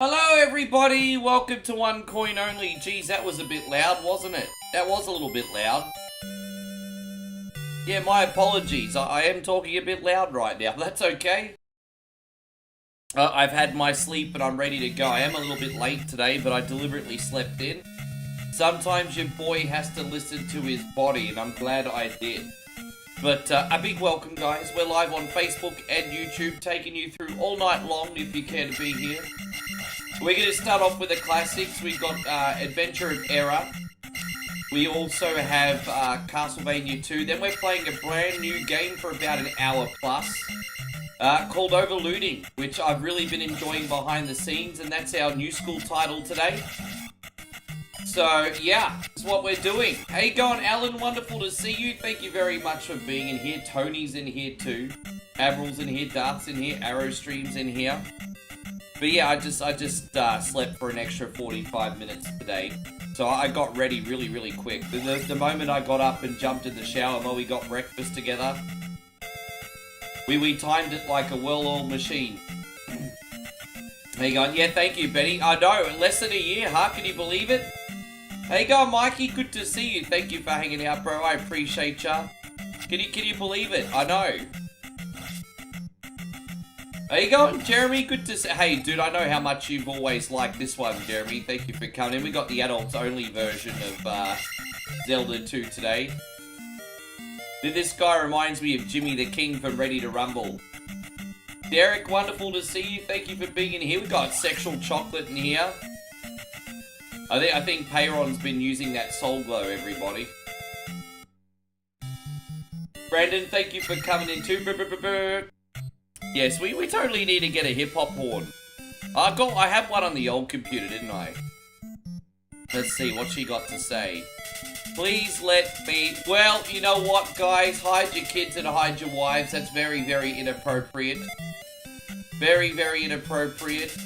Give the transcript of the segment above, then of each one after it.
Hello everybody, welcome to One Coin Only. Geez, that was a bit loud, wasn't it? That was a little bit loud. Yeah, my apologies. I am talking a bit loud right now. That's okay. I've had my sleep and I'm ready to go. I am a little bit late today, but I deliberately slept in. Sometimes your boy has to listen to his body, and I'm glad I did. But a big welcome, guys. We're live on Facebook and YouTube, taking you through all night long if you care to be here. We're going to start off with the classics. We've got Adventure of Error. We also have Castlevania II. Then we're playing a brand new game for about an hour plus called Overlooting, which I've really been enjoying behind the scenes, and that's our new school title today. So, yeah, that's what we're doing. How you going, Alan? Wonderful to see you. Thank you very much for being in here. Tony's in here too. Avril's in here. Darth's in here. Arrowstream's in here. But yeah, I just slept for an extra 45 minutes today. So I got ready really quick. The moment I got up and jumped in the shower while we got breakfast together, we timed it like a well-oiled machine. There you go. Yeah, thank you, Betty. I know, less than a year, huh? Can you believe it? How you going, Mikey? Good to see you. Thank you for hanging out, bro. I appreciate ya. Can you believe it? I know. How you going, Jeremy? Good to see. Hey, dude, I know how much you've always liked this one, Jeremy. Thank you for coming in. We got the adults-only version of Zelda II today. This guy reminds me of Jimmy the King from Ready to Rumble. Derek, wonderful to see you. Thank you for being in here. We got sexual chocolate in here. I think Peyron's been using that Soul Glow, everybody. Brandon, thank you for coming in too. Yes, we totally need to get a hip-hop horn. I had one on the old computer, didn't I? Let's see what she got to say. Please let me... Well, you know what, guys? Hide your kids and hide your wives. That's very inappropriate. Very inappropriate.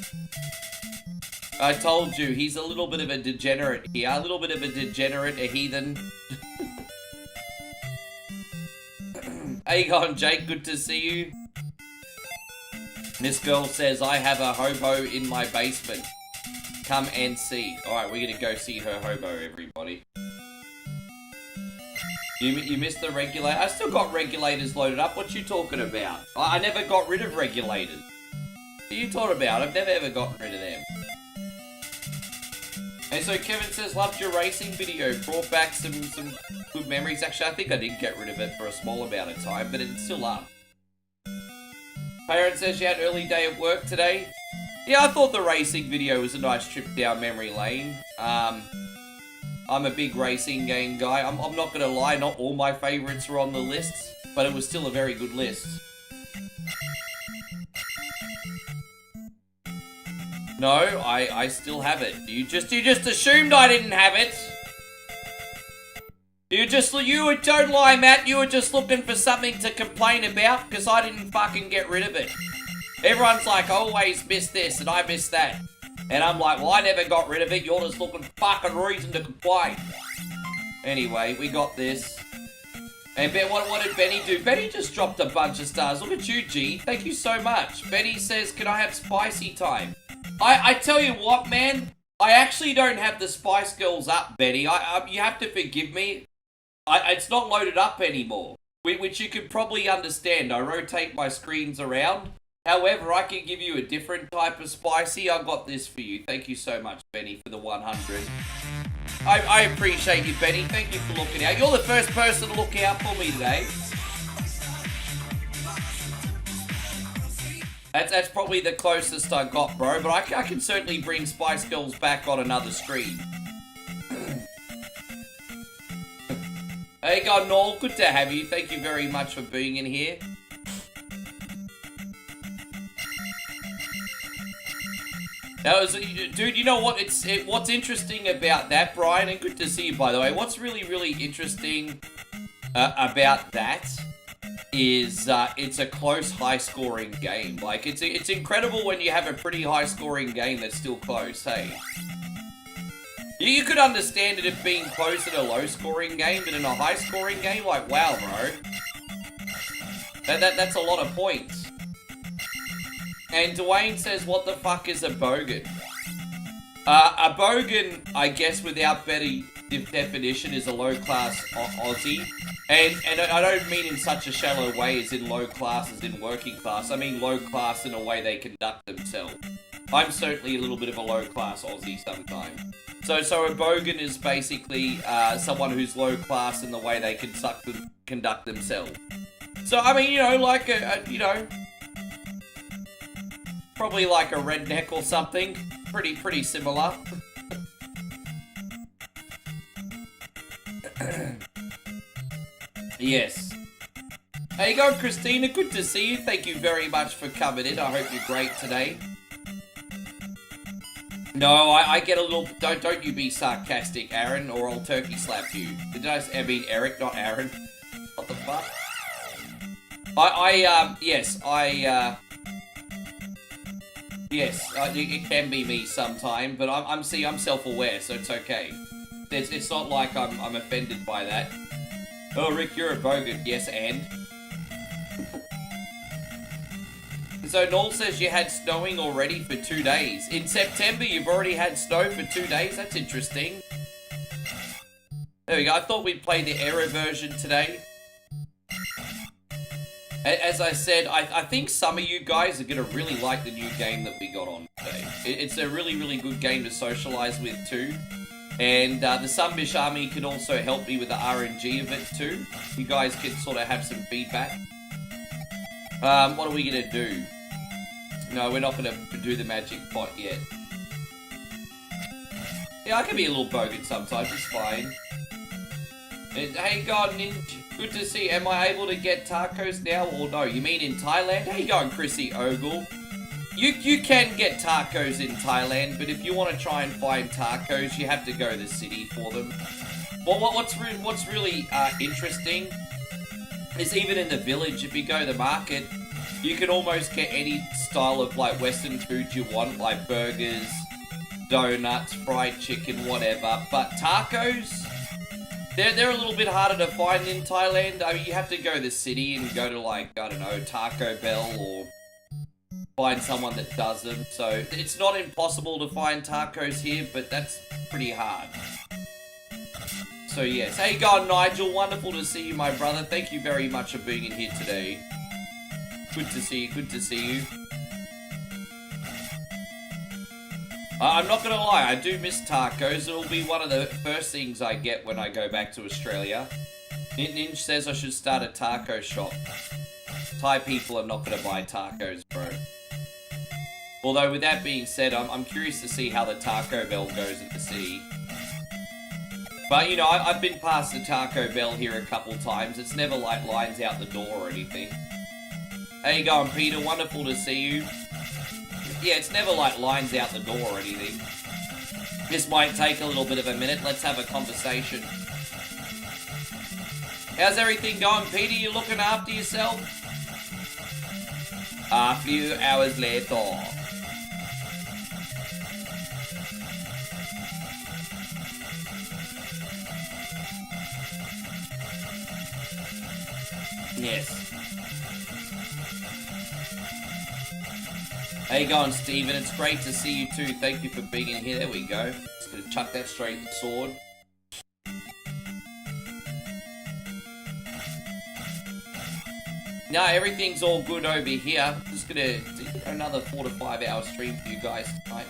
I told you, he's a little bit of a degenerate here. A little bit of a degenerate, a heathen. How you going, Jake? Good to see you. This girl says, I have a hobo in my basement. Come and see. Alright, we're gonna go see her hobo, everybody. You missed the regulator? I still got regulators loaded up. What you talking about? I never got rid of regulators. What are you talking about? I've never ever gotten rid of them. And so Kevin says, loved your racing video. Brought back some good memories. Actually, I think I did get rid of it for a small amount of time, but it's still up. Parent says you had an early day at work today. Yeah, I thought the racing video was a nice trip down memory lane. I'm a big racing game guy. I'm not gonna lie, not all my favorites were on the list, but it was still a very good list. No, I still have it. You just assumed I didn't have it. Don't lie, Matt. You were just looking for something to complain about because I didn't fucking get rid of it. Everyone's like, I always miss this and I miss that. And I'm like, well, I never got rid of it. You're just looking for fucking reason to complain. Anyway, we got this. And what did Benny do? Benny just dropped a bunch of stars. Look at you, G. Thank you so much. Benny says, can I have spicy time? I tell you what, man. I actually don't have the Spice Girls up, Benny. You have to forgive me. It's not loaded up anymore. Which you can probably understand. I rotate my screens around. However, I can give you a different type of spicy. I got this for you. Thank you so much, Benny, for the 100. I appreciate you, Benny. Thank you for looking out. You're the first person to look out for me today. That's probably the closest I got, bro. But I can certainly bring Spice Girls back on another screen. Hey, God, Noel. Good to have you. Thank you very much for being in here. That was, dude, you know what? What's interesting about that, Brian, and good to see you, by the way. What's really interesting about that is it's a close, high-scoring game. Like, it's incredible when you have a pretty high-scoring game that's still close, hey? You could understand it being close in a low-scoring game, but in a high-scoring game, like, wow, bro. That's a lot of points. And Dwayne says, what the fuck is a bogan? A bogan, I guess, without better definition, is a low-class Aussie. And I don't mean in such a shallow way as in low class as in working class. I mean low class in a way they conduct themselves. I'm certainly a little bit of a low-class Aussie sometimes. So a bogan is basically someone who's low class in the way they conduct themselves. So, I mean, you know, like probably like a redneck or something. Pretty similar. Yes. How you going, Christina? Good to see you. Thank you very much for coming in. I hope you're great today. No, I get a little... Don't you be sarcastic, Aaron, or I'll turkey slap you. I mean Eric, not Aaron. What the fuck? Yes, it can be me sometime, but I'm self-aware, so it's okay. It's not like I'm offended by that. Oh, Rick, you're a bogan. Yes, and? So, Noel says you had snowing already for 2 days. In September, you've already had snow for 2 days? That's interesting. There we go. I thought we'd play the error version today. As I said, I think some of you guys are going to really like the new game that we got on today. It's a really, really good game to socialize with, too. And the Sunbish Army can also help me with the RNG of it too. You guys can sort of have some feedback. What are we going to do? No, we're not going to do the magic pot yet. Yeah, I can be a little bogan sometimes, it's fine. Hey, God, Ninja, good to see you. Am I able to get tacos now or no? You mean in Thailand? How you going, Chrissy Ogle? You can get tacos in Thailand, but if you want to try and find tacos, you have to go to the city for them. Well, what's really interesting is even in the village, if you go to the market, you can almost get any style of like Western food you want, like burgers, donuts, fried chicken, whatever. But tacos, they're a little bit harder to find in Thailand. I mean, you have to go to the city and go to like, I don't know, Taco Bell or find someone that does them. So it's not impossible to find tacos here, but that's pretty hard. So yes, hey God, Nigel, wonderful to see you, my brother. Thank you very much for being in here today. Good to see you, good to see you. I'm not gonna lie, I do miss tacos. It'll be one of the first things I get when I go back to Australia. Ninja says I should start a taco shop. Thai people are not gonna buy tacos, bro. Although, with that being said, I'm curious to see how the Taco Bell goes in the city. But, you know, I've been past the Taco Bell here a couple times. It's never like lines out the door or anything. How you going, Peter? Wonderful to see you. Yeah, it's never like lines out the door or anything. This might take a little bit of a minute. Let's have a conversation. How's everything going, Peter? You looking after yourself? A few hours later. Yes. How you going, Steven? It's great to see you too. Thank you for being in here. There we go. Just gonna chuck that straight in the sword. No, everything's all good over here. Just gonna do another 4 to 5 hour stream for you guys tonight.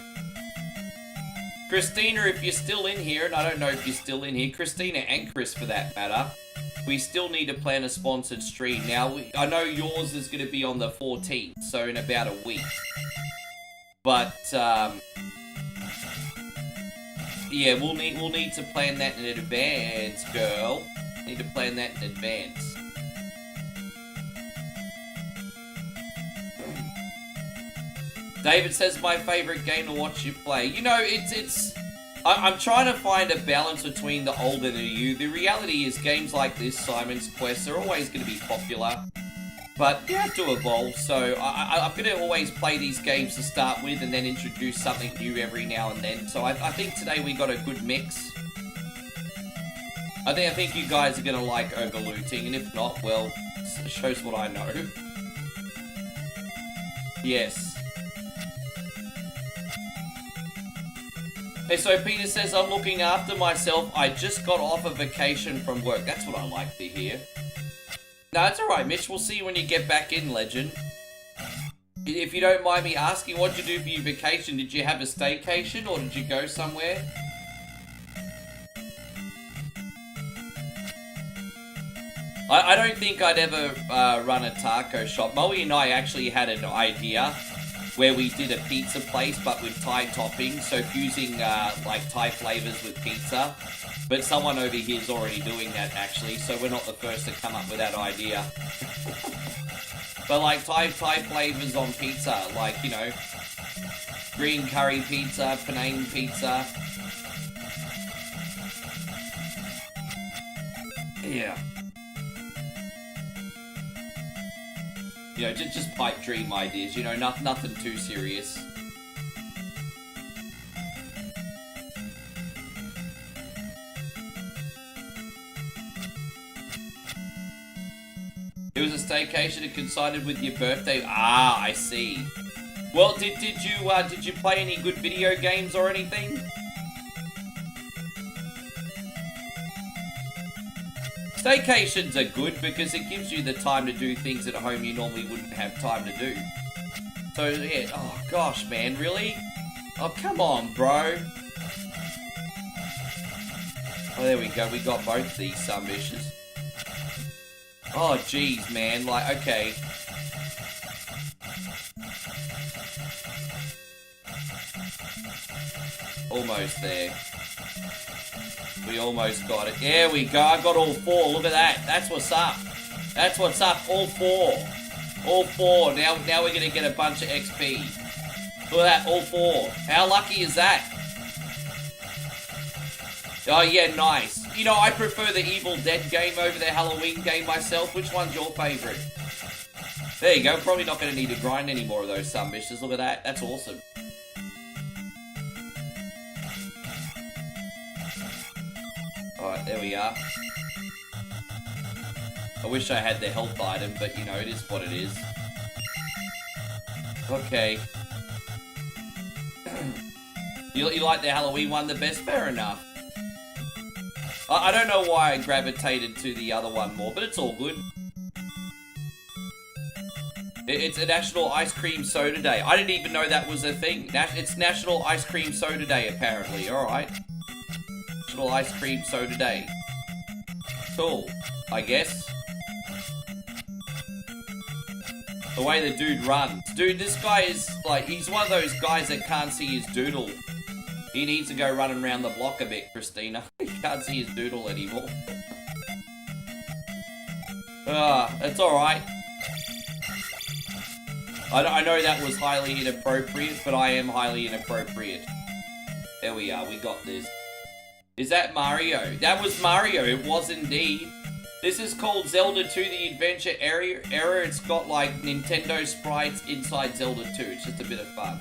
Christina, if you're still in here, and I don't know if you're still in here, Christina and Chris for that matter, we still need to plan a sponsored stream. Now, I know yours is going to be on the 14th, so in about a week. But, yeah, we'll need to plan that in advance, girl. Need to plan that in advance. David says my favorite game to watch you play. You know, I'm trying to find a balance between the old and the new. The reality is games like this, Simon's Quest, are always going to be popular. But you have to evolve, so I'm going to always play these games to start with and then introduce something new every now and then. So I think today we got a good mix. I think you guys are going to like Overlooting, and if not, well, it shows what I know. Yes. Hey, so Peter says, I'm looking after myself. I just got off a vacation from work. That's what I like to hear. No, it's alright, Mitch. We'll see you when you get back in, legend. If you don't mind me asking, what did you do for your vacation? Did you have a staycation or did you go somewhere? I don't think I'd ever run a taco shop. Moe and I actually had an idea where we did a pizza place but with Thai toppings, so fusing like Thai flavors with pizza. But someone over here is already doing that actually, so we're not the first to come up with that idea. But like Thai flavors on pizza, like, you know, green curry pizza, Penang pizza. Yeah. You know, just pipe dream ideas, you know, nothing too serious. It was a staycation that coincided with your birthday. Ah, I see. Well, did you play any good video games or anything? Staycations are good because it gives you the time to do things at home you normally wouldn't have time to do. So, yeah, oh gosh, man, really? Oh, come on, bro. Oh, there we go, we got both these sumbishes. Oh, jeez, man, like, okay. Almost there. We almost got it. There we go. I got all four. Look at that. That's what's up. That's what's up. All four. All four. Now we're going to get a bunch of XP. Look at that. All four. How lucky is that? Oh, yeah, nice. You know, I prefer the Evil Dead game over the Halloween game myself. Which one's your favorite? There you go. Probably not going to need to grind any more of those sumbishes. Look at that. That's awesome. Alright, there we are. I wish I had the health item, but you know, it is what it is. Okay. You like the Halloween one the best? Fair enough. I don't know why I gravitated to the other one more, but it's all good. It's a National Ice Cream Soda Day. I didn't even know that was a thing. It's National Ice Cream Soda Day, apparently. Alright. National Ice Cream Soda Day. Cool, I guess. The way the dude runs. Dude, this guy is, like, he's one of those guys that can't see his doodle. He needs to go running around the block a bit, Christina. He can't see his doodle anymore. It's alright. I know that was highly inappropriate, but I am highly inappropriate. There we are, we got this. Is that Mario? That was Mario, it was indeed. This is called Zelda II, the Adventure Era. It's got like Nintendo sprites inside Zelda II. It's just a bit of fun.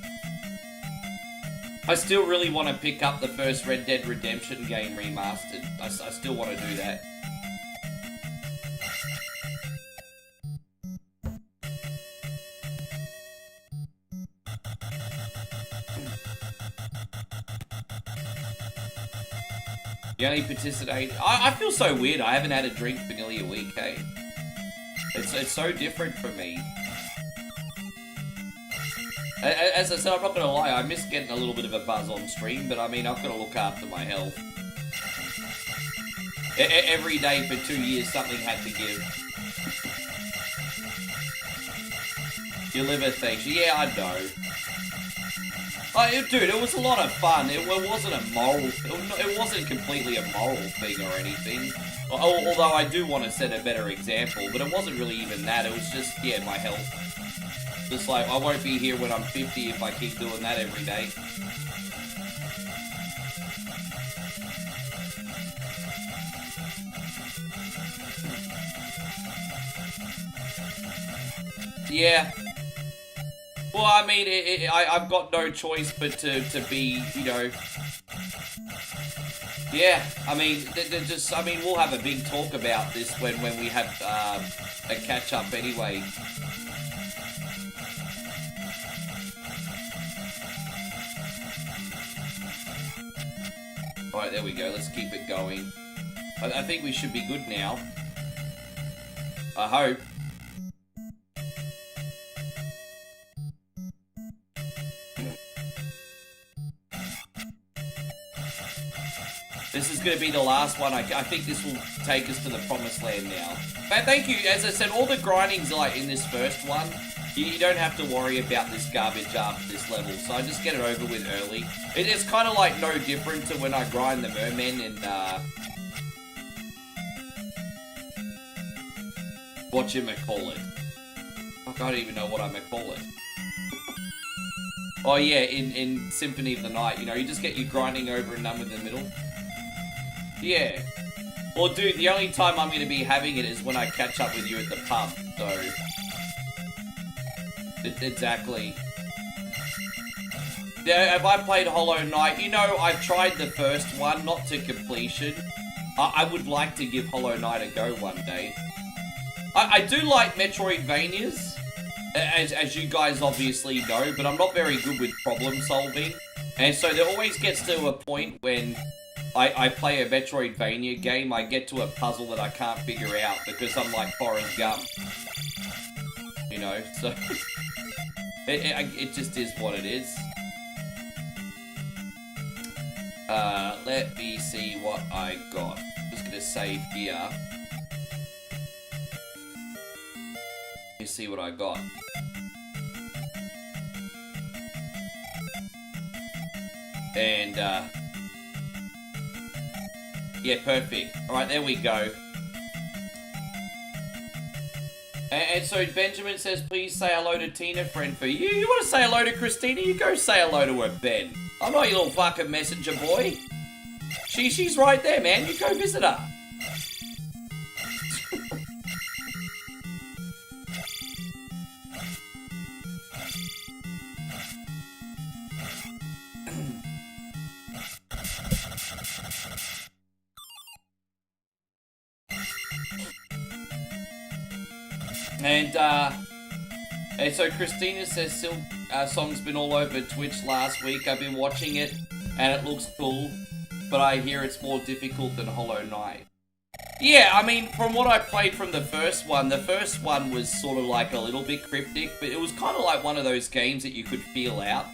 I still really want to pick up the first Red Dead Redemption game remastered. I still want to do that. You only participate. I feel so weird. I haven't had a drink for nearly a week, hey? It's so different for me. As I said, I'm not going to lie, I miss getting a little bit of a buzz on stream, but I mean, I've got to look after my health. Every day for 2 years, something had to give. Your liver thanks you. Yeah, I know. Oh, dude, it was a lot of fun. It wasn't a moral... It wasn't completely a moral thing or anything. Although I do want to set a better example, but it wasn't really even that. It was just, yeah, my health. Just like, I won't be here when I'm 50 if I keep doing that every day. Yeah. Well, I mean, I've got no choice but to be, you know... Yeah, I mean, we'll have a big talk about this when we have a catch-up anyway. Alright, there we go. Let's keep it going. I think we should be good now. I hope. This is going to be the last one. I think this will take us to the promised land now. But thank you. As I said, all the grindings are like in this first one. You don't have to worry about this garbage after this level. So I just get it over with early. It's kind of like no different to when I grind the mermen in... whatchamacallit. I don't even know what I call it. Oh yeah, in Symphony of the Night, you know, you just get your grinding over and done with in the middle. Yeah. Well, dude, the only time I'm going to be having it is when I catch up with you at the pub, so... Exactly. Yeah, have I played Hollow Knight? You know, I've tried the first one, not to completion. I would like to give Hollow Knight a go one day. I do like Metroidvanias, as you guys obviously know, but I'm not very good with problem solving. And so there always gets to a point when I play a Metroidvania game, I get to a puzzle that I can't figure out because I'm like Forrest Gump. You know, so... it just is what it is. Let me see what I got. Just gonna save here. Let me see what I got. And, yeah, perfect. Alright, there we go. And so Benjamin says, please say hello to Tina, friend for you. You want to say hello to Christina? You go say hello to her, Ben. I'm not your little fucking messenger boy. She's right there, man. You go visit her. And so Christina says Silk song's been all over Twitch last week. I've been watching it and it looks cool, but I hear it's more difficult than Hollow Knight. Yeah, I mean, from what I played from the first one was sort of like a little bit cryptic, but it was kind of like one of those games that you could feel out.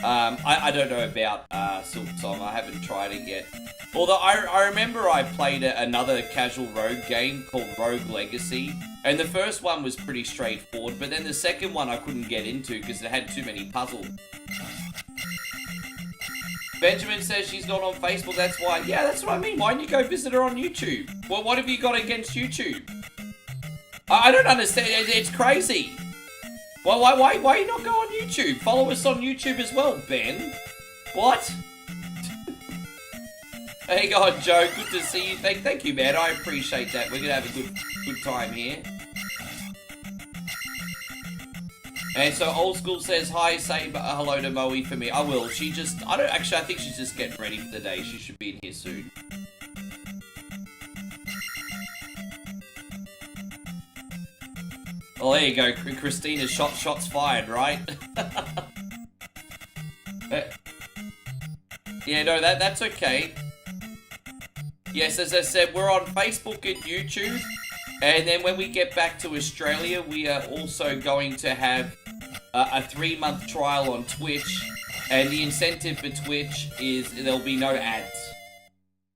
I don't know about Silk Song, I haven't tried it yet. Although I remember I played another casual rogue game called Rogue Legacy, and the first one was pretty straightforward, but then the second one I couldn't get into because it had too many puzzles. Benjamin says she's not on Facebook, that's why. Yeah, that's what I mean. Why don't you go visit her on YouTube? Well, what have you got against YouTube? I don't understand. It's crazy. Well, why you not go on YouTube? Follow us on YouTube as well, Ben. What? Hey, God, Joe. Good to see you. Thank you, man. I appreciate that. We're gonna have a good time here. And so Old School says, hi, say hello to Moe for me. I will. I think she's just getting ready for the day. She should be in here soon. Oh, there you go. Christina's shots fired, right? Yeah, no, that's okay. Yes, as I said, we're on Facebook and YouTube. And then when we get back to Australia, we are also going to have a 3-month trial on Twitch. And the incentive for Twitch is there'll be no ads.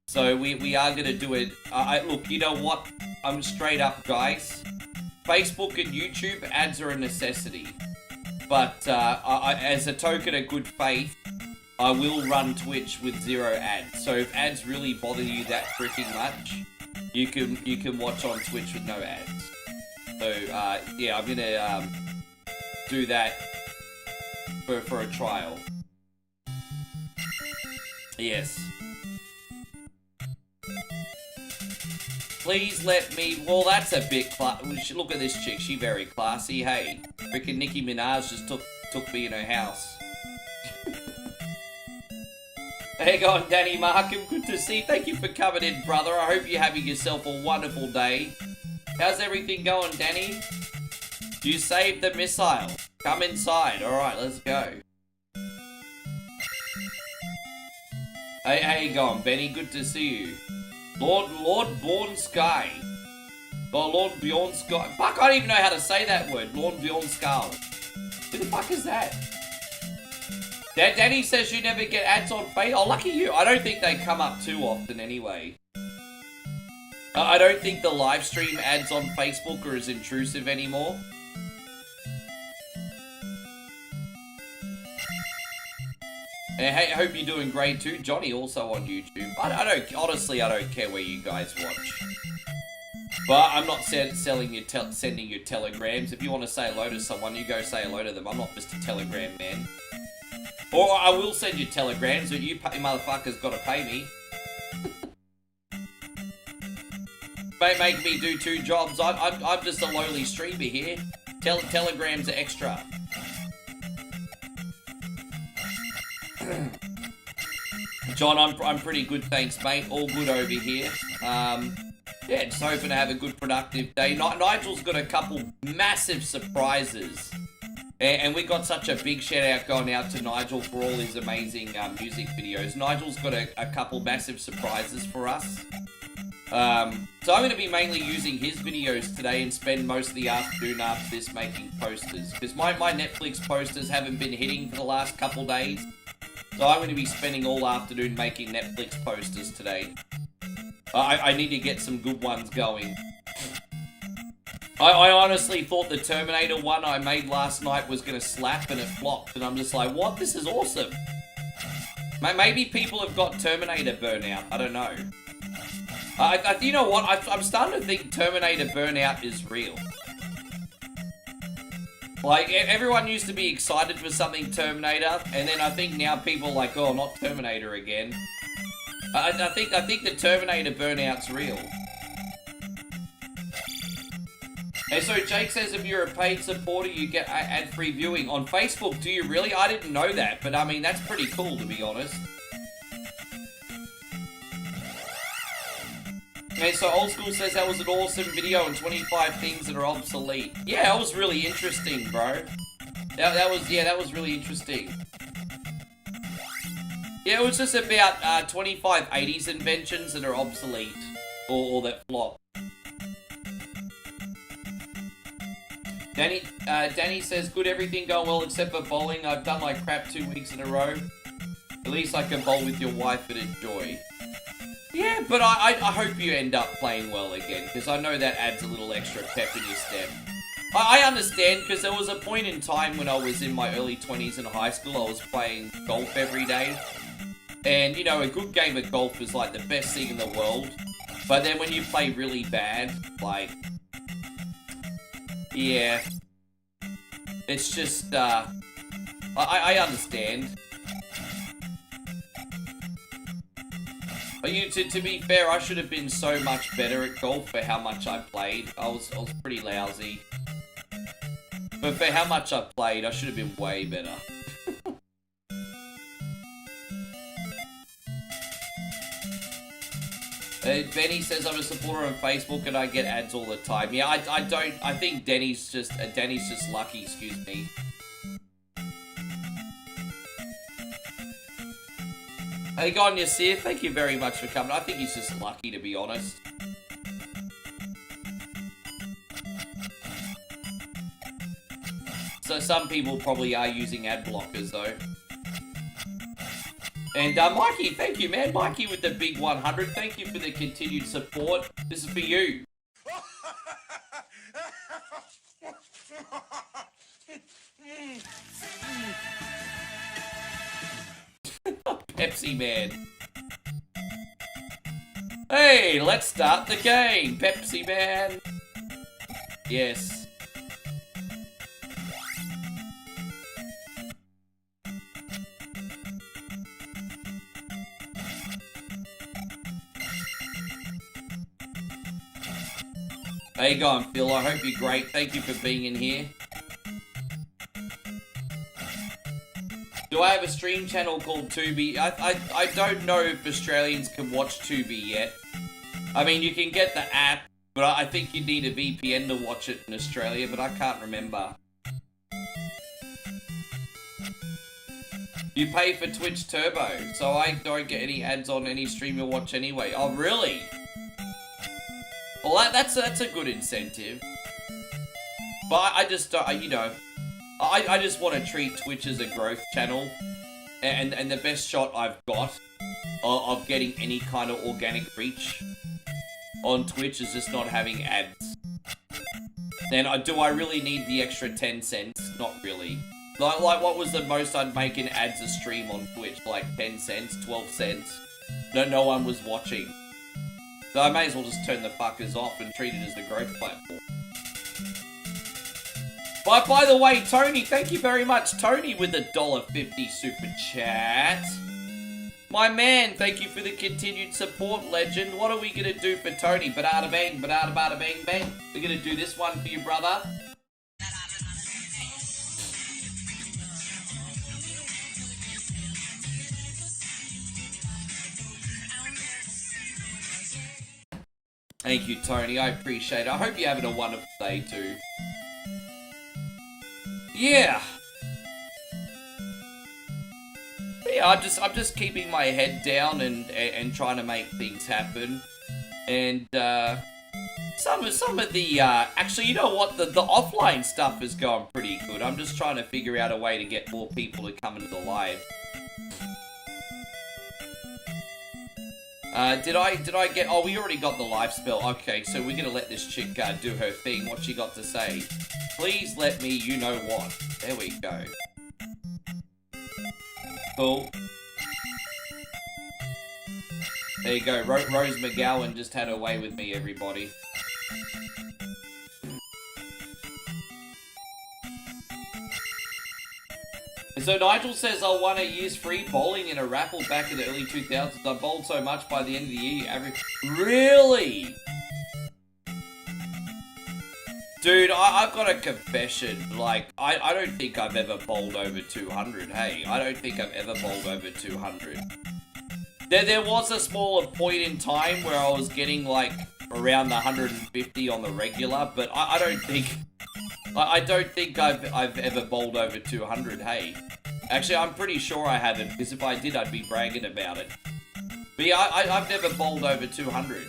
So we are going to do it. Look, you know what? I'm straight up, guys. Facebook and YouTube, ads are a necessity. But as a token of good faith, I will run Twitch with 0 ads. So if ads really bother you that freaking much, you can watch on Twitch with no ads. So yeah, I'm gonna do that for a trial. Yes. Please let me... Well, that's a bit look at this chick. She very classy. Hey, freaking Nicki Minaj just took me in her house. Hang on, Danny Markham. Good to see you. Thank you for coming in, brother. I hope you're having yourself a wonderful day. How's everything going, Danny? You saved the missile. Come inside. Alright, let's go. Hey, how you going, Benny? Good to see you. Lord Born Sky. Oh, Lord Bjorn Sky. Fuck, I don't even know how to say that word. Lord Bjorn Skull. Who the fuck is that? Danny says you never get ads on Facebook. Oh, lucky you. I don't think they come up too often anyway. I don't think the live stream ads on Facebook are as intrusive anymore. And hey, I hope you're doing great too. Johnny also on YouTube. Honestly, I don't care where you guys watch. But I'm not sending you telegrams. If you want to say hello to someone, you go say hello to them. I'm not just a telegram man. Or I will send you telegrams, but you motherfuckers gotta pay me. Make me do 2 jobs. I'm just a lowly streamer here. Telegrams are extra. John, I'm pretty good, thanks, mate. All good over here. Yeah, just hoping to have a good, productive day. Nigel's got a couple massive surprises. And we got such a big shout out going out to Nigel for all his amazing music videos. Nigel's got a couple massive surprises for us. So I'm going to be mainly using his videos today and spend most of the afternoon after this making posters. Because my Netflix posters haven't been hitting for the last couple days. So I'm going to be spending all afternoon making Netflix posters today. I need to get some good ones going. I honestly thought the Terminator one I made last night was going to slap and it flopped. And I'm just like, what? This is awesome. Maybe people have got Terminator burnout. I don't know. You know what? I'm starting to think Terminator burnout is real. Like, everyone used to be excited for something Terminator. And then I think now people are like, oh, not Terminator again. I think the Terminator burnout's real. And so Jake says if you're a paid supporter, you get ad-free viewing. On Facebook, do you really? I didn't know that, but I mean, that's pretty cool, to be honest. And so Old School says that was an awesome video and 25 things that are obsolete. Yeah, that was really interesting, bro. That was really interesting. Yeah, it was just about 25 80s inventions that are obsolete or that flop. Danny says, good, everything going well except for bowling. I've done like crap 2 weeks in a row. At least I can bowl with your wife and enjoy. Yeah, but I hope you end up playing well again, because I know that adds a little extra pep in your step. I understand, because there was a point in time when I was in my early 20s in high school, I was playing golf every day. And, you know, a good game of golf is like the best thing in the world. But then when you play really bad, like... yeah. It's just, I understand. But to be fair, I should have been so much better at golf for how much I played. I was pretty lousy. But for how much I played, I should have been way better. Benny says I'm a supporter on Facebook and I get ads all the time. Yeah, I don't. I think Danny's just lucky. Excuse me. Hey, God, Yasir, thank you very much for coming. I think he's just lucky, to be honest. So some people probably are using ad blockers, though. And Mikey, thank you, man. Mikey with the big 100. Thank you for the continued support. This is for you. Pepsi Man. Hey, let's start the game, Pepsi Man. Yes. How you going, Phil? I hope you're great. Thank you for being in here. Do I have a stream channel called Tubi? I don't know if Australians can watch Tubi yet. I mean, you can get the app, but I think you need a VPN to watch it in Australia, but I can't remember. You pay for Twitch Turbo, so I don't get any ads on any stream you watch anyway. Oh, really? Well, that's a good incentive. But I just, you know, I just want to treat Twitch as a growth channel. And the best shot I've got of getting any kind of organic reach on Twitch is just not having ads. Then do I really need the extra 10 cents? Not really. Like what was the most I'd make in ads a stream on Twitch? Like 10 cents, 12 cents? No one was watching. So I may as well just turn the fuckers off and treat it as a growth platform. But by the way, Tony, thank you very much. Tony with a $1.50 super chat. My man, thank you for the continued support, legend. What are we going to do for Tony? Badada bang, badada bada bang bang. We're going to do this one for you, brother. Thank you, Tony. I appreciate it. I hope you're having a wonderful day, too. Yeah. But yeah, I'm just keeping my head down and trying to make things happen. And some of the actually, you know what? The offline stuff is going pretty good. I'm just trying to figure out a way to get more people to come into the live. Did I get... Oh, we already got the life spell. Okay, so we're gonna let this chick do her thing. What she got to say? Please let me, you know what. There we go. Cool. There you go. Rose McGowan just had her way with me, everybody. So Nigel says, I won a year's free bowling in a raffle back in the early 2000s. I bowled so much by the end of the year, average... Really? Dude, I've got a confession. Like, I don't think I've ever bowled over 200, hey? I don't think I've ever bowled over 200. There was a smaller point in time where I was getting, like, around the 150 on the regular, but I don't think... I don't think I've ever bowled over 200, hey? Actually, I'm pretty sure I haven't, because if I did, I'd be bragging about it. But yeah, I've never bowled over 200.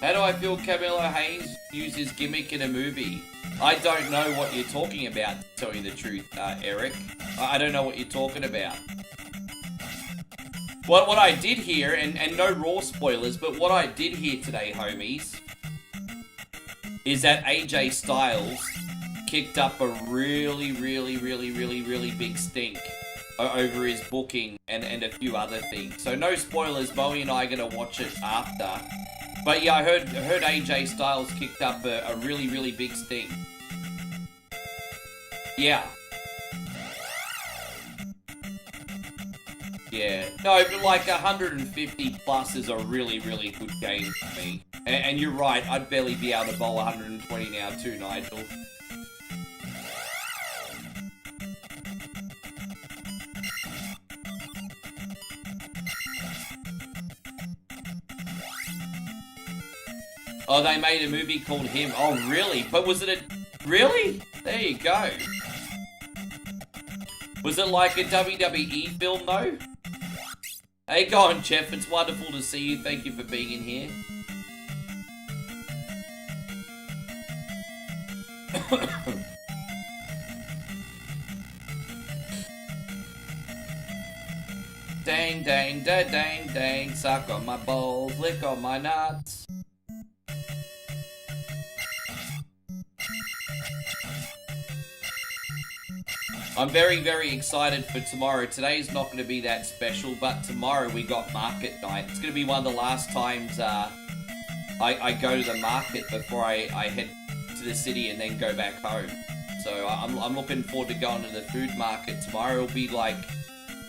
How do I feel Camilo Hayes used his gimmick in a movie? I don't know what you're talking about, to tell you the truth, Eric. I don't know what you're talking about. What I did hear, and no raw spoilers, but what I did hear today, homies, is that AJ Styles kicked up a really big stink over his booking and a few other things. So no spoilers, Bowie and I are going to watch it after. But yeah, I heard AJ Styles kicked up a really big stink. Yeah. Yeah. No, but like 150 plus is a really good game for me. And you're right, I'd barely be able to bowl 120 now too, Nigel. Oh, they made a movie called Him. Oh, really? But was it a... Really? There you go. Was it like a WWE film, though? Hey, go on, Jeff. It's wonderful to see you. Thank you for being in here. Dang, dang, da, dang, dang. Suck on my balls, lick on my nuts. I'm very excited for tomorrow. Today's not going to be that special, but tomorrow we got market night. It's going to be one of the last times I go to the market before I head to the city and then go back home. So I'm looking forward to going to the food market tomorrow. It'll be like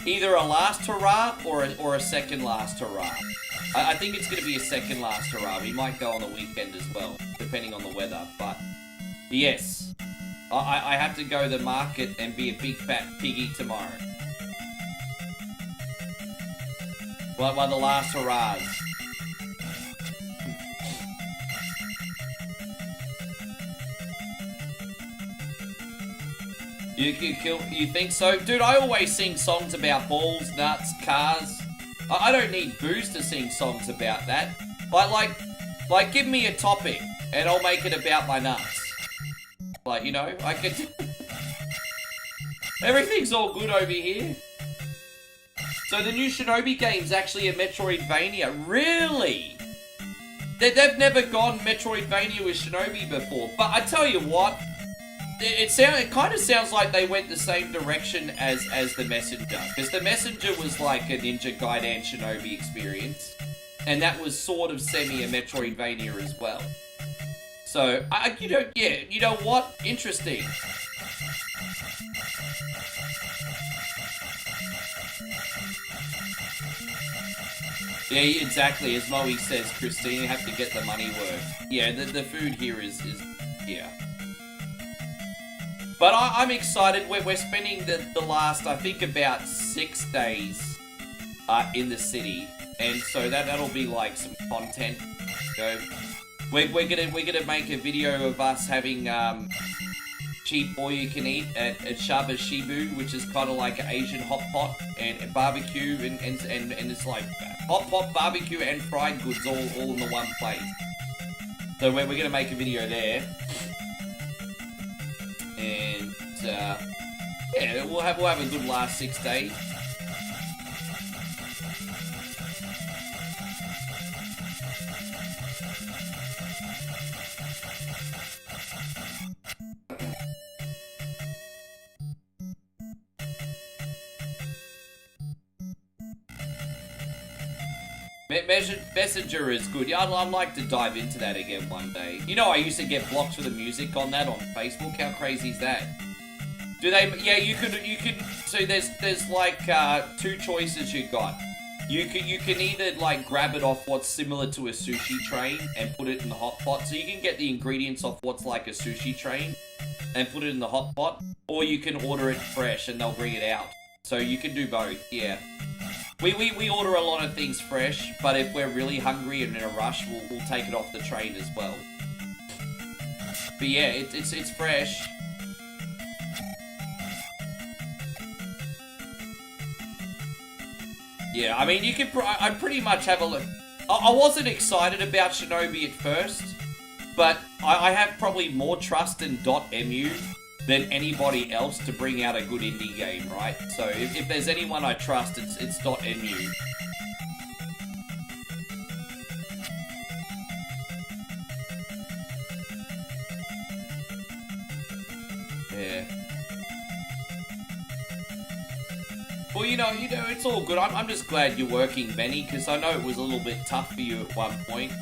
either a last hurrah or a second last hurrah. I think it's going to be a second last hurrah. We might go on the weekend as well, depending on the weather. But yes. I have to go to the market and be a big fat piggy tomorrow. One of the last hurrahs. You think so? Dude, I always sing songs about balls, nuts, cars. I don't need booze to sing songs about that. Like, give me a topic, and I'll make it about my nuts. Like, you know, I could... Everything's all good over here. So the new Shinobi game's actually a Metroidvania. Really? They've never gone Metroidvania with Shinobi before. But I tell you what, it kind of sounds like they went the same direction as The Messenger. Because The Messenger was like a Ninja Gaiden Shinobi experience. And that was sort of semi a Metroidvania as well. So, you know what? Interesting. Yeah, exactly. As Moe says, Christine, you have to get the money worth. Yeah, the food here is yeah. But I'm excited. We're spending the last, I think, about 6 days in the city. And so that'll be like some content. So we're gonna make a video of us having cheap all you can eat at Shaba Shibu, which is kind of like an Asian hot pot and barbecue and it's like hot pot, barbecue and fried goods all in the one place. So we're gonna make a video there, and yeah, we'll have a good last 6 days. Messenger is good. Yeah, I'd like to dive into that again one day. You know, I used to get blocked for the music on that on Facebook. How crazy is that? Do they? Yeah, you could. So there's like 2 choices you got. You can either like grab it off what's similar to a sushi train and put it in the hot pot. So you can get the ingredients off what's like a sushi train and put it in the hot pot, or you can order it fresh and they'll bring it out. So you can do both. Yeah. We order a lot of things fresh, but if we're really hungry and in a rush, we'll take it off the train as well. But yeah, it's fresh. Yeah, I mean, you can. I pretty much have a look. I wasn't excited about Shinobi at first, but I have probably more trust in .mu than anybody else to bring out a good indie game, right? So if there's anyone I trust, it's .mu. Yeah. Well, you know, it's all good. I'm just glad you're working, Benny, because I know it was a little bit tough for you at one point.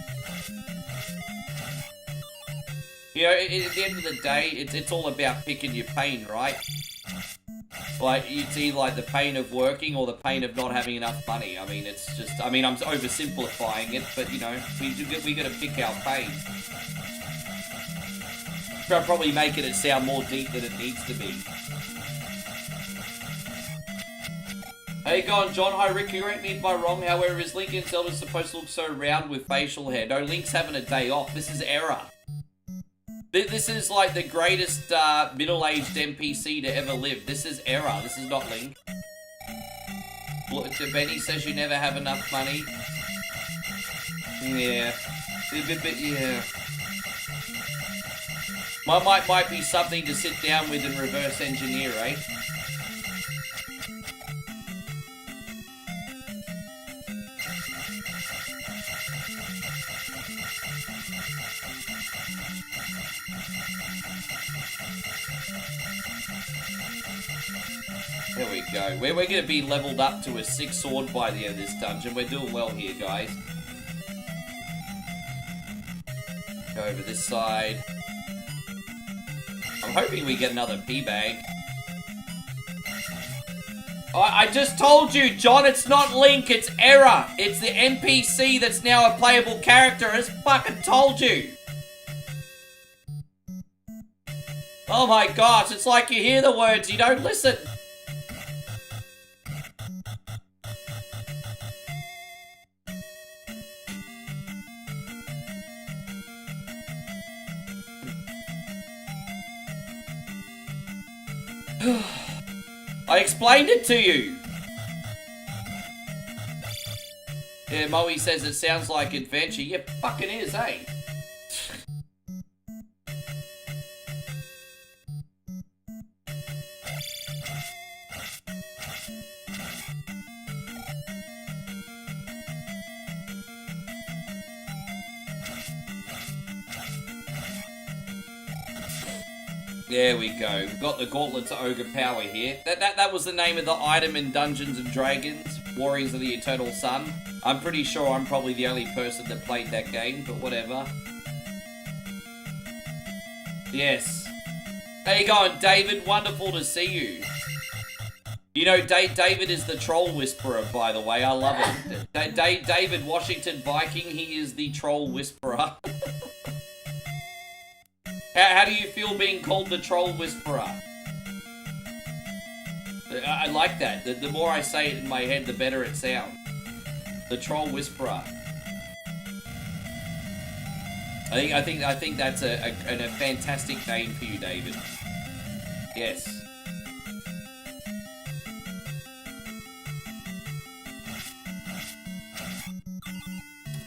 You know, at the end of the day, it's all about picking your pain, right? Like, it's either like the pain of working or the pain of not having enough money. I mean, it's just, I mean, I'm oversimplifying it, but, you know, we gotta pick our pain. Probably making it sound more deep than it needs to be. How you going, John? Hi, Rick. Correct me if I'm wrong. However, is Link in Zelda supposed to look so round with facial hair? No, Link's having a day off. This is error. This is like the greatest middle-aged NPC to ever live. This is error. This is not Link. Benny says you never have enough money. Yeah. Yeah. Might be something to sit down with and reverse engineer, eh? There we go. We're going to be leveled up to a 6 sword by the end of this dungeon. We're doing well here, guys. Go over this side. I'm hoping we get another P-bag. I just told you, John, it's not Link, it's error. It's the NPC that's now a playable character. I just fucking told you. Oh my gosh, it's like you hear the words, you don't listen. I explained it to you. Yeah, Moe says it sounds like adventure. Yeah, fucking is, eh? There we go. We've got the Gauntlet to Ogre Power here. That was the name of the item in Dungeons & Dragons, Warriors of the Eternal Sun. I'm pretty sure I'm probably the only person that played that game, but whatever. Yes. How you going, David? Wonderful to see you. You know, David is the Troll Whisperer, by the way. I love it. David Washington Viking, he is the Troll Whisperer. How do you feel being called the Troll Whisperer? I like that. The more I say it in my head, the better it sounds. The Troll Whisperer. I think that's a fantastic name for you, David. Yes.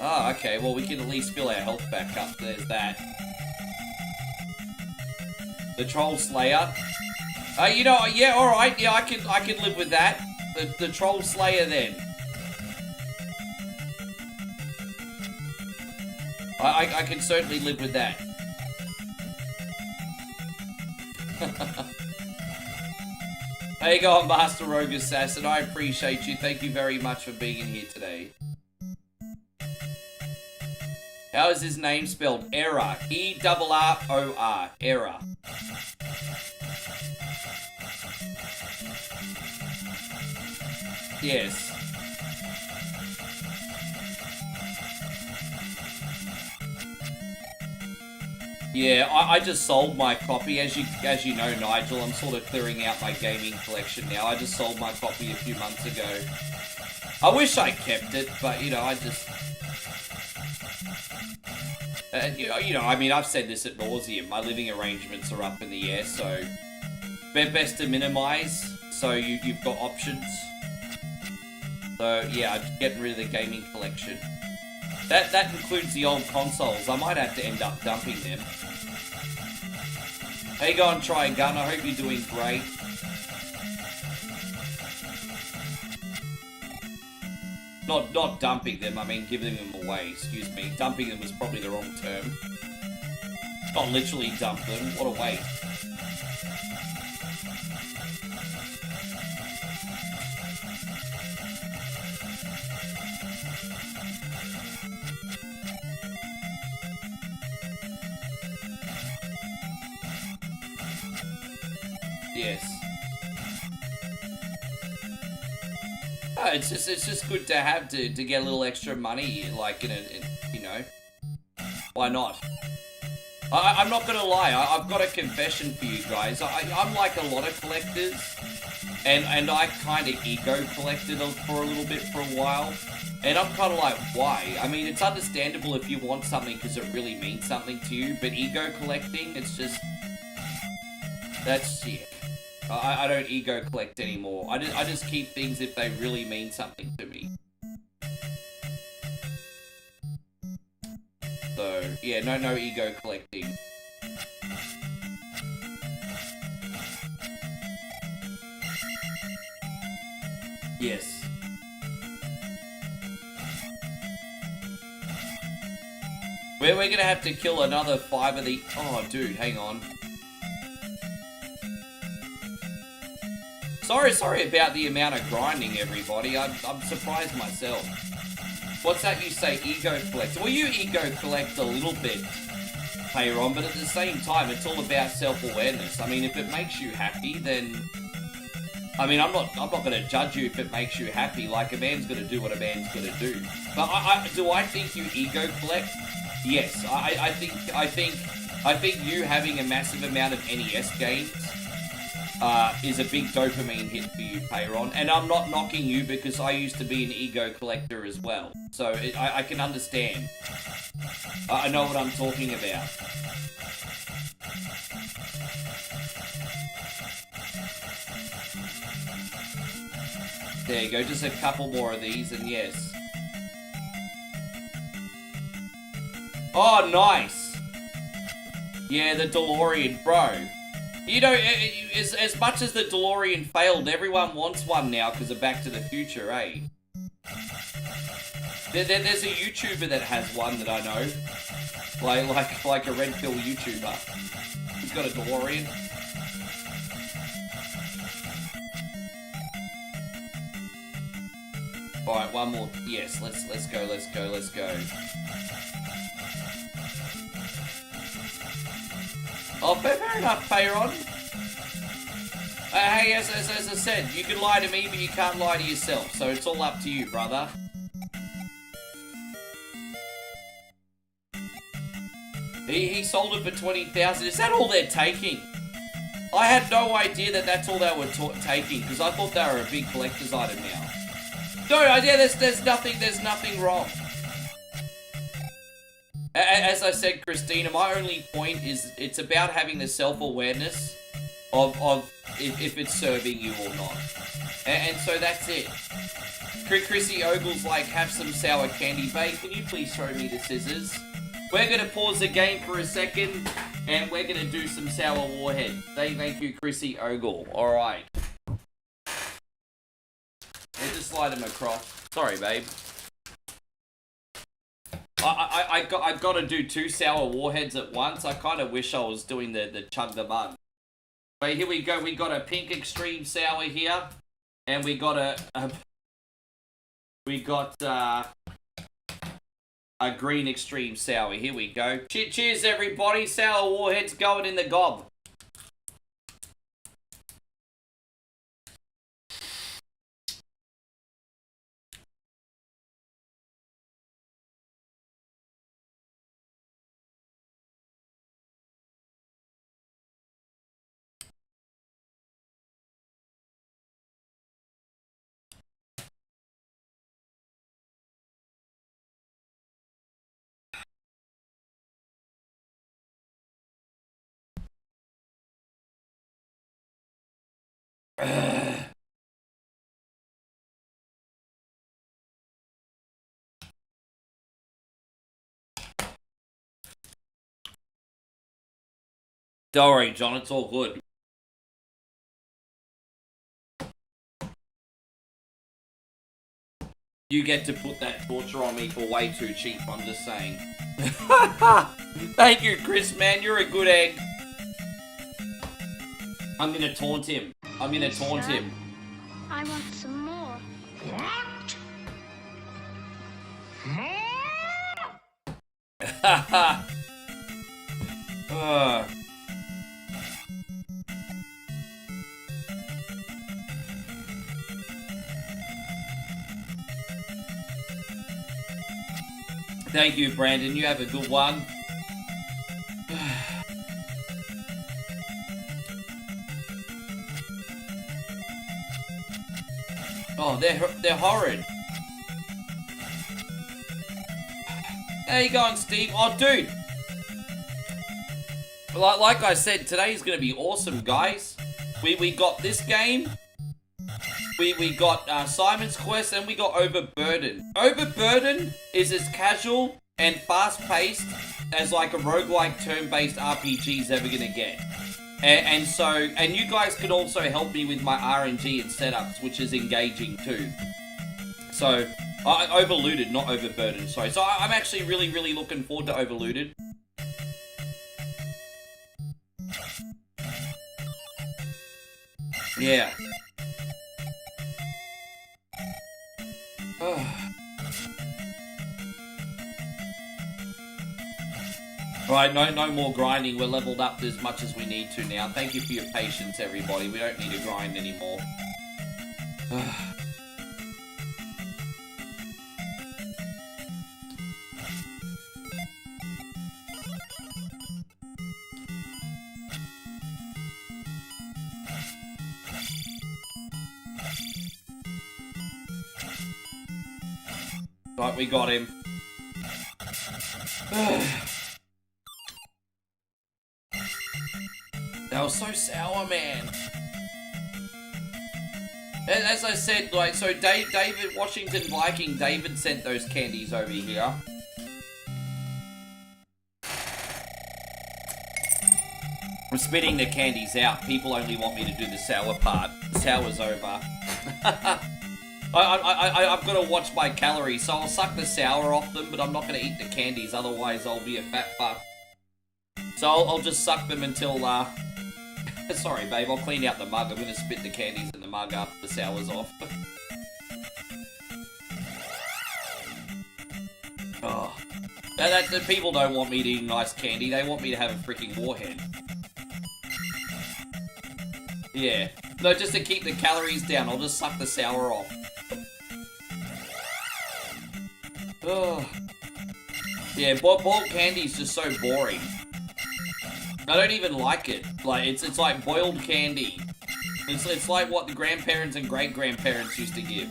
Oh, okay. Well, we can at least fill our health back up. There's that. The Troll Slayer. You know, yeah, all right. Yeah, I can live with that. The Troll Slayer then. I can certainly live with that. How you going, Master Rogue Assassin? I appreciate you. Thank you very much for being in here today. How is his name spelled? Error. E-R-R-O-R. Error. Yes. Yeah, I just sold my copy. As you know, Nigel, I'm sort of clearing out my gaming collection now. I just sold my copy a few months ago. I wish I kept it, but, you know, I just... you know, I mean, I've said this at nauseum. My living arrangements are up in the air, so... best to minimize, so you've got options. So, yeah, I'm getting rid of the gaming collection. That includes the old consoles. I might have to end up dumping them. How you going, Trigun? I hope you're doing great. Not dumping them, I mean giving them away, excuse me. Dumping them was probably the wrong term. Not literally dump them, what a waste. Yes. Oh, it's just good to have to get a little extra money, like, you know, why not? I'm not gonna lie, I've got a confession for you guys. I'm like a lot of collectors, and I kind of ego collected for a little bit for a while, and I'm kind of like, why? I mean, it's understandable if you want something because it really means something to you, but ego collecting, it's just, that's, yeah. I don't ego collect anymore. I just keep things if they really mean something to me. So, yeah, no ego collecting. Yes. We're gonna have to kill another 5 of the... Oh, dude, hang on. Sorry about the amount of grinding, everybody. I'm surprised myself. What's that you say, ego collect? Well, you ego collect a little bit, Payron, but at the same time, it's all about self-awareness. I mean, if it makes you happy, then... I mean, I'm not going to judge you if it makes you happy. Like, a man's going to do what a man's going to do. But do I think you ego collect? Yes. I think you having a massive amount of NES games is a big dopamine hit for you, Payron. And I'm not knocking you because I used to be an ego collector as well. So I can understand. I know what I'm talking about. There you go, just a couple more of these, and yes. Oh, nice! Yeah, the DeLorean, bro. You know, as much as the DeLorean failed, everyone wants one now because of Back to the Future, eh? There's a YouTuber that has one that I know. Like a red pill YouTuber. He's got a DeLorean. Alright, one more. Yes, let's go. Oh, fair enough, Payron. Hey, as I said, you can lie to me, but you can't lie to yourself. So it's all up to you, brother. He sold it for 20,000. Is that all they're taking? I had no idea that that's all they were taking, because I thought they were a big collector's item now. No, yeah, there's nothing wrong. As I said, Christina, my only point is it's about having the self-awareness of if it's serving you or not. And so that's it. Chrissy Ogle's like, have some sour candy, babe. Can you please throw me the scissors? We're going to pause the game for a second, and we're going to do some sour warhead. Thank you, Chrissy Ogle. All right. We'll just slide them across. Sorry, babe. I got to do 2 sour warheads at once. I kind of wish I was doing the chug the mug. But here we go. We got a pink extreme sour here, and we got a green extreme sour. Here we go. Cheers, everybody. Sour warheads going in the gob. Don't worry, John, it's all good. You get to put that torture on me for way too cheap, I'm just saying. Thank you, Chris, man, you're a good egg. I'm gonna taunt him. I'm gonna taunt him. I want some more. What? More? Thank you, Brandon. You have a good one. Oh, they're horrid. How you going, Steve? Oh, dude. Like I said, today's gonna be awesome, guys. We got this game. We got Simon's Quest, and we got Overburden. Overburden is as casual and fast-paced as like a roguelike turn-based RPG is ever gonna get. And you guys could also help me with my RNG and setups, which is engaging too. So, Overlooted, not Overburden, sorry. So I'm actually really looking forward to Overlooted. Yeah. Right, no more grinding. We're leveled up as much as we need to now. Thank you for your patience, everybody. We don't need to grind anymore. Right, we got him. That was so sour, man. As I said, like, so David, Washington Viking, David sent those candies over here. I'm spitting the candies out. People only want me to do the sour part. The sour's over. I've got to watch my calories, so I'll suck the sour off them, but I'm not going to eat the candies, otherwise I'll be a fat fuck. So I'll just suck them until, sorry babe, I'll clean out the mug. I'm going to spit the candies in the mug after the sour's off. Oh. The people don't want me to eat nice candy, they want me to have a freaking warhead. Yeah. No, just to keep the calories down, I'll just suck the sour off. Oh. Yeah, boiled candy's just so boring. I don't even like it. Like, it's like boiled candy. It's like what the grandparents and great-grandparents used to give.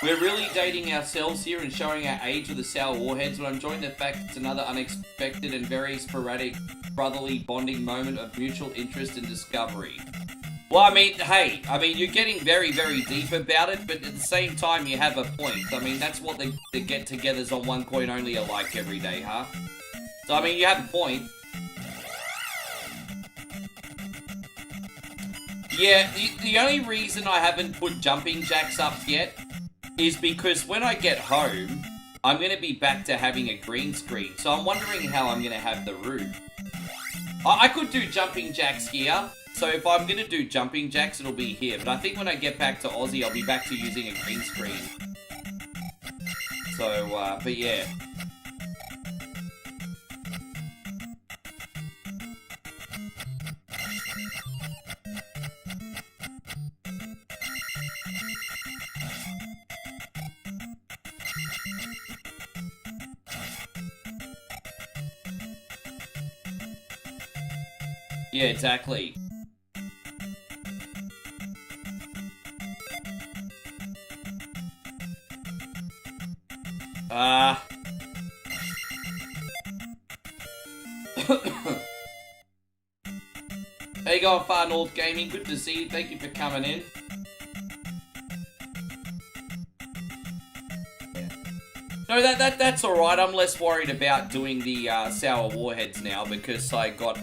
We're really dating ourselves here and showing our age with the sour warheads, but I'm enjoying the fact it's another unexpected and very sporadic brotherly bonding moment of mutual interest and discovery. Well, I mean, hey, you're getting very, very deep about it, but at the same time, you have a point. I mean, that's what the get-togethers on One Coin Only are like every day, huh? So, I mean, you have a point. Yeah, the only reason I haven't put jumping jacks up yet is because when I get home, I'm going to be back to having a green screen. So I'm wondering how I'm going to have the room. I could do jumping jacks here. So if I'm going to do jumping jacks, it'll be here. But I think when I get back to Aussie, I'll be back to using a green screen. So, but yeah. Yeah, exactly. How you going, Far North Gaming? Good to see you. Thank you for coming in. No, that's alright. I'm less worried about doing the sour warheads now because I got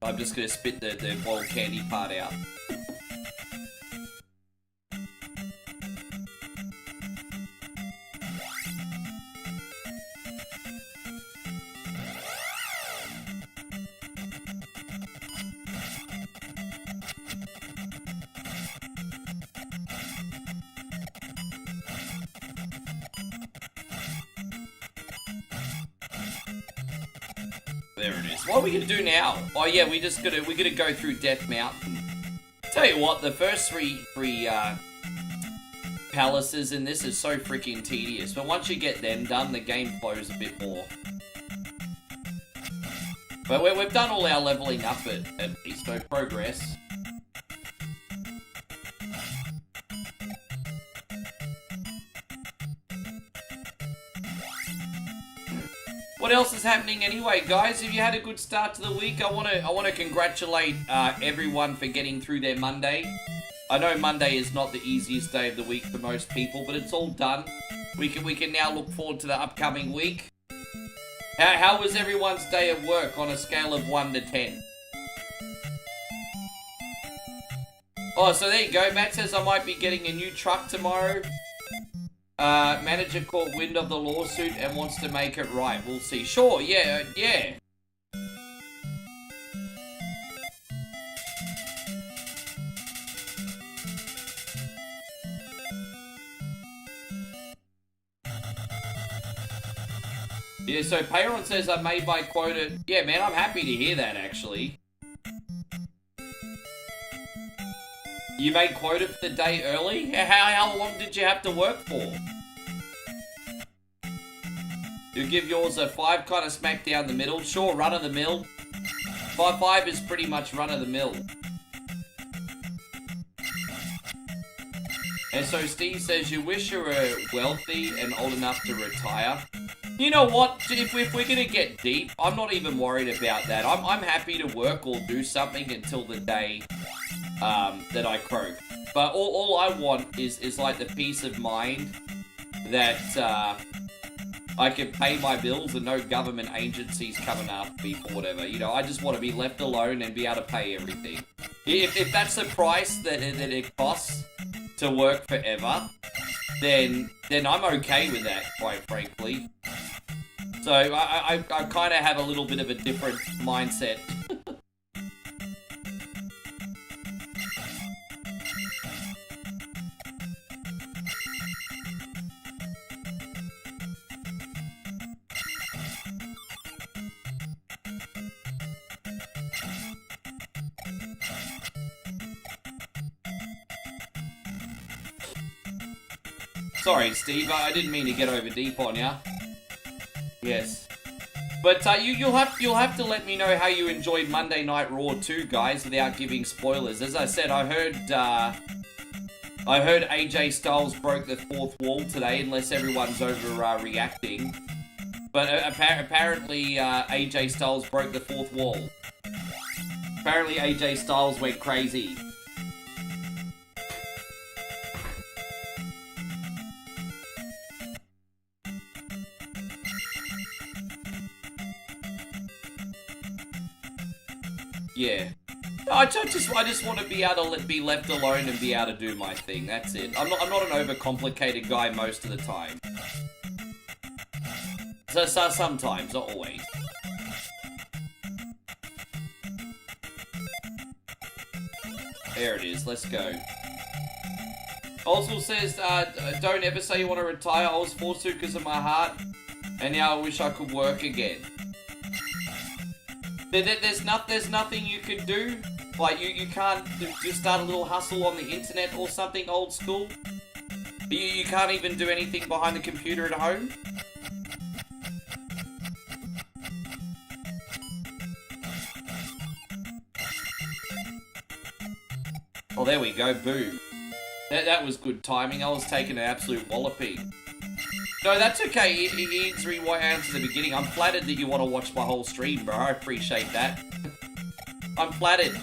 I'm just gonna spit the boiled candy part out. There it is. What are we gonna do now? Oh yeah, we're gonna go through Death Mountain. Tell you what, the first three palaces in this is so freaking tedious, but once you get them done, the game flows a bit more. But we've done all our leveling up at least, so progress. What else is happening anyway, guys? If you had a good start to the week, I want to congratulate everyone for getting through their Monday. I know Monday is not the easiest day of the week for most people, but it's all done. We can now look forward to the upcoming week. How was everyone's day at work on a scale of 1 to 10? Oh, so there you go. Matt says I might be getting a new truck tomorrow. Manager caught wind of the lawsuit and wants to make it right. We'll see. Sure, yeah. Yeah, so Payron says I made my quota. Yeah, man, I'm happy to hear that, actually. You made quota for the day early? How long did you have to work for? You give yours a 5, kind of smack down the middle. Sure, run of the mill. 5 is pretty much run of the mill. And so Steve says, you wish you were wealthy and old enough to retire. You know what? If we're going to get deep, I'm not even worried about that. I'm happy to work or do something until the day that I croak. But all I want is like the peace of mind that I can pay my bills and no government agencies coming after me for whatever. You know, I just want to be left alone and be able to pay everything. If that's the price that it costs to work forever, then I'm okay with that, quite frankly. So I kind of have a little bit of a different mindset. Sorry, Steve, I didn't mean to get over deep on ya. Yes. But you'll have to let me know how you enjoyed Monday Night Raw 2, guys, without giving spoilers. As I said, I heard AJ Styles broke the fourth wall today, unless everyone's overreacting. But apparently AJ Styles broke the fourth wall. Apparently AJ Styles went crazy. Yeah. I just want to be able to be left alone and be able to do my thing. That's it. I'm not an overcomplicated guy most of the time. So sometimes, not always. There it is. Let's go. Also says, don't ever say you want to retire. I was forced to because of my heart, and now I wish I could work again. There's nothing you can do. Like, you can't just start a little hustle on the internet or something old school. You can't even do anything behind the computer at home. Oh, there we go. Boom. That was good timing. I was taking an absolute walloping. No, that's okay. Ian's rewind to the beginning. I'm flattered that you want to watch my whole stream, bro. I appreciate that. I'm flattered.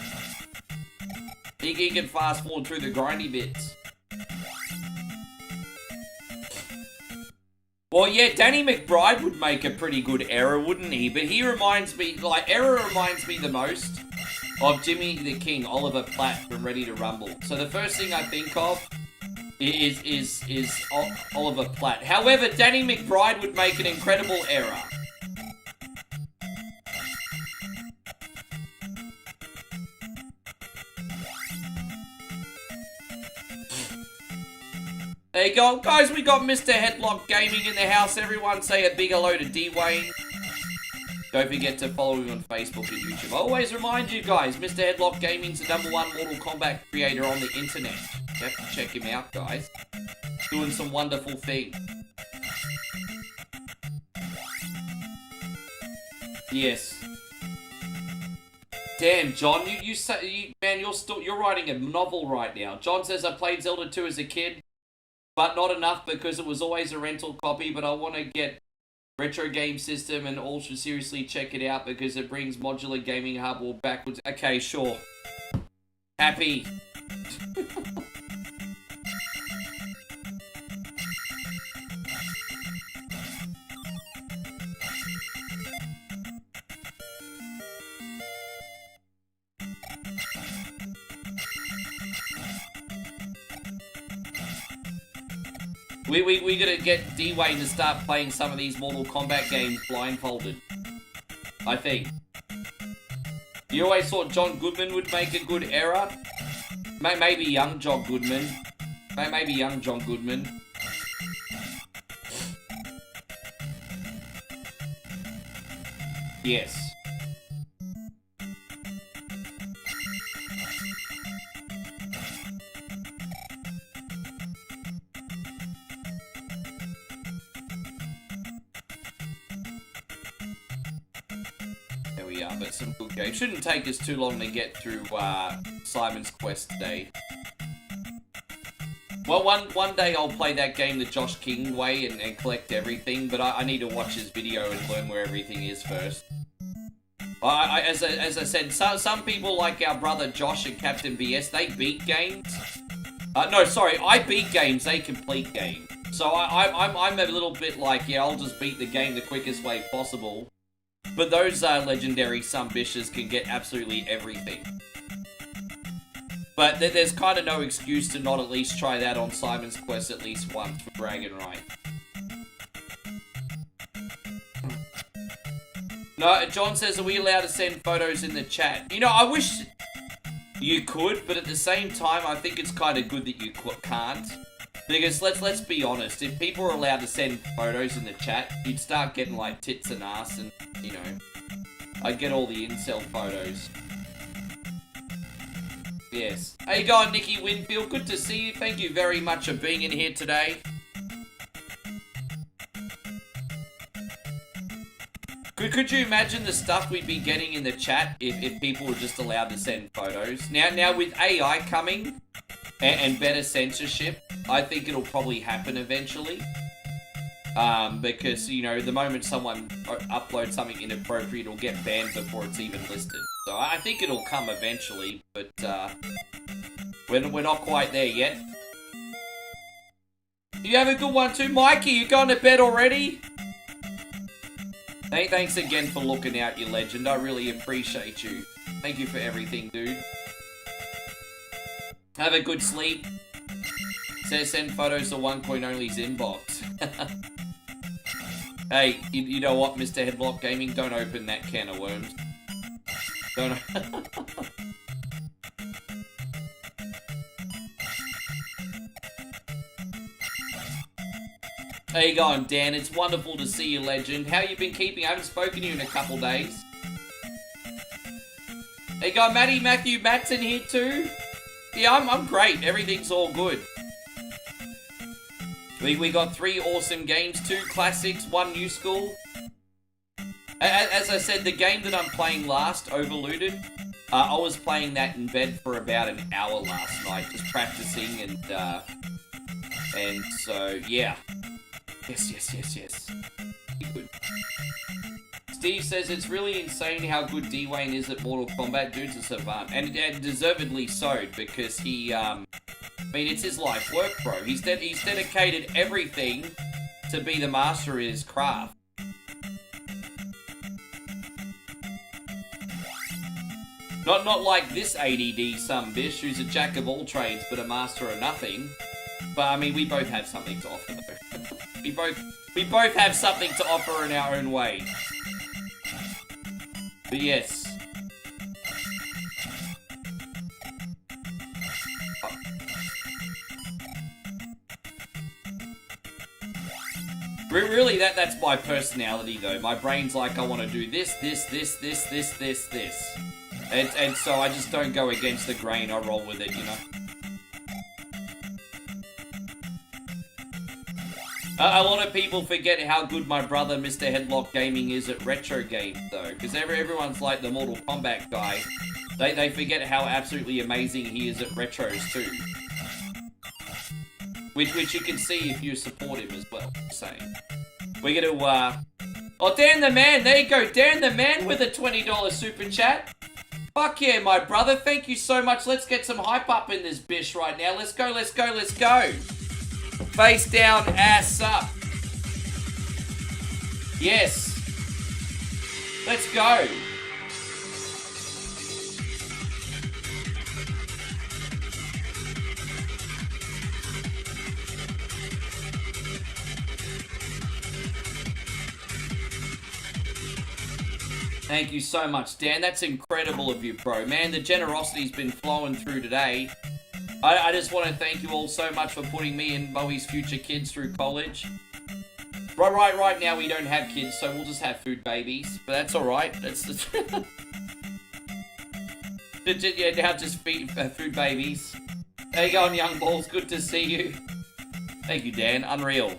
He can fast forward through the grindy bits. Well, yeah, Danny McBride would make a pretty good error, wouldn't he? But he reminds me, like, error reminds me the most of Jimmy the King, Oliver Platt from Ready to Rumble. So the first thing I think of is Oliver Platt. However, Danny McBride would make an incredible error. There you go. Guys, we got Mr. Headlock Gaming in the house. Everyone say a big hello to D-Wayne. Don't forget to follow him on Facebook and YouTube. I always remind you guys, Mr. Headlock Gaming's the #1 Mortal Kombat creator on the internet. You have to check him out, guys. Doing some wonderful things. Yes. Damn, John, you say, man, you're writing a novel right now. John says, I played Zelda 2 as a kid, but not enough because it was always a rental copy, but I want to get retro game system and all should seriously check it out because it brings modular gaming hub or backwards. Okay, sure. Happy. We gotta get D-Wayne to start playing some of these Mortal Kombat games blindfolded. I think. You always thought John Goodman would make a good error? Maybe young John Goodman. Maybe young John Goodman. Yes. But some good games. Shouldn't take us too long to get through Simon's Quest today. Well, one day I'll play that game the Josh King way and collect everything, but I need to watch his video and learn where everything is first. As I said, some people like our brother Josh and Captain BS, they beat games. No, sorry, I beat games, they complete games. So I'm a little bit like, yeah, I'll just beat the game the quickest way possible. But those legendary sumbishers can get absolutely everything. But there's kind of no excuse to not at least try that on Simon's Quest at least once for Dragon Rite. No, John says, are we allowed to send photos in the chat? You know, I wish you could, but at the same time, I think it's kind of good that you can't. Because let's be honest, if people are allowed to send photos in the chat, you'd start getting like tits and ass and, you know, I'd get all the incel photos. Yes. How you going, Nikki Winfield? Good to see you. Thank you very much for being in here today. Could you imagine the stuff we'd be getting in the chat if people were just allowed to send photos? Now with AI coming and better censorship, I think it'll probably happen eventually. Because, you know, the moment someone uploads something inappropriate, it'll get banned before it's even listed. So I think it'll come eventually, but we're not quite there yet. You have a good one too, Mikey. You going to bed already? Thanks again for looking out, you legend. I really appreciate you. Thank you for everything, dude. Have a good sleep. Says send photos to OneCoin Only's inbox. Hey, you know what, Mr. Headlock Gaming? Don't open that can of worms. Don't. How you going, Dan? It's wonderful to see you, legend. How you been keeping? I haven't spoken to you in a couple days. Hey, got Matty Matthew Matson here too. Yeah, I'm great. Everything's all good. We got 3 awesome games, 2 classics, 1 new school. As I said, the game that I'm playing last, Overlooted, I was playing that in bed for about an hour last night, just practicing and so yeah. Yes. Good. Steve says it's really insane how good Dwayne is at Mortal Kombat. Dude's a savant, and deservedly so, because he, I mean, it's his life work, bro. He's dedicated everything to be the master of his craft. Not like this ADD sumbitch who's a jack of all trades but a master of nothing. But I mean, we both have something to offer, though. We both have something to offer in our own way. But yes. Really, that's my personality, though. My brain's like, I want to do this. And so I just don't go against the grain, I roll with it, you know? A lot of people forget how good my brother, Mr. Headlock Gaming, is at retro games, though. Because everyone's like the Mortal Kombat guy. They forget how absolutely amazing he is at retros, too. Which you can see if you support him as well, saying. We're gonna, Oh, Dan the Man! There you go! Dan the Man with a $20 super chat! Fuck yeah, my brother. Thank you so much. Let's get some hype up in this bish right now. Let's go. Face down, ass up. Yes. Let's go. Thank you so much, Dan. That's incredible of you, bro. Man, the generosity's been flowing through today. I just want to thank you all so much for putting me and Bowie's future kids through college. Right now we don't have kids, so we'll just have food babies. But that's alright. That's the... yeah, now just food babies. There you go, young balls. Good to see you. Thank you, Dan. Unreal.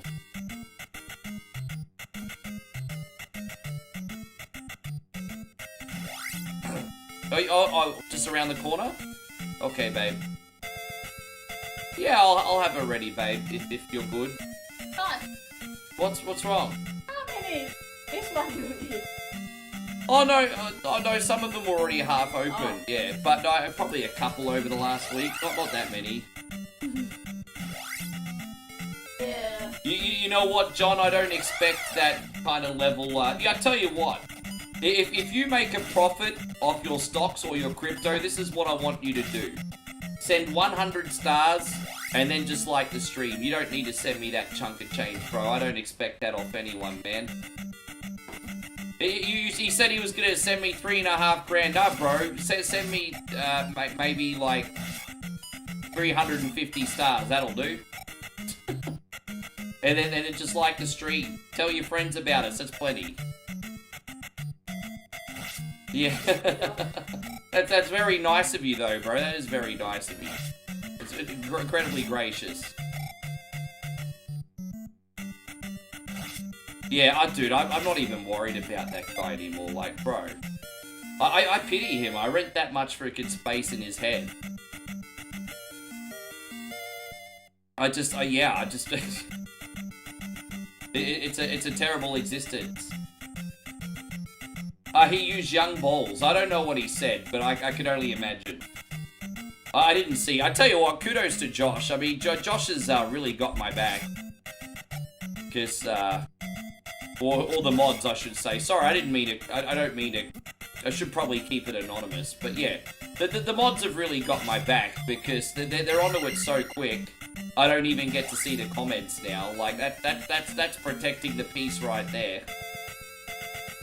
Oh, just around the corner? Okay, babe. Yeah, I'll have it ready, babe, if you're good. What? What's wrong? How many? This one good. Oh no, some of them were already half open, yeah. But no, probably a couple over the last week, not that many. Yeah. You know what, John, I don't expect that kind of level, yeah, I tell you what. If you make a profit off your stocks or your crypto, this is what I want you to do. Send 100 stars and then just like the stream. You don't need to send me that chunk of change, bro. I don't expect that off anyone, man. He said he was going to send me 3.5 grand. No, bro. Send me maybe like 350 stars. That'll do. and then just like the stream. Tell your friends about us. That's plenty. Yeah. That's very nice of you, though, bro. That is very nice of you. It's incredibly gracious. Yeah, dude, I'm not even worried about that guy anymore. Like, bro, I pity him. I rent that much freaking space in his head. it's a terrible existence. He used young balls. I don't know what he said, but I could only imagine. I didn't see. I tell you what, kudos to Josh. I mean, Josh has really got my back. Because, or the mods, I should say. Sorry, I didn't mean to. I don't mean to. I should probably keep it anonymous. But yeah, the mods have really got my back because they're onto it so quick. I don't even get to see the comments now. Like that's protecting the peace right there.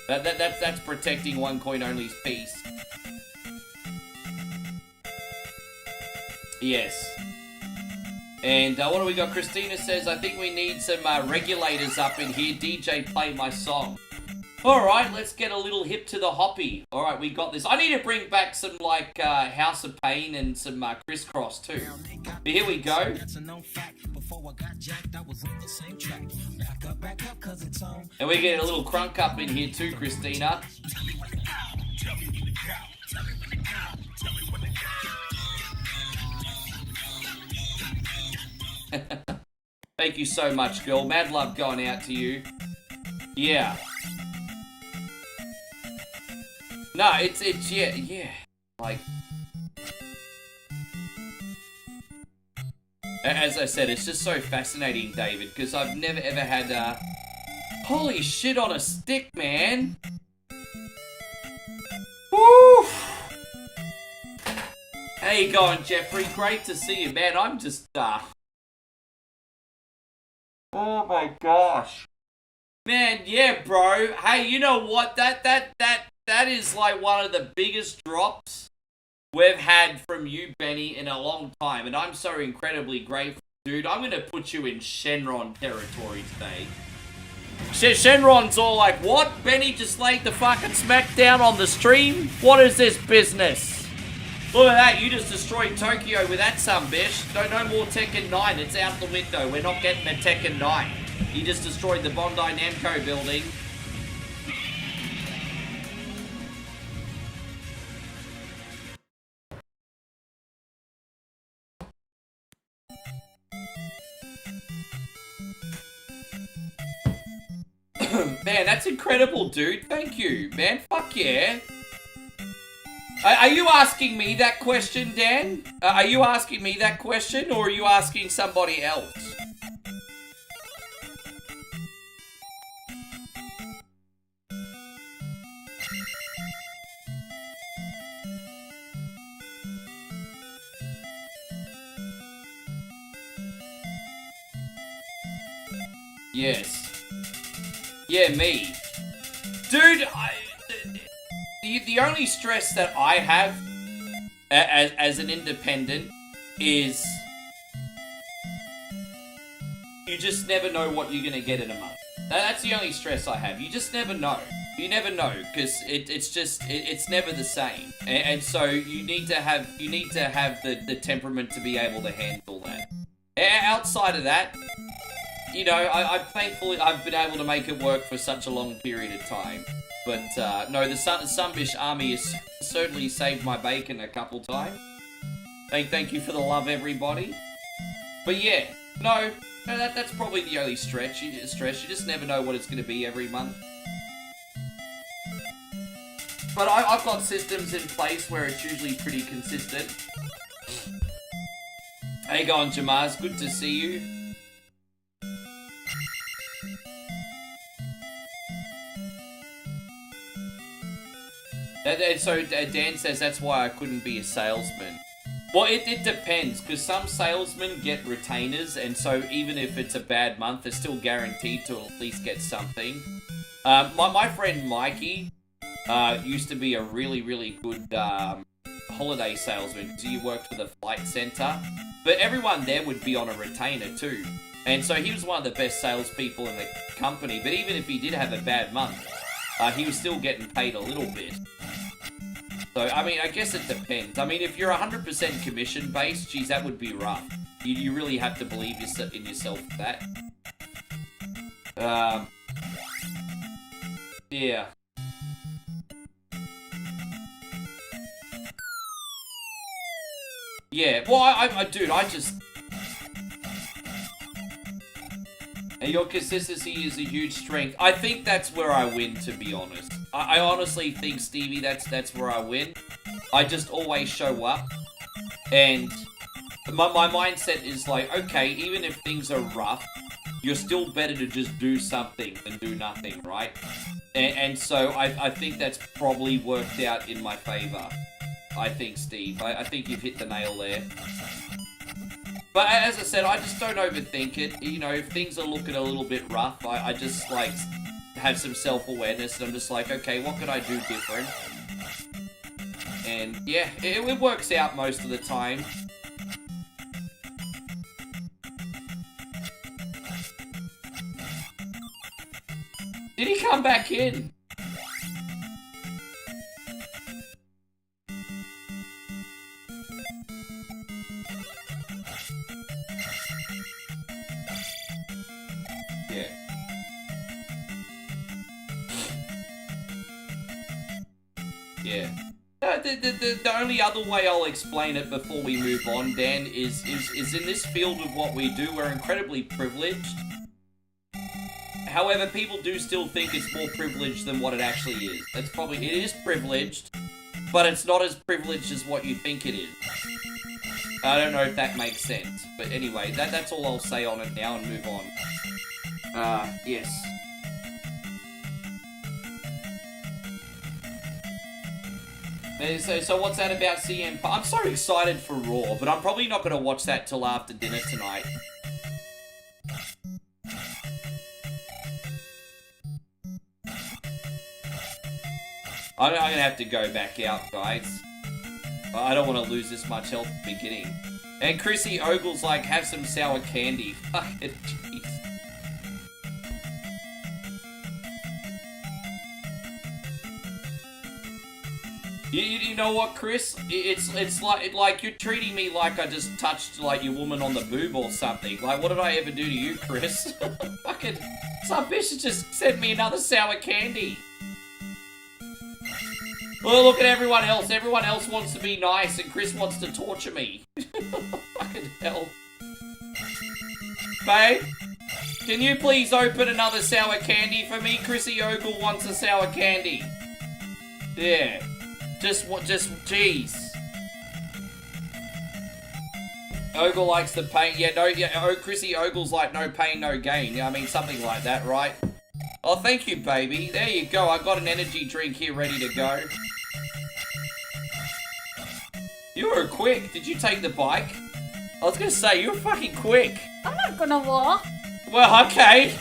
That's protecting One Coin Only's peace. Yes. And what do we got? Christina says, I think we need some regulators up in here. DJ, play my song. Alright, let's get a little hip to the hoppy. Alright, we got this. I need to bring back some, like, House of Pain and some Crisscross, too. But here we go. And we get a little crunk up in here, too, Christina. Thank you so much, girl. Mad love going out to you. Yeah. No, it's yeah. Like, as I said, it's just so fascinating, David, because I've never ever had holy shit on a stick, man. Woo! How you going, Jeffrey? Great to see you, man. I'm just oh my gosh. Man, yeah, bro. Hey, you know what? That is like one of the biggest drops we've had from you, Benny, in a long time. And I'm so incredibly grateful, dude. I'm going to put you in Shenron territory today. Shenron's all like, what? Benny just laid the fucking smackdown on the stream? What is this business? Look at that, you just destroyed Tokyo with that sumbitch. No more Tekken 9, it's out the window. We're not getting a Tekken 9. You just destroyed the Bondi Namco building. Man, that's incredible, dude. Thank you, man. Fuck yeah. Are you asking me that question, Dan? Are you asking me that question, or are you asking somebody else? Yes. Yeah, me. Dude, the only stress that I have as an independent is you just never know what you're going to get in a month. That's the only stress I have. You just never know. You never know, because it's never the same. And so you need to have the temperament to be able to handle that. Outside of that, you know, I'm thankful I've been able to make it work for such a long period of time. But, no, the Sunbish army has certainly saved my bacon a couple times. Thank you for the love, everybody. But yeah, no, that's probably the only stretch. You just never know what it's going to be every month. But I've got systems in place where it's usually pretty consistent. How you going, Jamaz? Good to see you. So Dan says that's why I couldn't be a salesman. Well, it depends, because some salesmen get retainers, and so even if it's a bad month, they're still guaranteed to at least get something. My friend Mikey used to be a really good holiday salesman, because he worked for the flight center. But everyone there would be on a retainer too. And so he was one of the best salespeople in the company, but even if he did have a bad month, he was still getting paid a little bit. So, I mean, I guess it depends. I mean, if you're 100% commission-based, geez, that would be rough. You really have to believe in yourself for that. Yeah. Yeah, well, dude, I just... Your consistency is a huge strength. I think that's where I win, to be honest. I honestly think, Stevie, that's where I win. I just always show up. And my mindset is like, okay, even if things are rough, you're still better to just do something than do nothing, right? And so I think that's probably worked out in my favor. I think, Steve. I think you've hit the nail there. But as I said, I just don't overthink it. You know, if things are looking a little bit rough, I just, like, have some self-awareness, and I'm just like, okay, what could I do different? And, yeah, it works out most of the time. Did he come back in? Yeah. The only other way I'll explain it before we move on, Dan, is in this field of what we do, we're incredibly privileged. However, people do still think it's more privileged than what it actually is. It is privileged, but it's not as privileged as what you think it is. I don't know if that makes sense. But anyway, that's all I'll say on it now and move on. Yes. So what's that about CM Punk? I'm so excited for Raw, but I'm probably not going to watch that till after dinner tonight. I'm going to have to go back out, guys. I don't want to lose this much health at the beginning. And Chrissy Ogle's like, have some sour candy. Fucking jeez. You know what, Chris? It's like you're treating me like I just touched like your woman on the boob or something. Like, what did I ever do to you, Chris? Fucking some bitch just sent me another sour candy. Well, look at everyone else. Everyone else wants to be nice, and Chris wants to torture me. Fucking hell. Babe, can you please open another sour candy for me? Chrissy Ogle wants a sour candy. Yeah. Just, jeez. Ogle likes the pain. Yeah, Chrissy Ogle's like, no pain, no gain. I mean, something like that, right? Oh, thank you, baby. There you go. I got an energy drink here ready to go. You were quick. Did you take the bike? I was gonna say, you were fucking quick. I'm not gonna walk. Well, okay.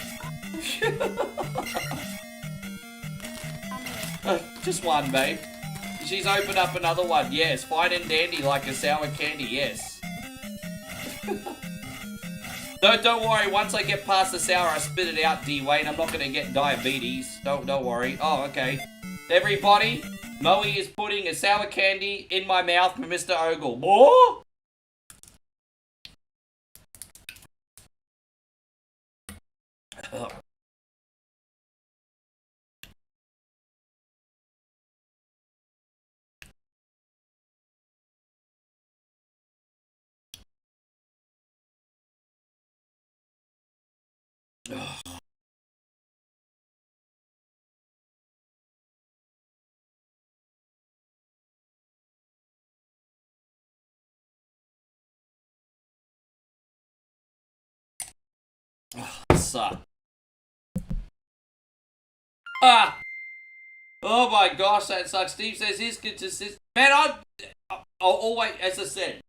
Just one, babe. She's opened up another one. Yes, fine and dandy like a sour candy. Yes. Don't worry. Once I get past the sour, I spit it out, D-Wayne. I'm not gonna get diabetes. Don't worry. Oh, okay. Everybody, Moe is putting a sour candy in my mouth for Mr. Ogle. More? Suck. Ah! Oh my gosh, that sucks. Steve says he's consistent. Man, I'll always, as I said,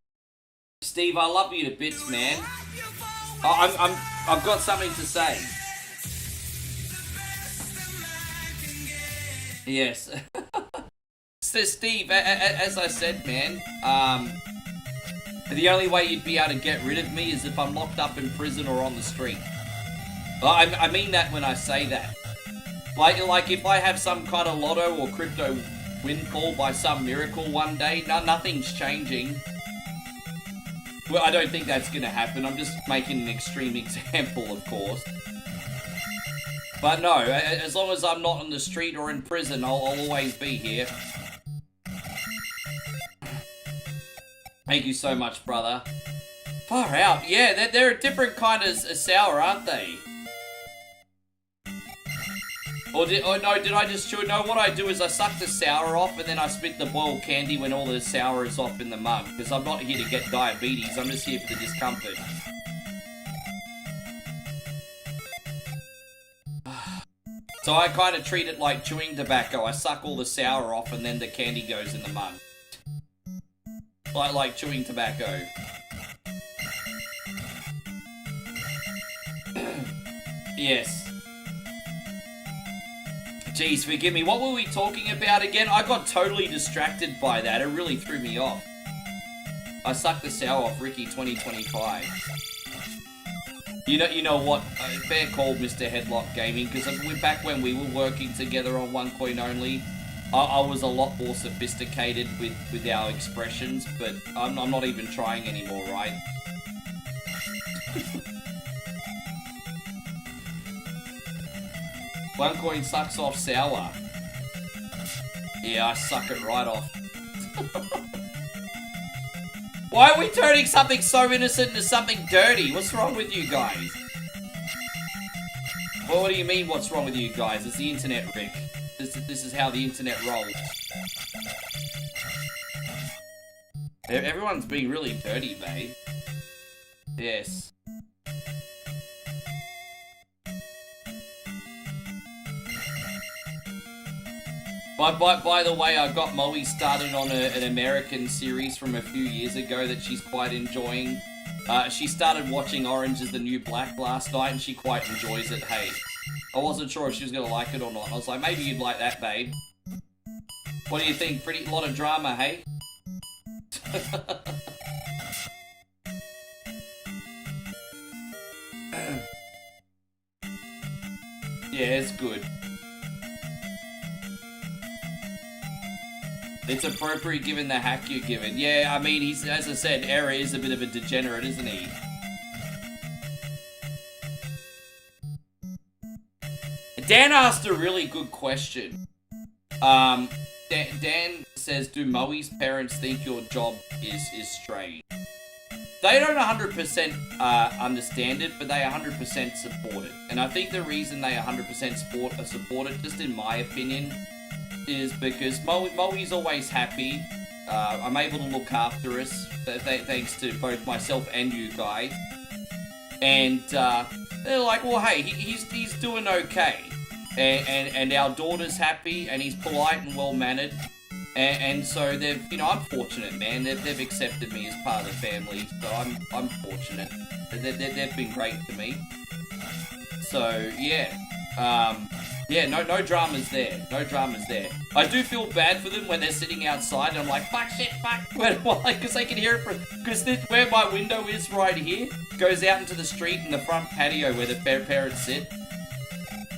Steve, I love you to bits, man. I've got something to say. Yes. So Steve, as I said, man, the only way you'd be able to get rid of me is if I'm locked up in prison or on the street. I mean that when I say that. Like if I have some kind of lotto or crypto windfall by some miracle one day, nothing's changing. Well, I don't think that's gonna happen. I'm just making an extreme example, of course. But no, as long as I'm not on the street or in prison, I'll always be here. Thank you so much, brother. Far out. Yeah, they're a different kind of sour, aren't they? Did I just chew it? No, what I do is I suck the sour off and then I spit the boiled candy when all the sour is off in the mug. Because I'm not here to get diabetes, I'm just here for the discomfort. So I kind of treat it like chewing tobacco. I suck all the sour off and then the candy goes in the mug. Like chewing tobacco. Yes. Jeez, forgive me. What were we talking about again? I got totally distracted by that. It really threw me off. I sucked the sour off Ricky 2025. You know what? Fair call, Mr. Headlock Gaming, because back when we were working together on One Coin Only, I was a lot more sophisticated with our expressions, but I'm not even trying anymore, right? One Coin sucks off sour. Yeah, I suck it right off. Why are we turning something so innocent into something dirty? What's wrong with you guys? Well, what do you mean, what's wrong with you guys? It's the internet, Rick. This is how the internet rolls. Everyone's being really dirty, babe. Yes. By the way, I got Moe started on an American series from a few years ago that she's quite enjoying. She started watching Orange is the New Black last night and she quite enjoys it, hey. I wasn't sure if she was going to like it or not. I was like, maybe you'd like that, babe. What do you think? Pretty lot of drama, hey? Yeah, it's good. It's appropriate given the hack you're given. Yeah, I mean, he's, as I said, Era is a bit of a degenerate, isn't he? Dan asked a really good question. Dan says, do Moe's parents think your job is strange? They don't 100% understand it, but they 100% support it. And I think the reason they 100% support it, just in my opinion, is because Moe's always happy. I'm able to look after us, thanks to both myself and you guys. And they're like, well, hey, he's doing okay. And our daughter's happy, and he's polite and well-mannered. And so they've, you know, I'm fortunate, man. They've accepted me as part of the family, so I'm fortunate. They've been great to me. So, yeah. Yeah, no dramas there. No dramas there. I do feel bad for them when they're sitting outside and I'm like, fuck, shit, fuck. Because they can hear it because where my window is right here goes out into the street and the front patio where the parents sit.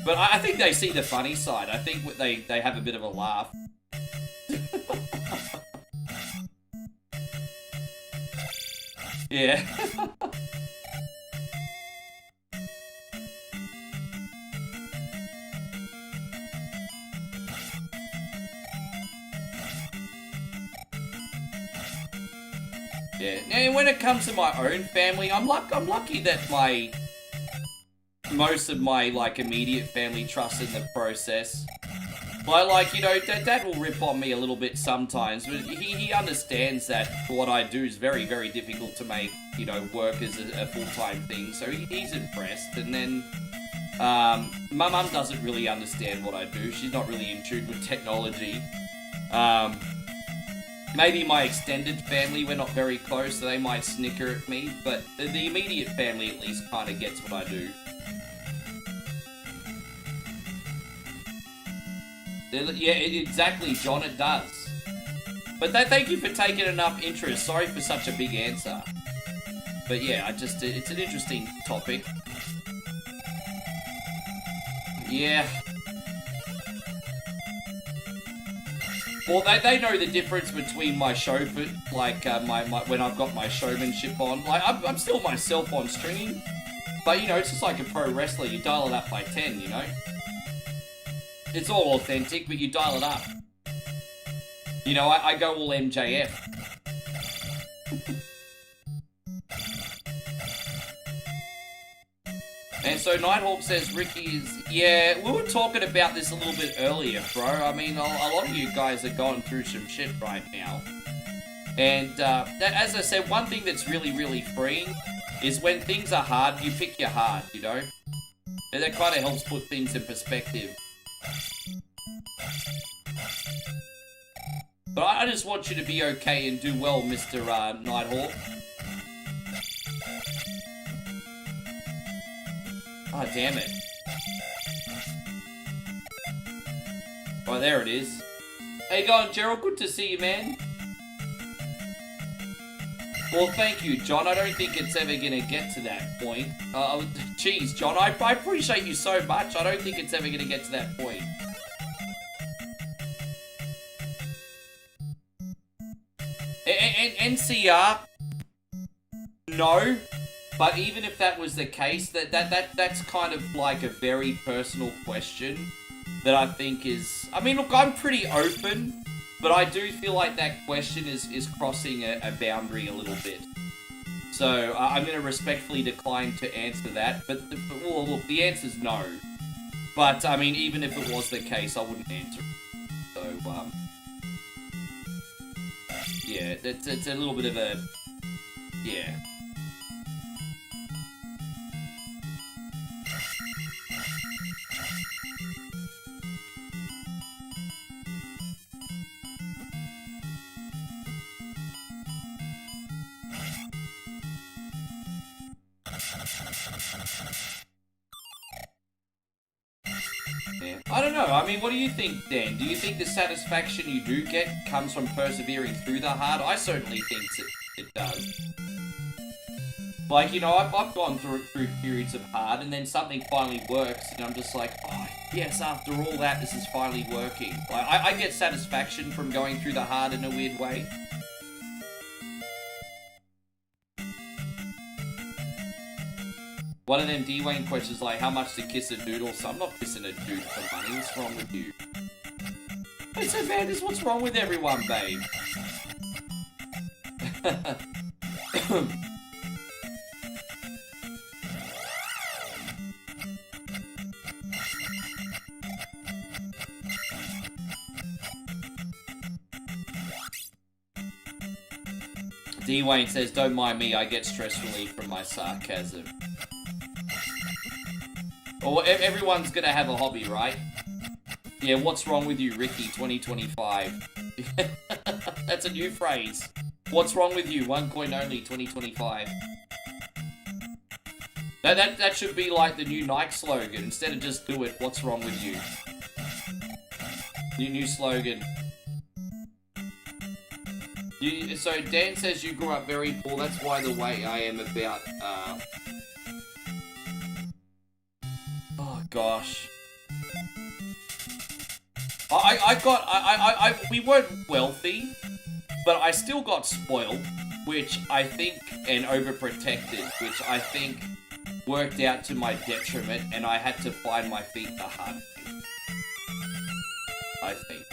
But I think they see the funny side. I think they have a bit of a laugh. Yeah. Yeah. Now, when it comes to my own family, I'm lucky that my most of my, like, immediate family trust in the process. Like, you know, Dad will rip on me a little bit sometimes, but he understands that what I do is very, very difficult to make, you know, work as a full-time thing, so he's impressed. And then, my mum doesn't really understand what I do. She's not really in tune with technology. Maybe my extended family, we're not very close, so they might snicker at me, but the immediate family at least kind of gets what I do. Yeah, exactly, John, it does. But thank you for taking enough interest. Sorry for such a big answer. But yeah, it's an interesting topic. Yeah. Well, they know the difference between my chauffeur, like, when I've got my showmanship on. Like, I'm still myself on stream. But, you know, it's just like a pro wrestler. You dial it up by 10, you know? It's all authentic, but you dial it up. You know, I go all MJF. And so Nighthawk says Ricky is... Yeah, we were talking about this a little bit earlier, bro. I mean, a lot of you guys are going through some shit right now. And as I said, one thing that's really, really freeing is when things are hard, you pick your heart, you know? And that kind of helps put things in perspective. But I just want you to be okay and do well, Mr. Nighthawk. Oh, damn it. Oh, there it is. How you going, Gerald? Good to see you, man. Well, thank you, John. I don't think it's ever gonna get to that point. Geez, John, I appreciate you so much. I don't think it's ever gonna get to that point. NCR? No. But even if that was the case, that's kind of like a very personal question that I think is... I mean, look, I'm pretty open, but I do feel like that question is crossing a boundary a little bit. So, I'm going to respectfully decline to answer that, but well, look, the answer's no. But, I mean, even if it was the case, I wouldn't answer it. So, yeah, it's a little bit of a... Yeah. Yeah. I don't know. I mean, what do you think, Dan? Do you think the satisfaction you do get comes from persevering through the hard? I certainly think it does. Like, you know, I've gone through periods of hard, and then something finally works, and I'm just like, oh, yes, after all that, this is finally working. Like, I get satisfaction from going through the hard in a weird way. One of them D-Wayne questions like, how much to kiss a dude or something? I'm not kissing a dude for money. What's wrong with you? Hey, so Vanders, what's wrong with everyone, babe? D-Wayne says, don't mind me, I get stress relief from my sarcasm. Well, everyone's gonna have a hobby, right? Yeah, what's wrong with you, Ricky 2025? That's a new phrase. What's wrong with you, one coin only 2025? That should be like the new Nike slogan. Instead of just do it, what's wrong with you? New slogan. So Dan says you grew up very poor. That's why the way I am about... Oh, gosh. We weren't wealthy, but I still got spoiled, which I think, and overprotected, which I think worked out to my detriment, and I had to find my feet the hard way. I think.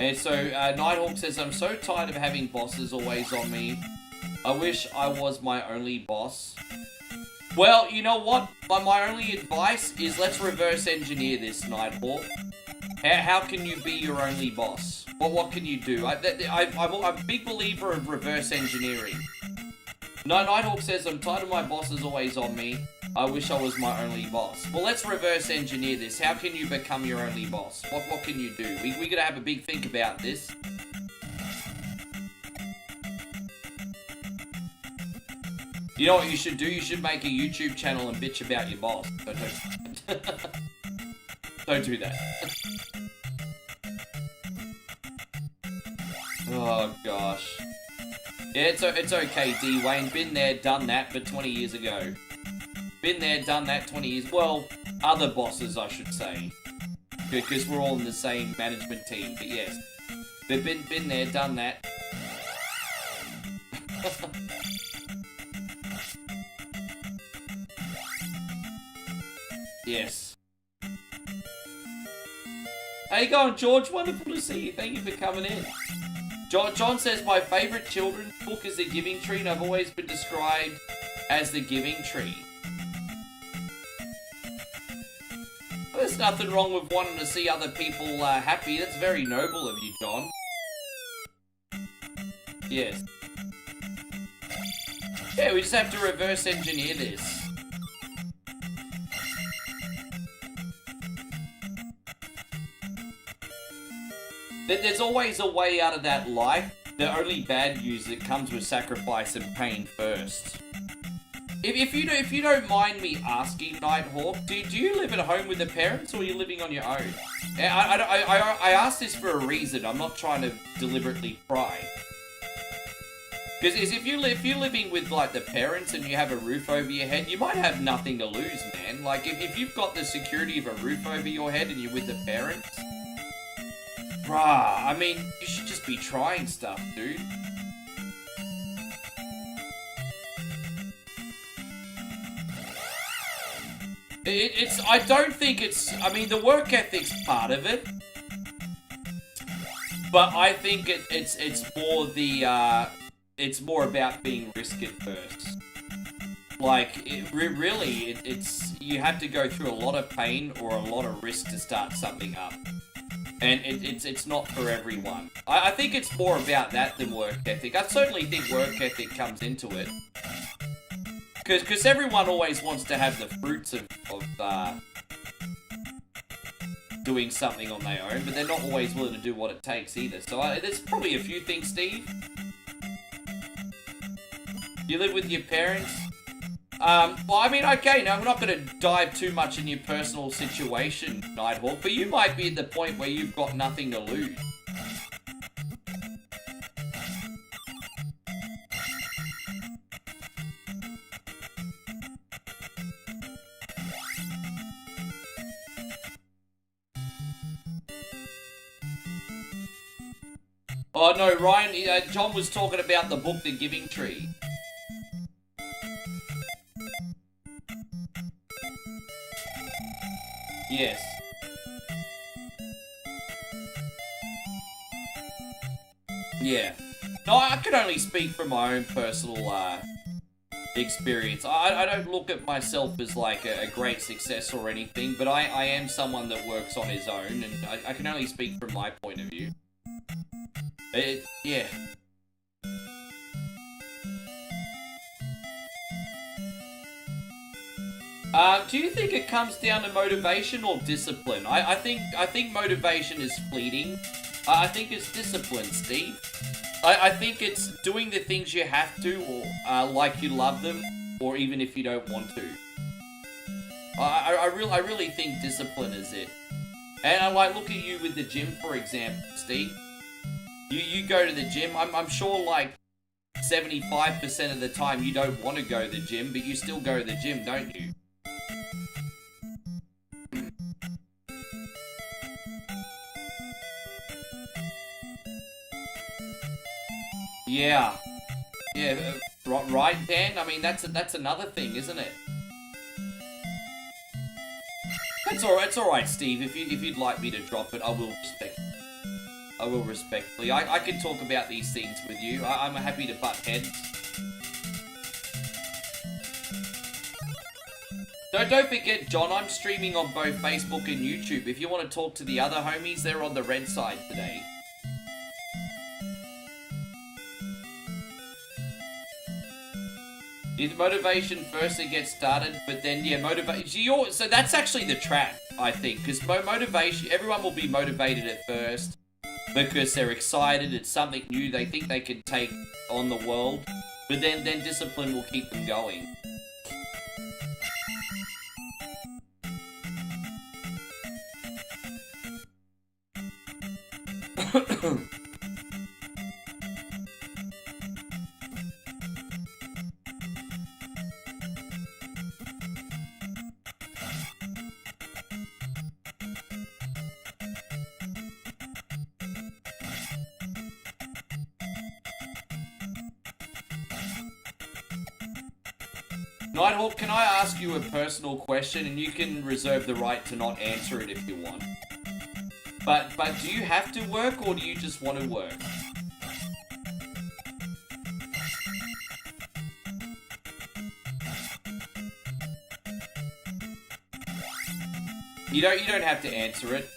And so, Nighthawk says, I'm so tired of having bosses always on me. I wish I was my only boss. Well, you know what? My only advice is let's reverse engineer this, Nighthawk. How can you be your only boss? What can you do? I'm a big believer of reverse engineering. No, Nighthawk says, I'm tired of my bosses always on me. I wish I was my only boss. Well, let's reverse engineer this. How can you become your only boss? What can you do? We gotta have a big think about this. You know what you should do? You should make a YouTube channel and bitch about your boss. Don't, don't do that. Oh, gosh. Yeah, it's okay, D-Wayne. Been there, done that, but 20 years ago. Been there, done that 20 years. Well, other bosses, I should say. Because we're all in the same management team, but yes. They've been there, done that. Yes. How you going, George? Wonderful to see you. Thank you for coming in. John says, my favourite children's book is The Giving Tree, and I've always been described as the Giving Tree. There's nothing wrong with wanting to see other people happy. That's very noble of you, John. Yes. Yeah, we just have to reverse engineer this. There's always a way out of that life. The only bad news that comes with sacrifice and pain first. If you don't mind me asking, Nighthawk, do you live at home with the parents, or are you living on your own? I ask this for a reason. I'm not trying to deliberately pry. Because if you're living with like the parents and you have a roof over your head, you might have nothing to lose, man. Like if you've got the security of a roof over your head and you're with the parents, bruh, I mean, you should just be trying stuff, dude. I don't think it's, I mean, the work ethic's part of it. But I think it's more the, it's more about being risk-averse. Like, it's, you have to go through a lot of pain or a lot of risk to start something up. And it's not for everyone. I think it's more about that than work ethic. I certainly think work ethic comes into it. Because everyone always wants to have the fruits of doing something on their own, but they're not always willing to do what it takes either. So there's probably a few things, Steve. You live with your parents? Well, I mean, okay, now we're not going to dive too much in your personal situation, Nighthawk, but you might be at the point where you've got nothing to lose. Oh no, Ryan, John was talking about the book, The Giving Tree. Yes. Yeah. No, I can only speak from my own personal experience. I don't look at myself as like a great success or anything, but I am someone that works on his own, and I can only speak from my point of view. Yeah. Do you think it comes down to motivation or discipline? I think motivation is fleeting. I think it's discipline, Steve. I think it's doing the things you have to, or like you love them, or even if you don't want to. I really think discipline is it. And I like look at you with the gym, for example, Steve. You go to the gym. I'm sure like 75% of the time you don't want to go to the gym, but you still go to the gym, don't you? Yeah. Yeah, right, Dan? I mean, that's another thing, isn't it? It's alright, Steve. If you'd like me to drop it, I will respect it. I will respectfully. I can talk about these things with you. I'm happy to butt heads. Don't forget, John, I'm streaming on both Facebook and YouTube. If you want to talk to the other homies, they're on the red side today. It's motivation first to get started, but then, yeah, motivation. So that's actually the trap, I think, because motivation, everyone will be motivated at first because they're excited, it's something new, they think they can take on the world, but then discipline will keep them going. Nighthawk, can I ask you a personal question, and you can reserve the right to not answer it if you want. But do you have to work, or do you just want to work? You don't have to answer it.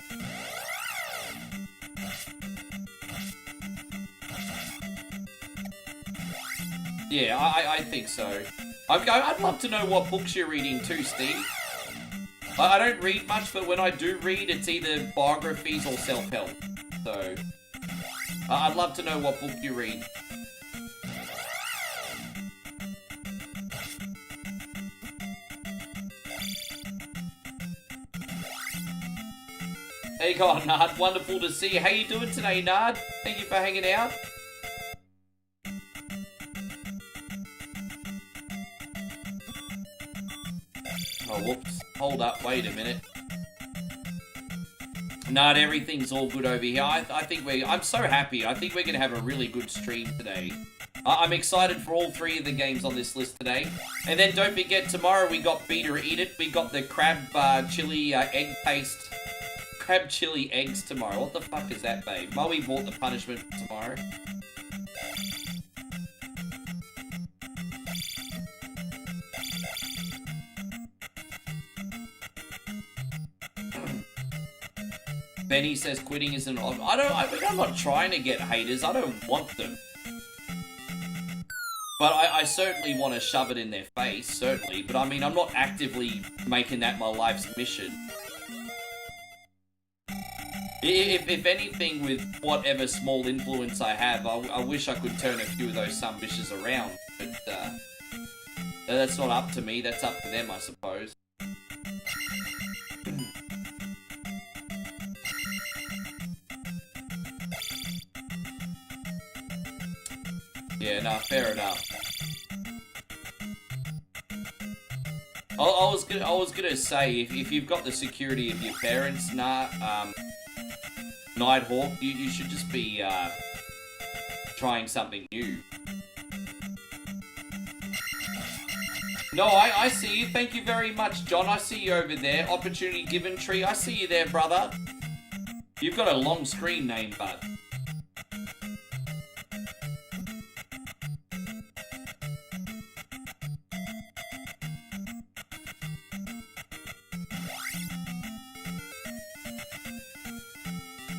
Yeah, I think so. I'd love to know what books you're reading too, Steve. I don't read much, but when I do read, it's either biographies or self-help. So, I'd love to know what book you read. There you go, Nard. Wonderful to see you. How you doing today, Nard? Thank you for hanging out. Oh, whoops. Hold up. Wait a minute. Nard, everything's all good over here. I think I'm so happy. I think we're going to have a really good stream today. I'm excited for all three of the games on this list today. And then don't forget, tomorrow we got Beat or Eat It. We got the crab chili egg paste. Crab chili eggs tomorrow. What the fuck is that, babe? Moe bought the punishment for tomorrow. Benny says quitting isn't on. I'm not trying to get haters. I don't want them. But I certainly want to shove it in their face, certainly. But I mean, I'm not actively making that my life's mission. If anything, with whatever small influence I have, I wish I could turn a few of those some bitches around. But that's not up to me. That's up to them, I suppose. Yeah, no, fair enough. I was gonna say, if you've got the security of your parents, Nighthawk, you should just be trying something new. No, I see you. Thank you very much, John. I see you over there. Opportunity Given Tree. I see you there, brother. You've got a long screen name, bud.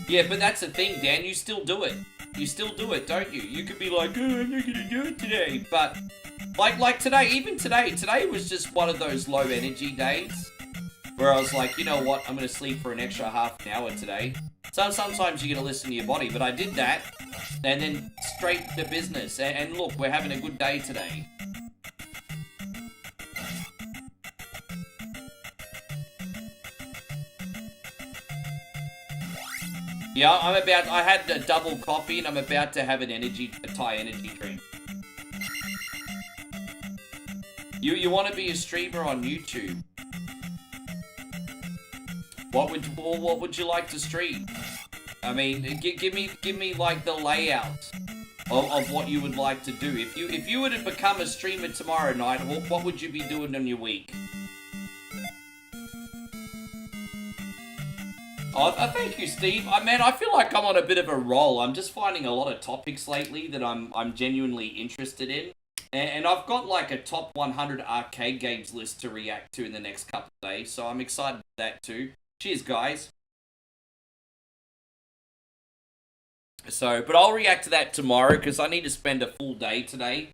Yeah, but that's the thing, Dan. You still do it. You still do it, don't you? You could be like, oh, I'm not gonna do it today. But, like today, even today was just one of those low energy days where I was like, you know what? I'm gonna sleep for an extra half an hour today. So sometimes you gotta listen to your body, but I did that and then straight to business. And look, we're having a good day today. Yeah, I had a double coffee and I'm about to have a Thai energy drink. You want to be a streamer on YouTube? What would you like to stream? I mean, give me like the layout of what you would like to do. If you were to become a streamer tomorrow night, what would you be doing in your week? Oh, thank you, Steve. Man, I feel like I'm on a bit of a roll. I'm just finding a lot of topics lately that I'm genuinely interested in. And I've got like a top 100 arcade games list to react to in the next couple of days, so I'm excited for that too. Cheers, guys. So, but I'll react to that tomorrow because I need to spend a full day today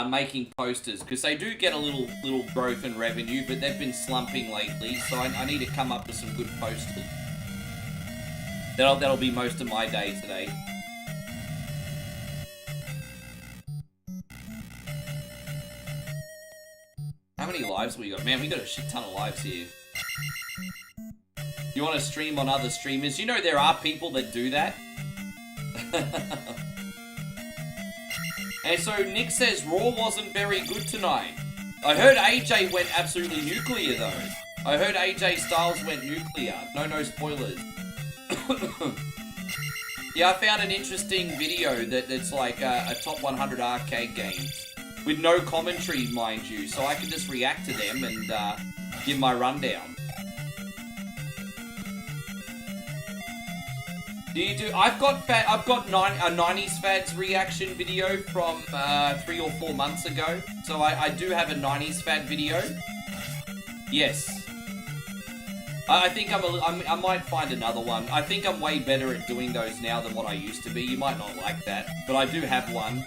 making posters because they do get a little growth in revenue, but they've been slumping lately, so I need to come up with some good posters. That'll be most of my day today. How many lives we got? Man, we got a shit ton of lives here. You want to stream on other streamers? You know there are people that do that. And so Nick says Raw wasn't very good tonight. I heard AJ went absolutely nuclear though. I heard AJ Styles went nuclear. No spoilers. Yeah, I found an interesting video that's like a top 100 arcade games. With no commentary, mind you. So I can just react to them and give my rundown. I've got a 90s fads reaction video from 3 or 4 months ago. So I do have a 90s fad video. Yes. I think I might find another one. I think I'm way better at doing those now than what I used to be. You might not like that, but I do have one.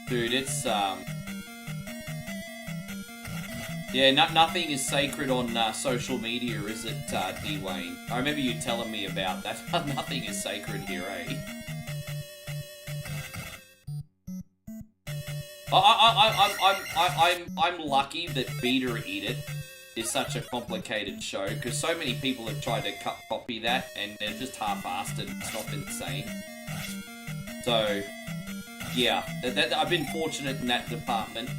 Dude, it's, yeah, nothing is sacred on social media, is it, D-Wayne? I remember you telling me about that. Nothing is sacred here, eh? I'm lucky that Beta Eat It is such a complicated show, because so many people have tried to copy that, and they're just half-assed and it's not been the same. So... yeah, I've been fortunate in that department.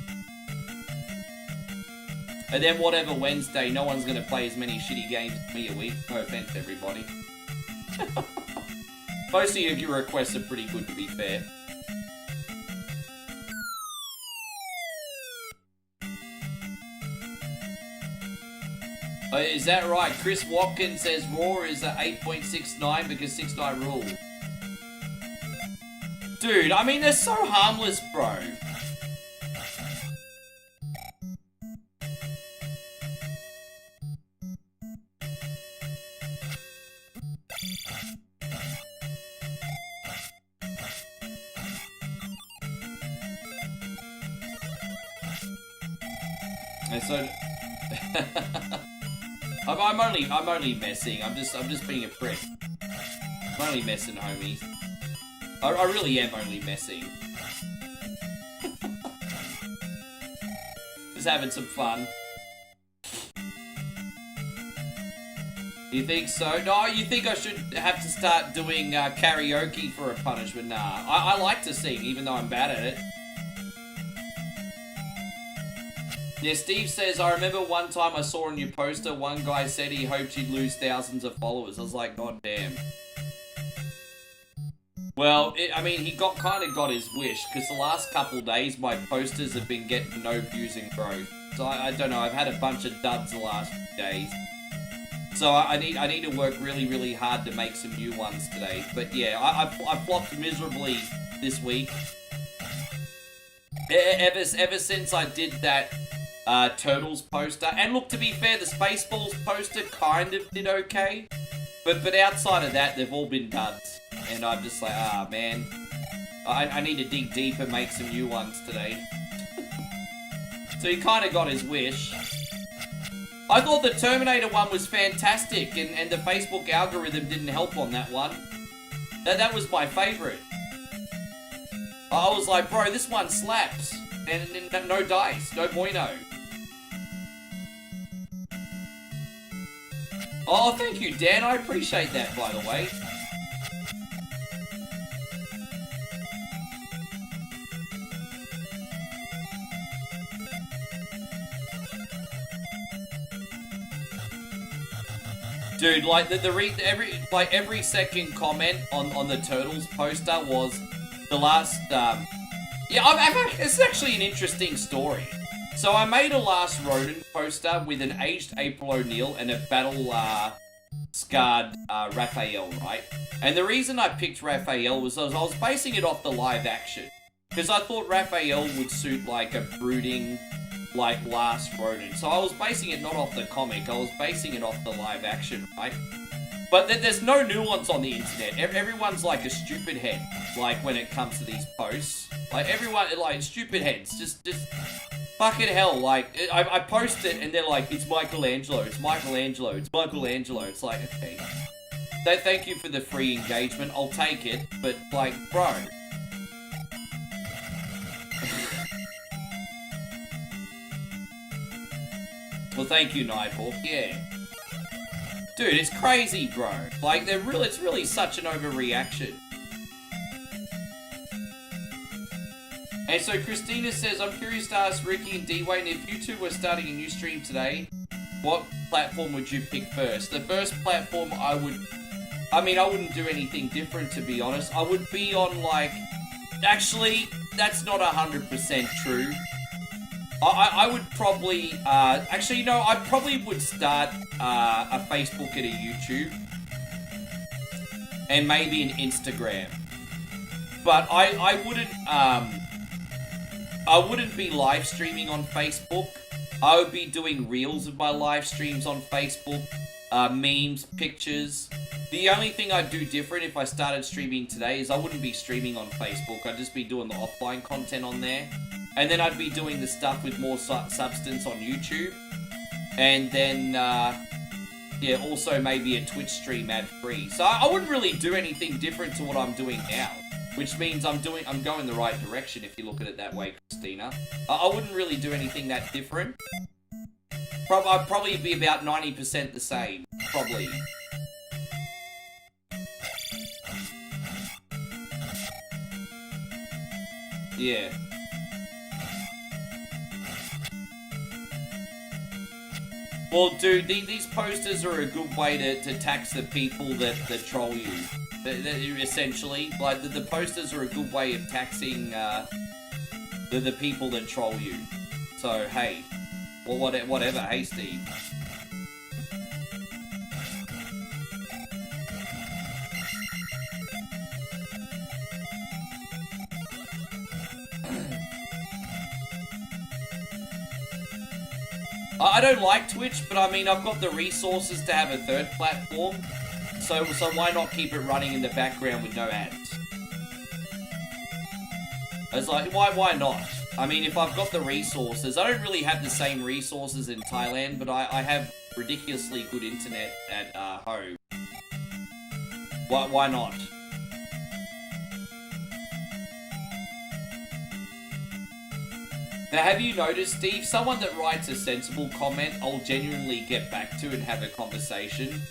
And then whatever Wednesday, no one's going to play as many shitty games as me a week. No offense, everybody. Most of your requests are pretty good, to be fair. Is that right? Chris Watkins says Raw is at 8.69 because 69 rule. Dude, I mean, they're so harmless, bro. And so, I'm only messing. I'm just being a prick. I'm only messing, homies. I really am only messing. Just having some fun. You think so? No, you think I should have to start doing karaoke for a punishment? Nah, I like to sing, even though I'm bad at it. Yeah, Steve says, I remember one time I saw on your poster, one guy said he hoped you'd lose thousands of followers. I was like, god damn. Well, I mean, he kind of got his wish, because the last couple days, my posters have been getting no views and growth. So I don't know, I've had a bunch of duds the last few days. So I need to work really, really hard to make some new ones today. But yeah, I flopped miserably this week. Ever since I did that Turtles poster, and look, to be fair, the Spaceballs poster kind of did okay. But outside of that, they've all been duds. And I'm just like, ah, man. I need to dig deep and make some new ones today. So he kind of got his wish. I thought the Terminator one was fantastic, and the Facebook algorithm didn't help on that one. That was my favorite. I was like, bro, this one slaps. And no dice, no bueno. Oh, thank you, Dan. I appreciate that, by the way. Dude, like every second comment on the Turtles poster was the last. It's actually an interesting story. So I made a Last Ronin poster with an aged April O'Neil and a battle scarred Raphael, right? And the reason I picked Raphael was I was basing it off the live action, because I thought Raphael would suit like a brooding, like Last Ronin. So I was basing it not off the comic, I was basing it off the live action, right? But there's no nuance on the internet. Everyone's like a stupid head, like when it comes to these posts. Like everyone, like stupid heads, just fucking hell. Like I post it and they're like, it's Michelangelo, it's Michelangelo, it's Michelangelo. It's like, okay, thank you for the free engagement, I'll take it, but like, bro. Well, thank you, Nighthawk. Yeah. Dude, it's crazy, bro. Like, it's really such an overreaction. And so Christina says, I'm curious to ask Ricky and D-Wayne, if you two were starting a new stream today, what platform would you pick first? The first platform I wouldn't do anything different, to be honest. I would be on, like... Actually, that's not 100% true. I would probably, actually, no, I probably would start a Facebook and a YouTube. And maybe an Instagram. But I wouldn't be live streaming on Facebook. I would be doing reels of my live streams on Facebook. Memes, pictures. The only thing I'd do different if I started streaming today is I wouldn't be streaming on Facebook. I'd just be doing the offline content on there. And then I'd be doing the stuff with more substance on YouTube. And then, yeah, also maybe a Twitch stream ad-free. So I wouldn't really do anything different to what I'm doing now. Which means I'm going the right direction if you look at it that way, Christina. I wouldn't really do anything that different. I'd probably be about 90% the same. Probably. Yeah. Well, dude, these posters are a good way to tax the people that troll you. Essentially, like, the posters are a good way of taxing the people that troll you. So, hey. Well, whatever. Hey, Steve. I don't like Twitch, but I mean, I've got the resources to have a third platform, so why not keep it running in the background with no ads? It's like, why not? I mean, if I've got the resources, I don't really have the same resources in Thailand, but I have ridiculously good internet at home. Why not? Now, have you noticed, Steve, someone that writes a sensible comment, I'll genuinely get back to and have a conversation.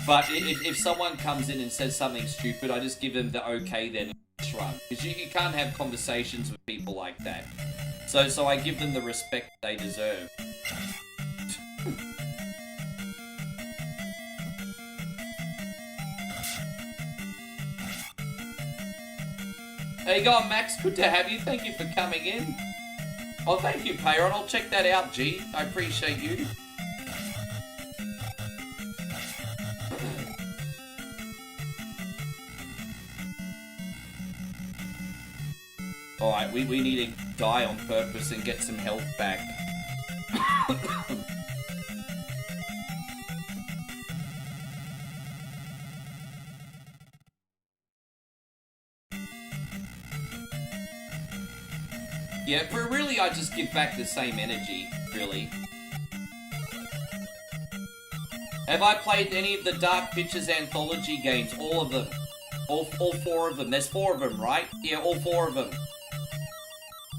But if someone comes in and says something stupid, I just give them the okay then shrug. Because you can't have conversations with people like that. So I give them the respect they deserve. There you go, Max. Good to have you. Thank you for coming in. Oh, thank you, Payron. I'll check that out, G. I appreciate you. Alright, we need to die on purpose and get some health back. Yeah, but really I just give back the same energy, really. Have I played any of the Dark Pictures anthology games? All of them. All 4 of them. There's 4 of them, right? Yeah, all 4 of them.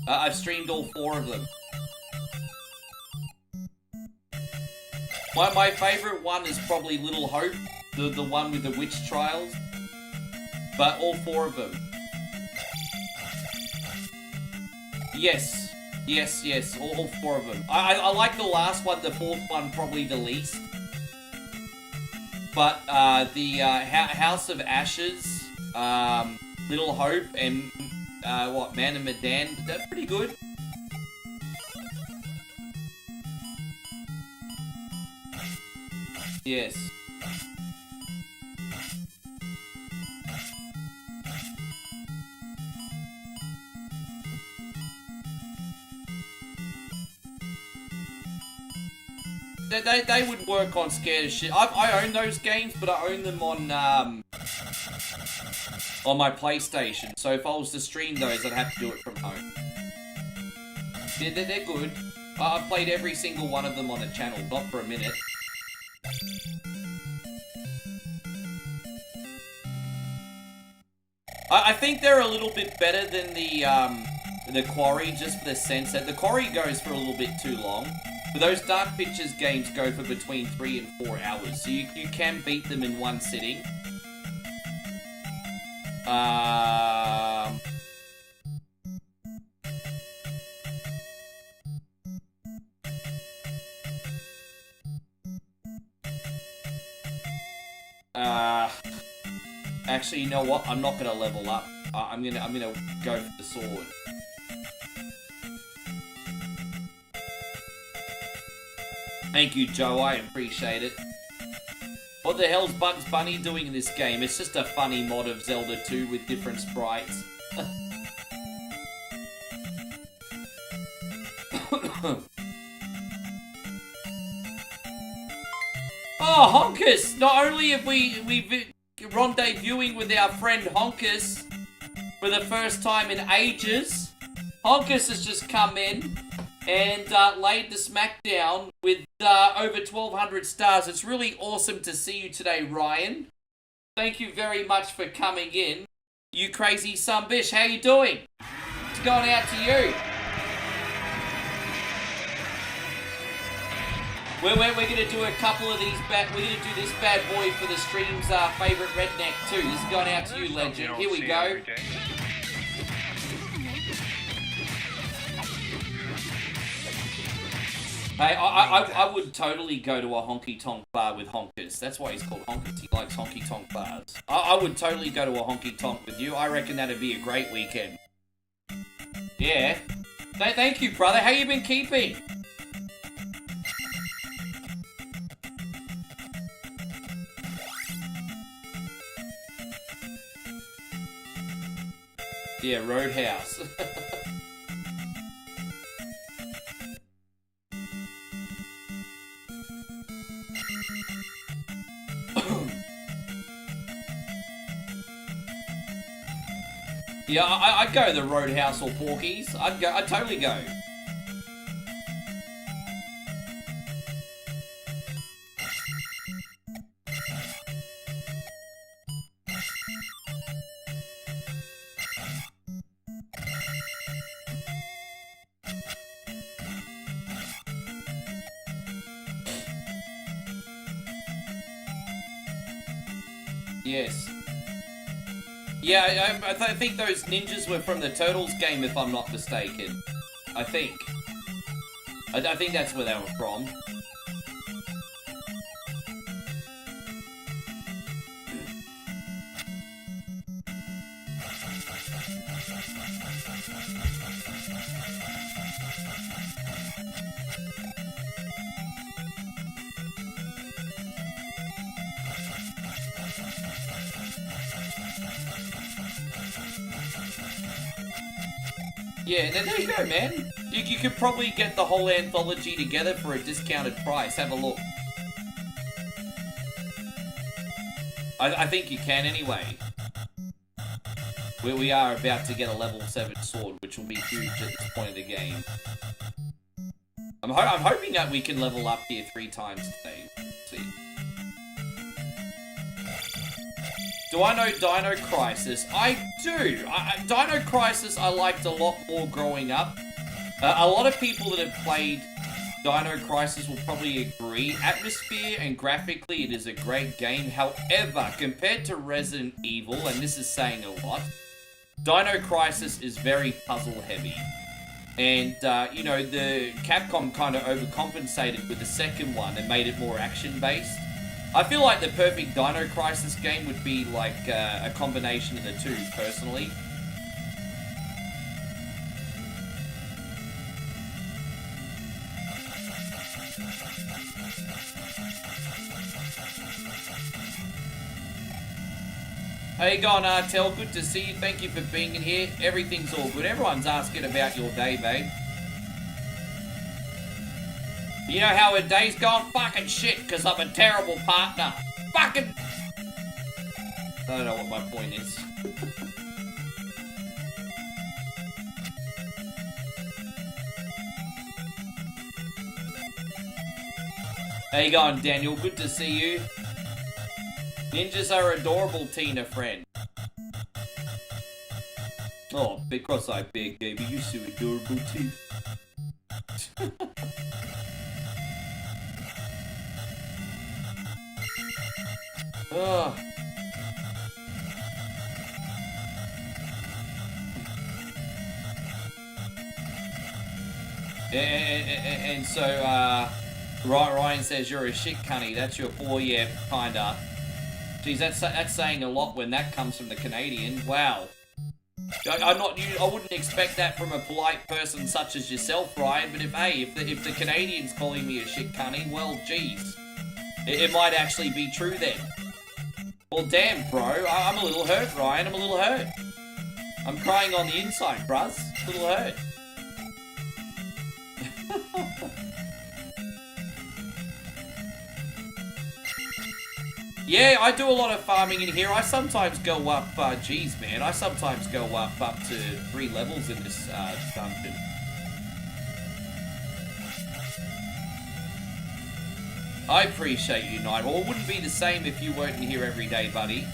I've streamed all 4 of them. My favourite one is probably Little Hope, the one with the witch trials. But all 4 of them. Yes, all 4 of them. I like the last one, the 4th one probably the least. but the House of Ashes, Little Hope, and Man of Medan, they're pretty good. Yes. They would work on Scared as Shit. I own those games, but I own them on my PlayStation. So if I was to stream those, I'd have to do it from home. Yeah, they're good. I've played every single one of them on the channel, not for a minute. I think they're a little bit better than the Quarry, just for the sense that the Quarry goes for a little bit too long. But those Dark Pictures games go for between 3 and 4 hours, so you can beat them in one sitting. Actually, you know what? I'm not gonna level up. I'm gonna go for the sword. Thank you, Joe. I appreciate it. What the hell's Bugs Bunny doing in this game? It's just a funny mod of Zelda 2 with different sprites. Oh, Honkus! Not only have we rendezvousing with our friend Honkus for the first time in ages, Honkus has just come in and laid the smackdown with over 1,200 stars. It's really awesome to see you today, Ryan. Thank you very much for coming in. You crazy sunbish, how you doing? It's going out to you. We're gonna do a couple of these we're gonna do this bad boy for the stream's favorite redneck too. This is going out to you, legend. Here we go. Hey, I would totally go to a honky-tonk bar with Honkers. That's why he's called Honkers. He likes honky-tonk bars. I would totally go to a honky-tonk with you. I reckon that'd be a great weekend. Yeah. Thank you, brother. How you been keeping? Yeah, Roadhouse. Yeah, I'd go to the Roadhouse or Porky's. I'd totally go. Yes. Yeah, I think those ninjas were from the Turtles game, if I'm not mistaken. I think. I think that's where they were from. Yeah, there you go, man. You could probably get the whole anthology together for a discounted price. Have a look. I think you can anyway. We are about to get a level 7 sword, which will be huge at this point of the game. I'm hoping that we can level up here 3 times today. Let's see. Do I know Dino Crisis? I do! Dino Crisis I liked a lot more growing up. A lot of people that have played Dino Crisis will probably agree. Atmosphere and graphically, it is a great game. However, compared to Resident Evil, and this is saying a lot, Dino Crisis is very puzzle heavy. And, you know, the Capcom kind of overcompensated with the second one and made it more action-based. I feel like the perfect Dino Crisis game would be like a combination of the two, personally. How you going, Artel? Good to see you. Thank you for being in here. Everything's all good. Everyone's asking about your day, babe. You know how her day's gone? Fucking shit, because I'm a terrible partner. Fucking... I don't know what my point is. How you going, Daniel? Good to see you. Ninjas are adorable, Tina, friend. Oh, because I beg, baby, you're so adorable too. Oh. And so, Ryan says you're a shit cunny. That's your boy, yeah, kinda. Geez, that's saying a lot when that comes from the Canadian. Wow. I wouldn't expect that from a polite person such as yourself, Ryan. But if the Canadian's calling me a shit cunny, well, geez, it might actually be true then. Well, damn, bro. I'm a little hurt, Ryan. I'm a little hurt. I'm crying on the inside, bruz. A little hurt. Yeah, I do a lot of farming in here. I sometimes go up, geez, man. I sometimes go up to 3 levels in this dungeon. I appreciate you, Nightwall. It wouldn't be the same if you weren't in here every day, buddy.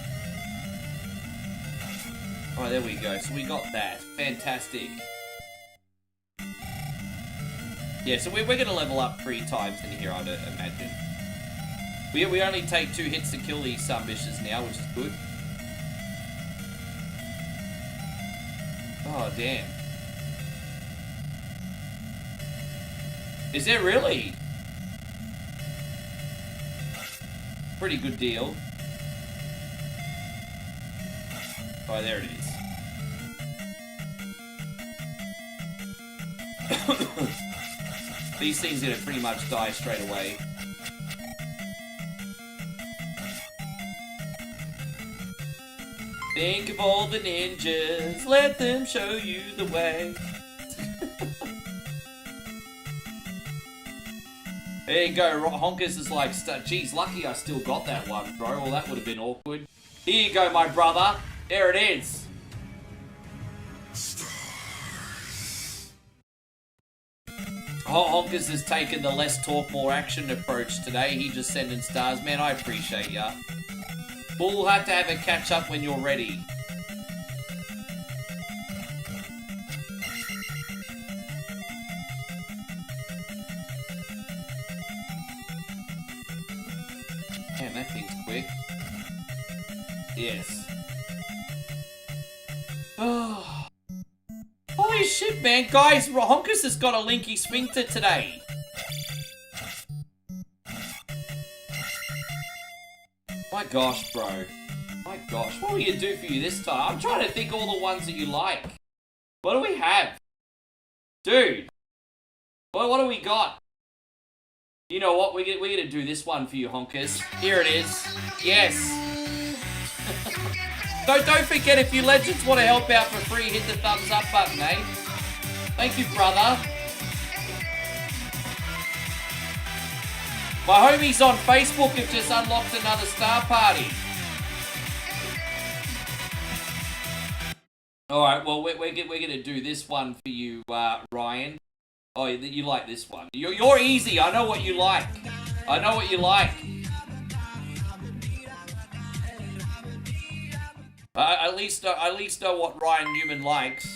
Oh, there we go. So we got that. Fantastic. Yeah, so we're going to level up 3 times in here, I'd imagine. We only take 2 hits to kill these bitches now, which is good. Oh, damn. Is there really? Pretty good deal. Oh, there it is. These things are gonna pretty much die straight away. Think of all the ninjas, let them show you the way. There you go, Honkers is like, geez, lucky I still got that one, bro. Well, that would have been awkward. Here you go, my brother. There it is. Honkers has taken the less talk, more action approach today. He just sending stars. Man, I appreciate ya. We'll have to have a catch up when you're ready. Damn, that thing's quick. Yes. Oh. Holy shit, man. Guys, Honkers has got a linky sphincter today. My gosh, bro. My gosh. What will you do for you this time? I'm trying to think all the ones that you like. What do we have? Dude. What do we got? You know what? We're gonna do this one for you, Honkers. Here it is. Yes. Don't forget, if you legends want to help out for free, hit the thumbs up button, eh? Thank you, brother. My homies on Facebook have just unlocked another star party. Alright, well, we're gonna do this one for you, Ryan. Oh, you like this one. You're easy. I know what you like. I know what you like. At least know what Ryan Newman likes.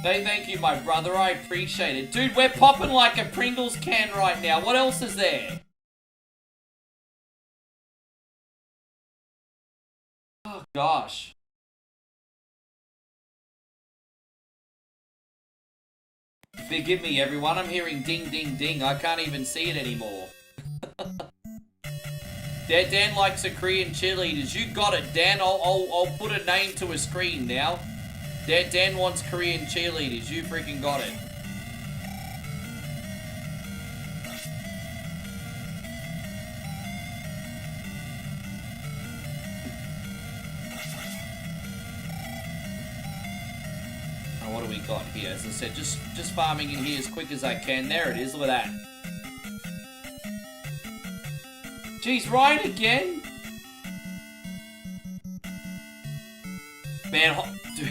Thank you, my brother. I appreciate it. Dude, we're popping like a Pringles can right now. What else is there? Oh, gosh. Forgive me, everyone. I'm hearing ding, ding, ding. I can't even see it anymore. Dan likes a Korean cheerleaders. You got it, Dan. I'll put a name to a screen now. Dan wants Korean cheerleaders. You freaking got it. Oh, what do we got here? As I said, just farming in here as quick as I can. There it is. Look at that. Jeez, Ryan again? Man, dude.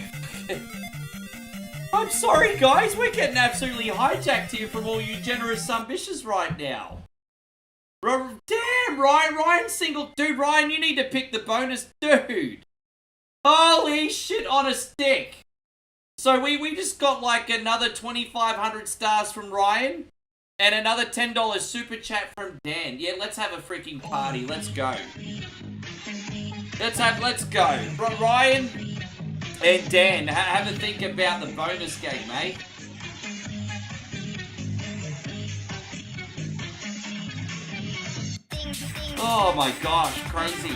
I'm sorry, guys. We're getting absolutely hijacked here from all you generous ambitious right now. Damn, Ryan single. Dude, Ryan, you need to pick the bonus. Dude. Holy shit on a stick. So we just got like another 2,500 stars from Ryan. And another $10 super chat from Dan. Yeah, let's have a freaking party. Let's go. Let's go. Ryan and Dan, have a think about the bonus game, eh? Oh my gosh, crazy.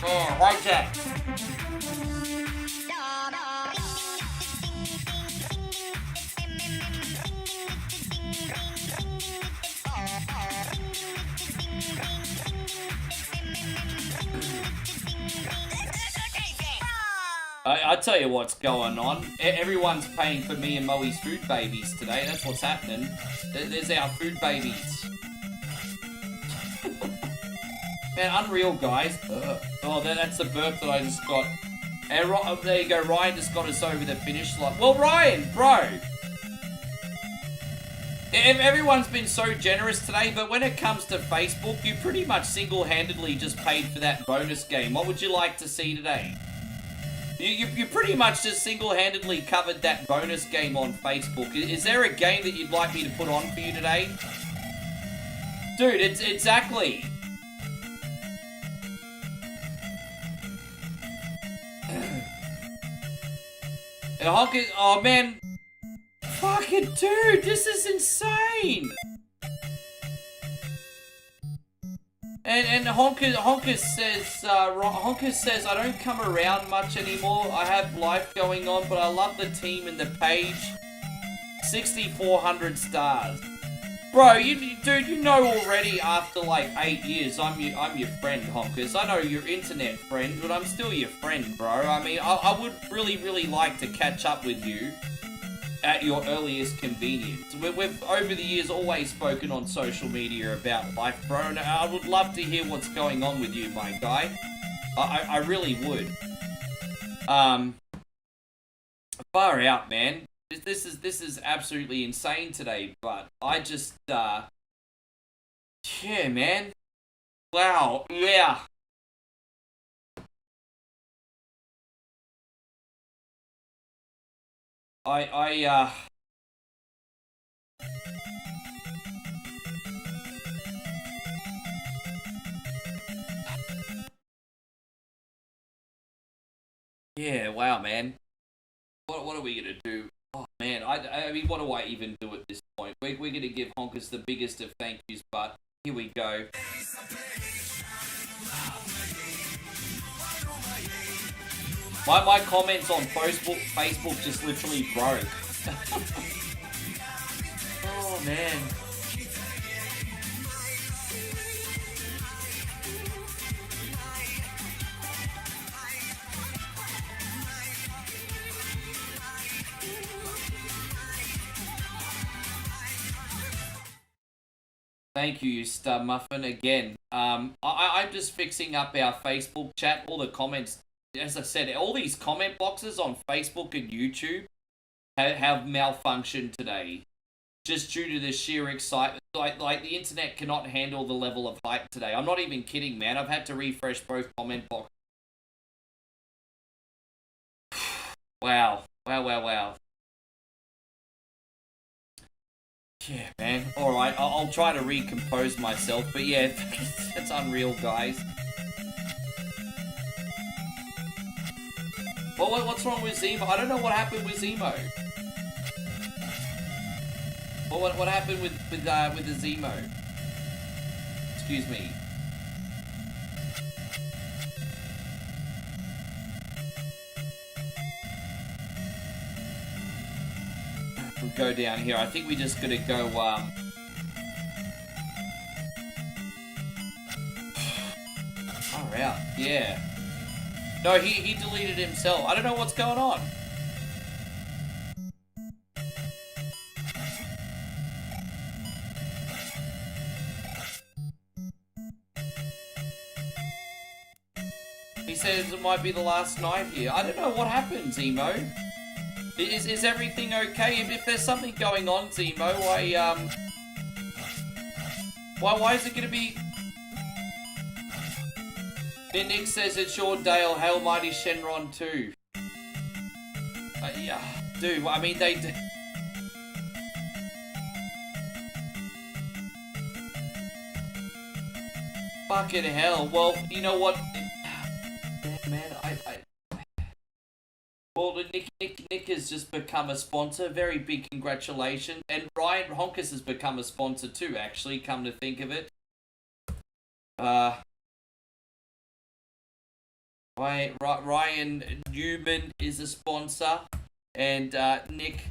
Oh, hijack. I tell you what's going on. Everyone's paying for me and Moe's food babies today. That's what's happening. There's our food babies. Man, unreal, guys. Oh, that's the burp that I just got. And there you go. Ryan just got us over the finish line. Well, Ryan, bro. Everyone's been so generous today, but when it comes to Facebook, you pretty much single-handedly just paid for that bonus game. What would you like to see today? You pretty much just single-handedly covered that bonus game on Facebook. Is there a game that you'd like me to put on for you today? Dude, it's exactly. And Honker, oh man. Fucking dude, this is insane. And Honker says I don't come around much anymore. I have life going on, but I love the team and the page. 6,400 stars, bro. Dude, you know already after like 8 years, I'm your friend, Honkers. I know you're internet friend, but I'm still your friend, bro. I mean, I would really like to catch up with you at your earliest convenience. We've over the years always spoken on social media about life, bro, and I would love to hear what's going on with you, my guy. I really would. Far out, man. This is absolutely insane today, but I just yeah, man. Wow, yeah. Yeah, wow, man. What are we gonna do? Oh man, I mean, what do I even do at this point? We're gonna give Honkers the biggest of thank yous, but here we go. My comments on Facebook just literally broke. Oh man. Thank you, Star Muffin, again. I'm just fixing up our Facebook chat. All the comments, as I said, all these comment boxes on Facebook and YouTube have malfunctioned today. Just due to the sheer excitement. Like the internet cannot handle the level of hype today. I'm not even kidding, man. I've had to refresh both comment boxes. Wow. Wow. Yeah, man. Alright, I'll try to recompose myself, but yeah, it's unreal, guys. What's wrong with Zemo? I don't know what happened with Zemo. What happened with the Zemo? Excuse me. We'll go down here. I think we just gotta go, far out. Yeah. No, he deleted himself. I don't know what's going on. He says it might be the last night here. I don't know what happens, Emo. Is everything okay? If there's something going on, Zemo, why is it gonna be... Nick says it's your Dale, Hail Mighty Shenron 2. Yeah, dude, I mean, they... Fucking hell, well, you know what? Damn, man, Well, Nick has just become a sponsor. Very big congratulations. And Ryan Honkus has become a sponsor too, actually, come to think of it. Ryan Newman is a sponsor. And Nick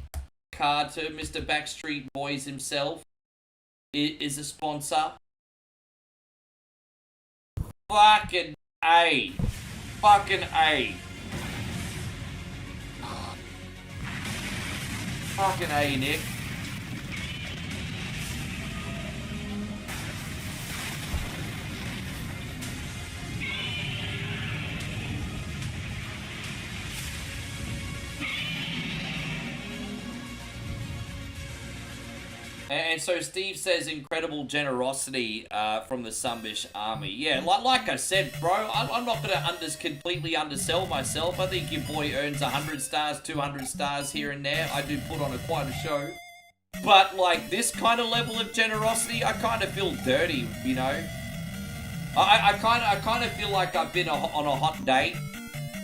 Carter, Mr. Backstreet Boys himself, is a sponsor. Fucking A. Fucking A. Fucking A, Nick. And so Steve says incredible generosity from the Sunbish Army. Yeah, like I said, bro, I'm not going to completely undersell myself. I think your boy earns 100 stars, 200 stars here and there. I do put on quite a show. But, like, this kind of level of generosity, I kind of feel dirty, you know? I kind of feel like I've been on a hot date,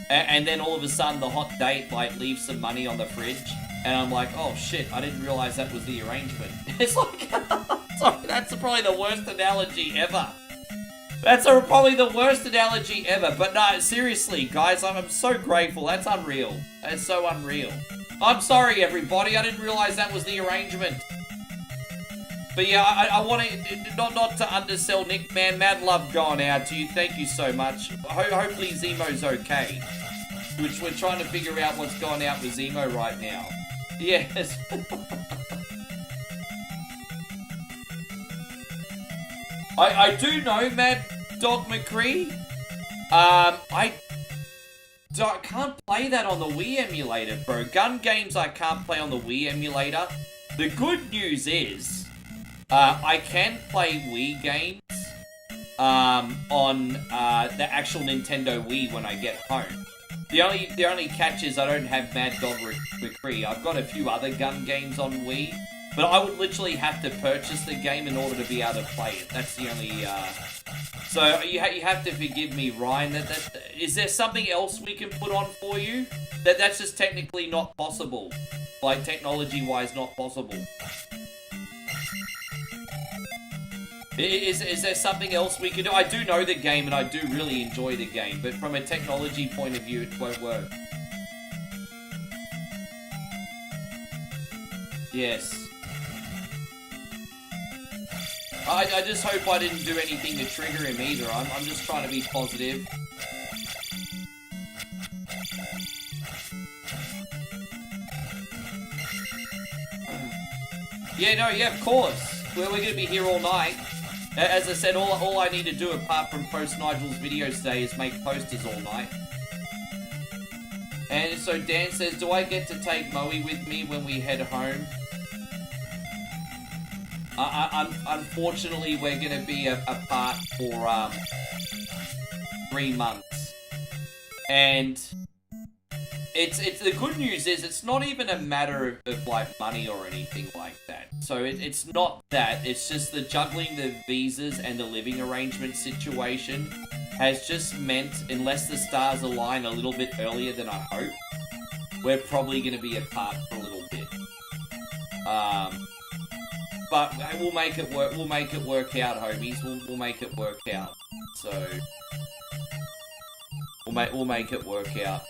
and then all of a sudden the hot date, like, leaves some money on the fridge. And I'm like, oh shit, I didn't realize that was the arrangement. It's like, sorry, that's probably the worst analogy ever. That's probably the worst analogy ever. But no, seriously, guys, I'm so grateful. That's unreal. That's so unreal. I'm sorry, everybody. I didn't realize that was the arrangement. But yeah, I want to, not to undersell Nick, man. Mad love going out to you. Thank you so much. Hopefully Zemo's okay. Which we're trying to figure out what's going out with Zemo right now. Yes. I do know, Mad Dog McCree. I can't play that on the Wii emulator, bro. Gun games I can't play on the Wii emulator. The good news is, I can play Wii games on the actual Nintendo Wii when I get home. The only catch is I don't have Mad Dog McCree. I've got a few other gun games on Wii, but I would literally have to purchase the game in order to be able to play it. That's the only. So you have to forgive me, Ryan. Is there something else we can put on for you? That's just technically not possible, like technology-wise, not possible. Is there something else we can do? I do know the game and I do really enjoy the game, but from a technology point of view, it won't work. Yes. I just hope I didn't do anything to trigger him either. I'm just trying to be positive. Yeah, of course. We're going to be here all night. As I said, all I need to do apart from post Nigel's videos today is make posters all night. And so Dan says, do I get to take Moe with me when we head home? Unfortunately, we're going to be apart for 3 months. And it's the good news is it's not even a matter of like money or anything like that. So it's not that. It's just the juggling the visas and the living arrangement situation has just meant, unless the stars align a little bit earlier than I hope, we're probably going to be apart for a little bit. But we'll make it work. We'll make it work out, homies. We'll make it work out. So we'll make it work out.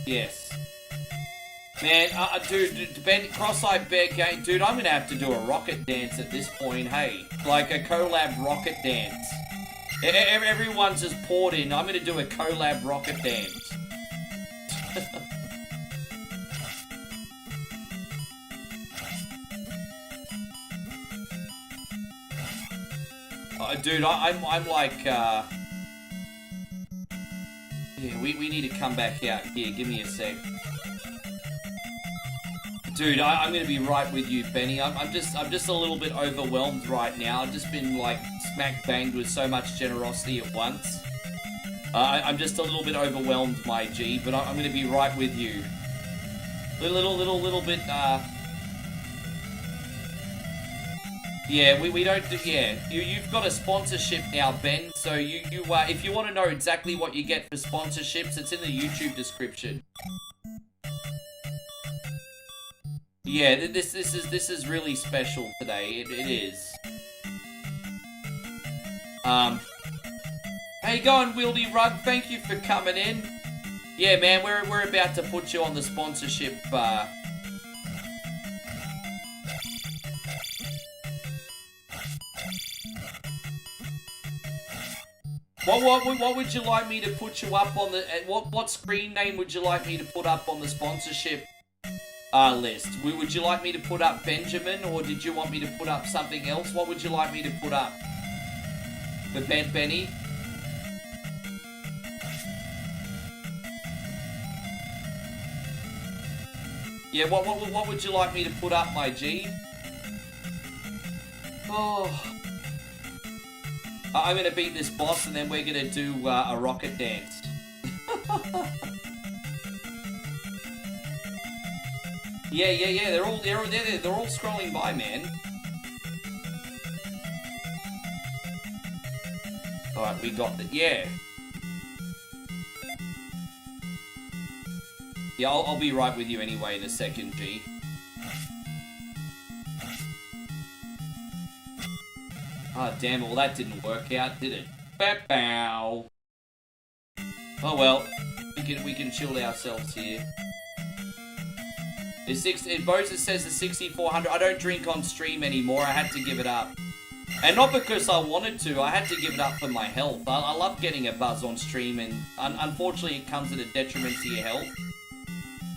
Yes. Man, dude, cross-eyed bear game, dude, I'm gonna have to do a rocket dance at this point, hey. Like a collab rocket dance. Everyone's just poured in, I'm gonna do a collab rocket dance. Dude, I'm like, yeah, we need to come back out here, give me a sec. Dude, I'm gonna be right with you, Benny. I'm just a little bit overwhelmed right now. I've just been like smack banged with so much generosity at once. I'm just a little bit overwhelmed, my G, but I'm gonna be right with you. Little bit. Yeah, we don't do. Yeah, you've got a sponsorship now, Ben. So you if you want to know exactly what you get for sponsorships, it's in the YouTube description. Yeah, this is really special today. It is. How you going, Wildy Rug? Thank you for coming in. Yeah, man, we're about to put you on the sponsorship. What would you like me to put you up on the? What screen name would you like me to put up on the sponsorship? List. Would you like me to put up Benjamin, or did you want me to put up something else? What would you like me to put up? The Benny? Yeah, what would you like me to put up, my G? Oh. I'm gonna beat this boss, and then we're gonna do a rocket dance. Yeah. They're all scrolling by, man. All right, we got the yeah. Yeah, I'll be right with you anyway in a second, G. Ah, damn it! Well, that didn't work out, did it? Bow. Oh well, we can chill ourselves here. Boses says the 6400. I don't drink on stream anymore. I had to give it up. And not because I wanted to. I had to give it up for my health. I love getting a buzz on stream, and unfortunately it comes at a detriment to your health.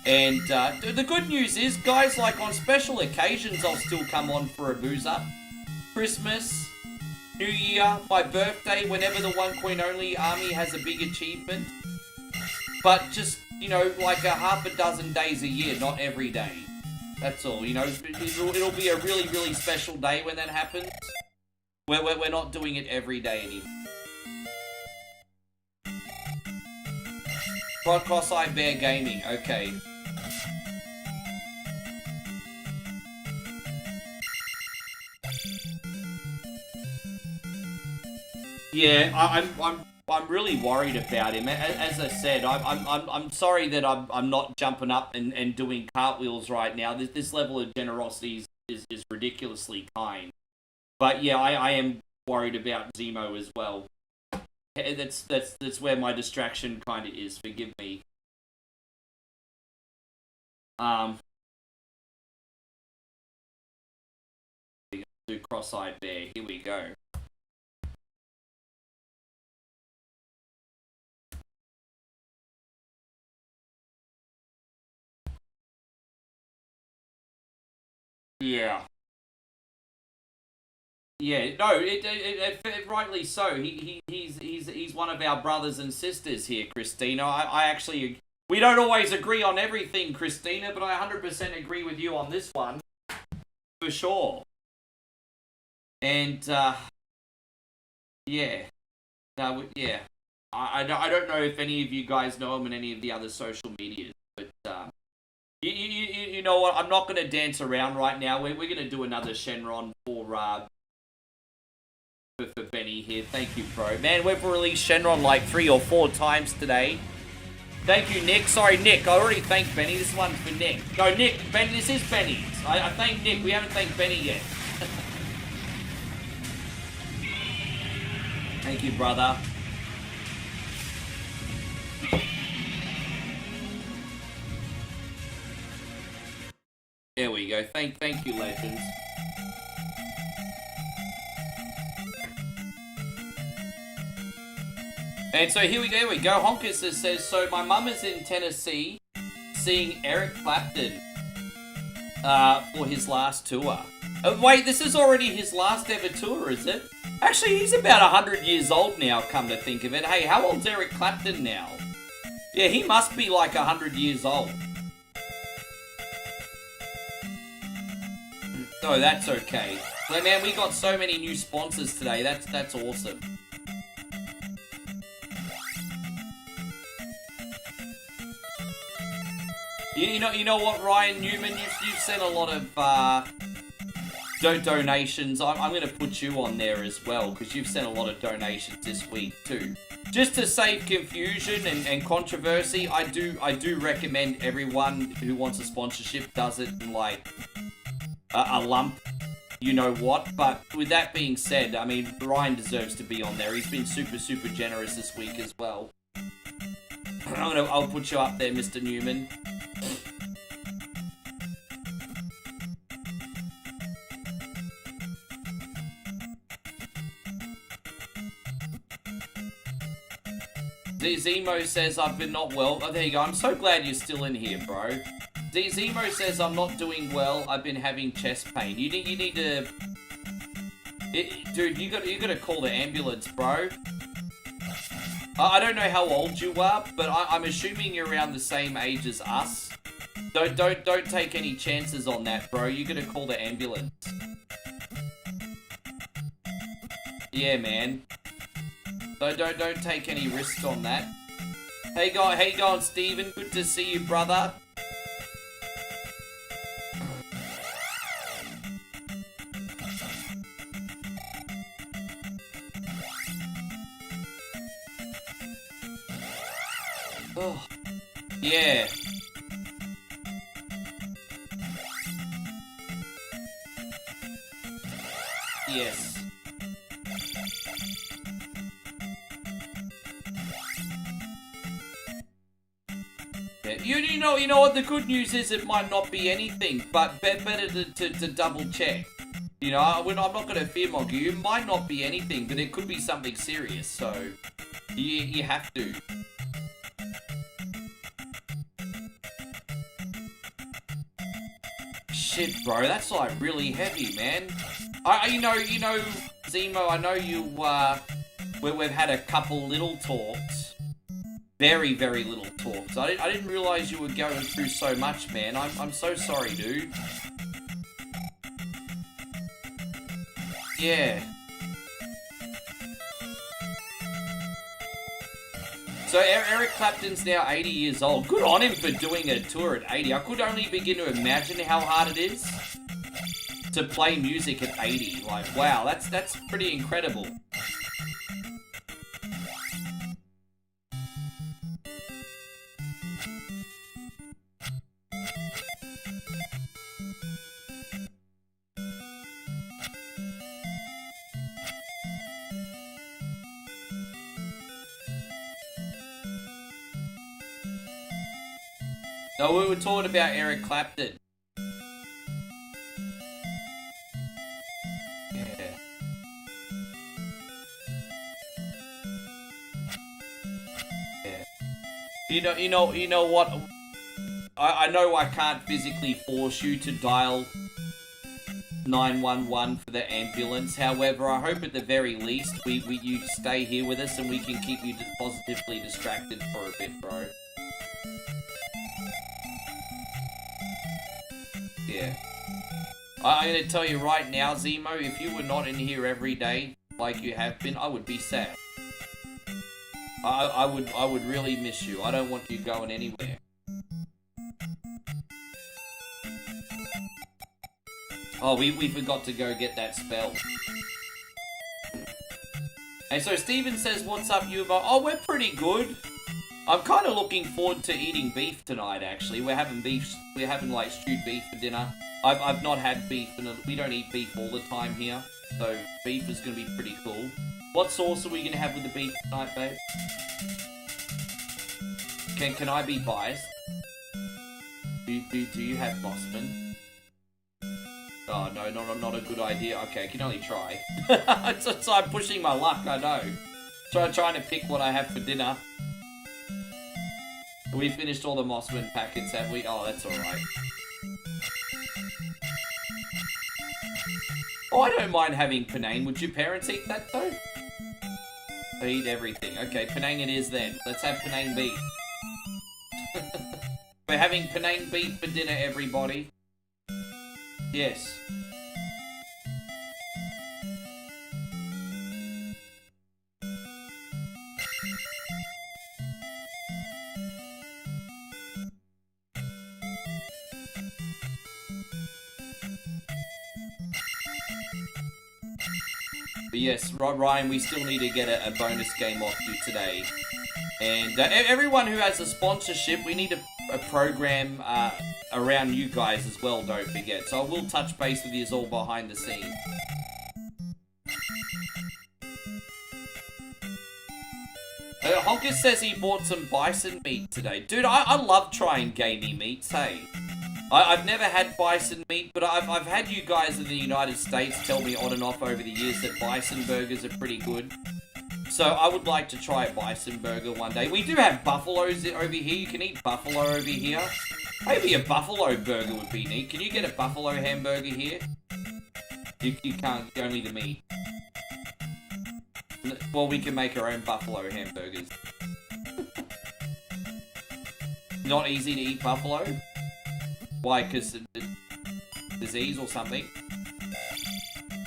And the good news is, guys, like on special occasions, I'll still come on for a booze up. Christmas, New Year, my birthday, whenever the One Coin Only army has a big achievement. But just, you know, like a half a dozen days a year, not every day. That's all, you know. It'll be a really, really special day when that happens. We're not doing it every day anymore. Cross-eyed Bear Gaming, okay. Yeah, I'm really worried about him. As I said, I'm sorry that I'm not jumping up and doing cartwheels right now. This level of generosity is ridiculously kind. But yeah, I am worried about Zemo as well. That's where my distraction kind of is. Forgive me. Do cross-eyed bear. Here we go. Yeah. Yeah, no, rightly so. He's one of our brothers and sisters here, Christina. I actually, we don't always agree on everything, Christina, but I 100% agree with you on this one, for sure. And yeah, no, yeah. I don't know if any of you guys know him in any of the other social medias, but you know what? I'm not going to dance around right now. We're going to do another Shenron for Benny here. Thank you, bro. Man, we've released Shenron like 3 or 4 times today. Thank you, Nick. Sorry, Nick. I already thanked Benny. This one's for Nick. No, Nick. Ben, this is Benny's. I thanked Nick. We haven't thanked Benny yet. Thank you, brother. There we go. Thank you, legends. And so here we go. Honkers says, so my mum is in Tennessee seeing Eric Clapton for his last tour. Wait, this is already his last ever tour, is it? Actually, he's about 100 years old now, come to think of it. Hey, how old's Eric Clapton now? Yeah, he must be like 100 years old. No, that's okay. Well, man, we got so many new sponsors today. That's awesome. You know what, Ryan Newman, you've sent a lot of donations. I'm going to put you on there as well because you've sent a lot of donations this week too. Just to save confusion and controversy, I do recommend everyone who wants a sponsorship does it in like a lump, you know what. But with that being said, I mean, Ryan deserves to be on there. He's been super generous this week as well. I'll put you up there, Mr. Newman. Zemo says I've been not well. Oh, there you go. I'm so glad you're still in here, bro. Zemo says I'm not doing well. I've been having chest pain. You need to, dude. You gotta call the ambulance, bro. I don't know how old you are, but I'm assuming you're around the same age as us. Don't take any chances on that, bro. You gotta call the ambulance. Yeah, man. So don't take any risks on that. Hey going, Steven? Good to see you, brother. Oh, yeah. Yes. You know what the good news is? It might not be anything, but better to double check. You know, I'm not going to fearmonger you. It might not be anything, but it could be something serious. So you have to. Shit, bro, that's like really heavy, man. You know, Zemo. I know you. We've had a couple little talks. Very little talks. I didn't realize you were going through so much, man. I'm so sorry, dude. Yeah. So Eric Clapton's now 80 years old. Good on him for doing a tour at 80. I could only begin to imagine how hard it is to play music at 80. Like, wow, that's pretty incredible. No, we were talking about Eric Clapton. Yeah. Yeah. You know what? I know I can't physically force you to dial 911 for the ambulance. However, I hope at the very least you stay here with us and we can keep you positively distracted for a bit, bro. Yeah. I'm going to tell you right now, Zemo, if you were not in here every day like you have been, I would be sad. I would really miss you. I don't want you going anywhere. Oh, we forgot to go get that spell. And so Steven says, what's up, you? Oh, we're pretty good. I'm kind of looking forward to eating beef tonight, actually. We're having beef. We're having, like, stewed beef for dinner. I've not had beef, and we don't eat beef all the time here. So, beef is going to be pretty cool. What sauce are we going to have with the beef tonight, babe? Can I be biased? Do you have Bossman? Oh, no, not a good idea. Okay, I can only try. So I'm pushing my luck, I know. Trying to pick what I have for dinner. We finished all the Mossman packets, have we? Oh, that's alright. Oh, I don't mind having Penang. Would your parents eat that, though? They eat everything. Okay, Penang it is then. Let's have Penang beef. We're having Penang beef for dinner, everybody. Yes. But yes, Ryan, we still need to get a bonus game off you today. And everyone who has a sponsorship, we need a program around you guys as well, don't forget. So I will touch base with you all behind the scenes. Honker says he bought some bison meat today. Dude, I love trying gamey meats, hey. I've never had bison meat, but I've had you guys in the United States tell me on and off over the years that bison burgers are pretty good. So I would like to try a bison burger one day. We do have buffaloes over here. You can eat buffalo over here. Maybe a buffalo burger would be neat. Can you get a buffalo hamburger here? You can't, only the meat. Well, we can make our own buffalo hamburgers. Not easy to eat buffalo? Why? Because disease or something?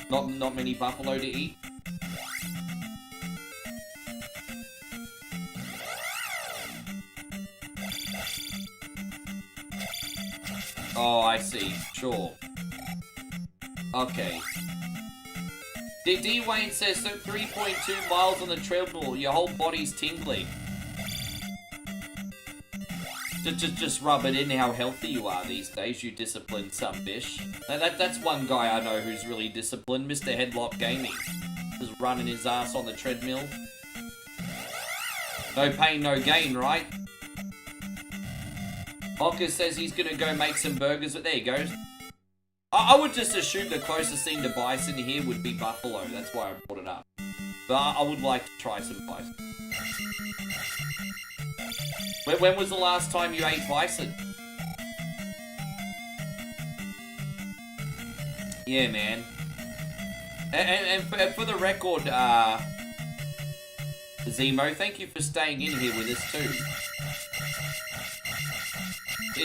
Not many buffalo to eat? Oh, I see. Sure. Okay. D. Wayne says, so 3.2 miles on the treadmill, your whole body's tingling. Just rub it in how healthy you are these days, you disciplined bish. That's one guy I know who's really disciplined, Mr. Headlock Gaming. Just running his ass on the treadmill. No pain, no gain, right? Honker says he's gonna go make some burgers, but there he goes. I would just assume the closest thing to bison here would be buffalo, that's why I brought it up. But I would like to try some bison. When was the last time you ate bison? Yeah, man. And for the record, Zemo, thank you for staying in here with us too.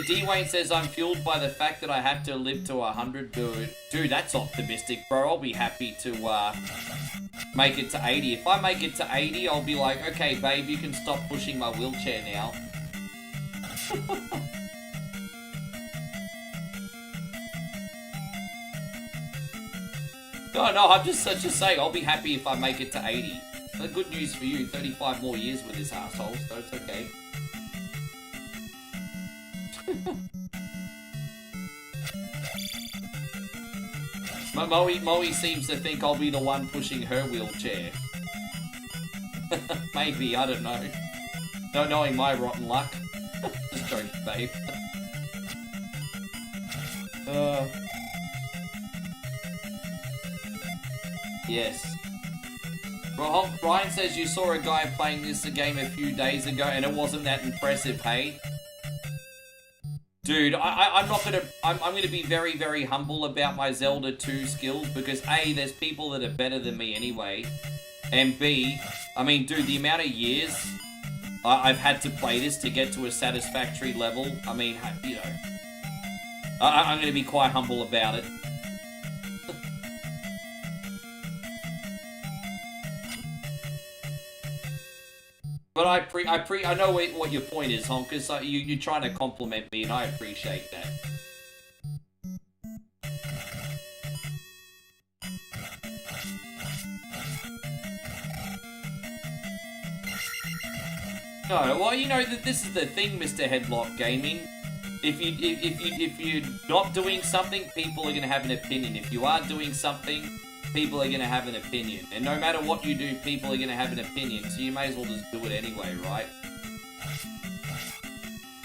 D. Wayne says, I'm fueled by the fact that I have to live to 100. Dude, that's optimistic, bro. I'll be happy to make it to 80. If I make it to 80, I'll be like, okay, babe, you can stop pushing my wheelchair now. No, I'm just saying, I'll be happy if I make it to 80. So good news for you, 35 more years with this asshole, so it's okay. Moe seems to think I'll be the one pushing her wheelchair. Maybe, I don't know. Not knowing my rotten luck. Just joking, babe. Yes. Brian says you saw a guy playing this game a few days ago and it wasn't that impressive, hey? Dude, I'm gonna be very, very humble about my Zelda 2 skills because A, there's people that are better than me anyway, and B, I mean, dude, the amount of years I've had to play this to get to a satisfactory level, I mean, you know, I'm gonna be quite humble about it. But I know what your point is, Honkers. You're trying to compliment me, and I appreciate that. No, well, you know, this is the thing, Mr. Headlock Gaming. If you're not doing something, people are gonna have an opinion. If you are doing something, people are going to have an opinion. And no matter what you do, people are going to have an opinion. So you may as well just do it anyway, right?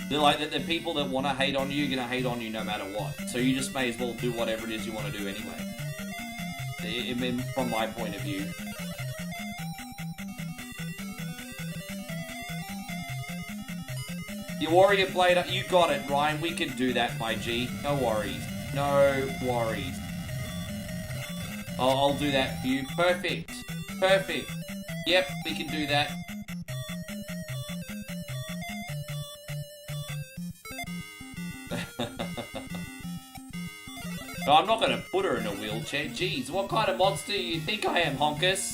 They're like the people that want to hate on you are going to hate on you no matter what. So you just may as well do whatever it is you want to do anyway. I mean, from my point of view. Your Warrior Blade, you got it, Ryan. We can do that, my G. No worries. No worries. I'll do that for you. Perfect. Perfect. Yep, we can do that. No, I'm not going to put her in a wheelchair. Jeez, what kind of monster do you think I am, Honkus?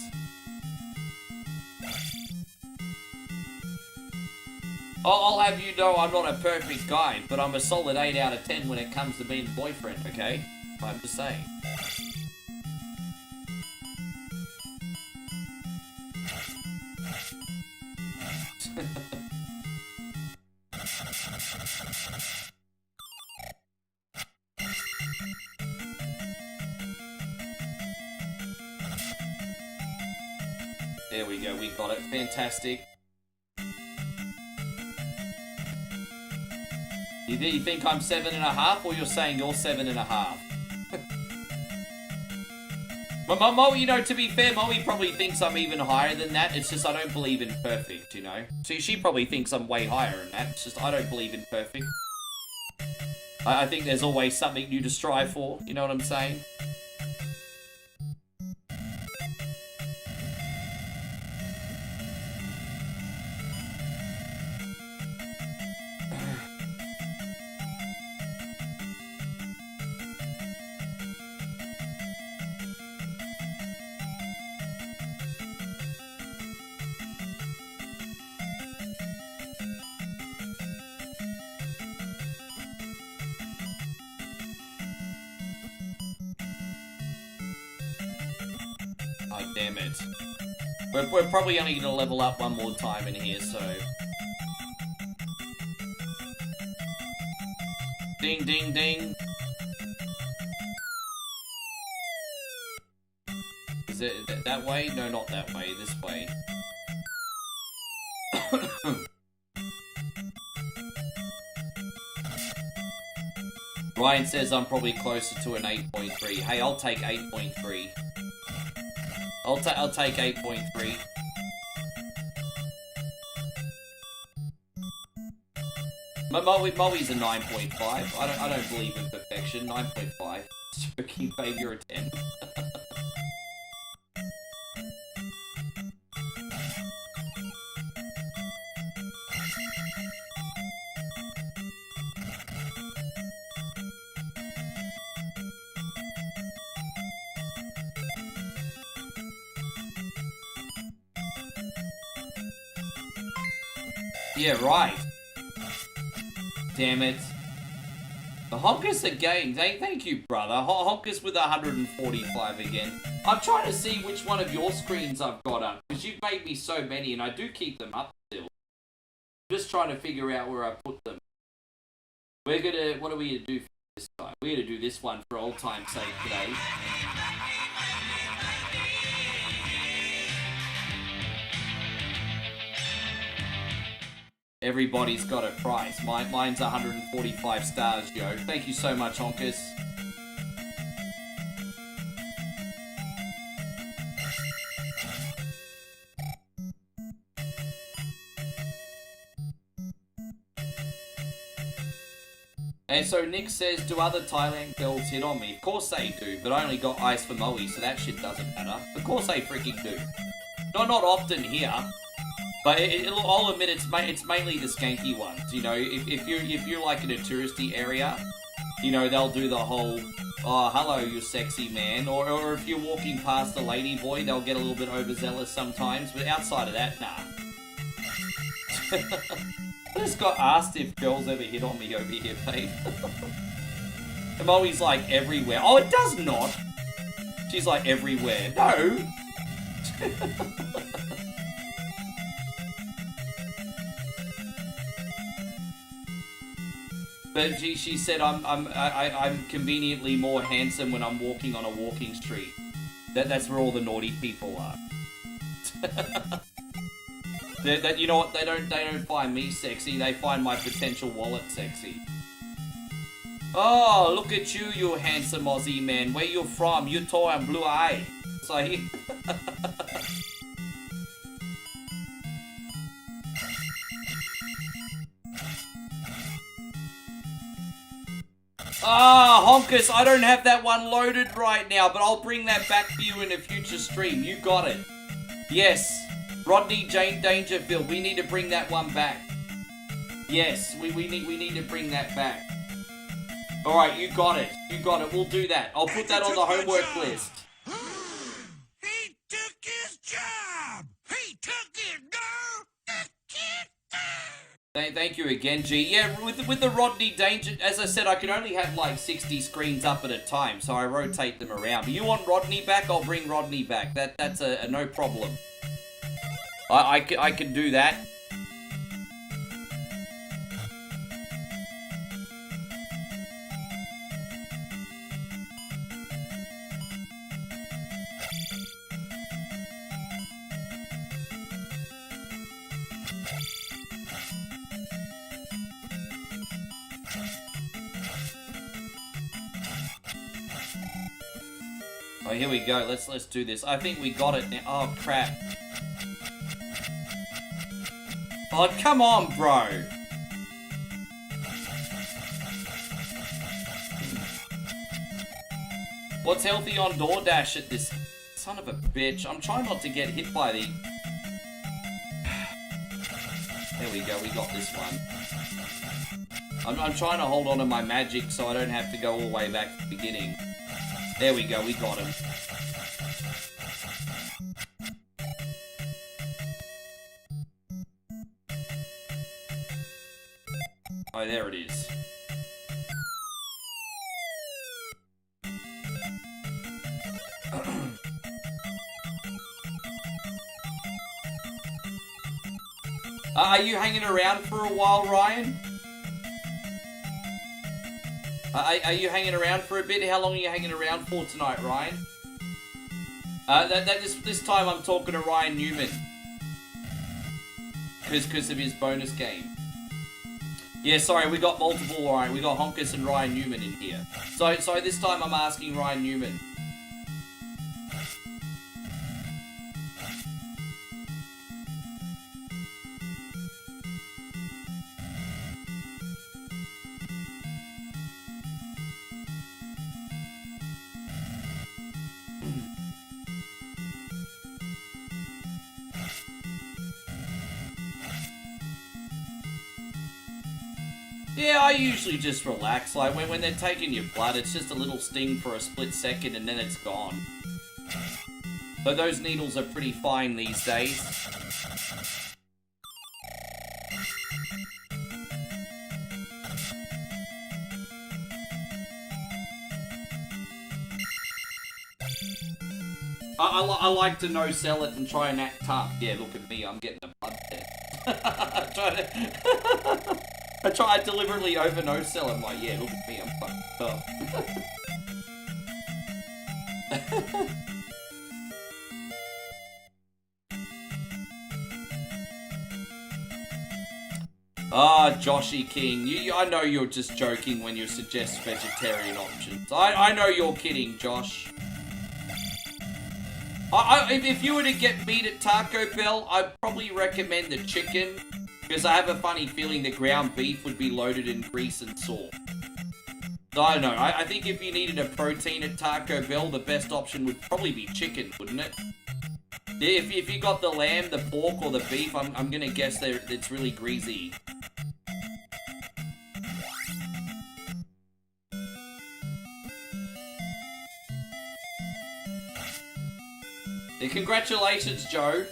I'll have you know I'm not a perfect guy, but I'm a solid 8 out of 10 when it comes to being boyfriend, okay? I'm just saying. There we go, we got it. Fantastic. You think I'm 7.5, or you're saying you're 7.5? Mo, you know, to be fair, Moe probably thinks I'm even higher than that. It's just I don't believe in perfect, you know? See, she probably thinks I'm way higher than that. It's just I don't believe in perfect. I think there's always something new to strive for, you know what I'm saying? Damn it. We're probably only going to level up one more time in here, so... Ding, ding, ding. Is it that way? No, not that way. This way. Ryan says I'm probably closer to an 8.3. Hey, I'll take 8.3. I'll take 8.3. Moe's a 9.5. I don't believe in perfection. 9.5. Joking, babe, you're a 10. Yeah, right. Damn it. The Honkus again. Thank you, brother. Honkus with 145 again. I'm trying to see which one of your screens I've got up, because you've made me so many, and I do keep them up still. I'm just trying to figure out where I put them. What are we gonna do for this time? We're gonna do this one for old time's sake today. Everybody's got a price. Mine's 145 stars, yo. Thank you so much, Honkus. And so Nick says, do other Thailand girls hit on me? Of course they do, but I only got eyes for Moe, so that shit doesn't matter. Of course they freaking do. Not often here. But I'll admit it's mainly the skanky ones. You know, if you're like in a touristy area, you know, they'll do the whole, oh, hello, you sexy man. Or if you're walking past a lady boy, they'll get a little bit overzealous sometimes. But outside of that, nah. I just got asked if girls ever hit on me over here, babe. I'm always like everywhere. Oh, it does not. She's like everywhere. No. But she said I'm conveniently more handsome when I'm walking on a walking street. That's where all the naughty people are. That you know what? They don't find me sexy. They find my potential wallet sexy. Oh, look at you, you handsome Aussie man. Where you from? You tall and blue eye. So he. Ah, Honkus, I don't have that one loaded right now, but I'll bring that back for you in a future stream. You got it. Yes. Rodney Jane Dangerfield, we need to bring that one back. Yes, we need to bring that back. Alright, you got it. You got it. We'll do that. I'll put that on the homework list. He took his job! He took it, girl! Thank you again, G. Yeah, with the Rodney Danger, as I said, I can only have like 60 screens up at a time, so I rotate them around. But you want Rodney back? I'll bring Rodney back. That's a no problem. I can do that. Oh, here we go. Let's do this. I think we got it now. Oh, crap. Oh, come on, bro. What's healthy on DoorDash at this? Son of a bitch. I'm trying not to get hit by the... There we go. We got this one. I'm trying to hold on to my magic so I don't have to go all the way back to the beginning. There we go, we got him. Oh, there it is. Are you hanging around for a while, Ryan? Are you hanging around for a bit? How long are you hanging around for tonight, Ryan? This time I'm talking to Ryan Newman. Because of his bonus game. Yeah, sorry, we got multiple Ryan. We got Honkus and Ryan Newman in here. So this time I'm asking Ryan Newman. Yeah, I usually just relax. Like, when they're taking your blood, it's just a little sting for a split second and then it's gone. But those needles are pretty fine these days. I like to no-sell it and try and act tough. Yeah, look at me, I'm getting a blood test. I try to deliberately over no-sell. I'm like, yeah, look at me, I'm fucked up. Ah, Joshy King, I know you're just joking when you suggest vegetarian options. I know you're kidding, Josh. If you were to get meat at Taco Bell, I'd probably recommend the chicken. Because I have a funny feeling the ground beef would be loaded in grease and salt. So I don't know. I think if you needed a protein at Taco Bell, the best option would probably be chicken, wouldn't it? If you got the lamb, the pork, or the beef, I'm gonna guess that it's really greasy. Yeah, congratulations, Joe.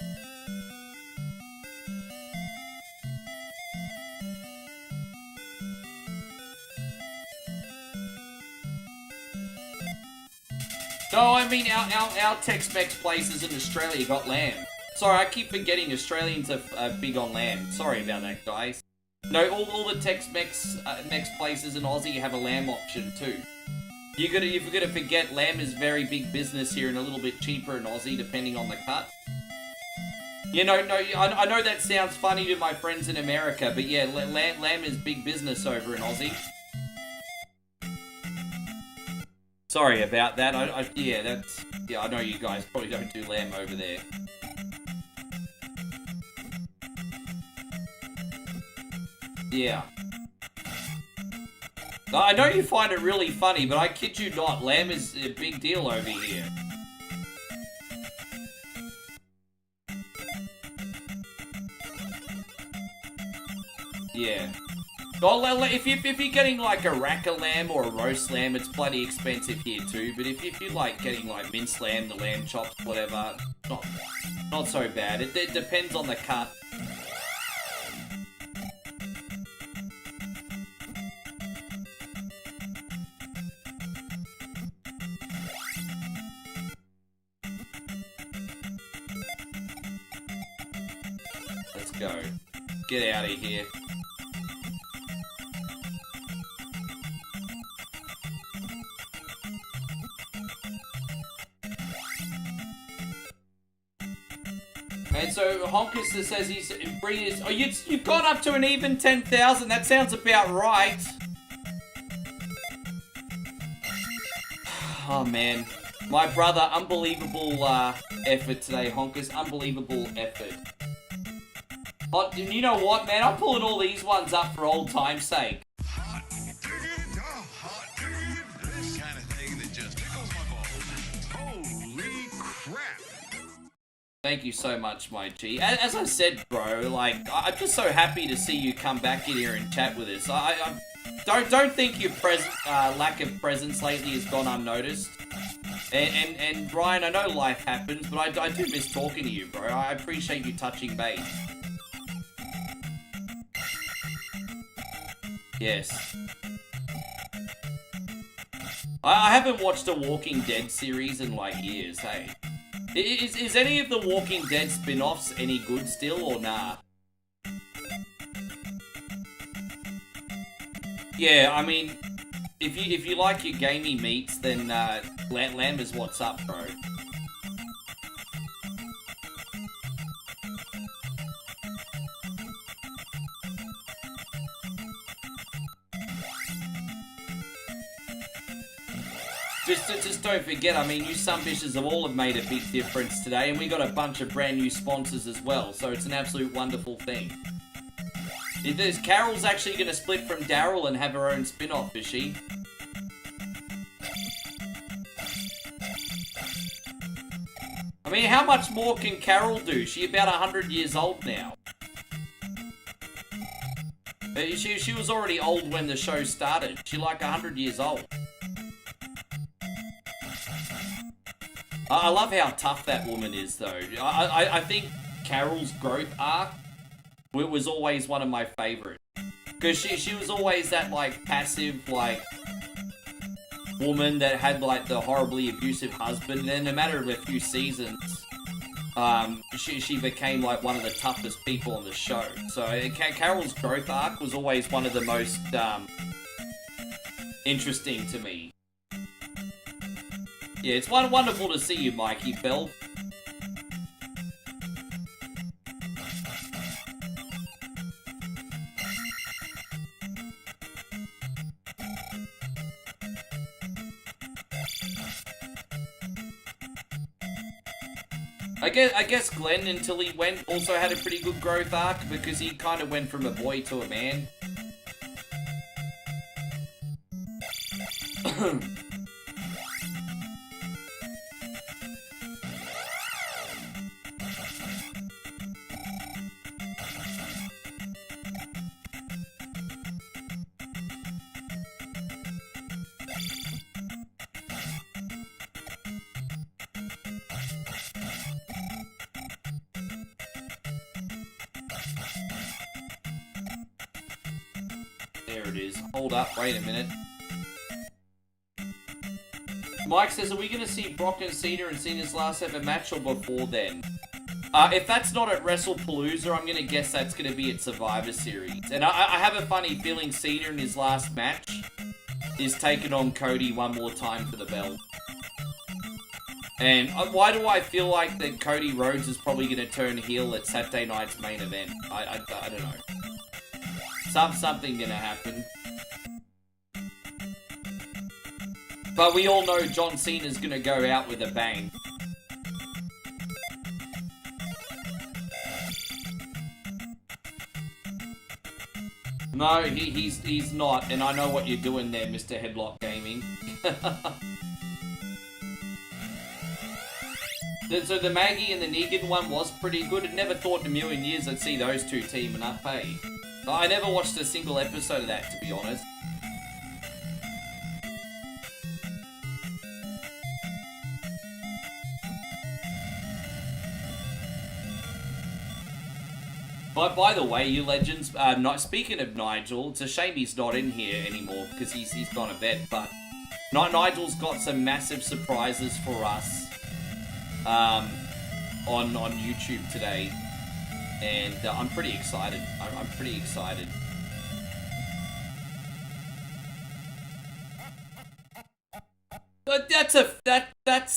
No, I mean, our Tex-Mex places in Australia got lamb. Sorry, I keep forgetting Australians are big on lamb. Sorry about that, guys. No, all the Tex-Mex places in Aussie have a lamb option too. You've got to forget lamb is very big business here and a little bit cheaper in Aussie depending on the cut. You know, no, I know that sounds funny to my friends in America, but yeah, lamb is big business over in Aussie. Sorry about that. Yeah, I know you guys probably don't do lamb over there. Yeah. I know you find it really funny, but I kid you not, lamb is a big deal over here. Yeah. Well, if you're getting like a rack of lamb or a roast lamb, it's bloody expensive here too. But if you like getting like minced lamb, the lamb chops, whatever, not so bad. It depends on the cut. Let's go. Get out of here. And so Honkus says he's breeders. Oh, you've gone up to an even 10,000. That sounds about right. Oh man, my brother, unbelievable effort today, Honkus. Unbelievable effort. Oh, you know what, man? I'm pulling all these ones up for old time's sake. Hot diggity, hot diggity. This kind of thing that just tickles my balls. Holy crap. Thank you so much, my G. As I said, bro, like, I'm just so happy to see you come back in here and chat with us. I don't think your lack of presence lately has gone unnoticed. And Ryan, I know life happens, but I do miss talking to you, bro. I appreciate you touching base. Yes. I haven't watched a Walking Dead series in like years, hey. Is any of the Walking Dead spin-offs any good still or nah? Yeah, I mean, if you like your gamey meats, then lamb is what's up, bro. Just don't forget, I mean, you sumbitches have all made a big difference today, and we got a bunch of brand new sponsors as well, so it's an absolute wonderful thing. Carol's actually going to split from Daryl and have her own spin-off, is she? I mean, how much more can Carol do? She's about 100 years old now. She was already old when the show started. She's like 100 years old. I love how tough that woman is, though. I think Carol's growth arc was always one of my favorites. Because she was always that, like, passive, like, woman that had, like, the horribly abusive husband. And then, no matter of a few seasons, she became, like, one of the toughest people on the show. So, Carol's growth arc was always one of the most, interesting to me. Yeah, it's wonderful to see you, Mikey Bell. I guess Glenn, until he went, also had a pretty good growth arc because he kind of went from a boy to a man. There it is. Hold up, wait a minute. Mike says, are we going to see Brock and Cena in Cena's last ever match or before then? If that's not at WrestlePalooza, I'm going to guess that's going to be at Survivor Series. And I have a funny feeling Cena in his last match is taking on Cody one more time for the belt. And why do I feel like that Cody Rhodes is probably going to turn heel at Saturday night's main event? I don't know. Something going to happen. But we all know John Cena's going to go out with a bang. No, he's not, and I know what you're doing there, Mr. Headlock Gaming. So the Maggie and the Negan one was pretty good. I never thought in a million years I'd see those two teaming up, hey? I never watched a single episode of that, to be honest. But by the way, you legends, speaking of Nigel, it's a shame he's not in here anymore because he's gone to bed, but Nigel's got some massive surprises for us on YouTube today, and I'm pretty excited. I'm pretty excited. But that's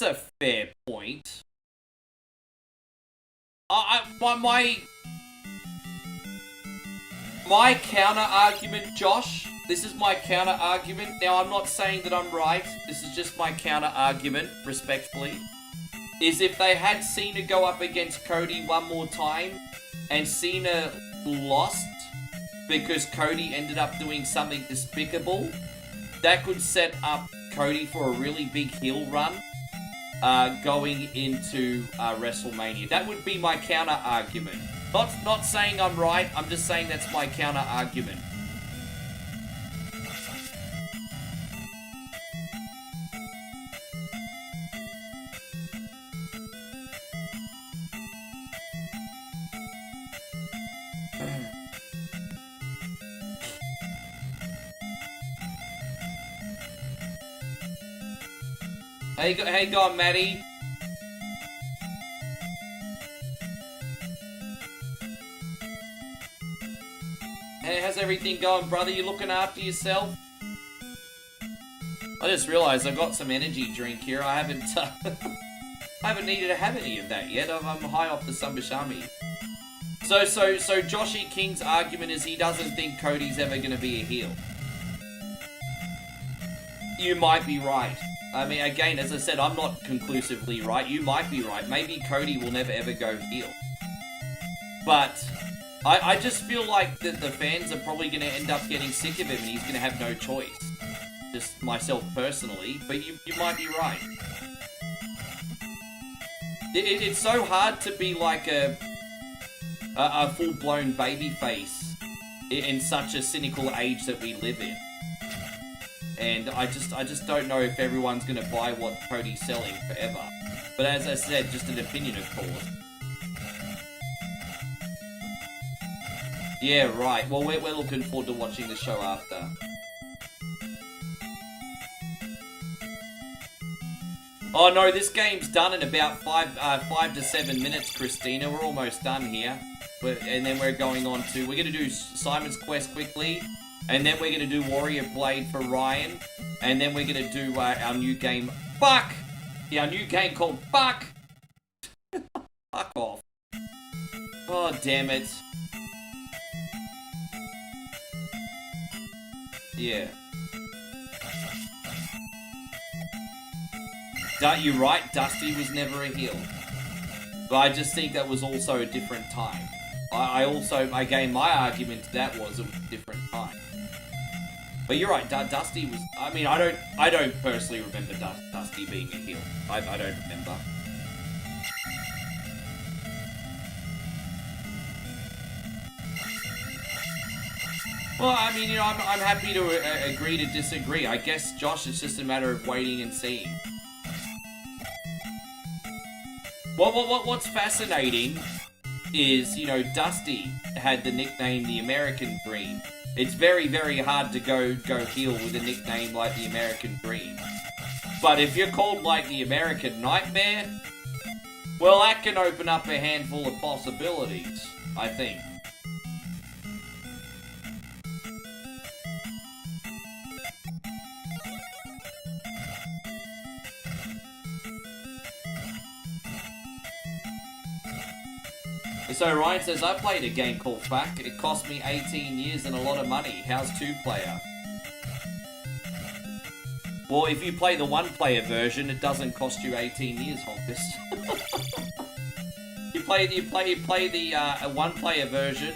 a fair point. My counter-argument, Josh, this is my counter-argument. Now, I'm not saying that I'm right. This is just my counter-argument, respectfully. Is if they had Cena go up against Cody one more time, and Cena lost because Cody ended up doing something despicable, that could set up Cody for a really big heel run going into WrestleMania. That would be my counter-argument. Not saying I'm right, I'm just saying that's my counter-argument. Hey, go on, Maddie. Hey, how's everything going, brother? You looking after yourself? I just realised I've got some energy drink here. I haven't needed to have any of that yet. I'm high off the Sambashami. So Joshy King's argument is he doesn't think Cody's ever going to be a heel. You might be right. I mean, again, as I said, I'm not conclusively right. You might be right. Maybe Cody will never ever go heel. But I just feel like that the fans are probably going to end up getting sick of him and he's going to have no choice. Just myself personally, but you might be right. It's so hard to be like a full-blown babyface in such a cynical age that we live in. And I just don't know if everyone's going to buy what Cody's selling forever. But as I said, just an opinion, of course. Yeah, right. Well, we're looking forward to watching the show after. Oh no, this game's done in about 5 to 7 minutes, Christina. We're almost done here. And then we're going on to... We're going to do Simon's Quest quickly. And then we're going to do Warrior Blade for Ryan. And then we're going to do our new game, Fuck! Yeah, our new game called Fuck! Fuck off. Oh, damn it. Yeah. You're right, Dusty was never a heel. But I just think that was also a different time. Again, my argument to that was a different time. But you're right, Dusty was... I mean, I don't personally remember Dusty being a heel. I don't remember. Well, I mean, you know, I'm happy to agree to disagree. I guess, Josh, it's just a matter of waiting and seeing. What's fascinating is, you know, Dusty had the nickname the American Dream. It's very, very hard to go heel with a nickname like the American Dream. But if you're called like the American Nightmare, well, that can open up a handful of possibilities, I think. So Ryan says, I played a game called Fuck. It cost me 18 years and a lot of money. How's two-player? Well, if you play the one-player version, it doesn't cost you 18 years, Honkus. you play the one-player version.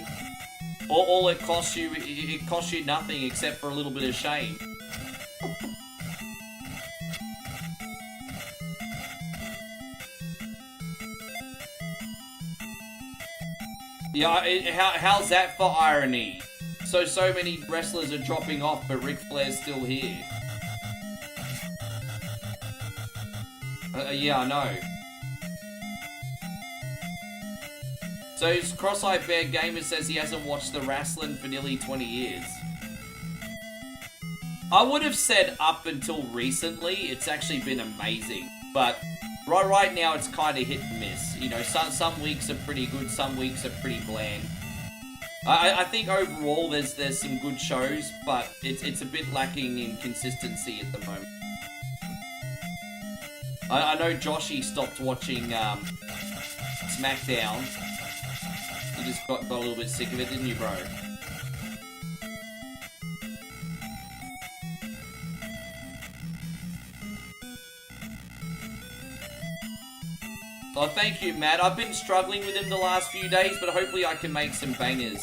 All it costs you, it costs you nothing except for a little bit of shame. Yeah, how's that for irony? So many wrestlers are dropping off, but Ric Flair's still here. Yeah, I know. So Cross-Eyed Bear Gamer says he hasn't watched the wrestling for nearly 20 years. I would have said up until recently, it's actually been amazing, but right now it's kind of hit and miss. You know, some weeks are pretty good, some weeks are pretty bland. I think overall there's some good shows, but it's a bit lacking in consistency at the moment. I know Joshy stopped watching SmackDown. You just got a little bit sick of it, didn't you, bro? Oh, thank you, Matt. I've been struggling with him the last few days, but hopefully I can make some bangers.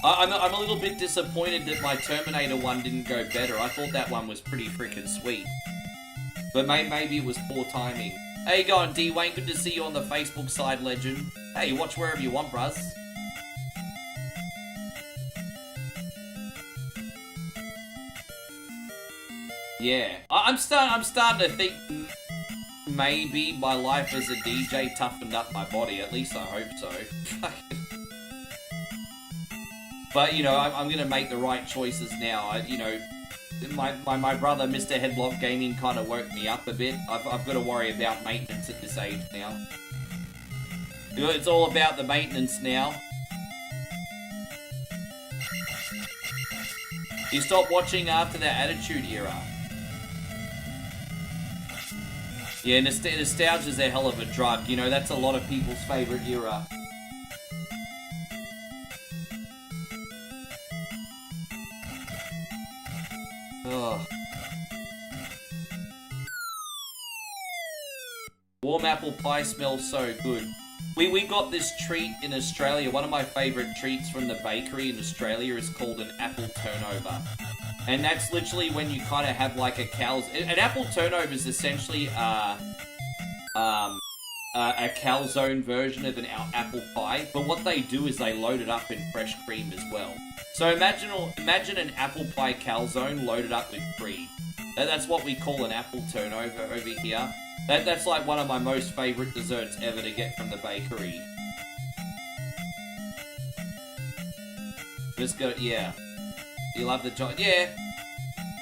I'm a little bit disappointed that my Terminator one didn't go better. I thought that one was pretty freaking sweet. But maybe it was poor timing. How you going, D-Wayne? Good to see you on the Facebook side, legend. Hey, watch wherever you want, bruz. Yeah. I'm starting to think maybe my life as a DJ toughened up my body. At least I hope so. But, you know, I'm going to make the right choices now. You know, my brother, Mr. Headlock Gaming, kind of woke me up a bit. I've got to worry about maintenance at this age now. You know, it's all about the maintenance now. You stopped watching after the Attitude Era. Yeah, nostalgia's a hell of a drug. You know, that's a lot of people's favourite era. Ugh. Warm apple pie smells so good. We got this treat in Australia. One of my favourite treats from the bakery in Australia is called an apple turnover. And that's literally when you kind of have like a an apple turnover is essentially a calzone version of an apple pie. But what they do is they load it up in fresh cream as well. So imagine an apple pie calzone loaded up with cream. That's what we call an apple turnover over here. That's like one of my most favourite desserts ever to get from the bakery. Just go, yeah. You love the job, yeah.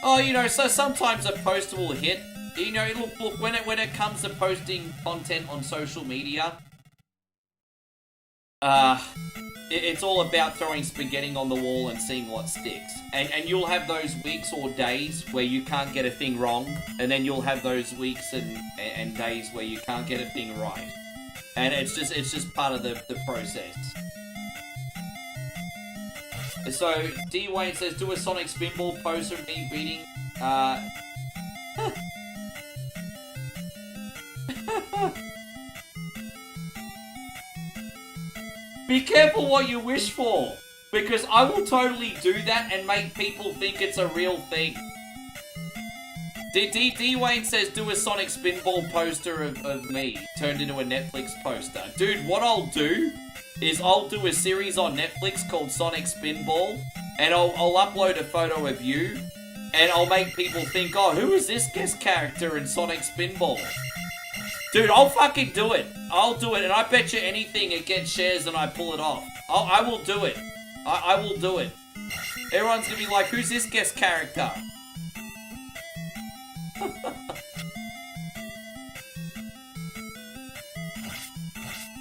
Oh, you know, so sometimes a post will hit. You know, look, when it comes to posting content on social media, it's all about throwing spaghetti on the wall and seeing what sticks. And you'll have those weeks or days where you can't get a thing wrong, and then you'll have those weeks and days where you can't get a thing right. And it's just part of the process. So, D. Wayne says, do a Sonic Spinball poster of me beating, Be careful what you wish for, because I will totally do that and make people think it's a real thing. D. Wayne says, do a Sonic Spinball poster of me, turned into a Netflix poster. Dude, what I'll do is I'll do a series on Netflix called Sonic Spinball, and I'll upload a photo of you, and I'll make people think, oh, who is this guest character in Sonic Spinball? Dude, I'll fucking do it. I'll do it, and I bet you anything it gets shares and I pull it off. I will do it. I will do it. Everyone's gonna be like, who's this guest character?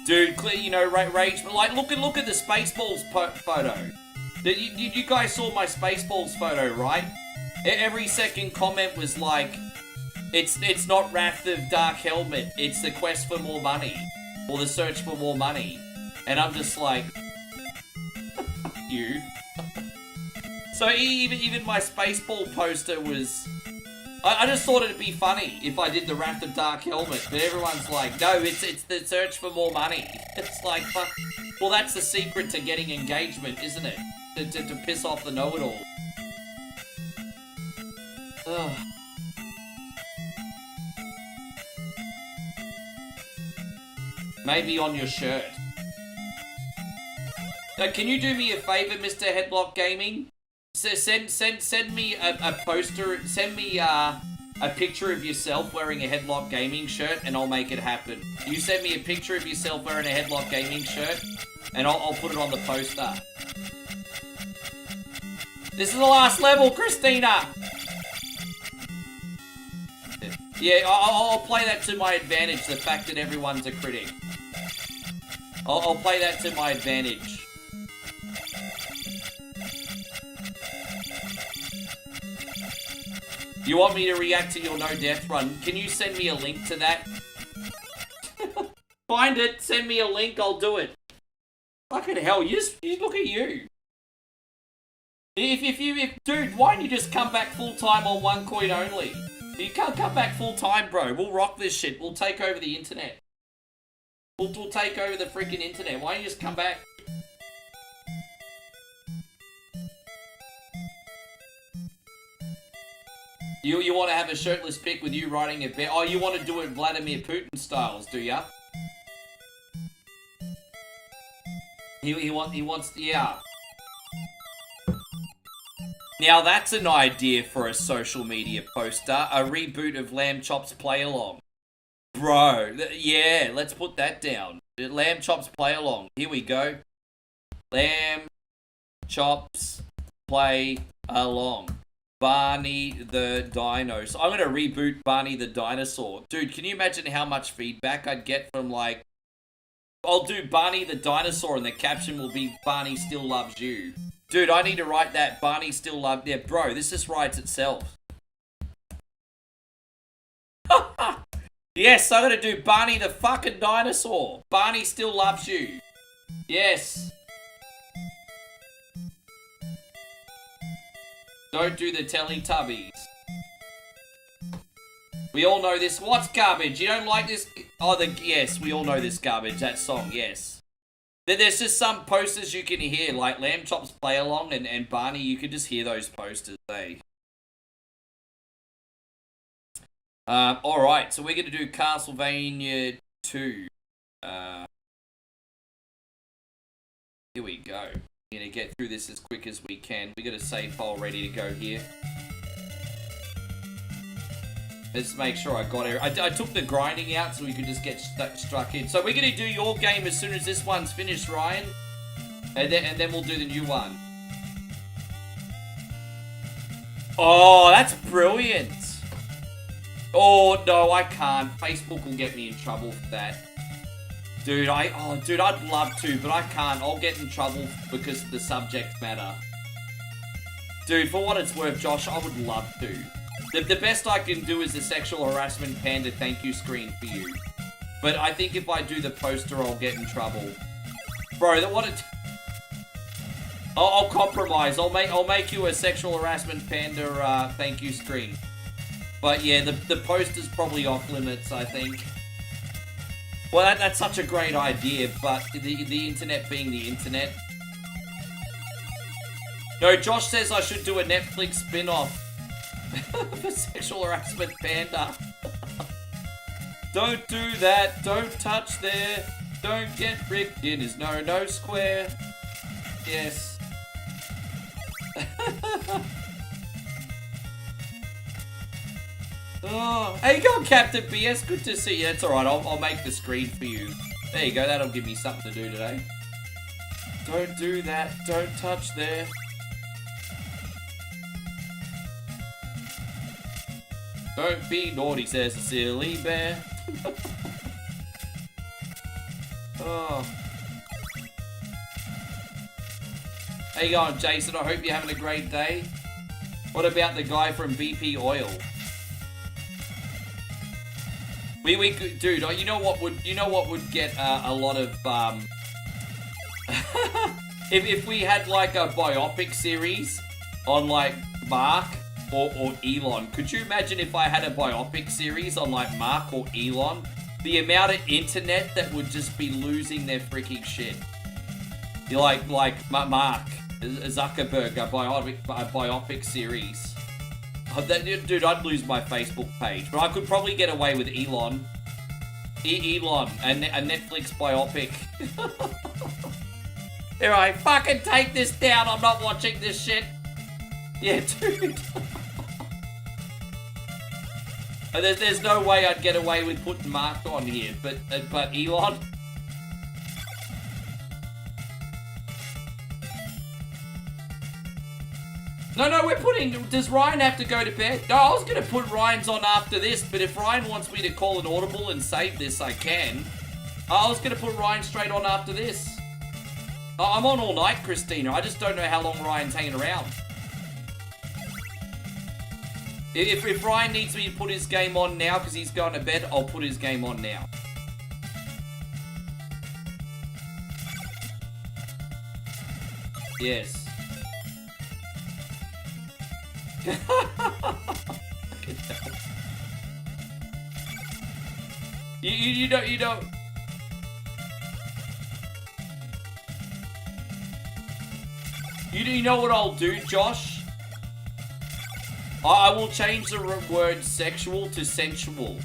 Dude, you know, rage, but like, look at the Spaceballs photo. You guys saw my Spaceballs photo, right? Every second comment was like, it's not Wrath of Dark Helmet, it's the quest for more money. or the search for more money. And I'm just like, you. So even my Spaceball poster was... I just thought it'd be funny if I did the Wrath of Dark Helmet, but everyone's like, no, it's the search for more money. It's like, fuck. Well, that's the secret to getting engagement, isn't it? To piss off the know-it-all. Ugh. Maybe on your shirt. Now, can you do me a favor, Mr. Headlock Gaming? Send me a poster. Send me a picture of yourself wearing a Headlock Gaming shirt, and I'll make it happen. You send me a picture of yourself wearing a Headlock Gaming shirt, and I'll put it on the poster. This is the last level, Christina! Yeah, I'll play that to my advantage, the fact that everyone's a critic. I'll play that to my advantage. You want me to react to your no death run? Can you send me a link to that? Find it, send me a link, I'll do it. Fucking hell, you look at you. Dude, why don't you just come back full time on one coin only? You can't come back full time, bro. We'll rock this shit. We'll take over the internet. We'll take over the freaking internet. Why don't you just come back? You want to have a shirtless pic with you riding a bear? Oh, you want to do it Vladimir Putin styles, do ya? He wants, yeah. Now that's an idea for a social media poster. A reboot of Lamb Chop's Play Along. Bro, yeah, let's put that down. Lamb Chop's Play Along. Here we go. Lamb Chops Play Along. Barney the Dino. So I'm going to reboot Barney the Dinosaur. Dude, can you imagine how much feedback I'd get from, like... I'll do Barney the Dinosaur and the caption will be Barney still loves you. Dude, I need to write that. Barney still loves... Yeah, bro, this just writes itself. Yes, I'm going to do Barney the fucking Dinosaur. Barney still loves you. Yes. Don't do the Teletubbies. We all know this. What's garbage? You don't like this? Oh, yes, we all know this garbage. That song, yes. There's just some posters you can hear, like Lamb Chop's Play Along and Barney. You can just hear those posters, eh? Alright, so we're going to do Castlevania II. Here we go. We're going to get through this as quick as we can. We got a save file ready to go here. Let's make sure I got it. I took the grinding out so we could just get struck in. So we're going to do your game as soon as this one's finished, Ryan. And then we'll do the new one. Oh, that's brilliant. Oh, no, I can't. Facebook will get me in trouble for that. Dude, I'd love to, but I can't. I'll get in trouble because the subject matter. Dude, for what it's worth, Josh, I would love to. The best I can do is the sexual harassment panda thank you screen for you. But I think if I do the poster, I'll get in trouble. Bro, I'll compromise. I'll make you a sexual harassment panda thank you screen. But yeah, the poster's probably off limits, I think. Well, that's such a great idea, but the internet being the internet. No, Josh says I should do a Netflix spin-off for sexual harassment panda. Don't do that. Don't touch there. Don't get ripped in his no square. Yes. Oh, how you going, Captain BS? Good to see you. That's alright, I'll make the screen for you. There you go, that'll give me something to do today. Don't do that. Don't touch there. Don't be naughty, says the silly bear. Oh. How you going, Jason? I hope you're having a great day. What about the guy from BP Oil? We could, dude. You know what would get a lot of if we had like a biopic series on like Mark or Elon. Could you imagine if I had a biopic series on like Mark or Elon? The amount of internet that would just be losing their freaking shit. You're like Mark Zuckerberg, a biopic series. Oh, dude, I'd lose my Facebook page, but I could probably get away with Elon. Elon, a Netflix biopic. Alright, fucking take this down. I'm not watching this shit. Yeah, dude. There's no way I'd get away with putting Mark on here, but Elon. No, we're putting... Does Ryan have to go to bed? No, I was going to put Ryan's on after this, but if Ryan wants me to call an audible and save this, I can. I was going to put Ryan straight on after this. I'm on all night, Christina. I just don't know how long Ryan's hanging around. If Ryan needs me to put his game on now because he's going to bed, I'll put his game on now. Yes. You don't. You know what I'll do, Josh? I will change the word sexual to sensual.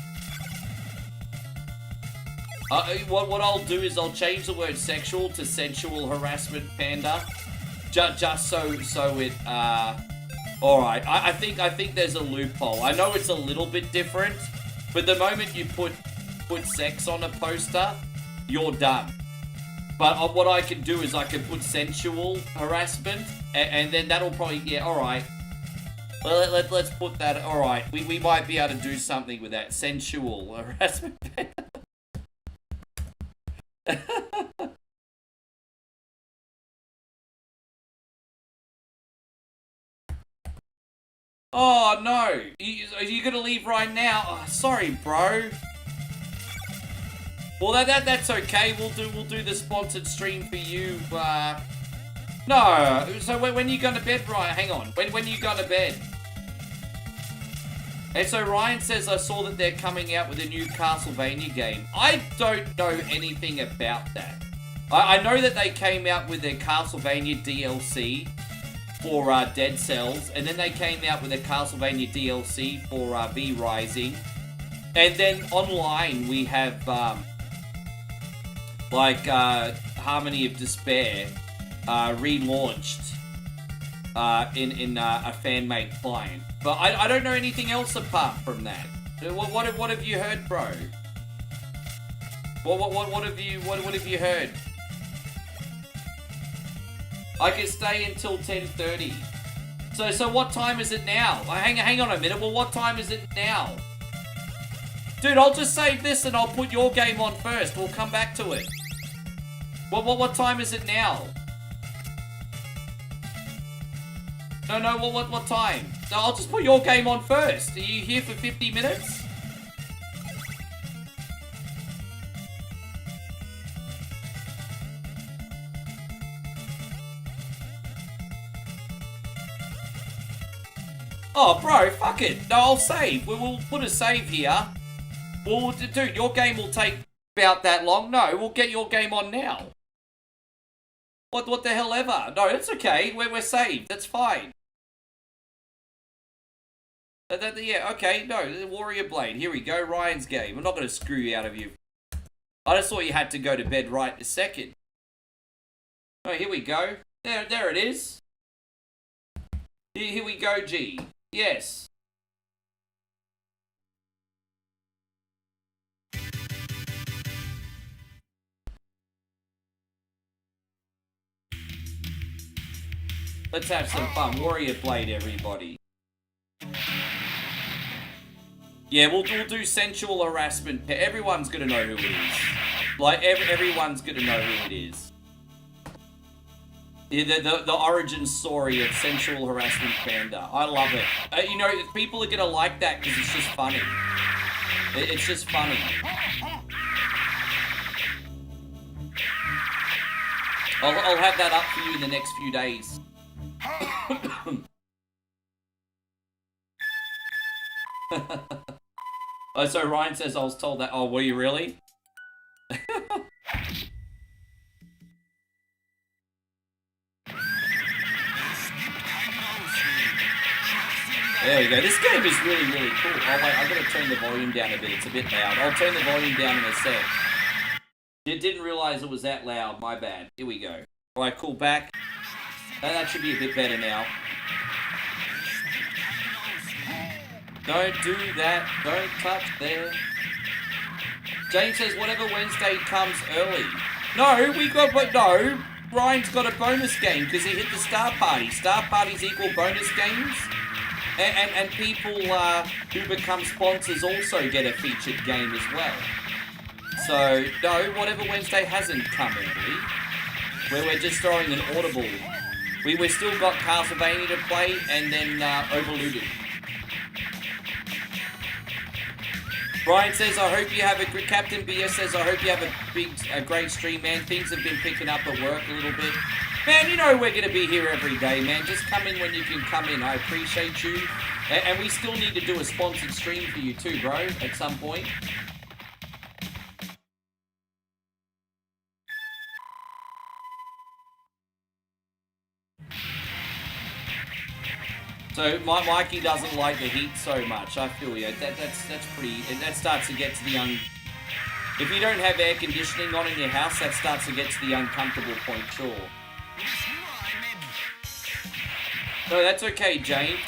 What I'll do is I'll change the word sexual to sensual harassment, Panda. Just so it alright, I think there's a loophole. I know it's a little bit different, but the moment you put sex on a poster, you're done. But what I can do is I can put sensual harassment, and then that'll probably, yeah, alright. Well, let's put that, alright. We might be able to do something with that. Sensual harassment. Oh no! Are you gonna leave right now? Oh, sorry, bro. Well, that's okay. We'll do the sponsored stream for you. No. So when you going to bed, Ryan? Hang on. When you going to bed? And so Ryan says, I saw that they're coming out with a new Castlevania game. I don't know anything about that. I know that they came out with their Castlevania DLC for Dead Cells, and then they came out with a Castlevania DLC for V Rising, and then online we have Harmony of Despair relaunched in a fan-made client. But I don't know anything else apart from that. What have you heard, bro? What have you heard? I can stay until 10:30. So what time is it now? Hang on a minute. Well, what time is it now? Dude, I'll just save this and I'll put your game on first. We'll come back to it. What time is it now? No, what time? No, I'll just put your game on first. Are you here for 50 minutes? Oh, bro, fuck it. No, I'll save. We'll put a save here. Well, dude, your game will take about that long. No, we'll get your game on now. What the hell ever? No, it's okay. We're saved. That's fine. Yeah, okay. No, Warrior Blade. Here we go. Ryan's game. I'm not going to screw you out of you. I just thought you had to go to bed right in a second. Oh, here we go. There it is. Here we go, G. Yes. Let's have some fun. Warrior Blade, everybody. Yeah, we'll do sensual harassment. Everyone's gonna know who it is. Like, everyone's gonna know who it is. Yeah, the origin story of sensual harassment Panda. I love it. You know, people are gonna like that because it's just funny. It's just funny. I'll have that up for you in the next few days. Oh, so Ryan says I was told that. Oh, were you really? There we go. This game is really, really cool. Oh, wait, I've got to turn the volume down a bit. It's a bit loud. I'll turn the volume down in a sec. Didn't realize it was that loud. My bad. Here we go. All right, cool. Back. That should be a bit better now. Don't do that. Don't touch there. James says whatever Wednesday comes early. No, we got, but no. Ryan's got a bonus game because he hit the Star Party. Star Parties equal bonus games. And people who become sponsors also get a featured game as well. So, no, whatever Wednesday hasn't come early. Where we're just throwing an audible. We've still got Castlevania to play and then Overlooting. Brian says, I hope you have a good... Captain BS says, I hope you have a great stream, man. Things have been picking up at work a little bit. Man, you know we're going to be here every day, man. Just come in when you can come in. I appreciate you. And we still need to do a sponsored stream for you too, bro, at some point. So, Mikey doesn't like the heat so much. I feel you. That's pretty... That starts to get to the If you don't have air conditioning on in your house, that starts to get to the uncomfortable point, sure. No, that's okay, James.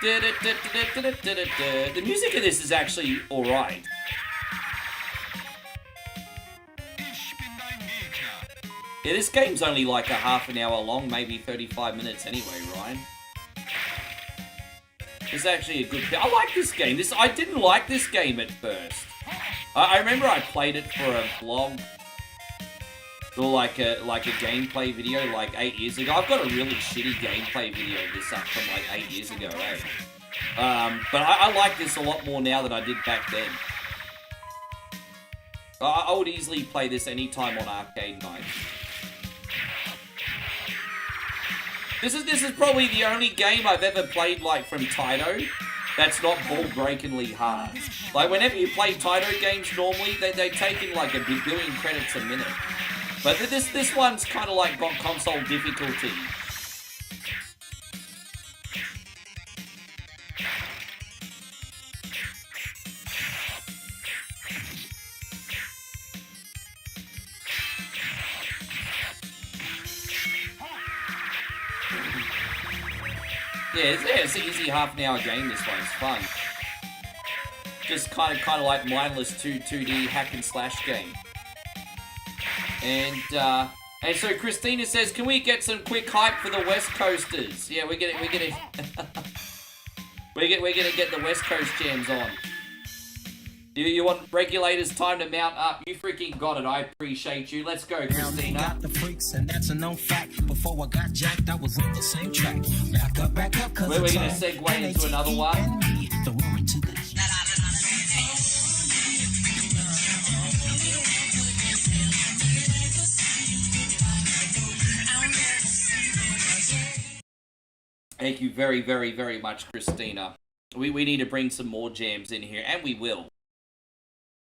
The music of this is actually alright. Yeah, this game's only like a half an hour long, maybe 35 minutes anyway, Ryan. It's actually a good... I like this game. I didn't like this game at first. I remember I played it for a vlog. Or like a gameplay video like 8 years ago. I've got a really shitty gameplay video of this up from like 8 years ago, eh? But I like this a lot more now than I did back then. I would easily play this anytime on arcade night. This is probably the only game I've ever played like from Taito that's not ball-breakingly hard. Like whenever you play Taito games normally, they take in like a billion credits a minute. But this one's kind of like got console difficulty. Yeah, it's an easy half an hour game. This one's fun. Just kind of like mindless 2D hack and slash game. And so Christina says, can we get some quick hype for the West Coasters? Yeah, we're gonna get the West Coast jams on. You want regulators time to mount up? You freaking got it. I appreciate you. Let's go, Christina. Got the freaks, and that's a known fact. Before I got jacked, I was on the same track. Back up, cause we're gonna segue into another one. Thank you very, very, very much, Christina. We need to bring some more jams in here, and we will.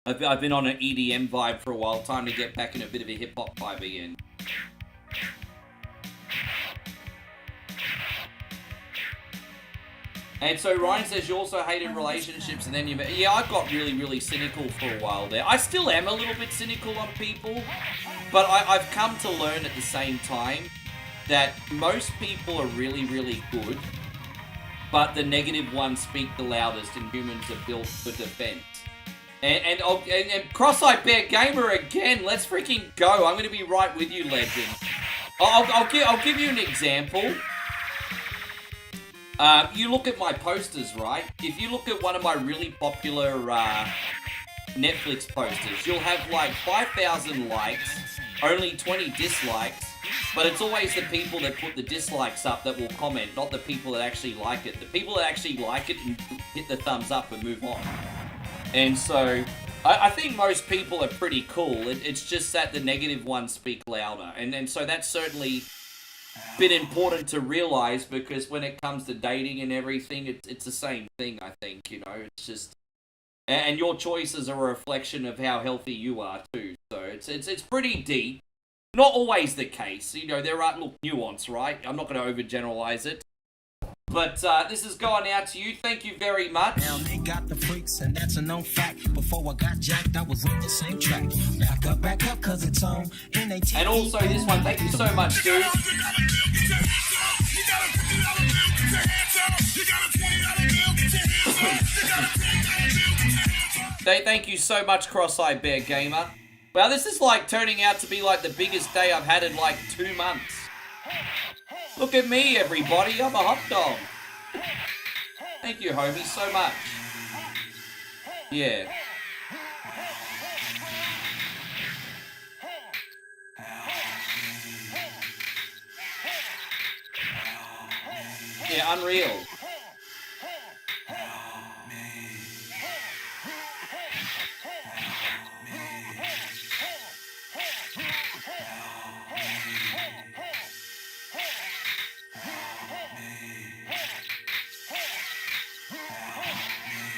I've been on an EDM vibe for a while. Time to get back in a bit of a hip-hop vibe again. And so Ryan says you also hated relationships and then you... Yeah, I got really, really cynical for a while there. I still am a little bit cynical on people, but I've come to learn at the same time that most people are really, really good, but the negative ones speak the loudest and humans are built for defense. And Cross-Eyed Bear Gamer again, let's freaking go. I'm going to be right with you, legend. I'll give you an example. You look at my posters, right? If you look at one of my really popular Netflix posters, you'll have like 5,000 likes, only 20 dislikes, But it's always the people that put the dislikes up that will comment, not the people that actually like it. The people that actually like it and hit the thumbs up and move on. And so, I think most people are pretty cool. It's just that the negative ones speak louder. And so that's certainly been important to realize, because when it comes to dating and everything, it's the same thing, I think, you know. It's just... And your choices are a reflection of how healthy you are, too. So it's pretty deep. Not always the case. You know, there are, look, nuance, right? I'm not going to overgeneralize it. But this is going out to you. Thank you very much. Now they got the freaks, and that's a known fact. Before I got jacked, I was on the same track. Back up, cause it's on. And also this one, thank you so much, dude. Thank you so much, Cross-Eyed Bear Gamer. Well, this is like turning out to be like the biggest day I've had in like 2 months. Look at me, everybody. I'm a hot dog. Thank you, homie, so much. Yeah. Yeah, unreal.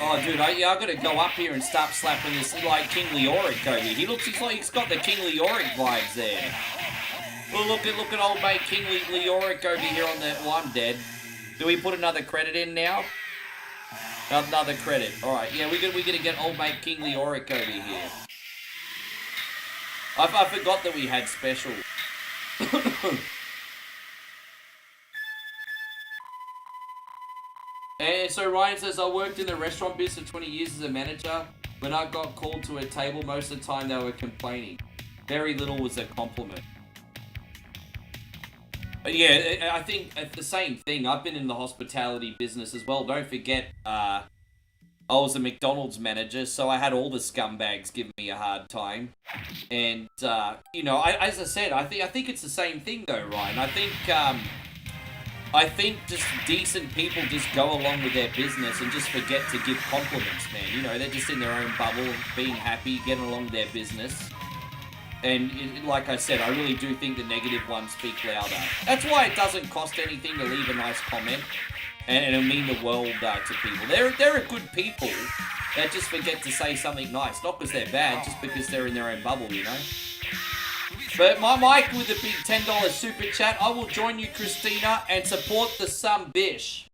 Oh, dude, I gotta go up here and start slapping this like King Leoric over here. He's got the King Leoric vibes there. Well, look at old mate King Leoric over here on that. Well, I'm dead. Do we put another credit in now? Another credit. All right, yeah, we're gonna get old mate King Leoric over here. I forgot that we had special. And so Ryan says, I worked in the restaurant business for 20 years as a manager. When I got called to a table, most of the time they were complaining. Very little was a compliment. But yeah, I think it's the same thing. I've been in the hospitality business as well. Don't forget, I was a McDonald's manager, so I had all the scumbags giving me a hard time. And, you know, as I said, I think it's the same thing though, Ryan. I think just decent people just go along with their business and just forget to give compliments, man. You know, they're just in their own bubble, being happy, getting along with their business. And like I said, I really do think the negative ones speak louder. That's why it doesn't cost anything to leave a nice comment. And it'll mean the world to people. There are good people that just forget to say something nice. Not because they're bad, just because they're in their own bubble, you know? But my Mike with a big $10 super chat. I will join you, Christina, and support the some bish.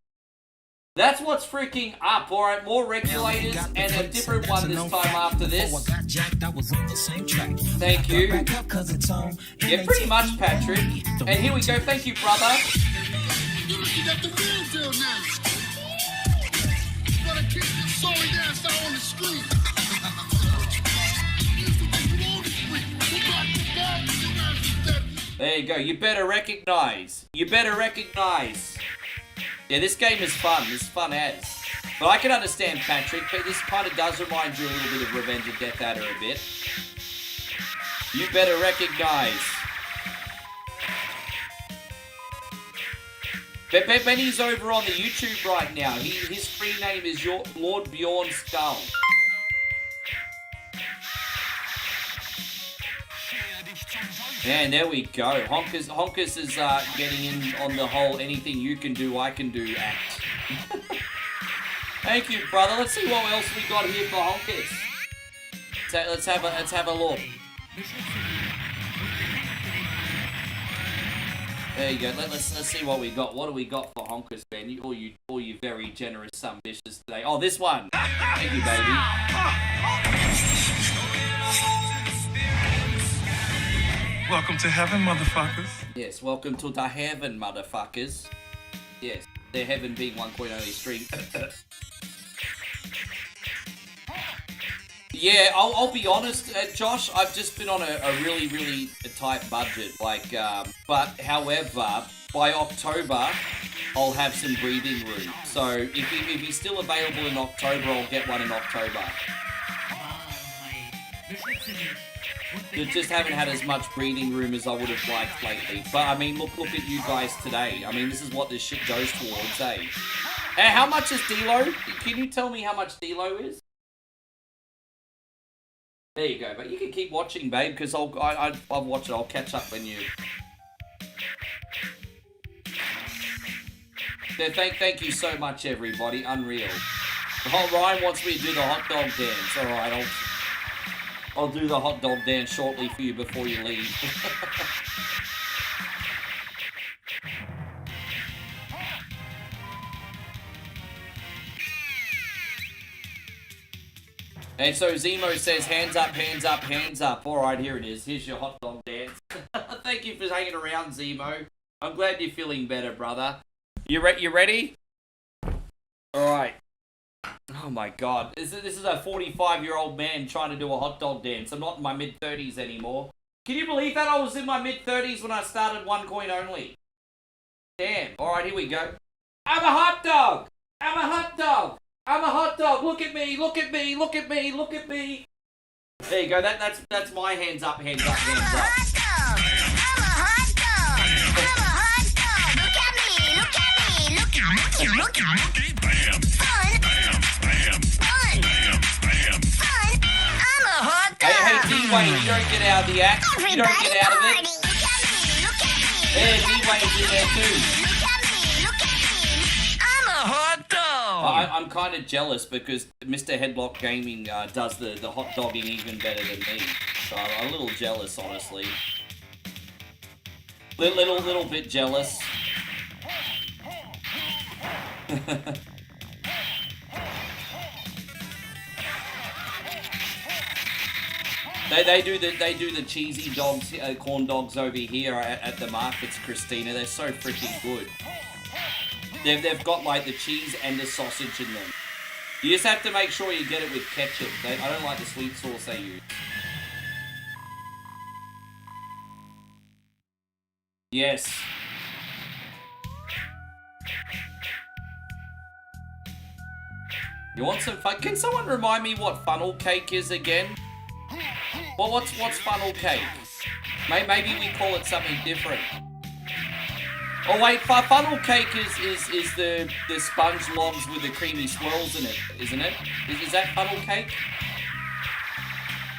That's what's freaking up, alright? More regulators and a different one this time after this. Thank you. Yeah, pretty much, Patrick. And here we go. Thank you, brother. You're looking at the real deal now. You gotta keep your sorry ass out on the street. There you go. You better recognize. You better recognize. Yeah, this game is fun. This is fun as. But I can understand, Patrick, but this kind of does remind you a little bit of Revenge of Death Adder a bit. You better recognize. Benny's over on the YouTube right now. His screen name is Lord Bjorn Skull. Man, there we go. Honkers is getting in on the whole anything you can do, I can do act. Thank you, brother. Let's see what else we got here for Honkers. Let's have a look. There you go. Let's see what we got. What do we got for Honkers, Ben? All you very generous some bitches today. Oh, this one. Thank you, baby. Welcome to heaven, motherfuckers. Yes, welcome to the heaven, motherfuckers. Yes, their heaven being one coin only stream. Yeah, I'll be honest, Josh, I've just been on a really, really tight budget. Like, but however, by October, I'll have some breathing room. So if he's still available in October, I'll get one in October. Just haven't had as much breathing room as I would have liked lately. But I mean, look at you guys today. I mean, this is what this shit goes towards, eh? And how much is D-Lo? Can you tell me how much D-Lo is? There you go, but you can keep watching, babe, because I'll watch it. I'll catch up when you. So thank you so much, everybody. Unreal. Oh, Ryan wants me to do the hot dog dance. All right, I'll do the hot dog dance shortly for you before you leave. And so Zemo says, hands up, hands up, hands up. All right, here it is. Here's your hot dog dance. Thank you for hanging around, Zemo. I'm glad you're feeling better, brother. You ready? All right. Oh my God. This is a 45-year-old man trying to do a hot dog dance. I'm not in my mid-30s anymore. Can you believe that? I was in my mid-30s when I started one coin only. Damn. All right, here we go. I'm a hot dog. I'm a hot dog. I'm a hot dog. Look at me. Look at me. Look at me. Look at me. There you go. That's my hands up, hands up, hands up. I'm a hot dog. I'm a hot dog. Look at me. Look at me. Look at me. Look at me. Bam. Fun. Bam. Bam. Fun. Bam. Bam. Fun. I'm a hot dog. Hey, D-Wayne, you don't get out of the act. You don't get out of it. Look at me. Look at me. Yeah, D-Wayne's in there too. Look at me. Look at me. I'm a hot dog. I'm kind of jealous because Mr. Headlock Gaming does the hot dogging even better than me. So I'm a little jealous, honestly. Little bit jealous. They do the cheesy dogs, corn dogs over here at the markets, Christina. They're so freaking good. They've got like the cheese and the sausage in them. You just have to make sure you get it with ketchup. I don't like the sweet sauce they use. Yes. You want some fun? Can someone remind me what funnel cake is again? Well, what's funnel cake? Maybe we call it something different. Oh wait, funnel cake is the sponge logs with the creamy swirls in it, isn't it? Is that funnel cake?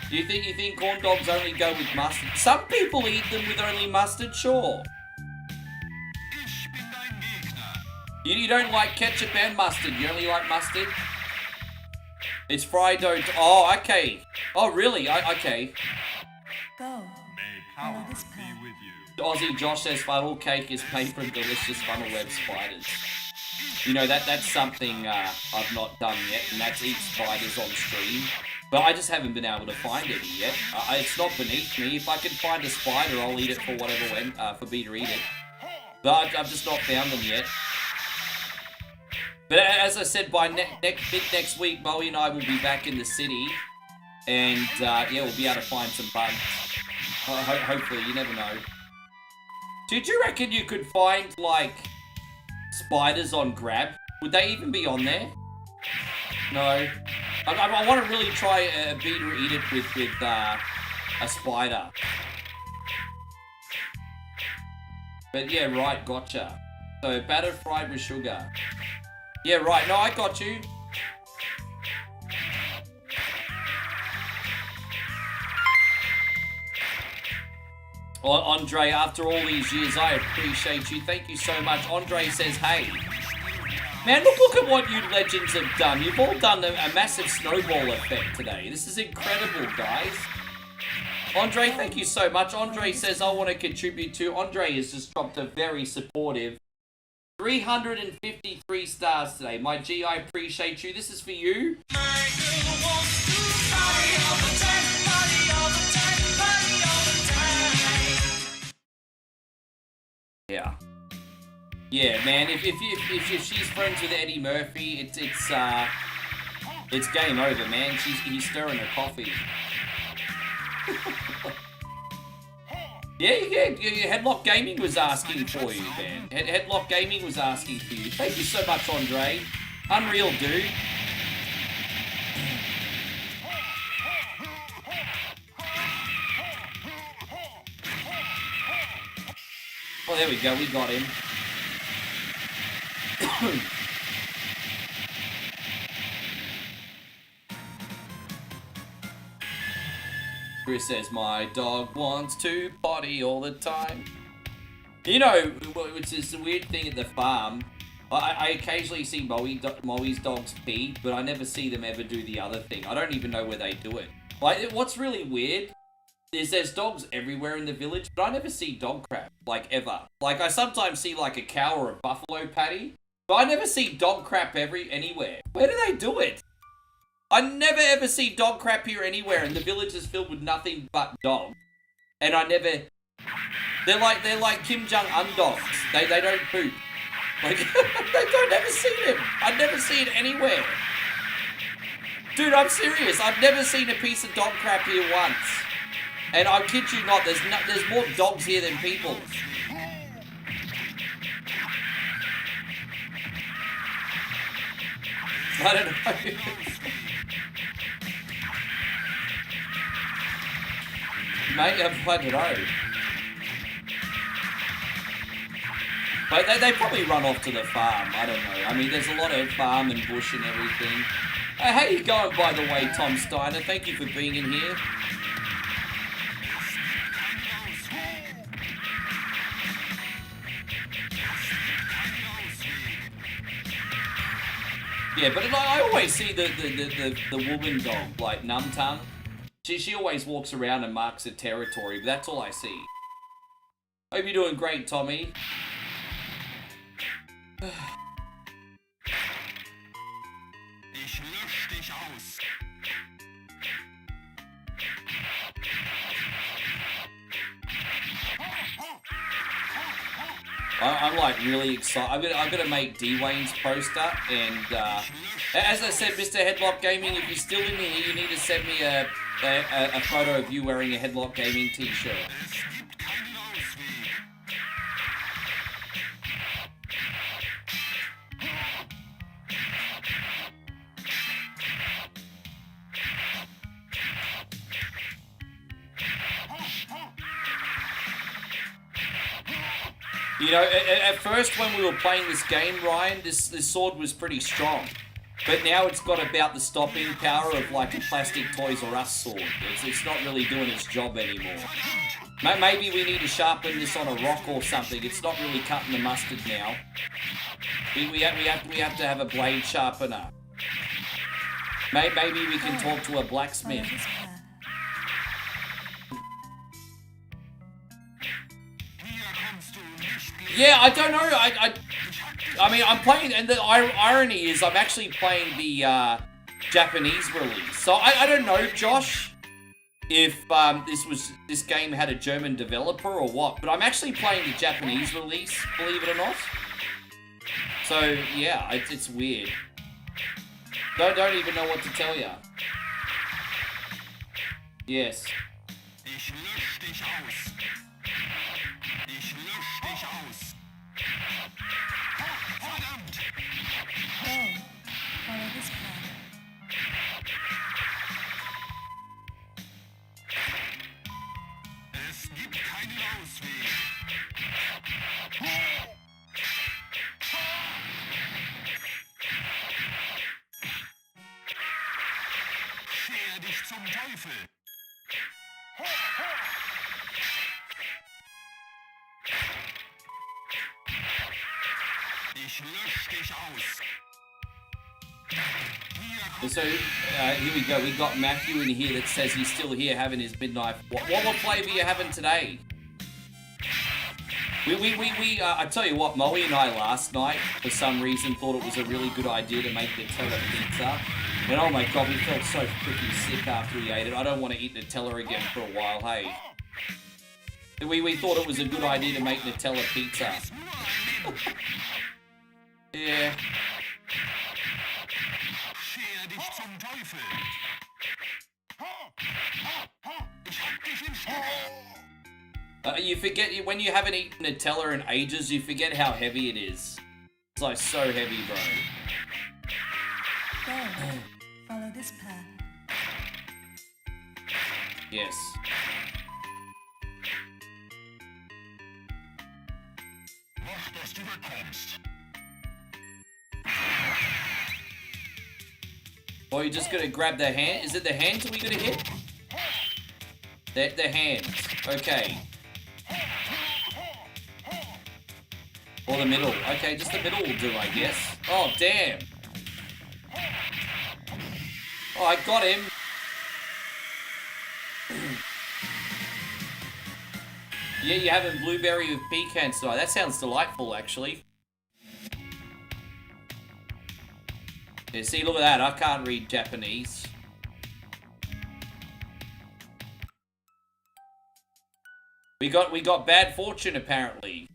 Do you think corn dogs only go with mustard? Some people eat them with only mustard, sure. You don't like ketchup and mustard, you only like mustard? It's fried dough. Oh, okay. Oh, really? Okay. Go. May power be with you. Aussie Josh says funnel cake is made from delicious funnel web spiders. You know, that's something I've not done yet, and that's eat spiders on stream. But I just haven't been able to find any yet. It's not beneath me. If I can find a spider, I'll eat it for whatever for me to eat it. But I've just not found them yet. But as I said, by next week, Moe and I will be back in the city. And, yeah, we'll be able to find some bugs. Hopefully, you never know. Did you reckon you could find, like, spiders on Grab? Would they even be on there? No. I want to really try a beater eat it with a spider. But, yeah, right, gotcha. So, batter fried with sugar. Yeah, right. No, I got you. Well, Andre, after all these years, I appreciate you. Thank you so much. Andre says, hey. Man, look at what you legends have done. You've all done a massive snowball effect today. This is incredible, guys. Andre, thank you so much. Andre says, I want to contribute too. Andre has just dropped a very supportive 353 stars today. My G, I appreciate you. This is for you. Yeah. Yeah, man, if she's friends with Eddie Murphy, it's game over, man. He's stirring her coffee. Yeah, Headlock Gaming was asking for you, man. Headlock Gaming was asking for you. Thank you so much, Andre. Unreal, dude. Oh, there we go. We got him. Chris says, my dog wants to potty all the time. You know, which is the weird thing at the farm. I occasionally see Moe's dogs pee, but I never see them ever do the other thing. I don't even know where they do it. Like, what's really weird is there's dogs everywhere in the village, but I never see dog crap, like, ever. Like, I sometimes see, like, a cow or a buffalo patty, but I never see dog crap anywhere. Where do they do it? I never ever see dog crap here anywhere, and the village is filled with nothing but dogs. And I never... They're like Kim Jong-un dogs. They don't poop. Like, I don't ever see them. I never see it anywhere. Dude, I'm serious. I've never seen a piece of dog crap here once. And I kid you not, there's more dogs here than people. I don't know. Mate, I don't know. But they probably run off to the farm. I don't know. I mean, there's a lot of farm and bush and everything. How you going, by the way, Tom Steiner? Thank you for being in here. Yeah, but I always see the woman dog, like Num Tum. She always walks around and marks her territory, but that's all I see. Hope you're doing great, Tommy. I'm like really excited. I'm gonna make D-Wayne's poster, and as I said, Mr. Headlock Gaming, if you're still in here, you need to send me a photo of you wearing a Headlock Gaming t-shirt. You know, at first when we were playing this game, Ryan, this sword was pretty strong. But now it's got about the stopping power of like a plastic Toys R Us sword. It's not really doing its job anymore. Maybe we need to sharpen this on a rock or something. It's not really cutting the mustard now. We have to have a blade sharpener. Maybe we can talk to a blacksmith. Yeah, I don't know. I mean, I'm playing, and the irony is I'm actually playing the Japanese release. So I don't know, Josh, if this game had a German developer or what, but I'm actually playing the Japanese release, believe it or not. So yeah, it's weird. Don't even know what to tell you. Yes. Follow this path. Es gibt keinen Ausweg. Scher dich zum Teufel. Ich lösch dich aus. So, here we go. We got Matthew in here that says he's still here having his midnight. What flavor are you having today? I tell you what, Moe and I last night, for some reason, thought it was a really good idea to make Nutella pizza. And oh my god, we felt so freaking sick after we ate it. I don't want to eat Nutella again for a while, hey. We thought it was a good idea to make Nutella pizza. Yeah. Scher dich zum Teufel. Ich hab dich im Stich. You forget, when you haven't eaten Nutella in ages, you forget how heavy it is. It's like so heavy, bro. Go. Follow this path. Yes. Or you just gonna grab the hand? Is it the hands we gonna hit? The hands. Okay. Or the middle. Okay, just the middle will do, I guess. Oh, damn. Oh, I got him. Yeah, you're having blueberry with pecans tonight. That sounds delightful, actually. Yeah, see, look at that. I can't read Japanese. We got bad fortune, apparently.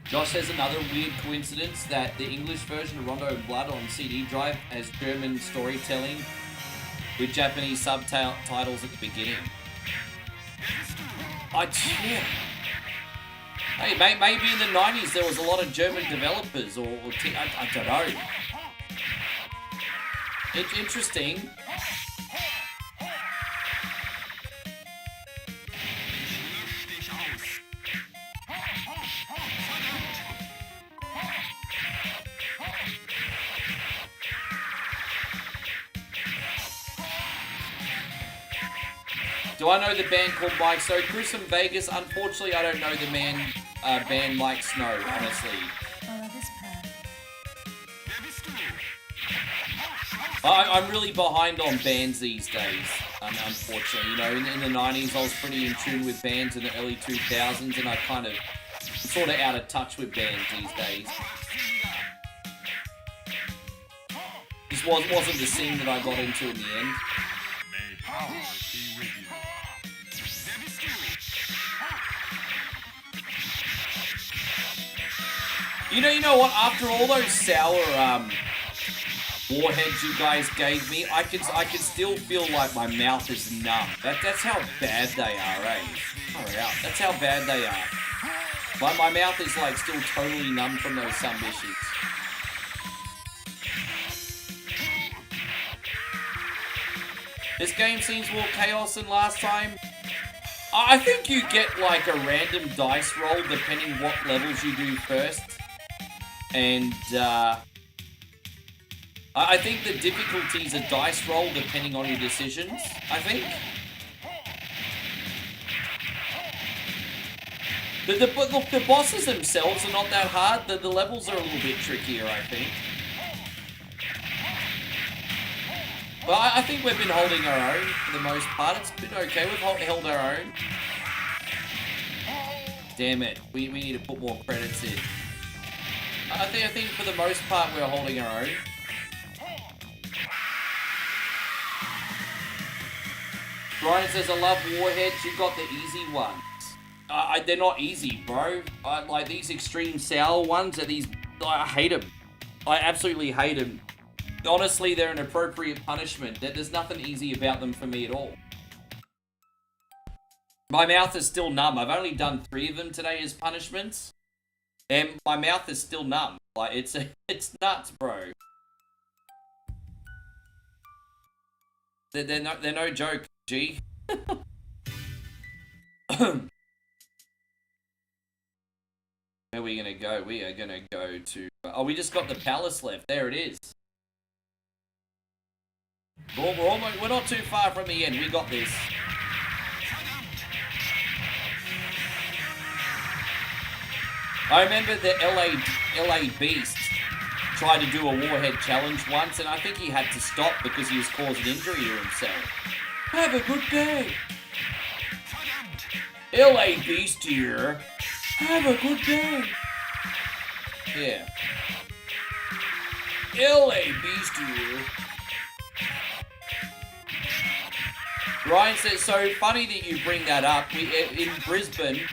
Josh has another weird coincidence that the English version of Rondo of Blood on CD drive has German storytelling with Japanese subtitles at the beginning. Yeah. Hey, maybe in the 90s there was a lot of German developers, or I don't know. It's interesting. Do I know the band called Mike Snow? Chris from Vegas. Unfortunately, I don't know the band Mike Snow, honestly. I'm really behind on bands these days, unfortunately. You know, in the 90s, I was pretty in tune with bands in the early 2000s, and I kind of sort of out of touch with bands these days. This wasn't the scene that I got into in the end. May power be with you. You know what? After all those sour warheads you guys gave me, I can still feel like my mouth is numb. That's how bad they are, eh? Hurry up. That's how bad they are. My mouth is like still totally numb from those issues. This game seems more chaos than last time. I think you get like a random dice roll depending what levels you do first. And I think the difficulty is a dice roll depending on your decisions, I think. The bosses themselves are not that hard. The levels are a little bit trickier, I think. But I think we've been holding our own for the most part. It's been okay. We've held our own. Damn it. We need to put more credits in. I think for the most part we're holding our own. Brian says, I love warheads. You got the easy ones. They're not easy, bro. Like these extreme sour ones are these. I hate them. I absolutely hate them. Honestly, they're an appropriate punishment. There's nothing easy about them for me at all. My mouth is still numb. I've only done 3 of them today as punishments. And my mouth is still numb. Like, it's nuts, bro. They're no joke, G. Where are we gonna go? We are gonna go to... Oh, we just got the palace left. There it is. We're not too far from the end. We got this. I remember the LA Beast tried to do a warhead challenge once, and I think he had to stop because he was causing injury to himself. Have a good day. LA Beast here. Have a good day. Yeah. LA Beast here. Ryan says, so funny that you bring that up. In Brisbane,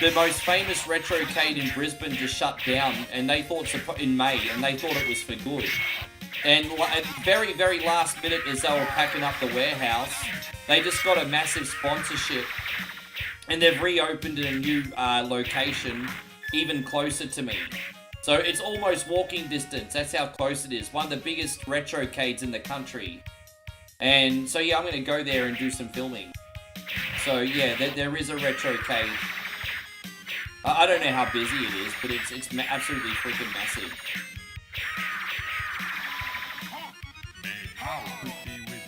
the most famous retrocade in Brisbane just shut down, and they thought in May, and they thought it was for good. And at very, very last minute, as they were packing up the warehouse, they just got a massive sponsorship, and they've reopened in a new location, even closer to me. So it's almost walking distance. That's how close it is. One of the biggest retrocades in the country. And so yeah, I'm going to go there and do some filming. So yeah, there is a retrocade. I don't know how busy it is, but it's absolutely freaking massive. May power be with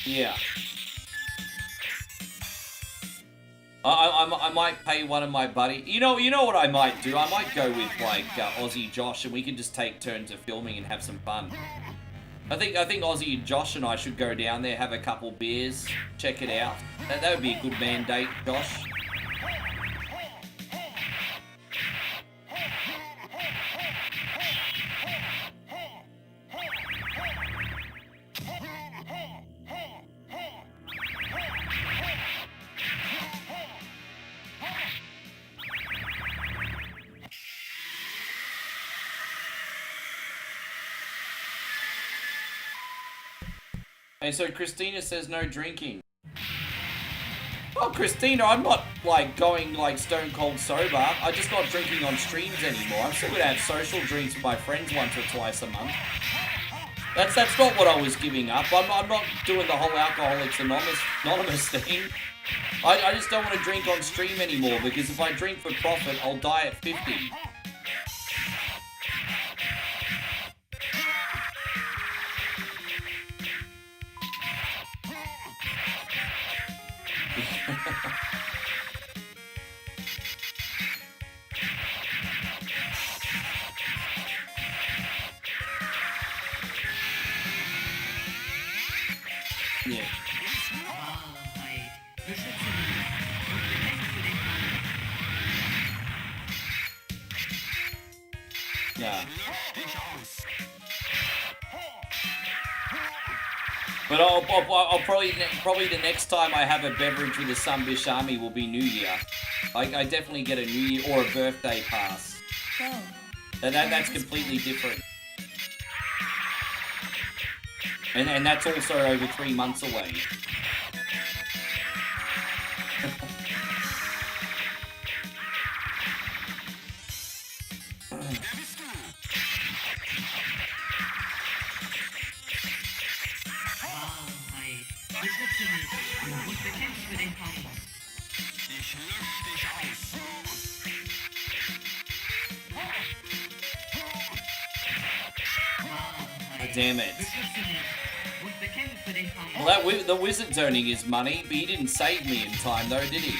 you. Yeah. I might pay one of my buddies. You know what I might do? I might go with like Aussie Josh, and we can just take turns of filming and have some fun. I think Aussie Josh and I should go down there, have a couple beers, check it out. That would be a good mandate, Josh. And so Christina says no drinking. Well, Christina, I'm not like going like stone cold sober. I'm just not drinking on streams anymore. I'm still gonna have social drinks with my friends once or twice a month. That's not what I was giving up. I'm not doing the whole Alcoholics Anonymous thing. I just don't want to drink on stream anymore, because if I drink for profit, I'll die at 50. Yeah. Yeah. But I'll probably the next time I have a beverage with the Sunbish Army will be New Year. I definitely get a New Year or a birthday pass. Oh. That's completely different. And that's also over 3 months away. Damn it. Well, the wizard's earning his money, but he didn't save me in time though, did he?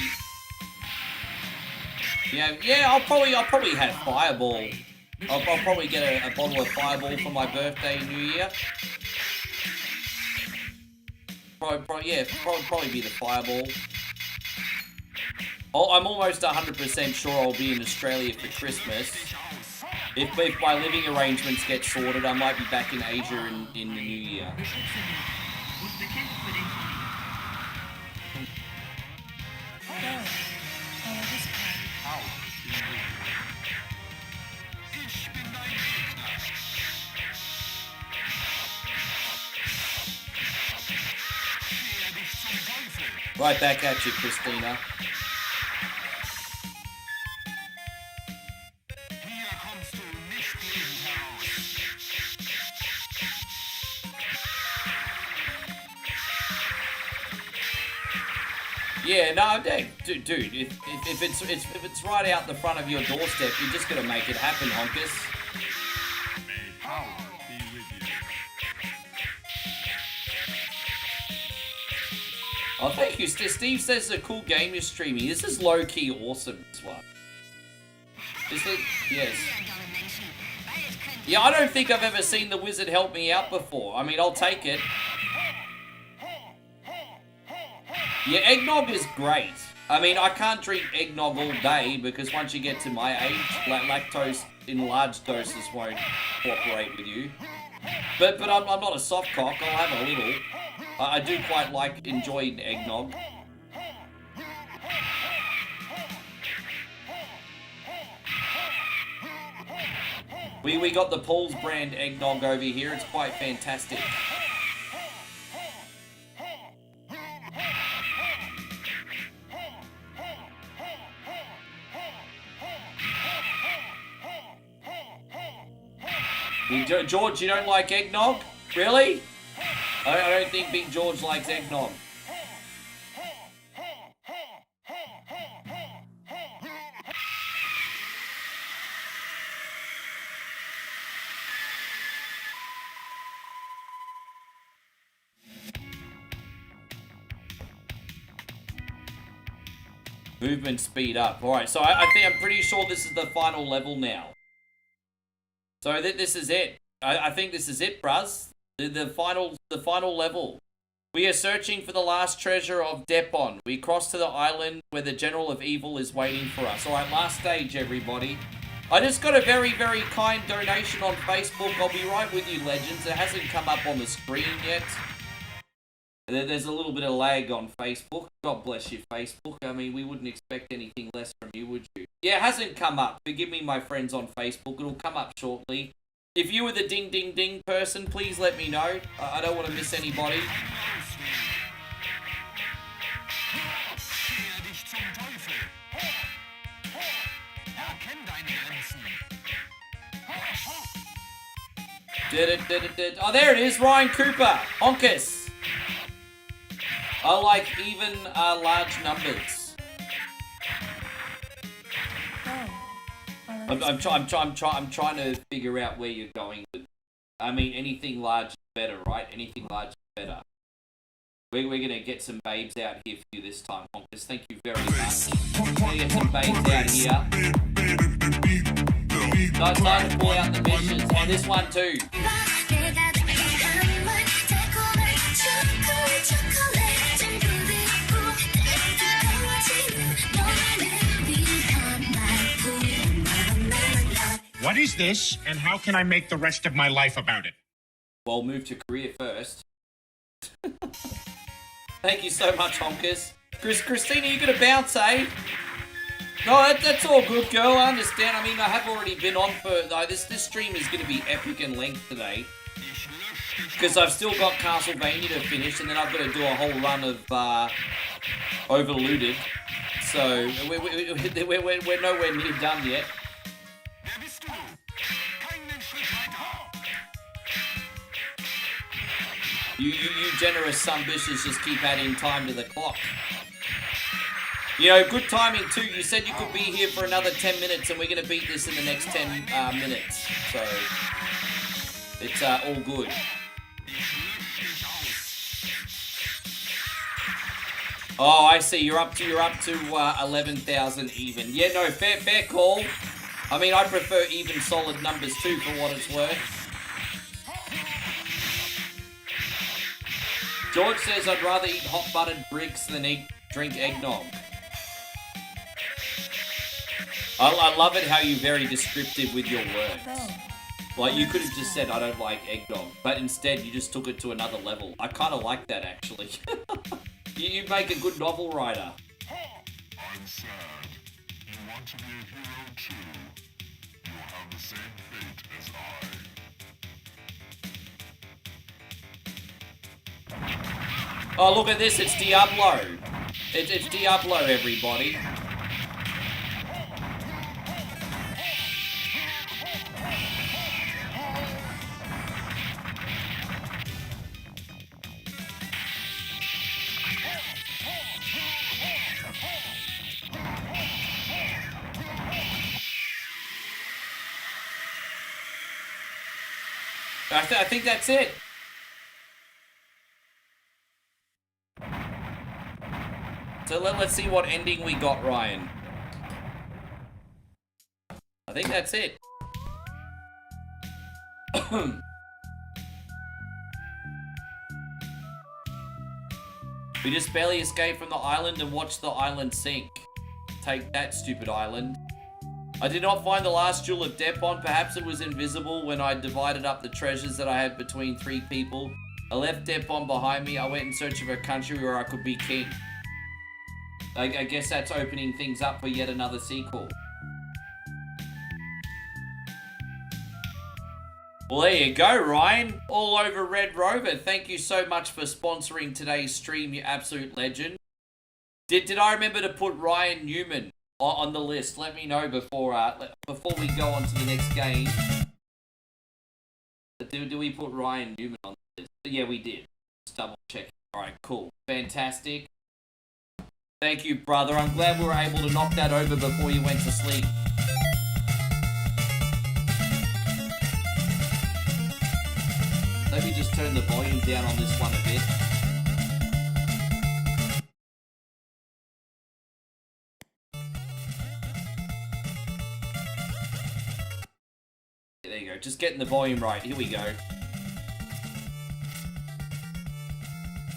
Yeah, I'll probably have Fireball. I'll probably get a bottle of Fireball for my birthday and New Year. Probably be the Fireball. I'm almost 100% sure I'll be in Australia for Christmas. If my living arrangements get sorted, I might be back in Asia in the New Year. Right back at you, Christina. Yeah, no, dude. If it's right out the front of your doorstep, you're just gonna make it happen, honkers. May power be with you. Oh, thank you. Steve says it's a cool game you're streaming. This is low-key awesome, this one. Is it? Yes. Yeah, I don't think I've ever seen the wizard help me out before. I mean, I'll take it. Yeah, eggnog is great. I mean, I can't drink eggnog all day because once you get to my age, lactose in large doses won't cooperate with you. But I'm not a soft cock. I'll have a little. I do quite like enjoying eggnog. We got the Paul's brand eggnog over here. It's quite fantastic. George, you don't like eggnog? Really? I don't think Big George likes eggnog. Movement speed up. Alright, so I think I'm pretty sure this is the final level now. So this is it. I think this is it, bruz. The final level. We are searching for the last treasure of Depon. We cross to the island where the General of Evil is waiting for us. Alright, last stage, everybody. I just got a very, very kind donation on Facebook. I'll be right with you, legends. It hasn't come up on the screen yet. There's a little bit of lag on Facebook. God bless you, Facebook. I mean, we wouldn't expect anything less from you, would you? Yeah, it hasn't come up. Forgive me, my friends on Facebook. It'll come up shortly. If you were the ding ding ding person, please let me know. I don't want to miss anybody. Oh, there it is, Ryan Cooper. Honkus. I like even large numbers. I'm trying to figure out where you're going with. I mean, anything large is better, right? Anything large is better. We're gonna get some babes out here for you this time, Honkus. Thank you very much. We're gonna get some babes out here. Guys, start to pull out the missions. Oh, this one too. What is this, and how can I make the rest of my life about it? Well, move to Korea first. Thank you so much, Honkus. Christina, you gonna bounce, eh? No, that's all good, girl. I understand. I mean, I have already been on for... This stream is gonna be epic in length today. Because I've still got Castlevania to finish, and then I've got to do a whole run of Overlooted. So, we're nowhere near done yet. You generous son bitches just keep adding time to the clock. You know, good timing too. You said you could be here for another 10 minutes and we're going to beat this in the next 10 minutes. So, it's all good. Oh, I see. You're up to 11,000 even. Yeah, no, fair call. I mean, I prefer even solid numbers too, for what it's worth. George says I'd rather eat hot buttered bricks than drink eggnog. I love it how you're very descriptive with your words. Like, you could have just said I don't like eggnog, but instead you just took it to another level. I kind of like that, actually. You make a good novel writer. I'm sad. You want to be a hero too. You'll have the same fate as I. Oh, look at this. It's Diablo. It's Diablo, everybody. I think that's it. So let's see what ending we got, Ryan. I think that's it. We just barely escaped from the island and watched the island sink. Take that, stupid island. I did not find the last jewel of Depon. Perhaps it was invisible when I divided up the treasures that I had between 3 people. I left Depon behind me. I went in search of a country where I could be king. I guess that's opening things up for yet another sequel. Well, there you go, Ryan. All over Red Rover. Thank you so much for sponsoring today's stream, you absolute legend. Did I remember to put Ryan Newman on the list? Let me know before we go on to the next game. Do we put Ryan Newman on this? Yeah, we did. Just double check. Alright, cool. Fantastic. Thank you, brother. I'm glad we were able to knock that over before you went to sleep. Let me just turn the volume down on this one a bit. There you go. Just getting the volume right. Here we go.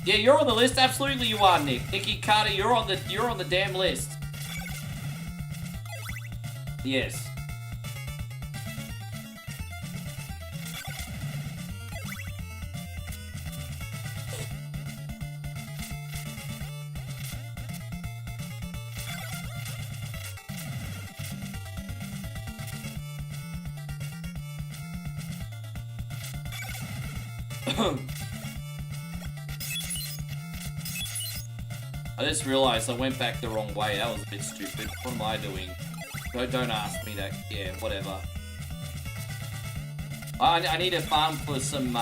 Yeah, you're on the list. Absolutely, you are, Nick. Nicky Carter, you're on the damn list. Yes. I just realized I went back the wrong way. That was a bit stupid. What am I doing? Don't ask me that. Yeah, whatever. I need to farm for some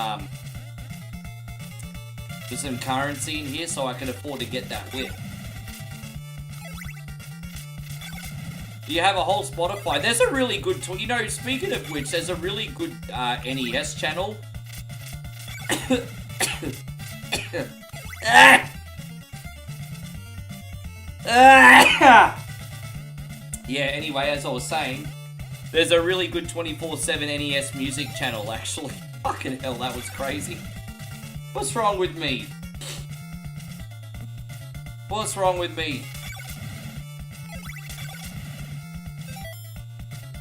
currency in here so I can afford to get that whip. You have a whole Spotify. There's a really good, you know, speaking of which, there's a really good NES channel. Yeah, anyway, as I was saying, there's a really good 24/7 NES music channel, actually. Fucking hell, that was crazy. What's wrong with me? What's wrong with me?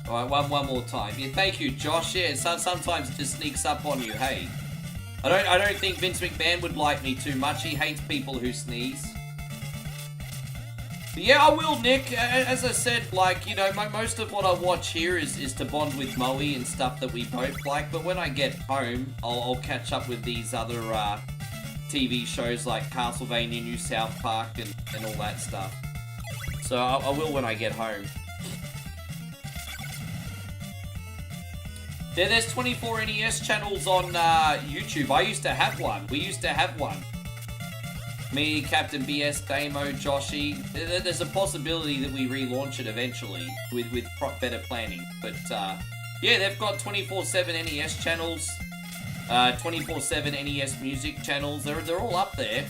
Alright, one more time. Yeah, thank you, Josh. Yeah, sometimes it just sneaks up on you, hey. I don't think Vince McMahon would like me too much. He hates people who sneeze. But yeah, I will, Nick. As I said, like, you know, most of what I watch here is to bond with Moe and stuff that we both like. But when I get home, I'll catch up with these other TV shows like Castlevania, New South Park, and all that stuff. So I will when I get home. There's 24 NES channels on YouTube. I used to have one. We used to have one. Me, Captain BS, Damo, Joshy. There's a possibility that we relaunch it eventually with better planning. But yeah, they've got 24/7 NES channels, 24/7 NES music channels. They're all up there.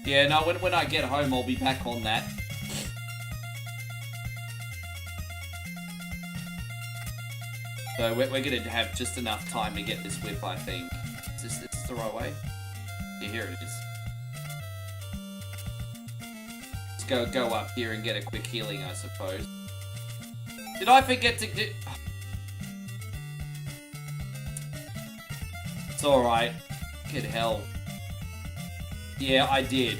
Yeah, no, when I get home, I'll be back on that. So we're going to have just enough time to get this whip, I think. Is this the right way? Yeah, here it is. Let's go up here and get a quick healing, I suppose. Did I forget to do... It's alright. Good hell. Yeah, I did.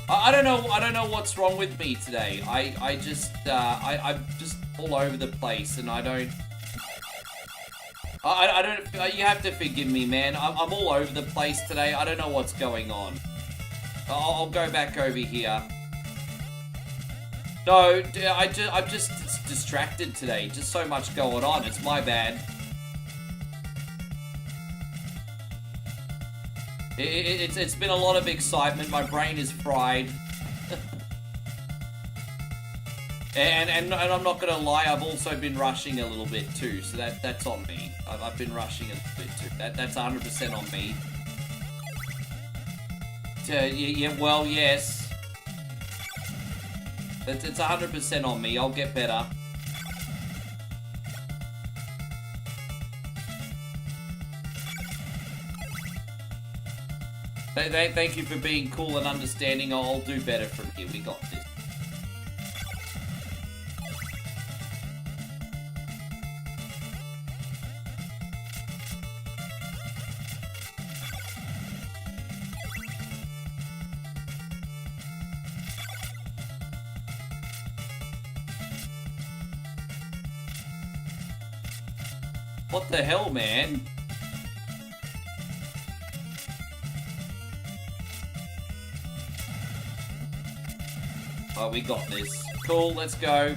I don't know what's wrong with me today. I'm just all over the place, and I don't. You have to forgive me, man. I'm all over the place today. I don't know what's going on. I'll go back over here. No, I'm just distracted today. Just so much going on. It's my bad. It's been a lot of excitement. My brain is fried. and I'm not gonna lie, I've also been rushing a little bit too, so that's on me. I've been rushing a little bit too. That's 100% on me. Yeah, well, yes. It's 100% on me. I'll get better. Thank you for being cool and understanding. I'll do better from here. We got this. What the hell, man? Oh, we got this. Cool, let's go.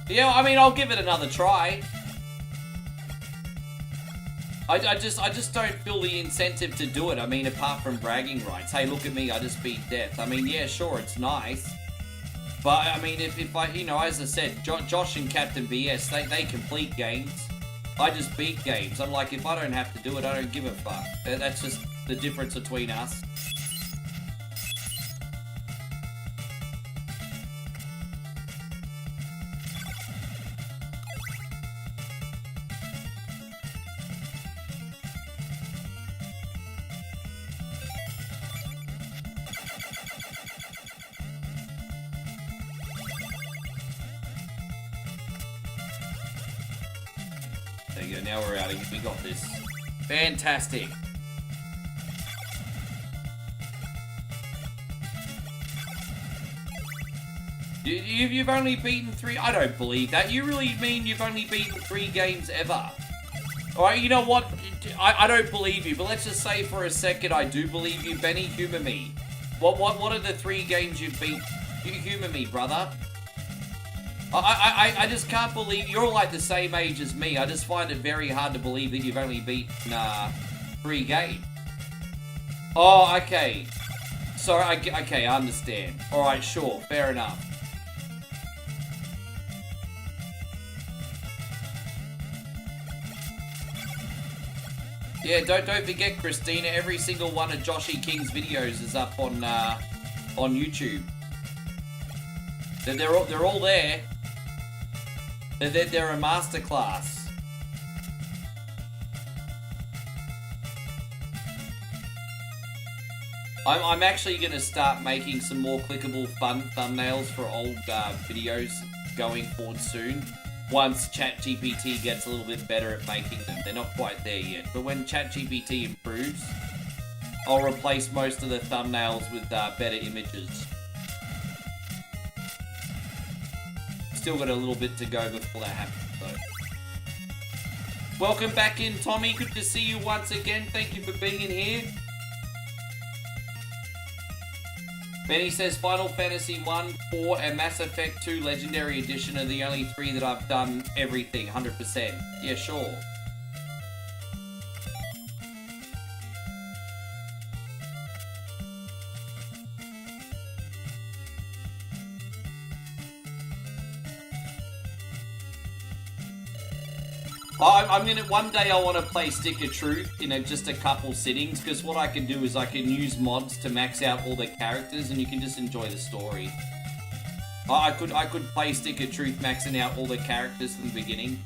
Yeah, I mean, I'll give it another try. I just don't feel the incentive to do it. I mean, apart from bragging rights. Hey, look at me, I just beat death. I mean, yeah, sure, it's nice. But, I mean, if I, you know, as I said, Josh and Captain BS, they complete games. I just beat games. I'm like, if I don't have to do it, I don't give a fuck. That's just the difference between us. There you go, now we're out of here. We got this. Fantastic. You've only beaten 3? I don't believe that. You really mean you've only beaten 3 games ever? Alright, you know what? I don't believe you, but let's just say for a second I do believe you, Benny. Humor me. What are the 3 games you've beat? You humor me, brother. I just can't believe you're like the same age as me. I just find it very hard to believe that you've only beaten 3 games. Oh, okay. Sorry, okay, I understand. Alright, sure, fair enough. Yeah, don't forget, Christina, every single one of Joshy King's videos is up on YouTube. They're all there. They're a masterclass. I'm actually gonna start making some more clickable, fun thumbnails for old videos going forward soon. Once ChatGPT gets a little bit better at making them. They're not quite there yet, but when ChatGPT improves, I'll replace most of the thumbnails with better images. Still got a little bit to go before that happens, though. Welcome back in, Tommy. Good to see you once again. Thank you for being in here. Benny says Final Fantasy 1, 4, and Mass Effect 2 Legendary Edition are the only 3 that I've done everything, 100%. Yeah, sure. I'm gonna, one day I want to play Stick of Truth in just a couple sittings, because what I can do is I can use mods to max out all the characters and you can just enjoy the story. I could play Stick of Truth maxing out all the characters from the beginning.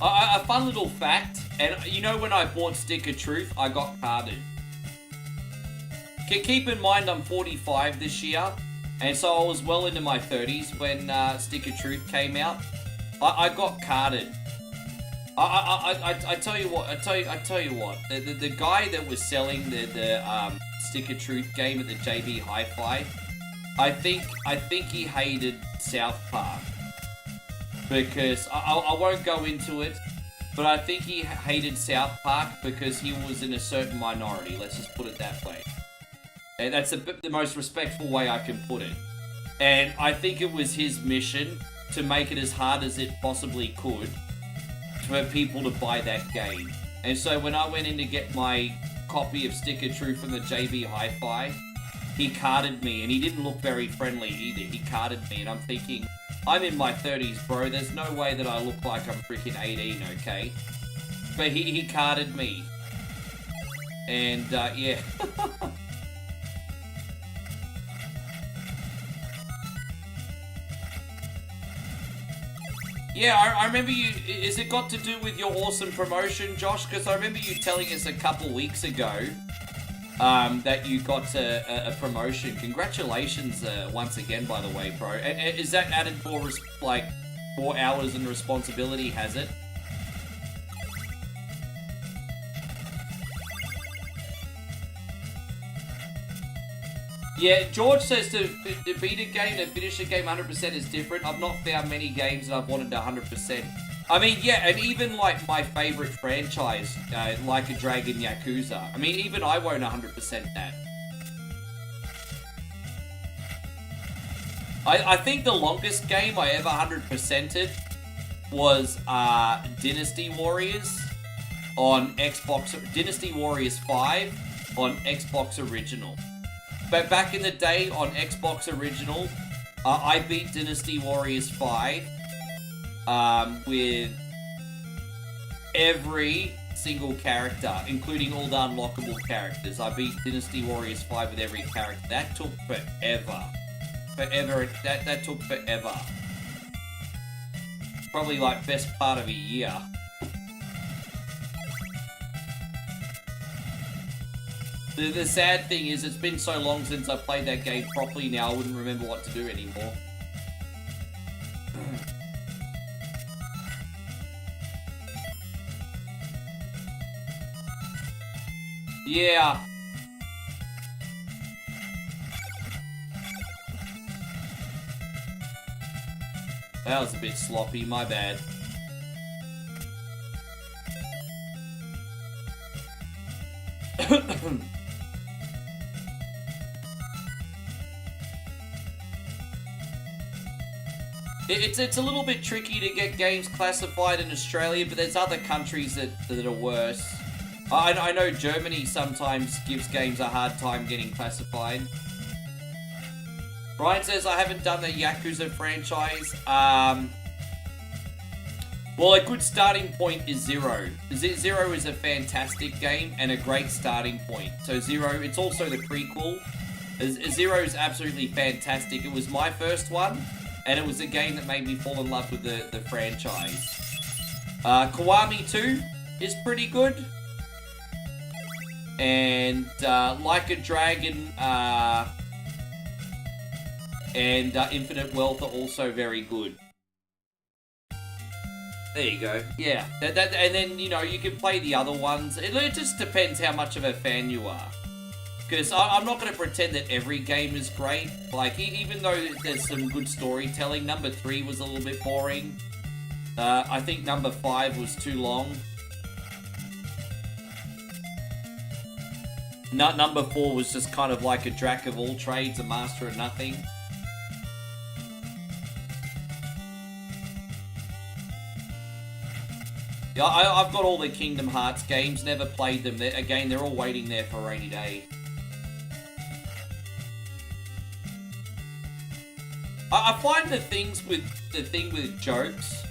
A fun little fact, and you know when I bought Stick of Truth, I got carded. Keep in mind I'm 45 this year, and so I was well into my 30s when Stick of Truth came out. I got carded. I tell you what, the guy that was selling the Stick of Truth game at the JB Hi-Fi, I think he hated South Park. Because, I won't go into it, but I think he hated South Park because he was in a certain minority, let's just put it that way. And that's the most respectful way I can put it. And I think it was his mission to make it as hard as it possibly could for people to buy that game. And so when I went in to get my copy of Stick of Truth from the JB Hi-Fi, he carded me, and he didn't look very friendly either. He carded me, and I'm thinking, I'm in my 30s, bro. There's no way that I look like I'm freaking 18, okay? But he carded me. And, yeah. Yeah, I remember you. Is it got to do with your awesome promotion, Josh? Because I remember you telling us a couple weeks ago that you got a promotion. Congratulations once again, by the way, bro. Is that added for like 4 hours and responsibility? Has it? Yeah, George says to beat a game, to finish a game 100% is different. I've not found many games that I've wanted 100%. I mean, yeah, and even like my favorite franchise, Like a Dragon Yakuza. I mean, even I won't 100% that. I think the longest game I ever 100%ed was Dynasty Warriors on Xbox. Dynasty Warriors 5 on Xbox Original. But back in the day on Xbox Original, I beat Dynasty Warriors 5 with every single character, including all the unlockable characters. I beat Dynasty Warriors 5 with every character. That took forever. That took forever. Probably like best part of a year. The sad thing is, it's been so long since I played that game properly now, I wouldn't remember what to do anymore. Yeah. That was a bit sloppy, my bad. It's a little bit tricky to get games classified in Australia, but there's other countries that are worse. I know Germany sometimes gives games a hard time getting classified. Brian says, I haven't done the Yakuza franchise. Well, a good starting point is Zero. Zero is a fantastic game and a great starting point. So Zero, it's also the prequel. Zero is absolutely fantastic. It was my first one. And it was a game that made me fall in love with the franchise. Kiwami 2 is pretty good. And Like a Dragon and Infinite Wealth are also very good. There you go. Yeah. And then, you know, you can play the other ones. It just depends how much of a fan you are. Because I'm not going to pretend that every game is great. Like, even though there's some good storytelling, number 3 was a little bit boring. I think number 5 was too long. Number 4 was just kind of like a jack of all trades, a master of nothing. Yeah, I've got all the Kingdom Hearts games, never played them. Again, they're all waiting there for a rainy day. I find the thing with jokes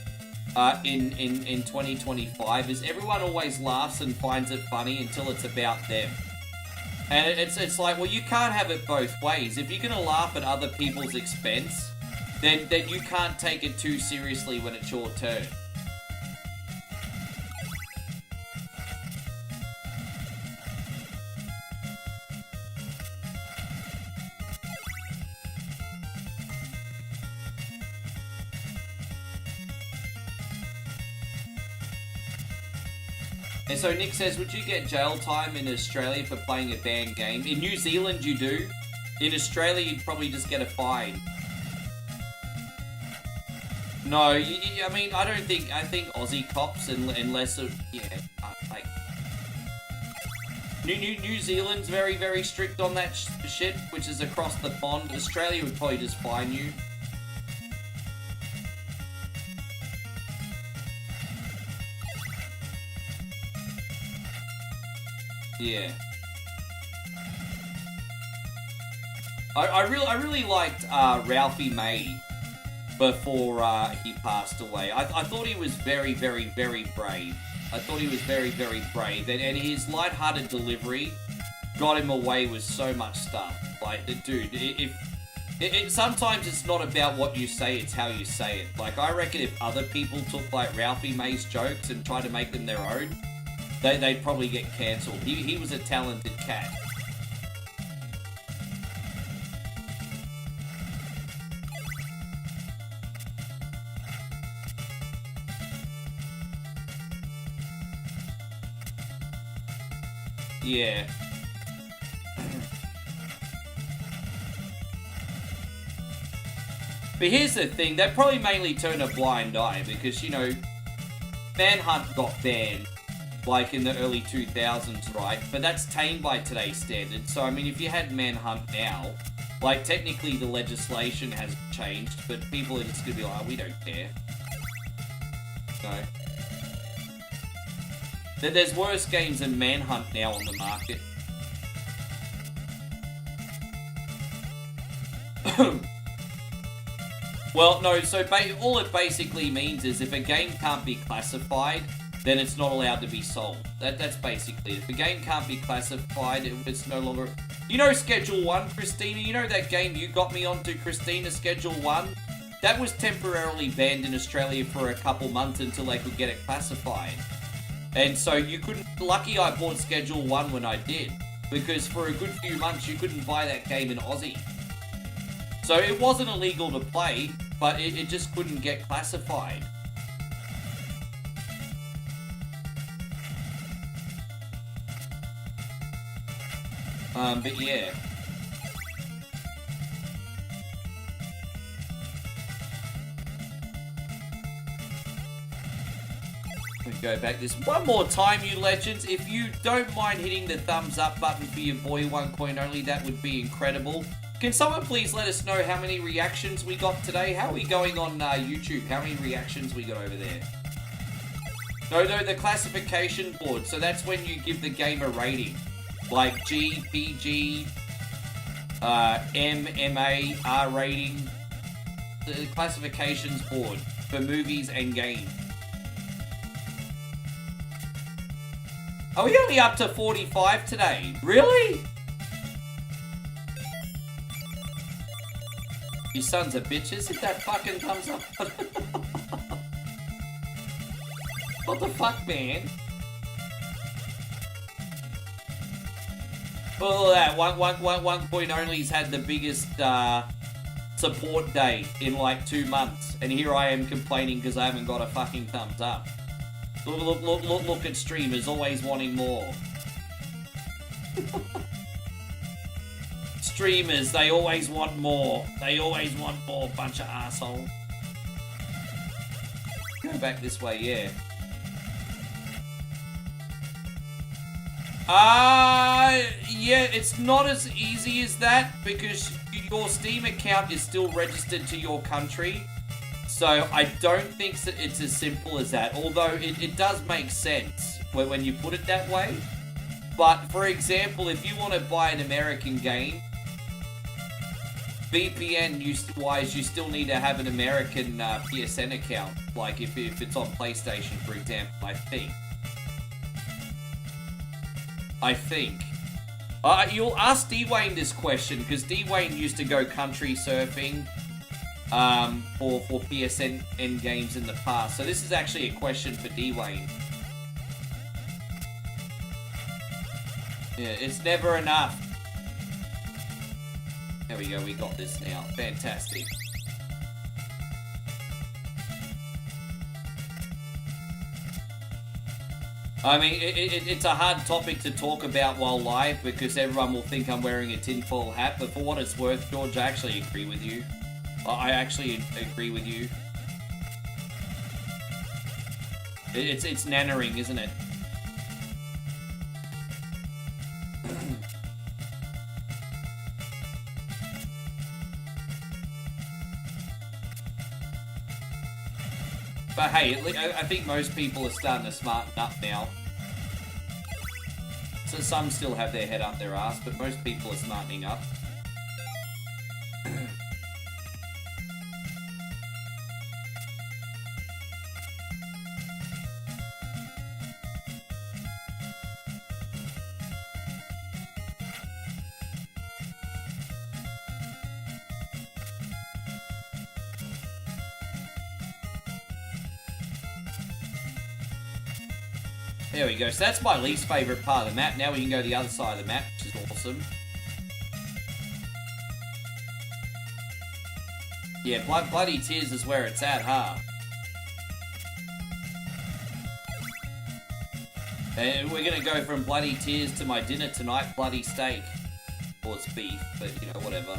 in 2025 is everyone always laughs and finds it funny until it's about them. And it's like, well, you can't have it both ways. If you're gonna laugh at other people's expense, then you can't take it too seriously when it's your turn. And so Nick says, would you get jail time in Australia for playing a banned game? In New Zealand you do. In Australia you'd probably just get a fine. No, I mean, I think Aussie cops, unless, yeah, like... New Zealand's very, very strict on that shit, which is across the pond. Australia would probably just fine you. Yeah. I really liked Ralphie May before he passed away. I thought he was very, very, very brave. I thought he was very, very brave. And his lighthearted delivery got him away with so much stuff. Like, dude, Sometimes it's not about what you say, it's how you say it. Like, I reckon if other people took, like, Ralphie May's jokes and tried to make them their own, they'd probably get cancelled. He was a talented cat. Yeah. But here's the thing, they probably mainly turn a blind eye because, you know, Manhunt got banned, like, in the early 2000s, right? But that's tame by today's standards. So, I mean, if you had Manhunt now, like, technically the legislation has changed, but people are just gonna be like, oh, we don't care. So, there's worse games than Manhunt now on the market. Well, no, so all it basically means is if a game can't be classified, then it's not allowed to be sold. That's basically it. If a game can't be classified, it's no longer... You know Schedule 1, Christina? You know that game you got me onto, Christina, Schedule 1? That was temporarily banned in Australia for a couple months until they could get it classified. And so you couldn't... Lucky I bought Schedule 1 when I did, because for a good few months you couldn't buy that game in Aussie. So it wasn't illegal to play, but it just couldn't get classified. But yeah. We go back this one more time, you legends. If you don't mind hitting the thumbs up button for your boy One Coin Only, that would be incredible. Can someone please let us know how many reactions we got today? How are we going on YouTube? How many reactions we got over there? No, the classification board. So that's when you give the game a rating. Like G, PG, M, MA, R rating. The classifications board for movies and games. Are we only up to 45 today? Really? You sons of bitches, hit that fucking thumbs up. What the fuck, man? All that, one point only's had the biggest support day in like 2 months. And here I am complaining because I haven't got a fucking thumbs up. Look at streamers always wanting more. Streamers, they always want more. They always want more, bunch of assholes. Go back this way, yeah. Yeah, it's not as easy as that because your Steam account is still registered to your country. So I don't think that it's as simple as that, although it does make sense when you put it that way. But for example, if you want to buy an American game, VPN-wise, you still need to have an American PSN account, like if it's on PlayStation, for example, I think. You'll ask D-Wayne this question, because D-Wayne used to go country surfing for PSN games in the past. So this is actually a question for D-Wayne. Yeah, it's never enough. There we go, we got this now. Fantastic. I mean, it's a hard topic to talk about while live because everyone will think I'm wearing a tinfoil hat, but for what it's worth, George, I actually agree with you. I actually agree with you. It's nannering, isn't it? But hey, I think most people are starting to smarten up now. So some still have their head up their ass, but most people are smartening up. There we go. So that's my least favorite part of the map. Now we can go to the other side of the map, which is awesome. Yeah, Bloody Tears is where it's at, huh? And we're gonna go from Bloody Tears to my dinner tonight, Bloody Steak. Or it's beef, but you know, whatever.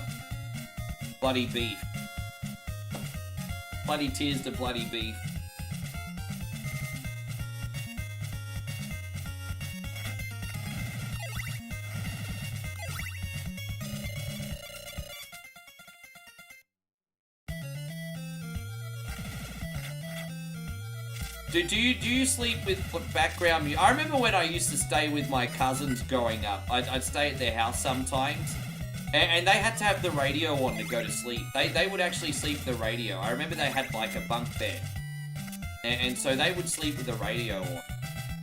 Bloody beef. Bloody Tears to Bloody Beef. Do you sleep with background music? I remember when I used to stay with my cousins growing up. I'd stay at their house sometimes, and they had to have the radio on to go to sleep. They would actually sleep with the radio. I remember they had like a bunk bed, and so they would sleep with the radio on.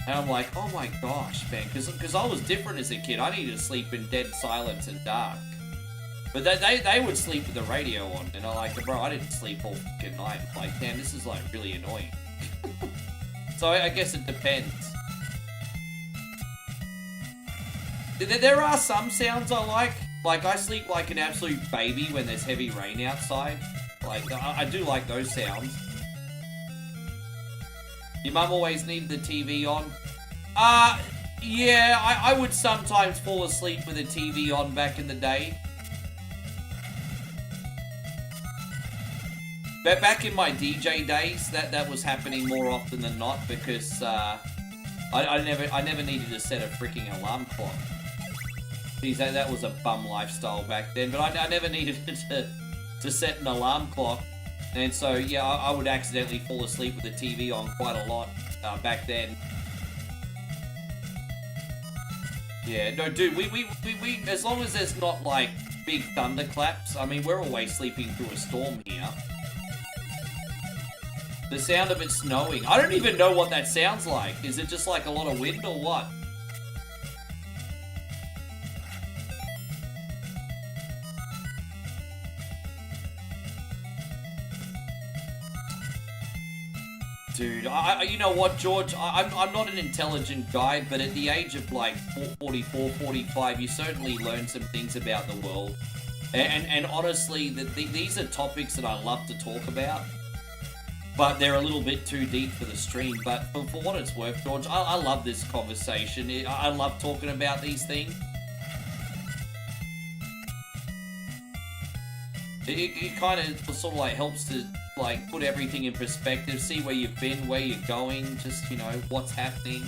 And I'm like, oh my gosh, man, because I was different as a kid. I needed to sleep in dead silence and dark. But they would sleep with the radio on, and I'm like, bro, I didn't sleep all fucking night. I'm like, damn, this is like really annoying. So I guess it depends. There are some sounds I like. Like, I sleep like an absolute baby when there's heavy rain outside. Like, I do like those sounds. Your mum always needed the TV on? Yeah, I would sometimes fall asleep with the TV on back in the day. But back in my DJ days, that was happening more often than not because I never needed to set a freaking alarm clock. Geez, that was a bum lifestyle back then. But I never needed to set an alarm clock, and so yeah, I would accidentally fall asleep with the TV on quite a lot back then. Yeah, no, dude, we as long as there's not like big thunderclaps. I mean, we're always sleeping through a storm here. The sound of it snowing. I don't even know what that sounds like. Is it just like a lot of wind or what? Dude, you know what, George? I'm not an intelligent guy, but at the age of like 44, 45, you certainly learn some things about the world. And honestly, these are topics that I love to talk about. But they're a little bit too deep for the stream. But for what it's worth, George, I love this conversation. I love talking about these things. It kind of sort of like helps to like put everything in perspective, see where you've been, where you're going, just, you know, what's happening.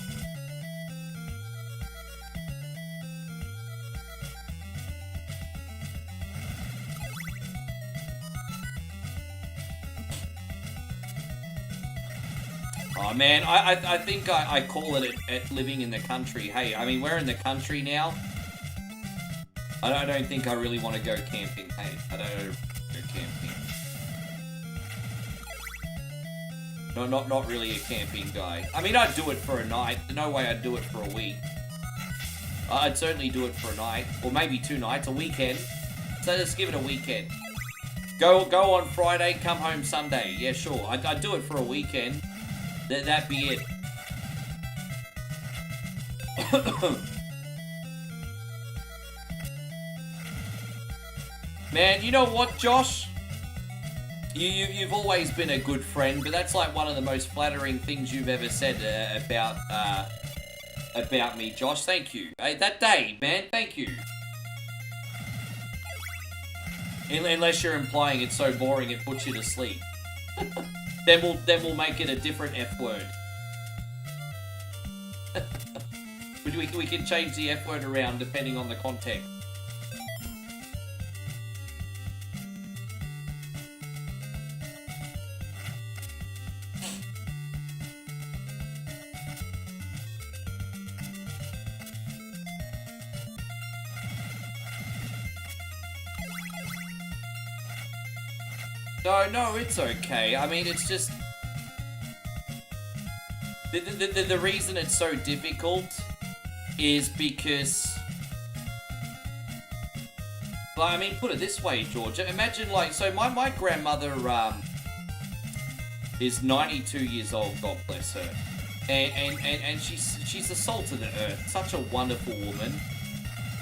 Oh man, I think I call it at living in the country. Hey, I mean, we're in the country now. I don't think I really want to go camping. Hey, I don't go camping. No, not really a camping guy. I mean, I'd do it for a night. No way I'd do it for a week. I'd certainly do it for a night, or maybe 2 nights, a weekend. So let's give it a weekend. Go on Friday, come home Sunday. Yeah, sure. I'd do it for a weekend. That'd be it. Man, you know what, Josh? You've always been a good friend, but that's like one of the most flattering things you've ever said about me, Josh. Thank you. Hey, that day, man. Thank you. Unless you're implying it's so boring it puts you to sleep. Then we'll make it a different F word. we can change the F word around depending on the context. No, it's okay. I mean, it's just... The reason it's so difficult is because... Well, I mean, put it this way, George. Imagine, like... So, my grandmother, is 92 years old, God bless her. and she's the salt of the earth. Such a wonderful woman.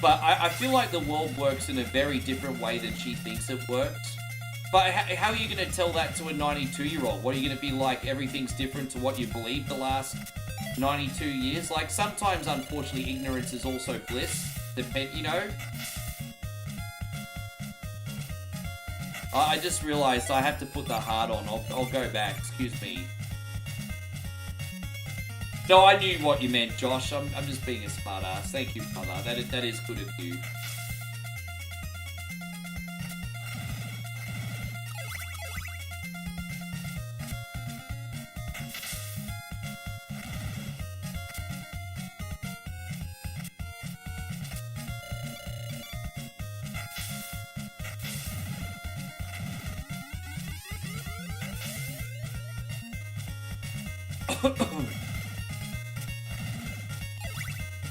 But I feel like the world works in a very different way than she thinks it works. But how are you going to tell that to a 92-year-old? What are you going to be like, everything's different to what you believed the last 92 years? Like, sometimes, unfortunately, ignorance is also bliss. You know? I just realized I have to put the heart on. I'll go back. Excuse me. No, I knew what you meant, Josh. I'm just being a smart ass. Thank you, brother. That is good of you.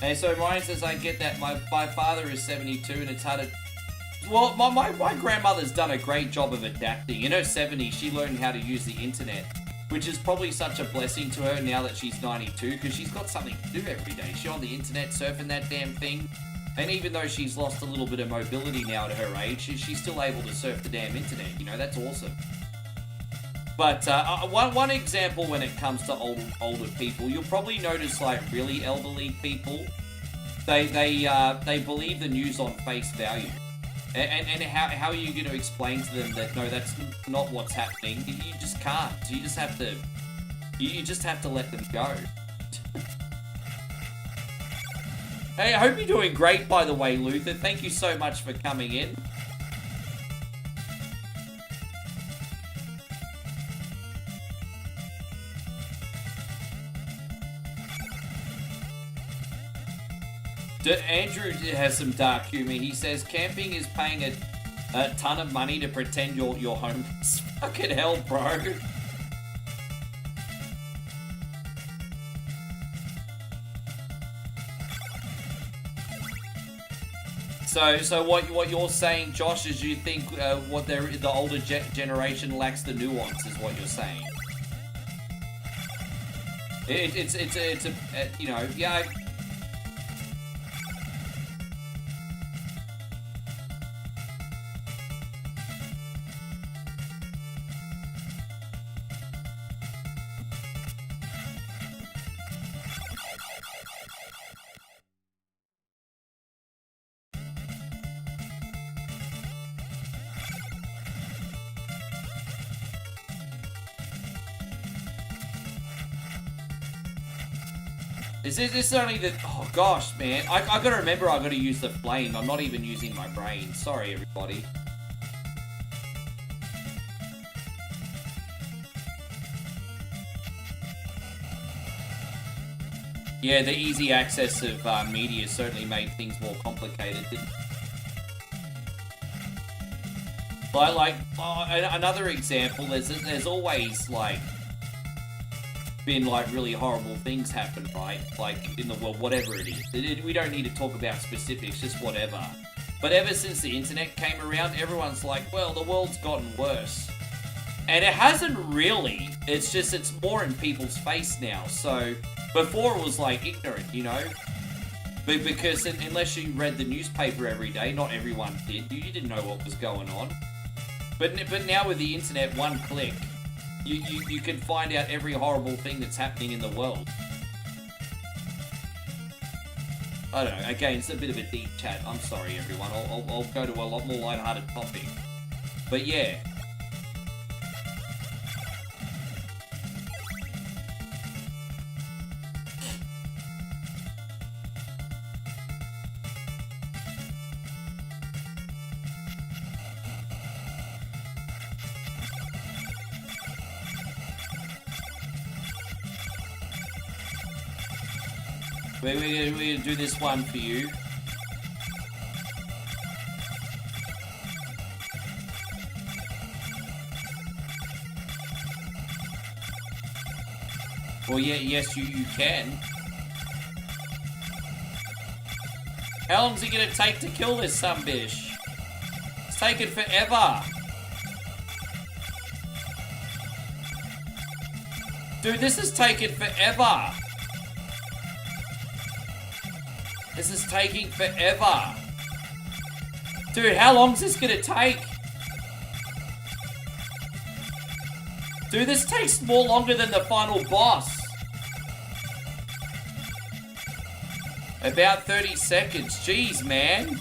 Hey, so Ryan says, I get that. My father is 72 and it's hard to... Well, my grandmother's done a great job of adapting. In her 70s, she learned how to use the internet, which is probably such a blessing to her now that she's 92, because she's got something to do every day. She's on the internet surfing that damn thing. And even though she's lost a little bit of mobility now at her age, she's still able to surf the damn internet. You know, that's awesome. But one example when it comes to older people, you'll probably notice, like, really elderly people, they believe the news on face value. And how are you going to explain to them that, no, that's not what's happening? You just can't. You just have to let them go. Hey, I hope you're doing great, by the way, Luther. Thank you so much for coming in. Andrew has some dark humor. He says camping is paying a ton of money to pretend you're homeless. Fucking hell, bro. So what you're saying, Josh, is you think the older generation lacks the nuance, is what you're saying. It's a you know, yeah. Is this only the... Oh, gosh, man. I gotta remember I gotta use the flame. I'm not even using my brain. Sorry, everybody. Yeah, the easy access of media certainly made things more complicated, didn't it? Like another example, there's always, like... been like really horrible things happen, right? Like in the world, whatever it is. We don't need to talk about specifics, just whatever. But ever since the internet came around, everyone's like, well, the world's gotten worse. And it hasn't really. It's just, it's more in people's face now. So before it was like ignorant, you know? But because unless you read the newspaper every day, not everyone did. You didn't know what was going on. But now with the internet, one click, You can find out every horrible thing that's happening in the world. I don't know. Again, it's a bit of a deep chat. I'm sorry, everyone. I'll go to a lot more lighthearted topic. But yeah. We're gonna do this one for you. Well, yeah, yes, you can. How long is it gonna take to kill this sumbitch? It's taking forever. Dude, this is taking forever. This is taking forever. Dude, how long is this gonna take? Dude, this takes more longer than the final boss. About 30 seconds. Jeez, man.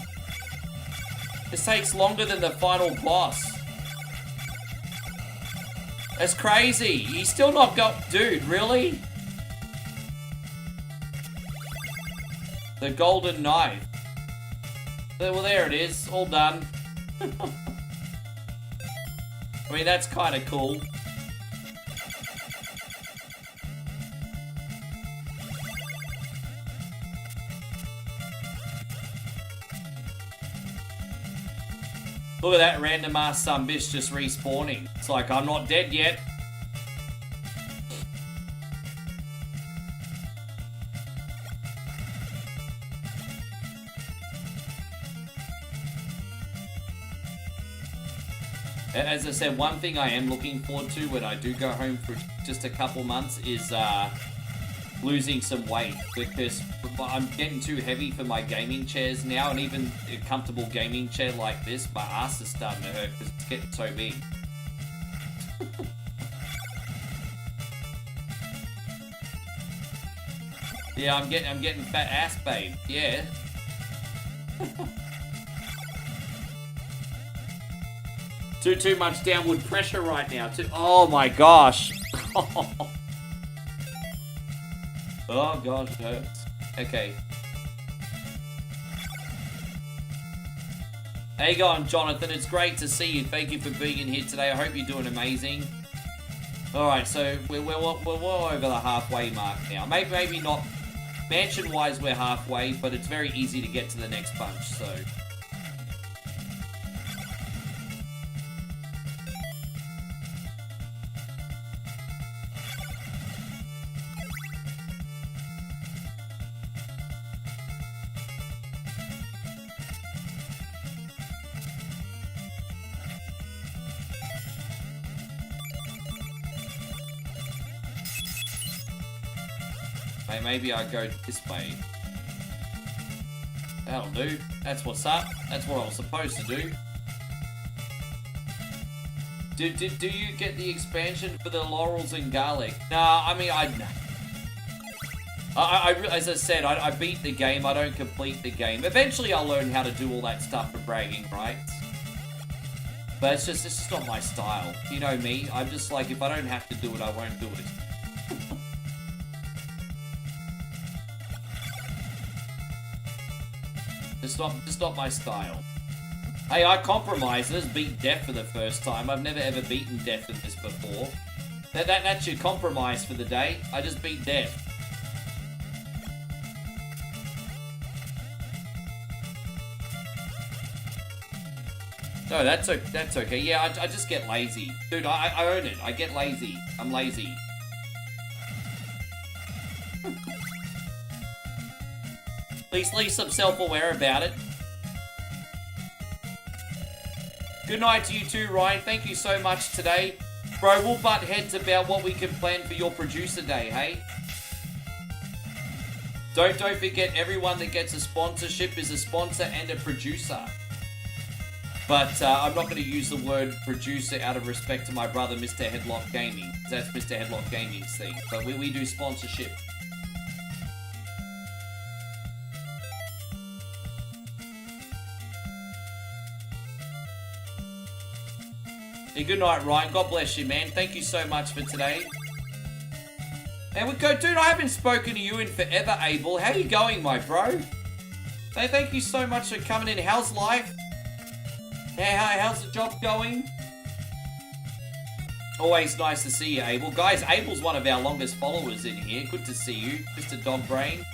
This takes longer than the final boss. That's crazy. He's still not got... Dude, really? The golden knife. Well, there it is. All done. I mean, that's kind of cool. Look at that random ass bitch just respawning. It's like, I'm not dead yet. As I said, one thing I am looking forward to when I do go home for just a couple months is losing some weight, because I'm getting too heavy for my gaming chairs now, and even a comfortable gaming chair like this, my ass is starting to hurt because it's getting so big. Yeah, I'm getting fat ass, babe. Yeah. Too much downward pressure right now. Oh my gosh. Oh gosh, it hurts. Okay. How you going, Jonathan? It's great to see you. Thank you for being in here today. I hope you're doing amazing. Alright, so we're well over the halfway mark now. Maybe not mansion-wise we're halfway, but it's very easy to get to the next bunch, so... Maybe I go this way. That'll do. That's what's up. That's what I was supposed to do. Do you get the expansion for the laurels and garlic? Nah, I mean, as I said, I beat the game. I don't complete the game. Eventually, I'll learn how to do all that stuff for bragging rights. But it's just not my style. You know me. I'm just like, if I don't have to do it, I won't do it. It's not my style. Hey, I compromised this, beat Death for the first time. I've never ever beaten Death in this before. That's your compromise for the day. I just beat Death. No, that's okay. Yeah, I just get lazy. Dude, I own it. I get lazy. I'm lazy. At least I'm self-aware about it. Good night to you too, Ryan. Thank you so much today. Bro, we'll butt heads about what we can plan for your producer day, hey? Don't forget, everyone that gets a sponsorship is a sponsor and a producer. But I'm not going to use the word producer out of respect to my brother, Mr. Headlock Gaming. That's Mr. Headlock Gaming's thing. But we do sponsorship. Hey, good night, Ryan. God bless you, man. Thank you so much for today. And we go, dude, I haven't spoken to you in forever, Abel. How you going, my bro? Hey, thank you so much for coming in. How's life? How's the job going? Always nice to see you, Abel. Guys, Abel's one of our longest followers in here. Good to see you, Mr. Dog Brain.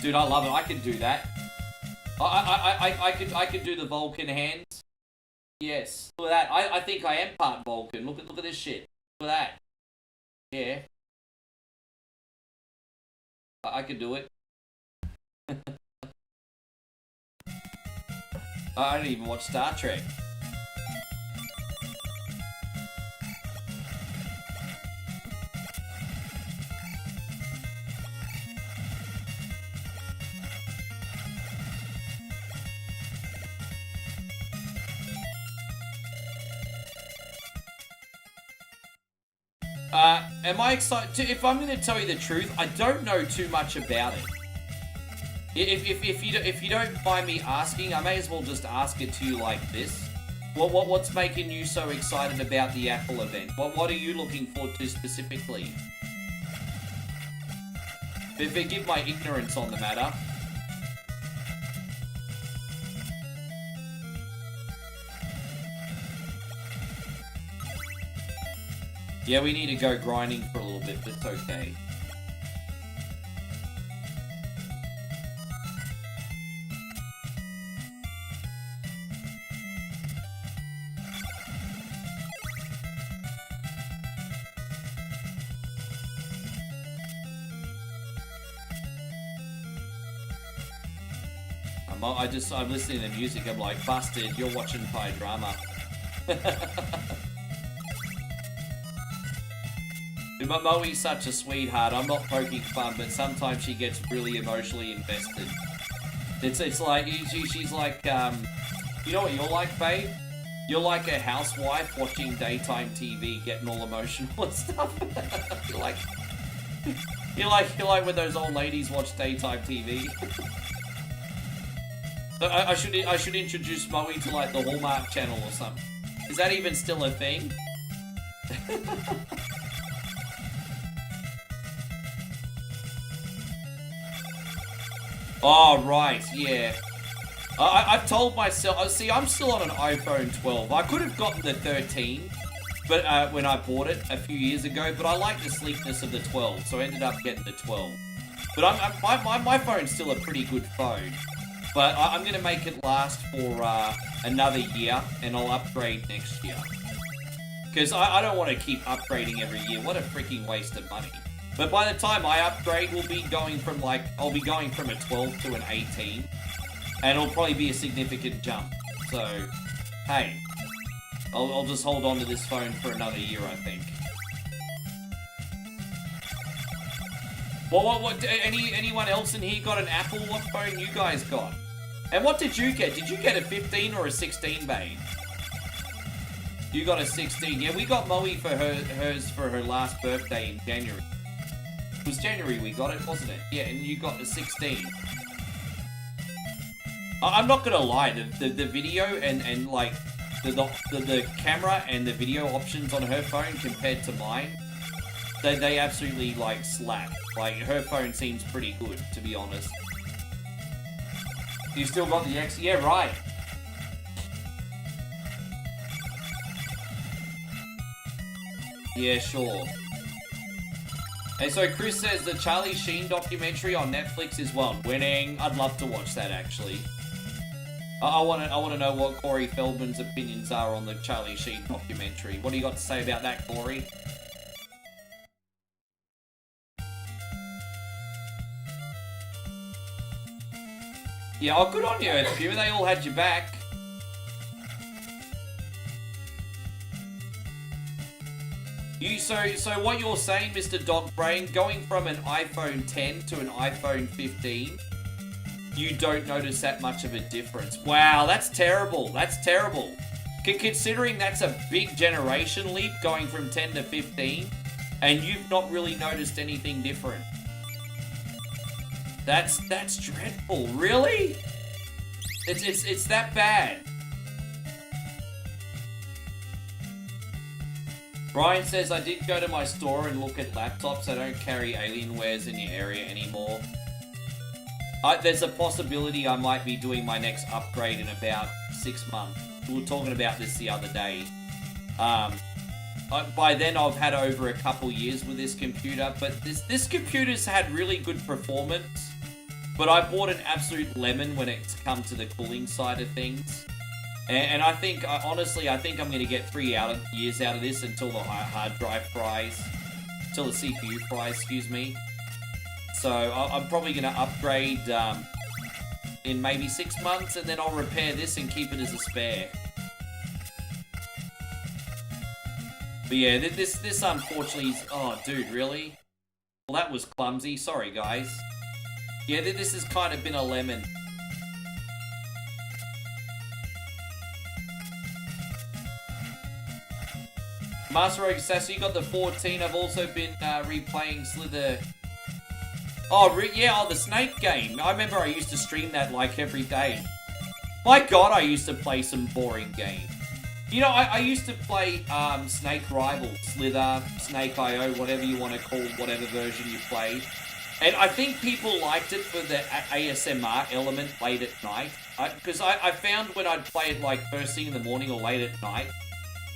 Dude, I love it. I can do that. I could do the Vulcan hands. Yes. Look at that. I think I am part Vulcan. Look at this shit. Look at that. Yeah. I could do it. I don't even watch Star Trek. Am I excited? If I'm going to tell you the truth, I don't know too much about it. If you don't mind me asking, I may as well just ask it to you like this. What's making you so excited about the Apple event? What are you looking forward to specifically? Forgive my ignorance on the matter. Yeah, we need to go grinding for a little bit, but it's okay. I'm listening to music, I'm like, busted, you're watching Thai drama. Moe's such a sweetheart. I'm not poking fun, but sometimes she gets really emotionally invested. It's like, she's like, you know what you're like, babe? You're like a housewife watching daytime TV, getting all emotional and stuff. You're like when those old ladies watch daytime TV. I should introduce Moe to like the Hallmark Channel or something. Is that even still a thing? Oh, right, yeah. I've told myself, see, I'm still on an iPhone 12. I could have gotten the 13, but when I bought it a few years ago, but I like the sleekness of the 12, so I ended up getting the 12. But my phone's still a pretty good phone. But I'm going to make it last for another year, and I'll upgrade next year. Because I don't want to keep upgrading every year. What a freaking waste of money. But by the time I upgrade, I'll be going from a 12 to an 18. And it'll probably be a significant jump. So, hey. I'll just hold on to this phone for another year, I think. Anyone else in here got an Apple? What phone you guys got? And what did you get? Did you get a 15 or a 16, babe? You got a 16. Yeah, we got Moe for hers for her last birthday in January. It was January we got it, wasn't it? Yeah, and you got a 16. I'm not gonna lie, the video and like the camera and the video options on her phone compared to mine, they absolutely like slap. Like her phone seems pretty good, to be honest. You still got the X? Yeah, right. Yeah, sure. And so Chris says the Charlie Sheen documentary on Netflix is well winning. I'd love to watch that actually. I want to know what Corey Feldman's opinions are on the Charlie Sheen documentary. What do you got to say about that, Corey? Yeah, oh, good on you, HQ. They all had your back. So what you're saying, Mr. Dog Brain, going from an iPhone 10 to an iPhone 15, you don't notice that much of a difference. Wow, that's terrible. That's terrible. Considering that's a big generation leap going from 10 to 15, and you've not really noticed anything different. That's dreadful. Really? It's that bad. Brian says, I did go to my store and look at laptops. I don't carry Alienwares in your area anymore. There's a possibility I might be doing my next upgrade in about 6 months. We were talking about this the other day. By then I've had over a couple years with this computer, but this computer's had really good performance. But I bought an absolute lemon when it's come to the cooling side of things. And I think, honestly, I think I'm going to get 3 years out of this until the hard drive fries. Until the CPU fries, excuse me. So I'm probably going to upgrade in maybe 6 months, and then I'll repair this and keep it as a spare. But yeah, this unfortunately is... Oh, dude, really? Well, that was clumsy. Sorry, guys. Yeah, this has kind of been a lemon. Master Rogue Sassy, you got the 14. I've also been replaying Slither. Oh, yeah, the Snake game. I remember I used to stream that like every day. My god, I used to play some boring games. You know, I used to play Snake Rival, Slither, Snake IO, whatever you want to call whatever version you play. And I think people liked it for the ASMR element late at night. Because I found when I'd play it like first thing in the morning or late at night,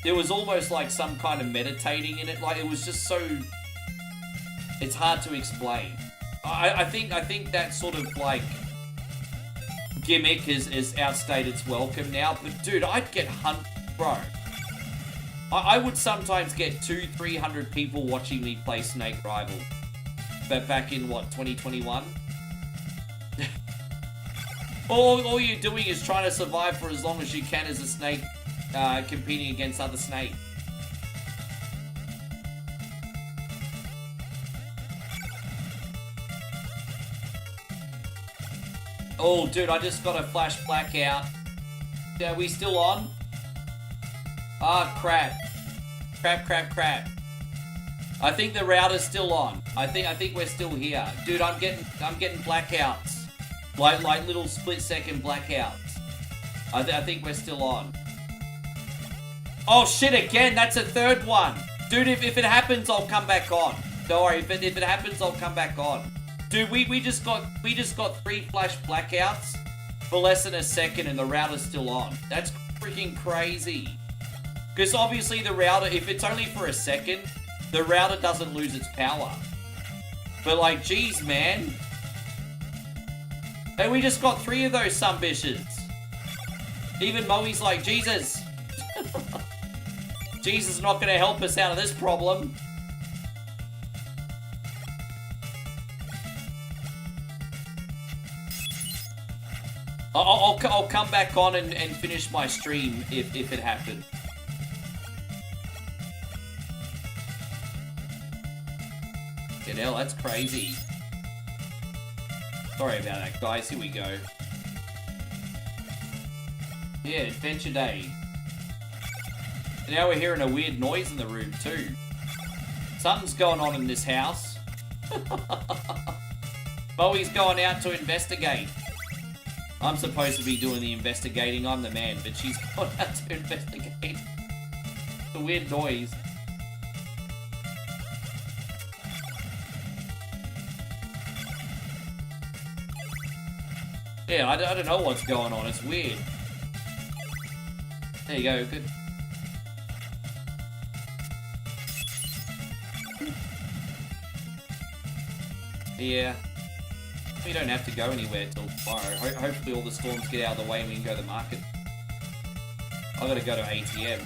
there was almost like some kind of meditating in it. Like, it was just so... It's hard to explain. I think that sort of, like, gimmick is outstayed its welcome now. But, dude, I'd get bro. I would sometimes get 200-300 people watching me play Snake Rival. But back in, what, 2021? all you're doing is trying to survive for as long as you can as a snake, competing against other snakes. Oh, dude, I just got a flash blackout. Are we still on? Ah, crap. Crap. I think the router's still on. I think we're still here. Dude, I'm getting blackouts. Like little split-second blackouts. I think we're still on. Oh, shit, again. That's a third one. Dude, if it happens, I'll come back on. Don't worry. If it happens, I'll come back on. Dude, we just got 3 flash blackouts for less than a second and the router's still on. That's freaking crazy. Because obviously the router, if it's only for a second, the router doesn't lose its power. But like, geez, man. Hey, we just got 3 of those sumbitches. Even Moe's like, Jesus. Jesus is not going to help us out of this problem. I'll come back on and finish my stream if it happened. Get hell, that's crazy. Sorry about that, guys. Here we go. Yeah, Adventure Day. And now we're hearing a weird noise in the room, too. Something's going on in this house. Bowie's going out to investigate. I'm supposed to be doing the investigating. I'm the man, but she's going out to investigate. It's a weird noise. Yeah, I don't know what's going on. It's weird. There you go. Good. Yeah. We don't have to go anywhere till tomorrow. Hopefully all the storms get out of the way and we can go to the market. I gotta go to ATM.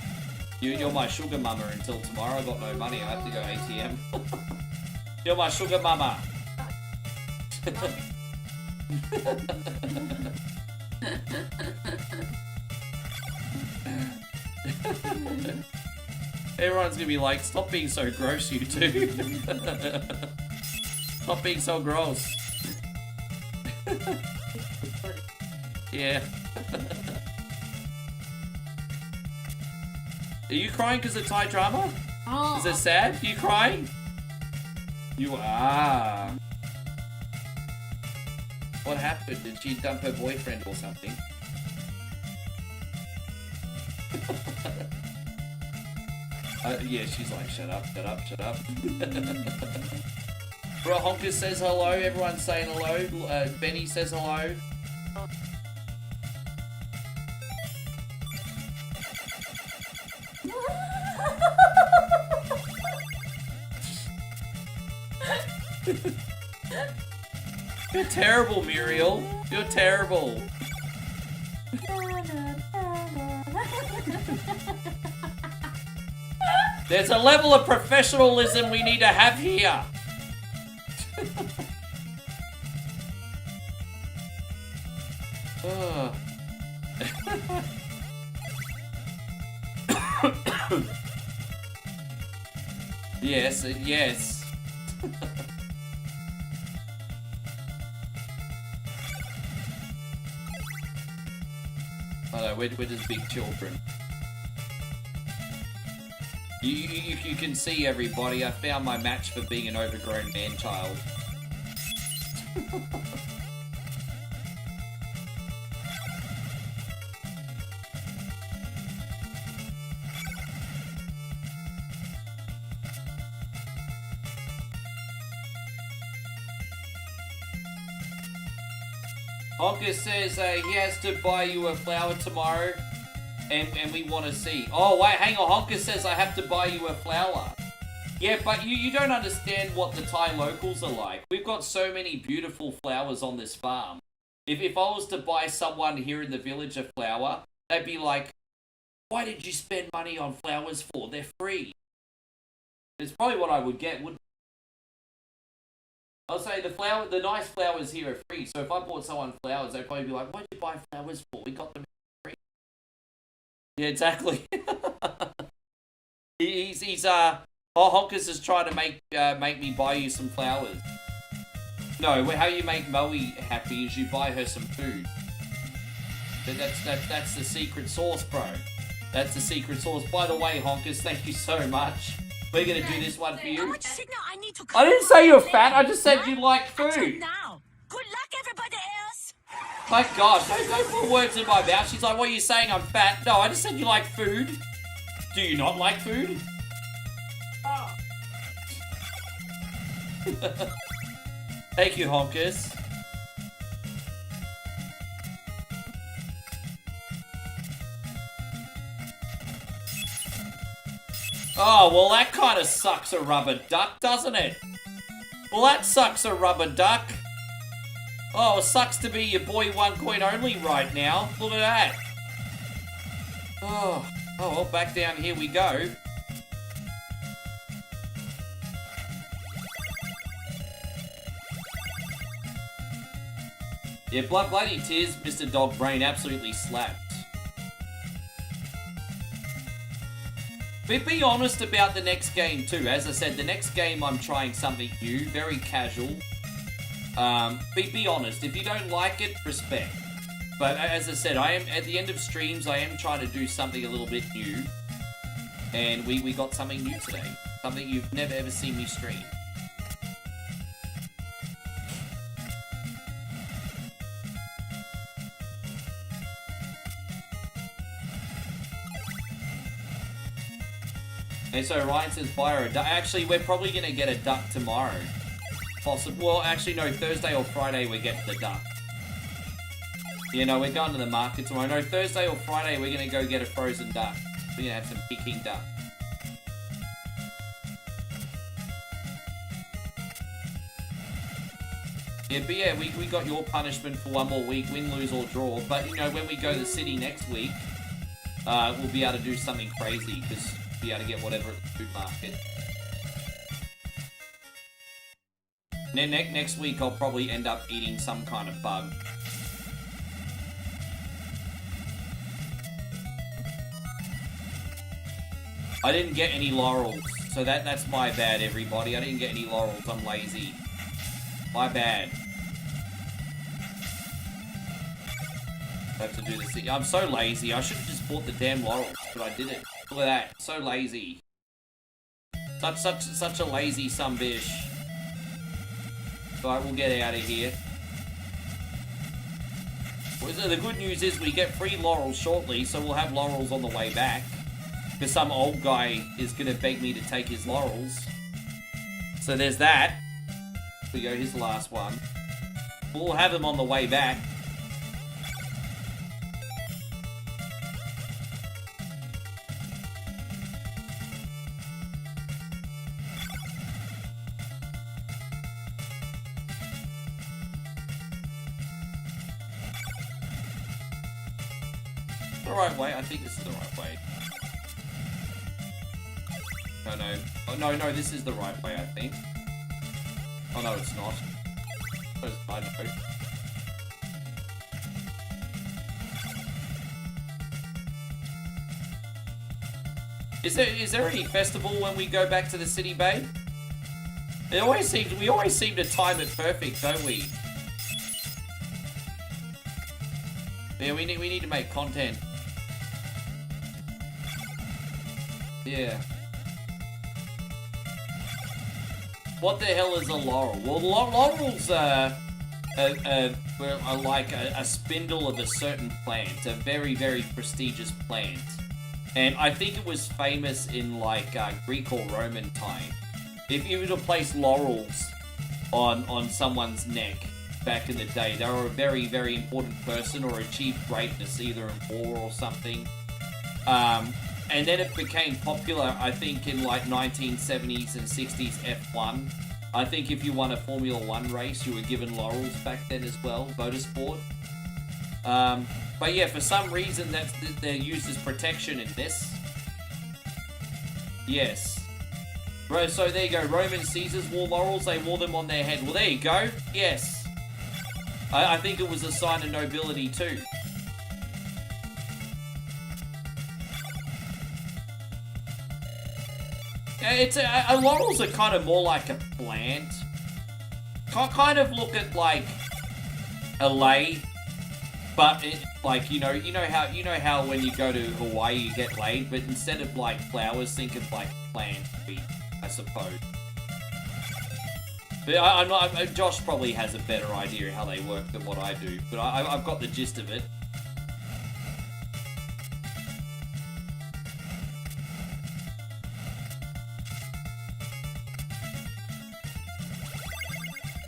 You're my sugar mama until tomorrow. I got no money. I have to go ATM. You're my sugar mama. Everyone's gonna be like, stop being so gross, you two. Stop being so gross. Yeah. Are you crying because of Thai drama? Oh. Is it sad? Are you crying? You are. What happened? Did she dump her boyfriend or something? Yeah, she's like, shut up. Bro, Honker says hello. Everyone's saying hello. Benny says hello. You're terrible, Muriel. You're terrible. There's a level of professionalism we need to have here. Yes, yes. Oh no, we're just big children. You can see, everybody, I found my match for being an overgrown man-child. Honker says he has to buy you a flower tomorrow, and we want to see. Oh, wait, hang on. Honker says I have to buy you a flower. Yeah, but you don't understand what the Thai locals are like. We've got so many beautiful flowers on this farm. If I was to buy someone here in the village a flower, they'd be like, why did you spend money on flowers for? They're free. It's probably what I would get, wouldn't I'll say the nice flowers here are free. So if I bought someone flowers, they'd probably be like, what did you buy flowers for? We got them free. Yeah, exactly. Honkers is trying to make me buy you some flowers. No, how you make Moe happy is you buy her some food. That's the secret sauce, bro. That's the secret sauce. By the way, Honkers, thank you so much. We're gonna do this one for you. I didn't say you're fat, I just said you like food. Now. Good luck, everybody else. My gosh, don't put words in my mouth. She's like, what are you saying, I'm fat? No, I just said you like food. Do you not like food? Oh. Thank you, Honkers. Oh, well that kind of sucks a rubber duck, doesn't it? Well, that sucks a rubber duck. Oh, it sucks to be your boy one coin only right now. Look at that. Oh, well, back down here we go. Yeah, bloody tears, Mr. Dog Brain absolutely slapped. But be honest about the next game too. As I said, the next game I'm trying something new, very casual. Be honest. If you don't like it, respect. But as I said, I am at the end of streams. I am trying to do something a little bit new, and we got something new today. Something you've never ever seen me stream. And so Ryan says, buy her a duck. Actually, we're probably going to get a duck tomorrow. Possible. Well, actually, no, Thursday or Friday we get the duck. You know, we're going to the market tomorrow. No, Thursday or Friday we're going to go get a frozen duck. We're going to have some Peking duck. Yeah, but yeah, we got your punishment for one more week, win, lose, or draw. But, you know, when we go to the city next week, we'll be able to do something crazy, because be able to get whatever at the food market. Next week I'll probably end up eating some kind of bug. I didn't get any laurels, so that's my bad, everybody. I didn't get any laurels, I'm lazy. My bad. I have to do this thing. I'm so lazy. I should have just bought the damn laurels, but I didn't. Look at that. So lazy. Such a lazy sunbish. Alright, we'll get out of here. Well, so the good news is we get free laurels shortly, so we'll have laurels on the way back. Because some old guy is going to beg me to take his laurels. So there's that. Here we go, here's the last one. We'll have them on the way back. The right way? I think this is the right way. No. Oh, no, this is the right way, I think. Oh, no, it's not. I know. Is there any festival when we go back to the city, babe? We always seem to time it perfect, don't we? Yeah, we need to make content. Yeah. What the hell is a laurel? Well, laurels are like a spindle of a certain plant, a very, very prestigious plant. And I think it was famous in like Greek or Roman time. If you were to place laurels on someone's neck back in the day, they were a very, very important person or achieved greatness either in war or something. And then it became popular, I think, in like 1970s and 60s F1. I think if you won a Formula 1 race, you were given laurels back then as well, motorsport. But yeah, for some reason they're used as protection in this. Yes. So there you go, Roman Caesars wore laurels, they wore them on their head. Well, there you go, yes. I think it was a sign of nobility too. It's laurels are kind of more like a plant. Kind of look at like a lei, but it, like you know how when you go to Hawaii you get laid, but instead of like flowers, think of like plant feet, I suppose. But I'm not. Josh probably has a better idea how they work than what I do, but I've got the gist of it.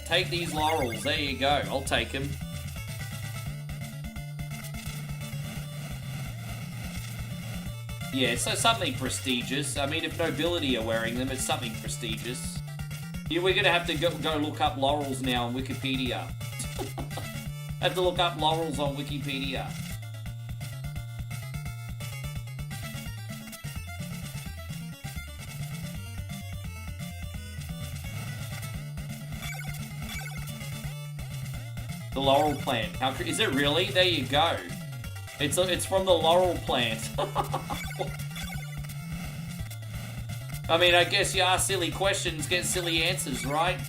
Take these laurels. There you go. I'll take them. Yeah, so something prestigious. I mean, if nobility are wearing them, it's something prestigious. Yeah, we're gonna have to go look up laurels now on Wikipedia. Have to look up laurels on Wikipedia. The laurel plant. How is it really? There you go. It's from the laurel plant. I mean, I guess you ask silly questions, get silly answers, right?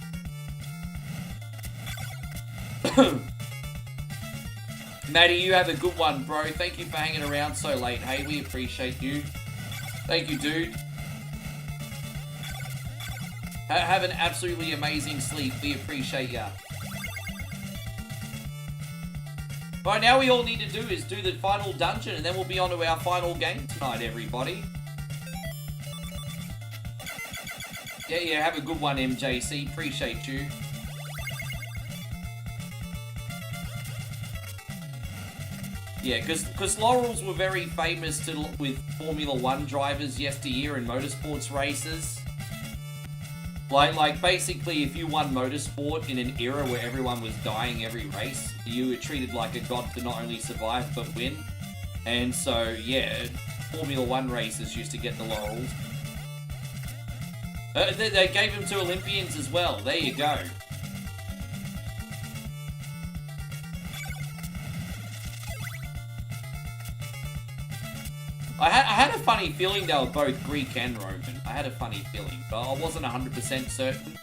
Maddie, you have a good one, bro. Thank you for hanging around so late. Hey, we appreciate you. Thank you, dude. Have an absolutely amazing sleep. We appreciate ya. Right, now we all need to do is do the final dungeon, and then we'll be on to our final game tonight, everybody. Yeah, have a good one, MJC. Appreciate you. Yeah, because laurels were very famous with Formula 1 drivers yesteryear in motorsports races. Like basically, if you won motorsport in an era where everyone was dying every race, you were treated like a god to not only survive but win. And so, yeah, Formula 1 races used to get the laurels. They gave them to Olympians as well. There you go. I had a funny feeling they were both Greek and Roman. I had a funny feeling, but I wasn't 100% certain.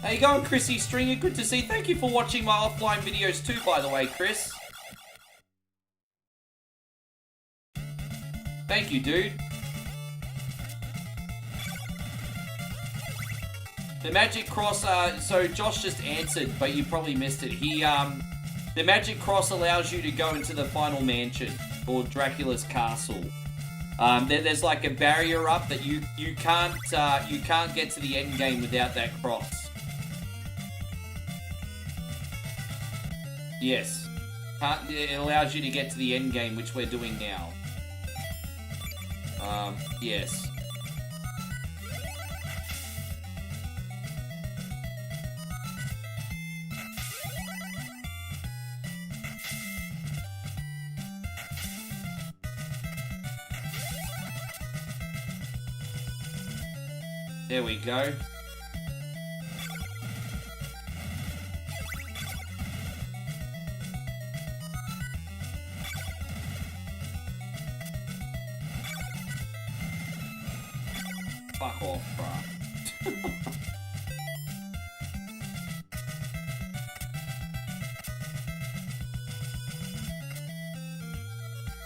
How you going, Chrissy Stringer? Good to see. Thank you for watching my offline videos too, by the way, Chris. Thank you, dude. The magic cross, so Josh just answered, but you probably missed it. The magic cross allows you to go into the final mansion, or Dracula's castle. There's like a barrier up that you can't get to the end game without that cross. Yes. It allows you to get to the end game, which we're doing now. Yes. There we go. Fuck off, bruh.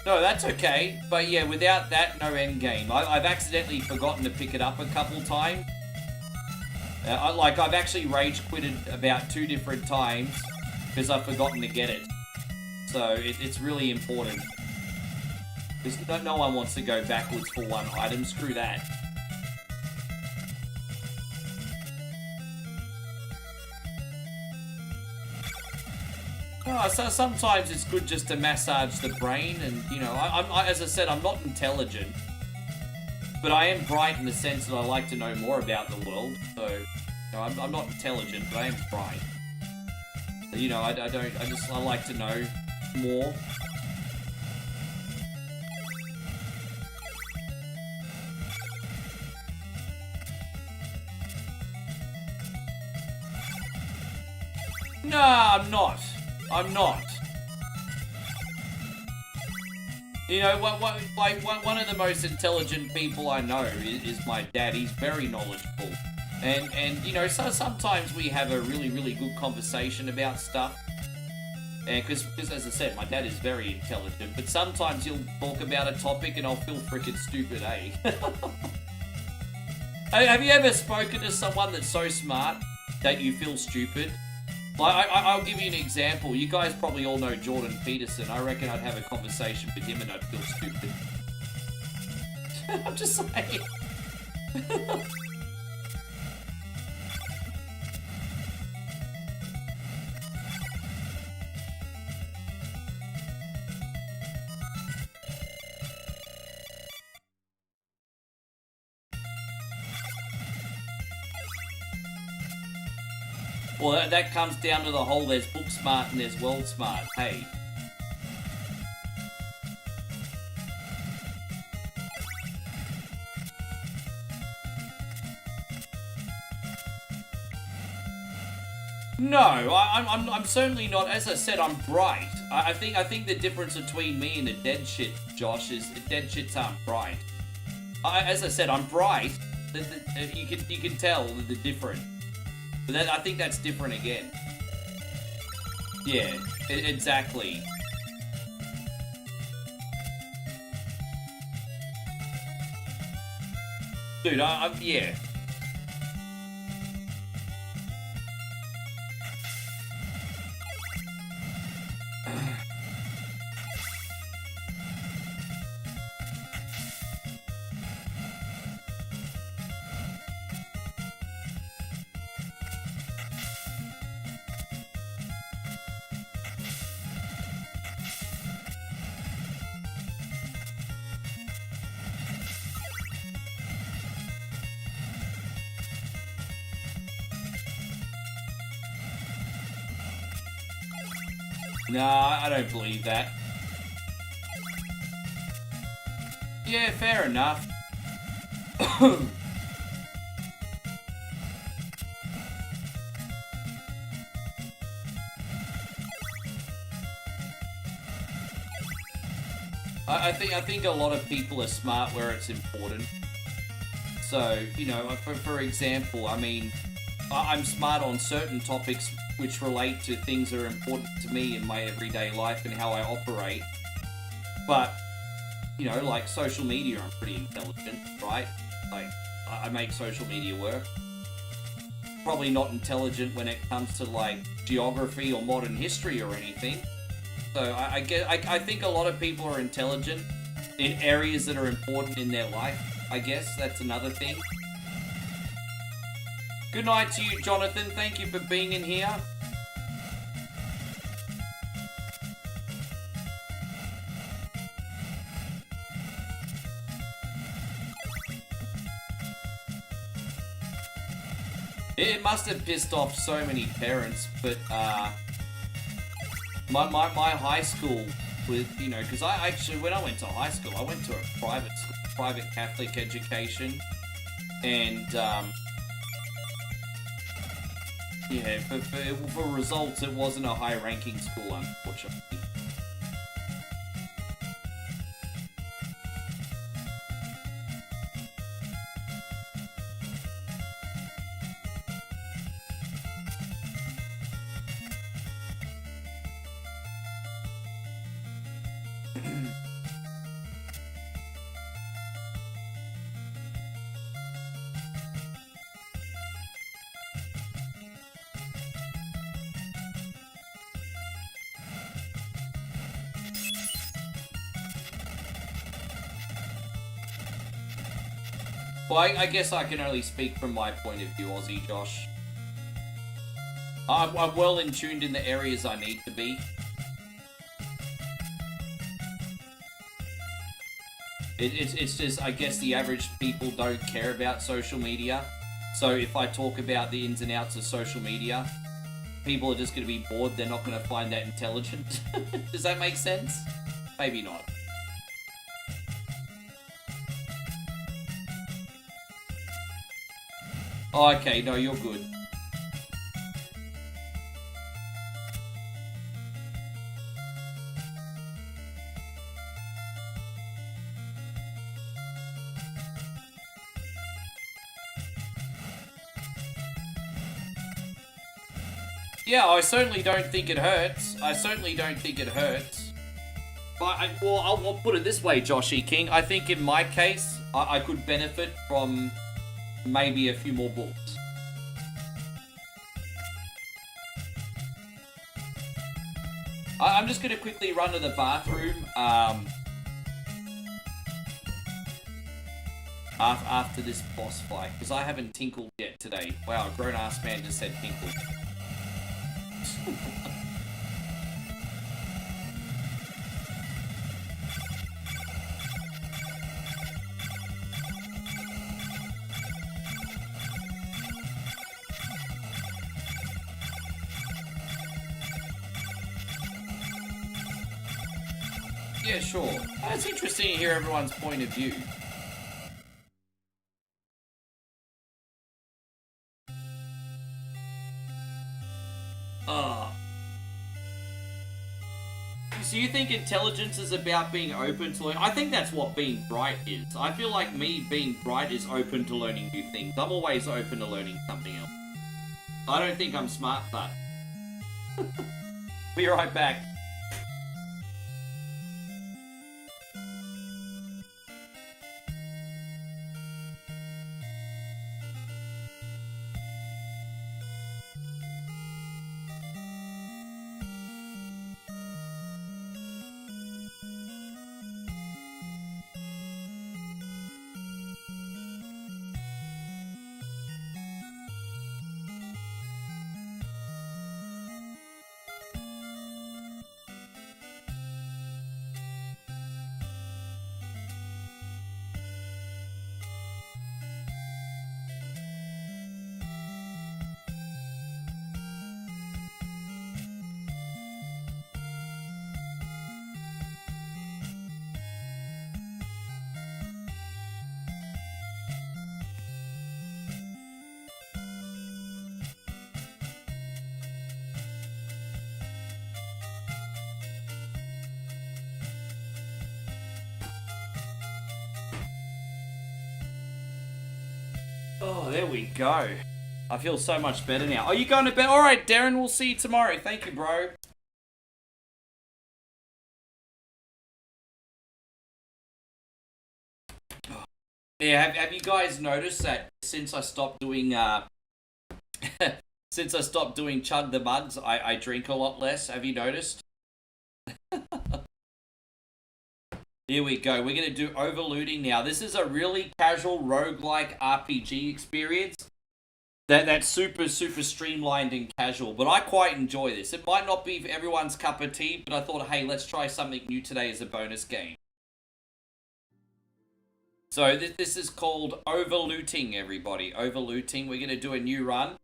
No, that's okay. But yeah, without that, no end game. I've accidentally forgotten to pick it up a couple times. I've actually rage quitted about 2 different times because I've forgotten to get it. So it's really important. Because no one wants to go backwards for one item. Screw that. Oh, so sometimes it's good just to massage the brain, and you know, as I said, I'm not intelligent, but I am bright in the sense that I like to know more about the world. So, you know, I'm not intelligent, but I am bright. You know, I like to know more. Nah, I'm not. I'm not. You know, one of the most intelligent people I know is my dad. He's very knowledgeable. And you know, so sometimes we have a really, really good conversation about stuff. And because as I said, my dad is very intelligent, but sometimes he'll talk about a topic and I'll feel freaking stupid, eh? Have you ever spoken to someone that's so smart that you feel stupid? Like, I'll give you an example. You guys probably all know Jordan Peterson. I reckon I'd have a conversation with him and I'd feel stupid. I'm just saying. Well, that comes down to the whole, there's book smart and there's world smart, hey. No, I'm certainly not. As I said, I'm bright. I think the difference between me and the dead shit, Josh, is the dead shits aren't bright. As I said, I'm bright. You can tell the difference. But I think that's different again. Yeah, exactly. Dude, yeah. Nah, I don't believe that. Yeah, fair enough. I think a lot of people are smart where it's important. So, you know, for example, I mean, I'm smart on certain topics which relate to things that are important to me in my everyday life and how I operate. But, you know, like social media, I'm pretty intelligent, right? Like, I make social media work. Probably not intelligent when it comes to, like, geography or modern history or anything. So I think a lot of people are intelligent in areas that are important in their life. I guess that's another thing. Good night to you, Jonathan. Thank you for being in here. It must have pissed off so many parents, but my high school with, you know, because I actually, when I went to high school, I went to a private school, private Catholic education, and yeah, for results, it wasn't a high-ranking school, unfortunately. Well, I guess I can only speak from my point of view, Aussie Josh. I'm well in tuned in the areas I need to be. It's just, I guess the average people don't care about social media. So if I talk about the ins and outs of social media, people are just going to be bored. They're not going to find that intelligent. Does that make sense? Maybe not. Oh, okay, no, you're good. Yeah, I certainly don't think it hurts. I certainly don't think it hurts. But, I'll put it this way, Joshy King. I think in my case, I could benefit from maybe a few more books. I'm just going to quickly run to the bathroom after this boss fight, because I haven't tinkled yet today. Wow, a grown-ass man just said tinkled. Yeah, sure. It's interesting to hear everyone's point of view. So you think intelligence is about being open to learn? I think that's what being bright is. I feel like me being bright is open to learning new things. I'm always open to learning something else. I don't think I'm smart, but... Be right back. Oh, there we go. I feel so much better now. Are you going to bed? Alright, Darren, we'll see you tomorrow. Thank you, bro. Yeah, have you guys noticed that since I stopped doing, since I stopped doing Chug the Mugs, I drink a lot less? Have you noticed? Here we go. We're going to do Overlooting now. This is a really casual roguelike RPG experience. That's super streamlined and casual, but I quite enjoy this. It might not be for everyone's cup of tea, but I thought, hey, let's try something new today as a bonus game. So this is called Overlooting, everybody. Overlooting. We're going to do a new run.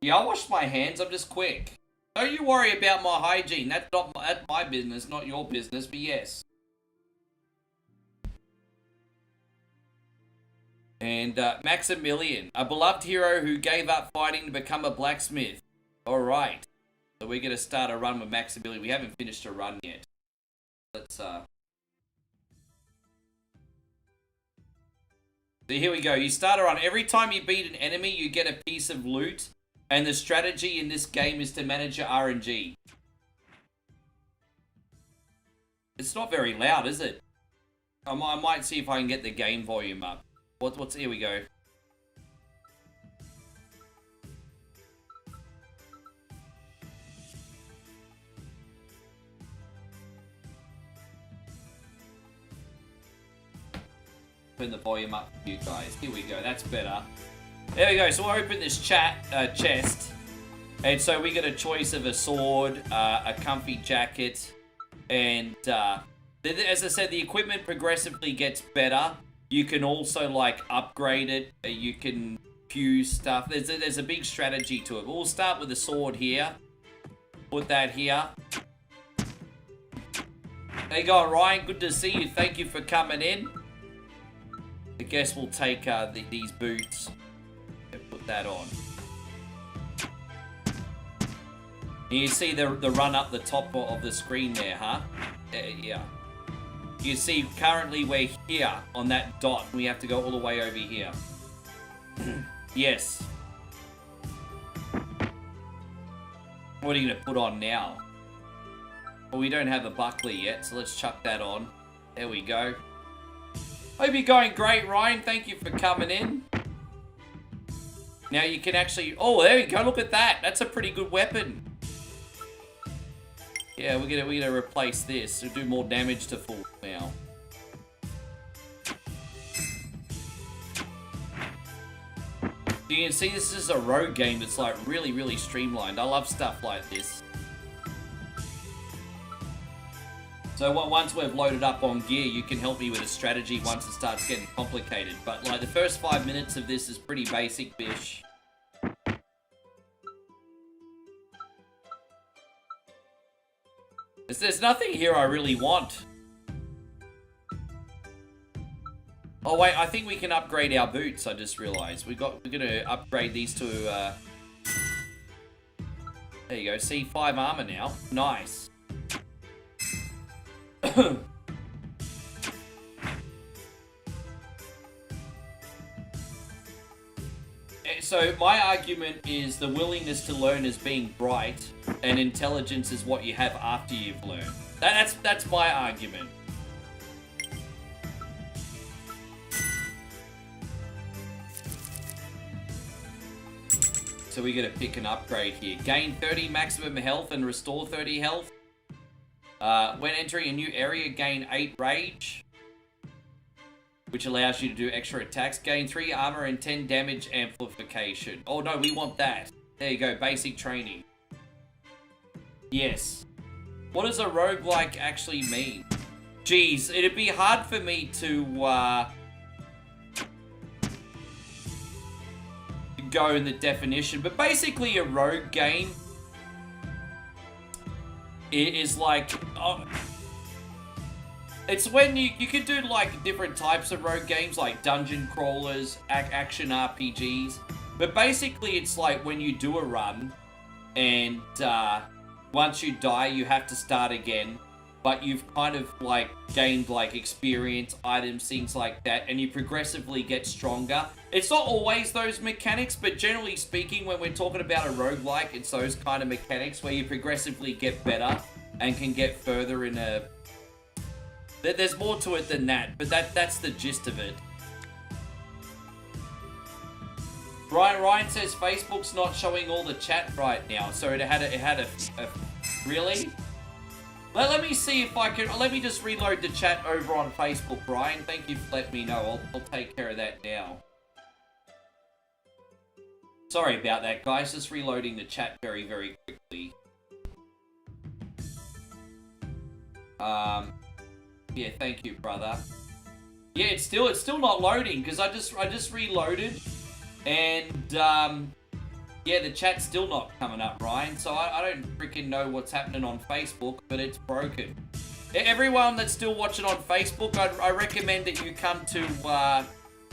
Yeah, I'll wash my hands. I'm just quick. Don't you worry about my hygiene. That's my business, not your business, but yes. And Maximilian, a beloved hero who gave up fighting to become a blacksmith. Alright. So we're going to start a run with Maximilian. We haven't finished a run yet. Let's, So here we go. You start a run. Every time you beat an enemy, you get a piece of loot. And the strategy in this game is to manage your RNG. It's not very loud, is it? I might see if I can get the game volume up. What's here we go. Turn the volume up for you guys. Here we go. That's better. There we go. So we'll open this chest. And so we get a choice of a sword, a comfy jacket, and as I said, the equipment progressively gets better. You can also like upgrade it. You can fuse stuff. There's a big strategy to it. We'll start with the sword here. Put that here. There you go, Ryan. Good to see you. Thank you for coming in. I guess we'll take these boots and put that on. And you see the run up the top of the screen there, huh? Yeah. You see currently we're here on that dot. We have to go all the way over here. Yes. What are you going to put on now? Well, we don't have a buckler yet, so let's chuck that on. There we go. Hope you're going great, Ryan. Thank you for coming in. Now you can actually... Oh, there we go. Look at that. That's a pretty good weapon. Yeah, we're gonna replace this. We'll do more damage to full now. You can see this is a rogue game that's like really, really streamlined. I love stuff like this. So once we've loaded up on gear, you can help me with a strategy once it starts getting complicated. But like the first 5 minutes of this is pretty basic bish. There's nothing here I really want. Oh wait, I think we can upgrade our boots. I just realized we're gonna upgrade these to. There you go. C5 armor now. Nice. So my argument is the willingness to learn is being bright, and intelligence is what you have after you've learned. That's my argument. So we gotta pick an upgrade here. Gain 30 maximum health and restore 30 health. When entering a new area, gain 8 rage, which allows you to do extra attacks. Gain 3 armor and 10 damage amplification. Oh no, we want that. There you go, basic training. Yes. What does a roguelike actually mean? Geez, it'd be hard for me to go in the definition, but basically a rogue game is like, it's when you can do like different types of rogue games like dungeon crawlers, action RPGs, but basically it's like when you do a run and once you die you have to start again, but you've kind of like gained like experience, items, things like that, and you progressively get stronger. It's not always those mechanics, but generally speaking, when we're talking about a roguelike, it's those kind of mechanics where you progressively get better and can get further in a... There's more to it than that, but that's the gist of it. Ryan says Facebook's not showing all the chat right now, so it had a really? Let me see if I can. Let me just reload the chat over on Facebook, Ryan. Thank you for letting me know. I'll take care of that now. Sorry about that, guys. Just reloading the chat very, very quickly. Yeah, thank you, brother. Yeah, it's still not loading because I just reloaded, and yeah, the chat's still not coming up, Ryan. So I don't freaking know what's happening on Facebook, but it's broken. Everyone that's still watching on Facebook, I recommend that you come to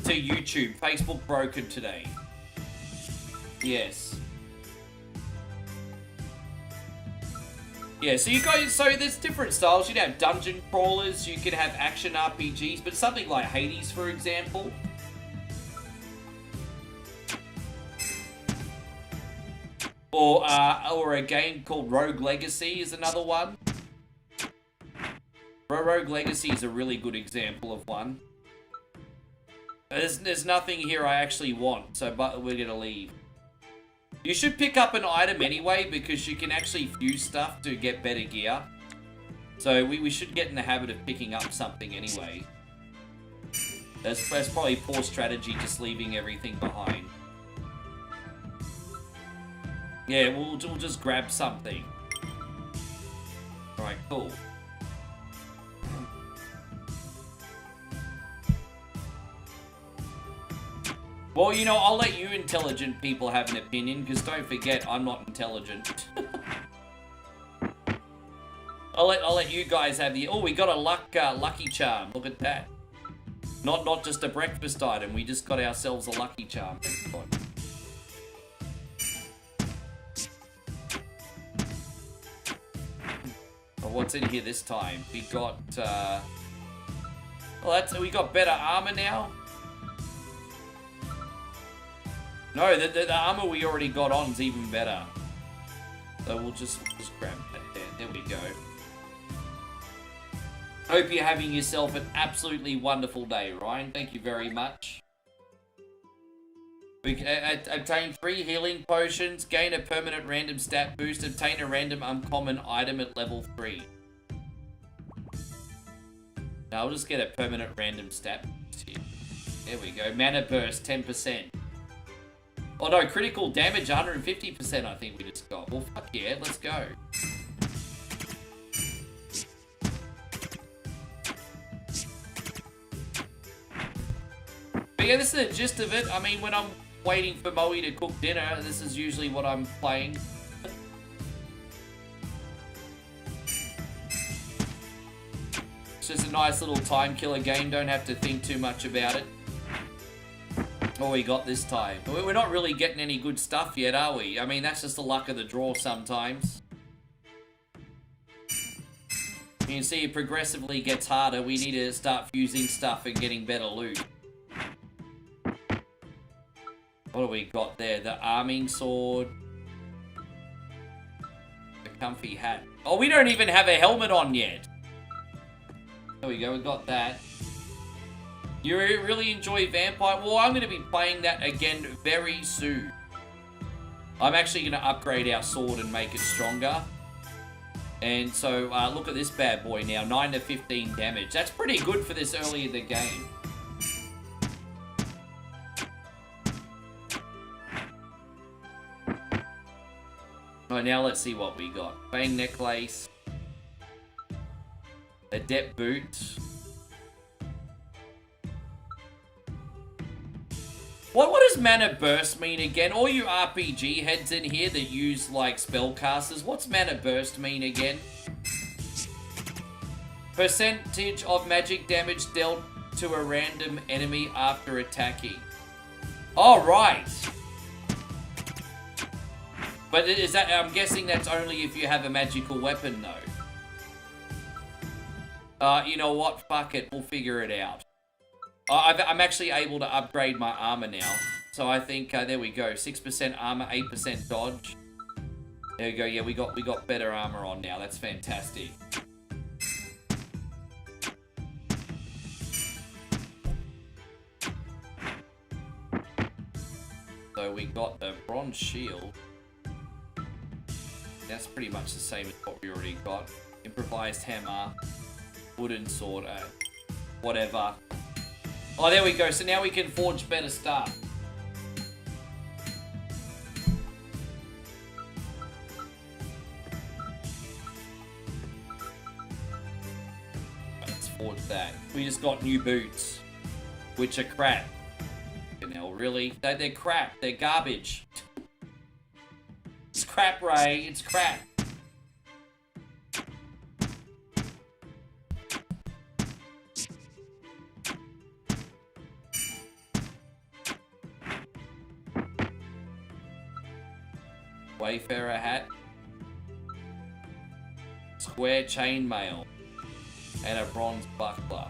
YouTube. Facebook broken today. Yes. Yeah, so there's different styles. You can have dungeon crawlers, you can have action RPGs, but something like Hades, for example. Or a game called Rogue Legacy is another one. Rogue Legacy is a really good example of one. There's nothing here I actually want, so but we're gonna leave. You should pick up an item anyway, because you can actually fuse stuff to get better gear. So we should get in the habit of picking up something anyway. That's probably poor strategy, just leaving everything behind. Yeah, we'll just grab something. Alright, cool. Well, you know, I'll let you intelligent people have an opinion, because don't forget, I'm not intelligent. I'll let you guys have the... Oh, we got a lucky charm. Look at that. Not just a breakfast item. We just got ourselves a lucky charm. Oh, what's in here this time? We got... Well, we got better armor now. No, the armor we already got on is even better. So we'll just grab that there. There we go. Hope you're having yourself an absolutely wonderful day, Ryan. Thank you very much. We obtain 3 healing potions, gain a permanent random stat boost, obtain a random uncommon item at level 3. Now I'll just get a permanent random stat boost here. There we go. Mana burst 10%. Oh no, critical damage 150% I think we just got. Well, fuck yeah, let's go. But yeah, this is the gist of it. I mean, when I'm waiting for Moe to cook dinner, this is usually what I'm playing. It's just a nice little time killer game, don't have to think too much about it. What we got this time? We're not really getting any good stuff yet, are we? I mean, that's just the luck of the draw sometimes. You can see it progressively gets harder. We need to start fusing stuff and getting better loot. What do we got there? The arming sword. The comfy hat. Oh, we don't even have a helmet on yet. There we go, we got that. You really enjoy Vampire? Well, I'm going to be playing that again very soon. I'm actually going to upgrade our sword and make it stronger. And so, look at this bad boy now. 9 to 15 damage. That's pretty good for this early in the game. Alright, now let's see what we got. Bang necklace. Adept boot. What does mana burst mean again? All you RPG heads in here that use, like, spellcasters, what's mana burst mean again? Percentage of magic damage dealt to a random enemy after attacking. Oh, right. But is that, I'm guessing that's only if you have a magical weapon, though. You know what? Fuck it. We'll figure it out. I'm actually able to upgrade my armor now. So I think, there we go. 6% armor, 8% dodge. There we go. Yeah, we got better armor on now. That's fantastic. So we got the bronze shield. That's pretty much the same as what we already got. Improvised hammer. Wooden sword. Whatever. Oh, there we go. So now we can forge better stuff. Let's forge that. We just got new boots, which are crap. Hell, really? They're crap. They're garbage. It's crap, Ray. It's crap. Wayfarer hat, square chainmail, and a bronze buckler.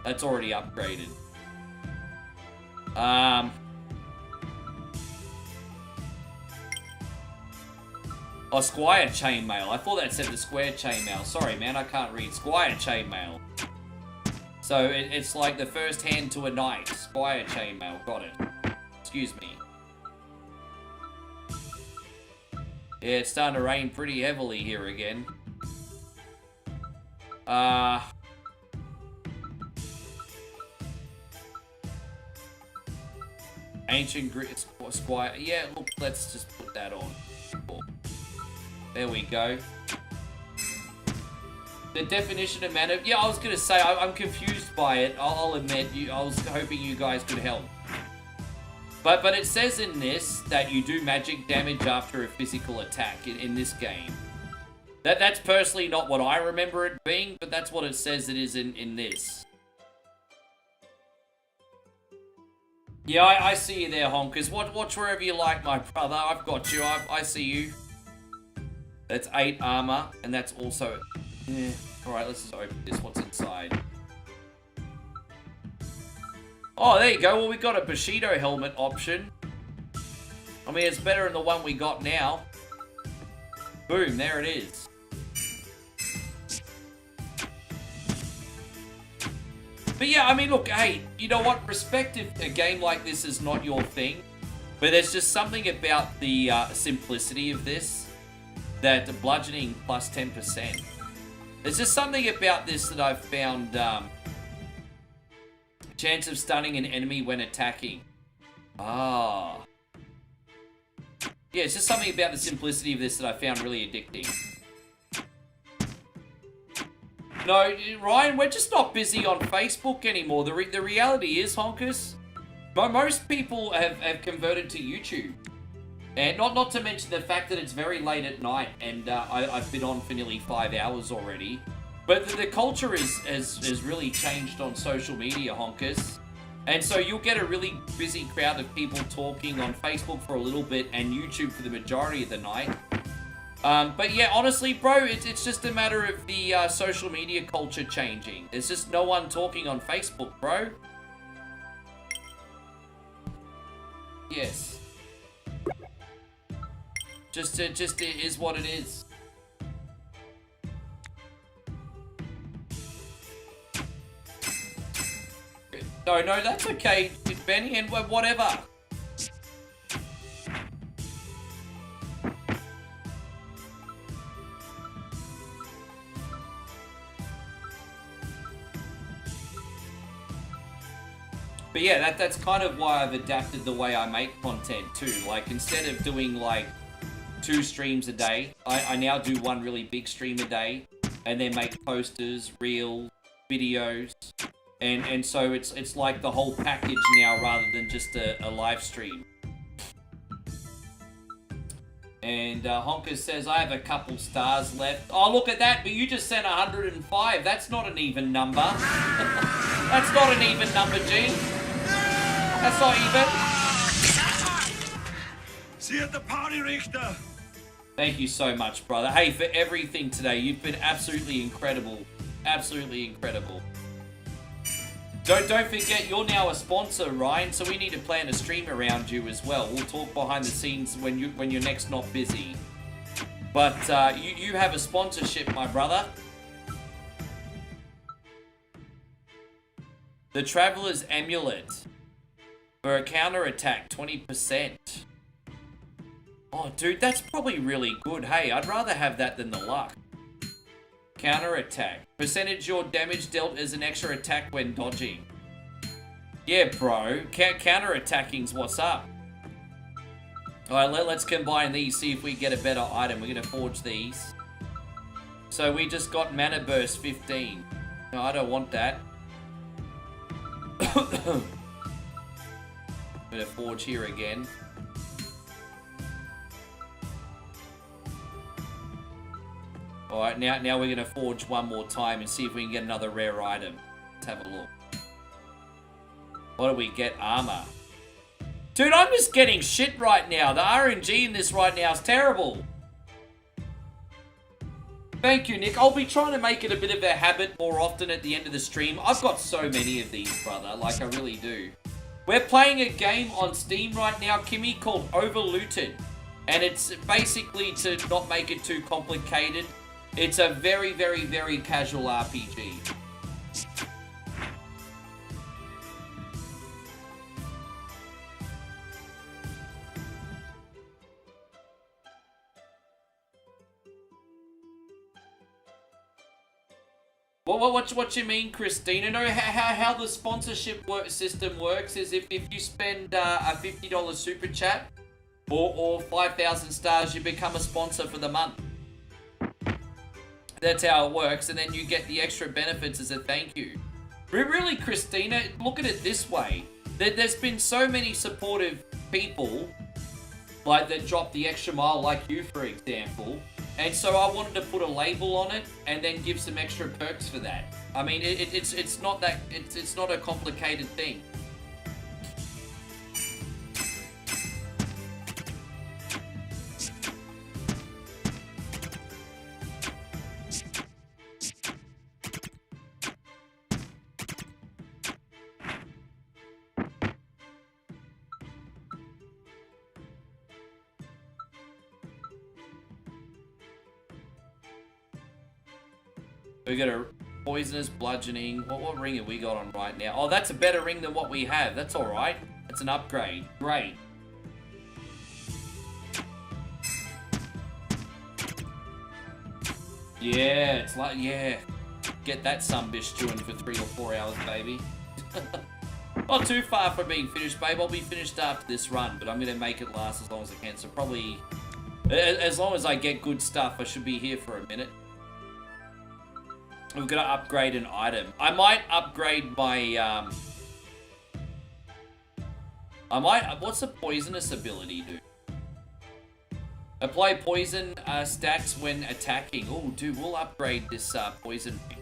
That's already upgraded. Oh, Squire Chainmail. I thought that said the Square Chainmail. Sorry, man, I can't read. Squire Chainmail. So it's like the first hand to a knight. Squire Chainmail. Got it. Excuse me. Yeah, it's starting to rain pretty heavily here again. Ancient Squire. Yeah, look, let's just put that on. There we go. The definition of mana. Yeah, I was gonna say I'm confused by it. I'll admit. I was hoping you guys could help. But it says in this that you do magic damage after a physical attack in this game. That's personally not what I remember it being, but that's what it says it is in this. Yeah, I see you there, Honkers. Watch wherever you like, my brother. I've got you. I see you. That's 8 armor, and that's also... Yeah. Alright, let's just open this. What's inside? Oh, there you go. Well, we got a Bushido helmet option. I mean, it's better than the one we got now. Boom, there it is. But yeah, I mean, look, hey, you know what? Respect if a game like this is not your thing. But there's just something about the simplicity of this. That bludgeoning plus 10%. There's just something about this that I've found... chance of stunning an enemy when attacking. Ah. Yeah, it's just something about the simplicity of this that I found really addicting. No, Ryan, we're just not busy on Facebook anymore. The reality is, Honkers, most people have converted to YouTube. And not to mention the fact that it's very late at night, and I've been on for nearly 5 hours already. But the culture has really changed on social media, Honkers. And so you'll get a really busy crowd of people talking on Facebook for a little bit and YouTube for the majority of the night. But yeah, honestly, bro, it's just a matter of the social media culture changing. There's just no one talking on Facebook, bro. Yes. Just it is what it is. No, that's okay, Benny, and whatever. But yeah, that's kind of why I've adapted the way I make content too. Like, instead of doing like 2 streams a day, I now do 1 really big stream a day, and then make posters, reels, videos, and so it's like the whole package now rather than just a live stream. And Honker says, I have a couple stars left. Oh, look at that, but you just sent 105. That's not an even number. That's not an even number, G. That's not even. See you at the party, Richter. Thank you so much, brother. Hey, for everything today. You've been absolutely incredible. Absolutely incredible. Don't forget, you're now a sponsor, Ryan, so we need to plan a stream around you as well. We'll talk behind the scenes when you're next not busy. But you have a sponsorship, my brother. The Traveler's Amulet. For a counter-attack, 20%. Oh, dude, that's probably really good. Hey, I'd rather have that than the luck. Counter-attack. Percentage your damage dealt as an extra attack when dodging. Yeah, bro. Counter-attacking's what's up. Alright, let's combine these, see if we get a better item. We're gonna forge these. So we just got Mana Burst 15. No, I don't want that. I'm gonna forge here again. Alright, now we're gonna forge one more time and see if we can get another rare item. Let's have a look. What do we get? Armor. Dude, I'm just getting shit right now. The RNG in this right now is terrible. Thank you, Nick. I'll be trying to make it a bit of a habit more often at the end of the stream. I've got so many of these, brother. Like, I really do. We're playing a game on Steam right now, Kimmy, called Overlooting. And it's basically to not make it too complicated. It's a very, very, very casual RPG. What you mean, Christina? No, how the sponsorship system works is if you spend a $50 super chat or 5,000 stars, you become a sponsor for the month. That's how it works, and then you get the extra benefits as a thank you. Really, Christina, look at it this way. There's been so many supportive people, like that drop the extra mile, like you, for example. And so I wanted to put a label on it and then give some extra perks for that. I mean, it's not that it's not a complicated thing. We got a poisonous, bludgeoning. What ring have we got on right now? Oh, that's a better ring than what we have. That's all right. That's an upgrade. Great. Yeah, it's like, yeah. Get that sunbish stewing for 3 or 4 hours, baby. Not too far from being finished, babe. I'll be finished after this run, but I'm going to make it last as long as I can. So probably, as long as I get good stuff, I should be here for a minute. We've got to upgrade an item. I might upgrade my, what's the poisonous ability do? Apply poison stats when attacking. Oh, dude, we'll upgrade this poison thing.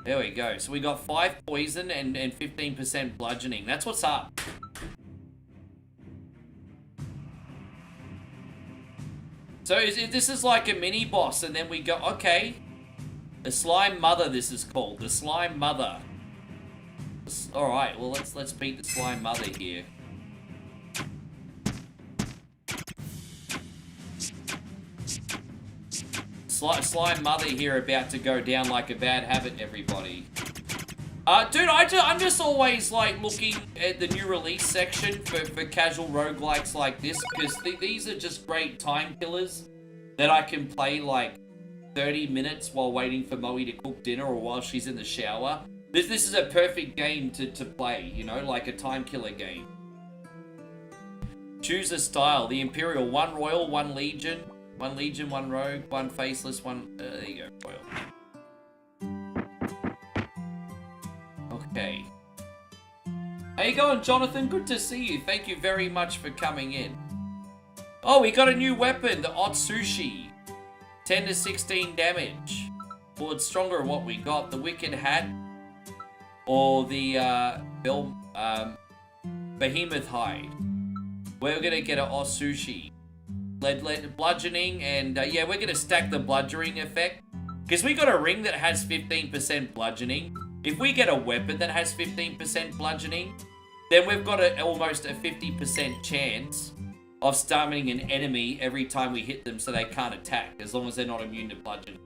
There we go. So we got 5 poison and 15% bludgeoning. That's what's up. So this is like a mini boss, and then we go, okay. The Slime Mother, this is called. The Slime Mother. Alright, well, let's beat the Slime Mother here. Slime Mother here about to go down like a bad habit, everybody. Dude, I'm just always, like, looking at the new release section for casual roguelikes like this, because these are just great time killers that I can play, like, 30 minutes while waiting for Moe to cook dinner or while she's in the shower. This is a perfect game to play, you know, like a time killer game. Choose a style. The Imperial. 1 Royal, 1 Legion. 1 Legion, 1 Rogue, 1 Faceless, 1... there you go, Royal. Okay. How you going, Jonathan? Good to see you. Thank you very much for coming in. Oh, we got a new weapon, the Otsushi. 10 to 16 damage. Well, it's stronger than what we got. The Wicked Hat. Or the Behemoth Hide. We're going to get an Otsushi. Bludgeoning and... yeah, we're going to stack the bludgeoning effect. Because we got a ring that has 15% bludgeoning. If we get a weapon that has 15% bludgeoning, then we've got almost a 50% chance of summoning an enemy every time we hit them so they can't attack, as long as they're not immune to bludgeoning.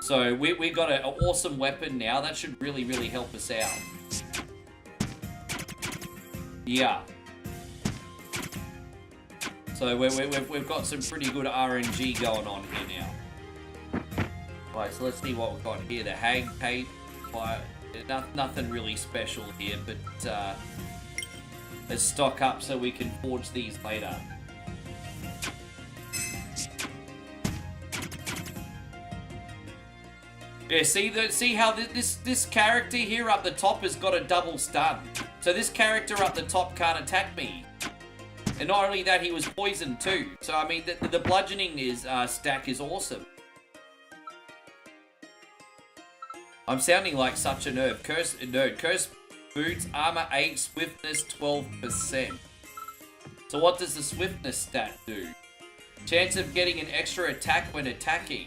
So we got an awesome weapon now. That should really, really help us out. Yeah. So we've got some pretty good RNG going on here now. Right, so let's see what we've got here. The Hag Cape. Nothing really special here, but let's stock up so we can forge these later. Yeah, see how this character here up the top has got a double stun. So this character up the top can't attack me. And not only that, he was poisoned too. So I mean, the bludgeoning stack is awesome. I'm sounding like such a nerd. Curse boots, armor 8, swiftness 12%. So what does the swiftness stat do? Chance of getting an extra attack when attacking.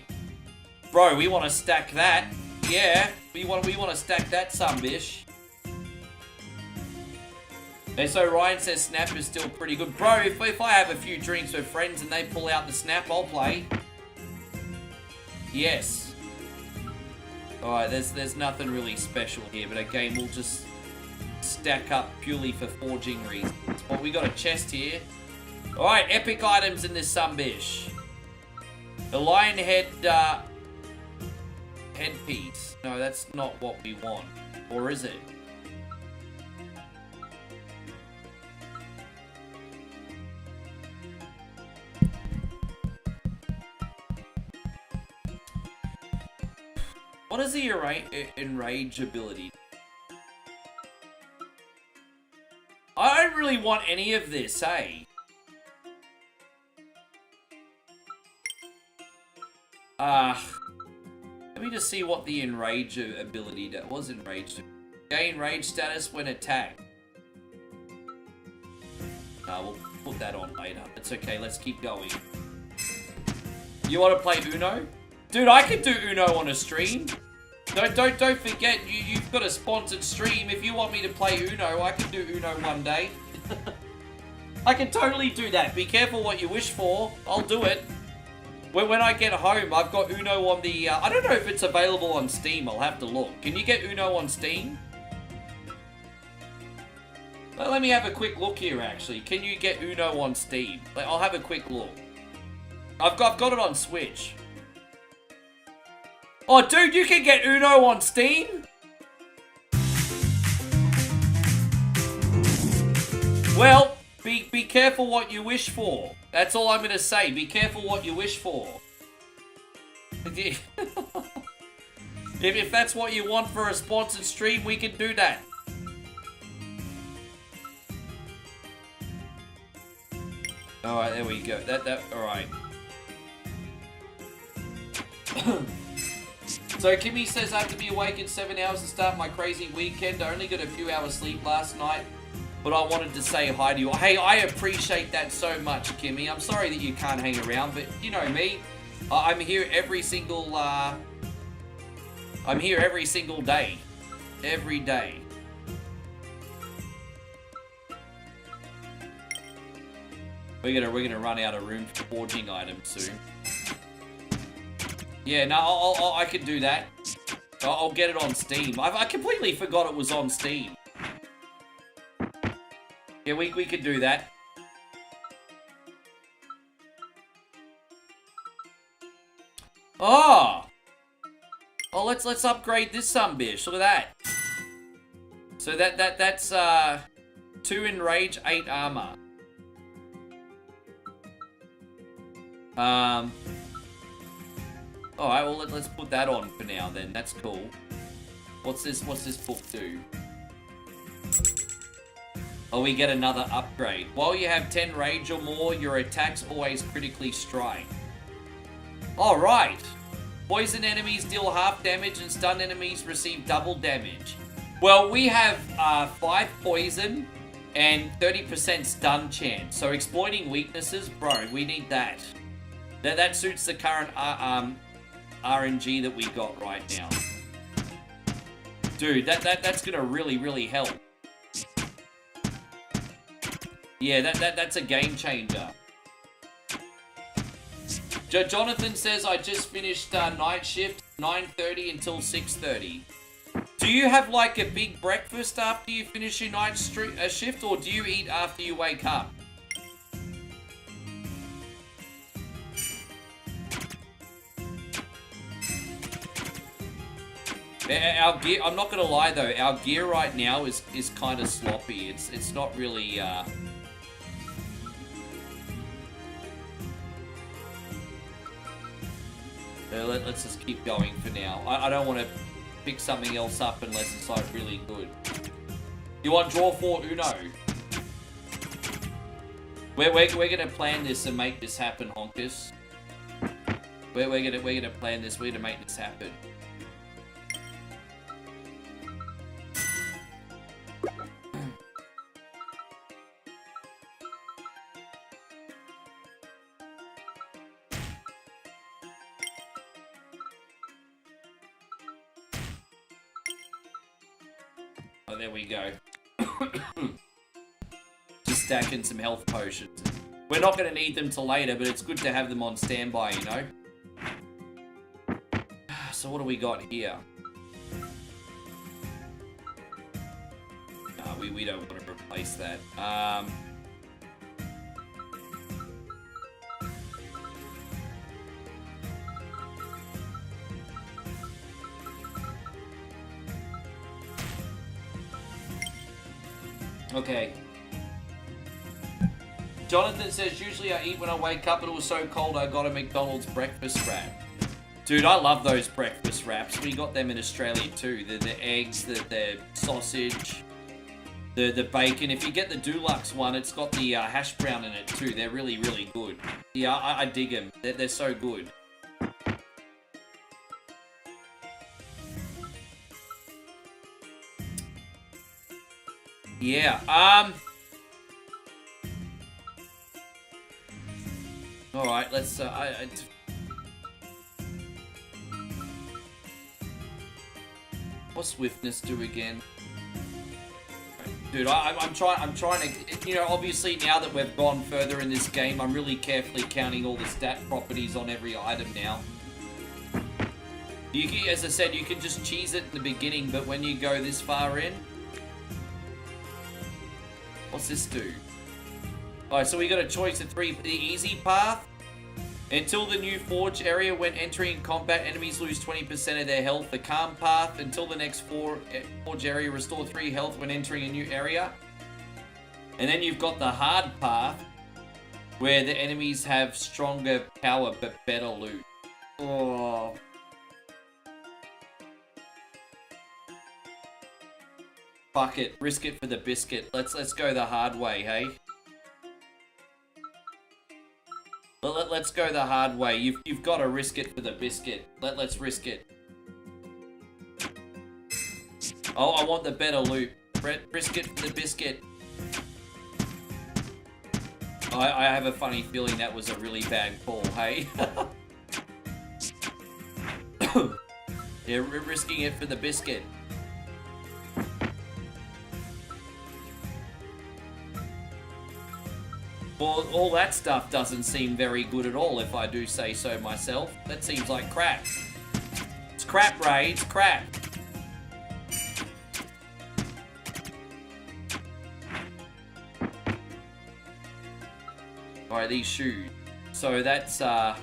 Bro, we want to stack that. Yeah, we want to stack that, some bish. And so Ryan says Snap is still pretty good. Bro, if I have a few drinks with friends and they pull out the Snap, I'll play. Yes. Alright, there's nothing really special here, but again, we'll just stack up purely for forging reasons. But we got a chest here. Alright, epic items in this sunbish. The lion head, headpiece. No, that's not what we want. Or is it? What is the enrage ability? I don't really want any of this, eh? Let me just see what the enrage ability that was enraged. Gain rage status when attacked. We'll put that on later. It's okay, let's keep going. You want to play Uno? Dude, I can do Uno on a stream. Don't forget, you've got a sponsored stream. If you want me to play Uno, I can do Uno one day. I can totally do that. Be careful what you wish for. I'll do it. When I get home, I've got Uno on the... I don't know if it's available on Steam. I'll have to look. Can you get Uno on Steam? Well, let me have a quick look here, actually. Can you get Uno on Steam? I'll have a quick look. I've got it on Switch. Oh, dude, you can get Uno on Steam? Well, be careful what you wish for. That's all I'm going to say. Be careful what you wish for. If that's what you want for a sponsored stream, we can do that. Alright, there we go. Alright. So Kimmy says I have to be awake in 7 hours to start my crazy weekend. I only got a few hours sleep last night, but I wanted to say hi to you. Hey, I appreciate that so much, Kimmy. I'm sorry that you can't hang around, but you know me. I'm here every single day. Every day. We're gonna run out of room for forging items soon. Yeah, no, I can do that. I'll get it on Steam. I completely forgot it was on Steam. Yeah, we could do that. Oh! Oh, let's upgrade this sumbitch. Look at that. So that's 2 in rage, 8 armor. Alright, well let's put that on for now then. That's cool. What's this book do? Oh, we get another upgrade. While you have 10 rage or more, your attacks always critically strike. Alright. Poison enemies deal half damage and stun enemies receive double damage. Well, we have 5 poison and 30% stun chance. So exploiting weaknesses, bro, we need that. That suits the current RNG that we got right now. Dude, that's gonna really help. Yeah, that's a game changer. Jonathan says, I just finished night shift, 9:30 until 6:30. Do you have like a big breakfast after you finish your night shift, or do you eat after you wake up? Our gear, I'm not gonna lie though, our gear right now is kind of sloppy. It's not really let's just keep going for now. I don't want to pick something else up unless it's like really good. You want draw 4 Uno? We're gonna plan this and make this happen, Honkers. We're gonna plan this. We're gonna make this happen. Oh, there we go. stack and some health potions. We're not going to need them till later, but it's good to have them on standby, you know? So what do we got here? No, we don't want to replace that. Okay. Jonathan says, usually I eat when I wake up, but it was so cold I got a McDonald's breakfast wrap. Dude, I love those breakfast wraps. We got them in Australia too. The eggs, the sausage, the bacon. If you get the deluxe one, it's got the hash brown in it too. They're really, really good. Yeah, I dig them. They're so good. Yeah, alright, let's, what's swiftness do again? Dude, I'm trying to, you know, obviously now that we've gone further in this game, I'm really carefully counting all the stat properties on every item now. You can, as I said, you can just cheese it in the beginning, but when you go this far in, what's this do? Alright, so we got a choice of 3. The easy path. Until the new forge area, when entering combat, enemies lose 20% of their health. The calm path. Until the next forge area, restore 3 health when entering a new area. And then you've got the hard path, where the enemies have stronger power but better loot. Oh. Fuck it, risk it for the biscuit. Let's go the hard way, hey? Let's go the hard way. You've got to risk it for the biscuit. Let's risk it. Oh, I want the better loot. Risk it for the biscuit. I have a funny feeling that was a really bad call, hey? Yeah, risking it for the biscuit. Well, all that stuff doesn't seem very good at all, if I do say so myself. That seems like crap. It's crap, Ray. It's crap. Alright, these shoes. So that's, I'll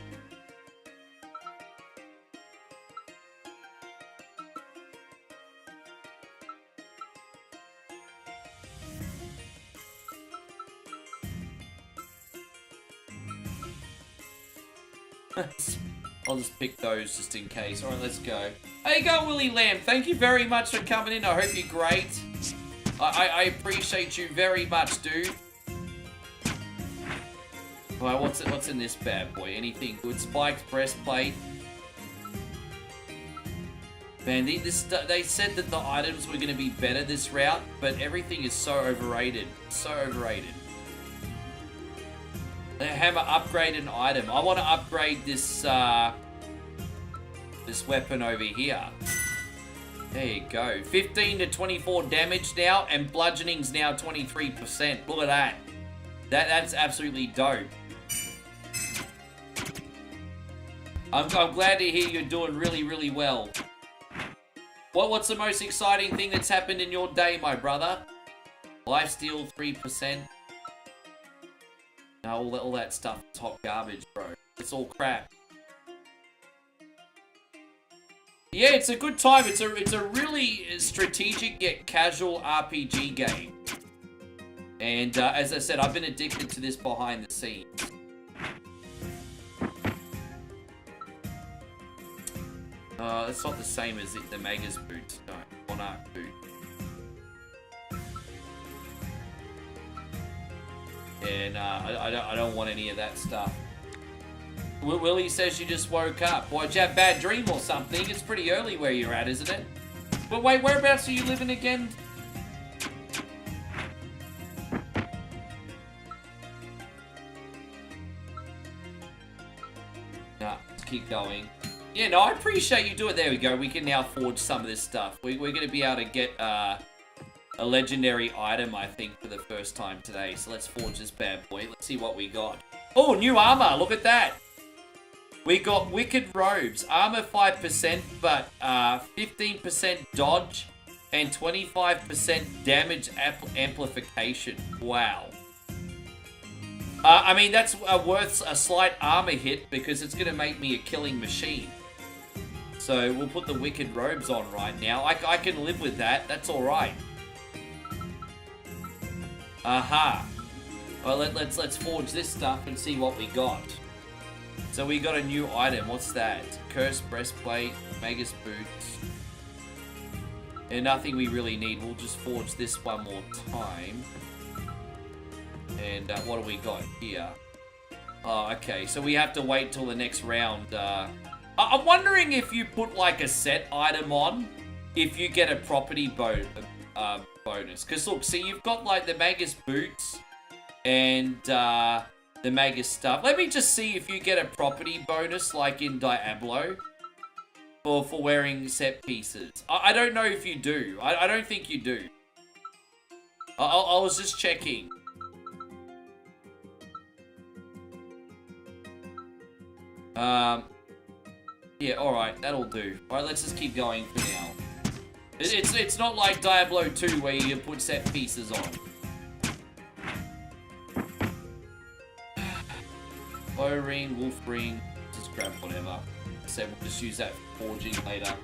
just pick those just in case. Alright, let's go. How you going, Willie Lamb? Thank you very much for coming in. I hope you're great. I appreciate you very much, dude. Alright, what's in this bad boy? Anything good? Spiked breastplate. Man, they said that the items were going to be better this route, but everything is so overrated. So overrated. The hammer, upgrade an item. I want to upgrade this this weapon over here. There you go. 15 to 24 damage now, and bludgeoning's now 23%. Look at that. That's absolutely dope. I'm glad to hear you're doing really, really well. What's the most exciting thing that's happened in your day, my brother? Lifesteal 3%. No, all that stuff is hot garbage, bro. It's all crap. Yeah, it's a good time. It's a really strategic yet casual RPG game. And as I said, I've been addicted to this behind the scenes. It's not the same as the Magus boots. No, Monarch boot. And I don't want any of that stuff. Willie says you just woke up. Why, did you have a bad dream or something? It's pretty early where you're at, isn't it? But wait, whereabouts are you living again? Nah, let's keep going. Yeah, no, I appreciate you doing it. There we go. We can now forge some of this stuff. We're going to be able to get a a legendary item, I think, for the first time today. So let's forge this bad boy. Let's see what we got. Oh, new armor. Look at that. We got Wicked Robes. Armor 5%, but 15% dodge and 25% damage amplification. Wow. I mean, that's worth a slight armor hit because it's going to make me a killing machine. So we'll put the Wicked Robes on right now. I can live with that. That's all right. Aha. Well, let's forge this stuff and see what we got. So we got a new item. What's that? Cursed Breastplate, Magus Boots. And nothing we really need. We'll just forge this one more time. And what do we got here? Oh, okay. So we have to wait till the next round. I'm wondering if you put like a set item on, if you get a property bonus. Because look, see, you've got like the Magus Boots and the Magus stuff. Let me just see if you get a property bonus like in Diablo for wearing set pieces. I don't know if you do. I don't think you do. I was just checking. Yeah, alright, that'll do. Alright, let's just keep going for now. It's not like Diablo 2 where you put set pieces on. Bow ring, wolf ring, just grab whatever. So we'll just use that for forging later.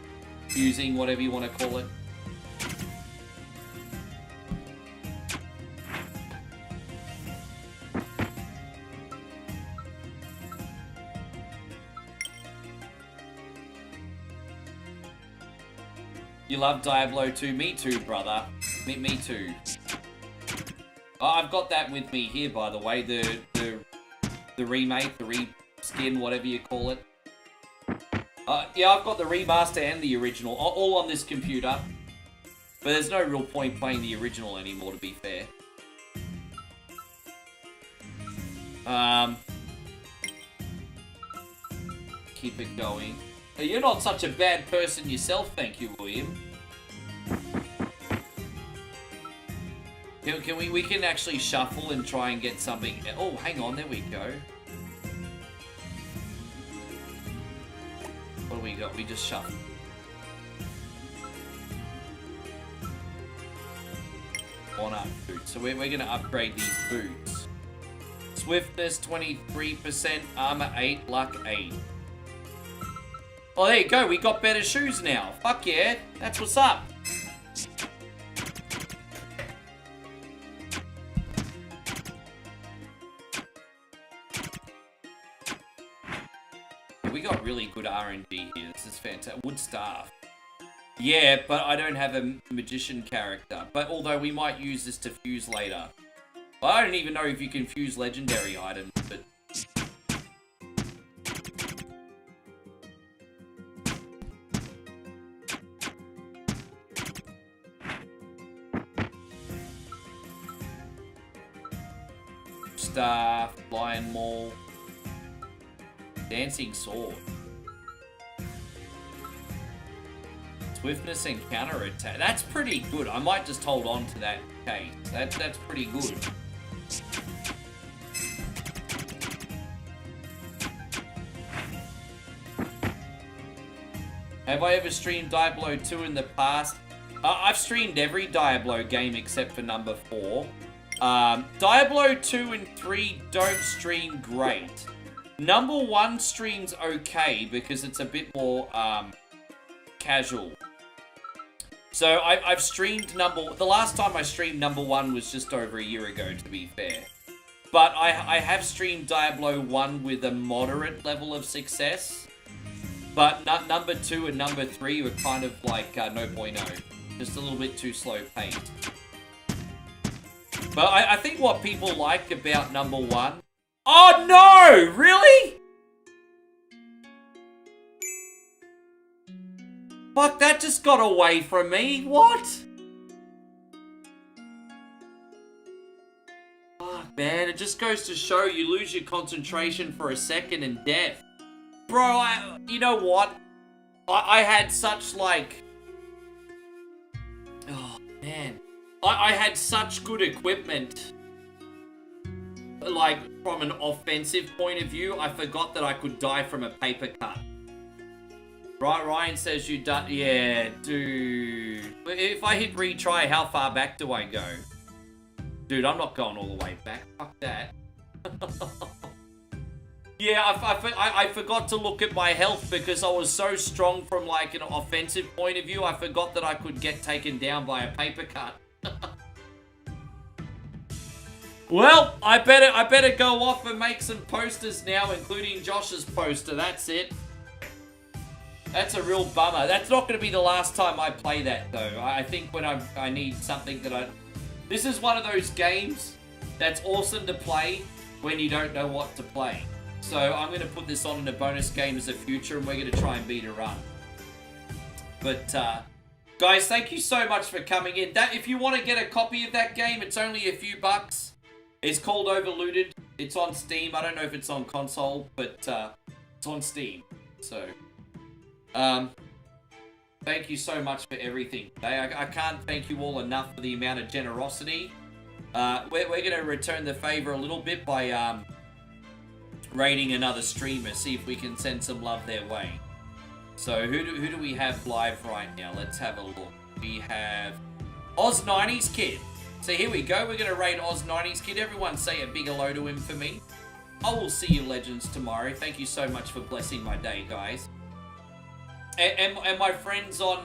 Fusing, whatever you want to call it. You love Diablo 2? Me too, brother. Me too. Oh, I've got that with me here, by the way. The remake, the reskin, whatever you call it. Yeah, I've got the remaster and the original, all on this computer. But there's no real point playing the original anymore, to be fair. Keep it going. You're not such a bad person yourself, thank you, William. We can actually shuffle and try and get something. Oh, hang on, there we go. What do we got? We just shuffle. On up boots. So we're going to upgrade these boots. Swiftness 23%, armor 8, luck 8. Oh, there you go. We got better shoes now. Fuck yeah. That's what's up. Yeah, we got really good RNG here. This is fantastic. Wood staff. Yeah, but I don't have a magician character. But although we might use this to fuse later. Well, I don't even know if you can fuse legendary items, but... Staff, Lion Maul, Dancing Sword, Swiftness and Counter Attack. That's pretty good. I might just hold on to that case. That's pretty good. Have I ever streamed Diablo 2 in the past? I've streamed every Diablo game except for number 4. Diablo 2 and 3 don't stream great. Number 1 streams okay because it's a bit more casual. So I've streamed the last time I streamed number 1 was just over a year ago, to be fair. But I have streamed Diablo 1 with a moderate level of success. But number 2 and number 3 were kind of like no bueno. Just a little bit too slow paced. But I think what people like about number 1... Oh no! Really? Fuck, that just got away from me. What? Fuck, man. It just goes to show you lose your concentration for a second and death. Bro, you know what? I had such like... Oh, man. I had such good equipment. Like, from an offensive point of view, I forgot that I could die from a paper cut. Right, Ryan says you done. Yeah, dude. If I hit retry, how far back do I go? Dude, I'm not going all the way back. Fuck that. Yeah, I forgot to look at my health because I was so strong from like an offensive point of view. I forgot that I could get taken down by a paper cut. Well, I better go off and make some posters now, including Josh's poster. That's it. That's a real bummer. That's not going to be the last time I play that, though. I think when I need something that I... This is one of those games that's awesome to play when you don't know what to play. So I'm going to put this on in a bonus game as a future, and we're going to try and beat a run. But, guys, thank you so much for coming in. If you want to get a copy of that game, it's only a few bucks. It's called Overlooted. It's on Steam. I don't know if it's on console, but it's on Steam. So, thank you so much for everything today. I can't thank you all enough for the amount of generosity. We're going to return the favor a little bit by rating another streamer, see if we can send some love their way. So, who do we have live right now? Let's have a look. We have Oz90s Kid. So here we go. We're going to raid Oz90s Kid. Everyone say a big hello to him for me. I will see you legends tomorrow. Thank you so much for blessing my day, guys. And my friends on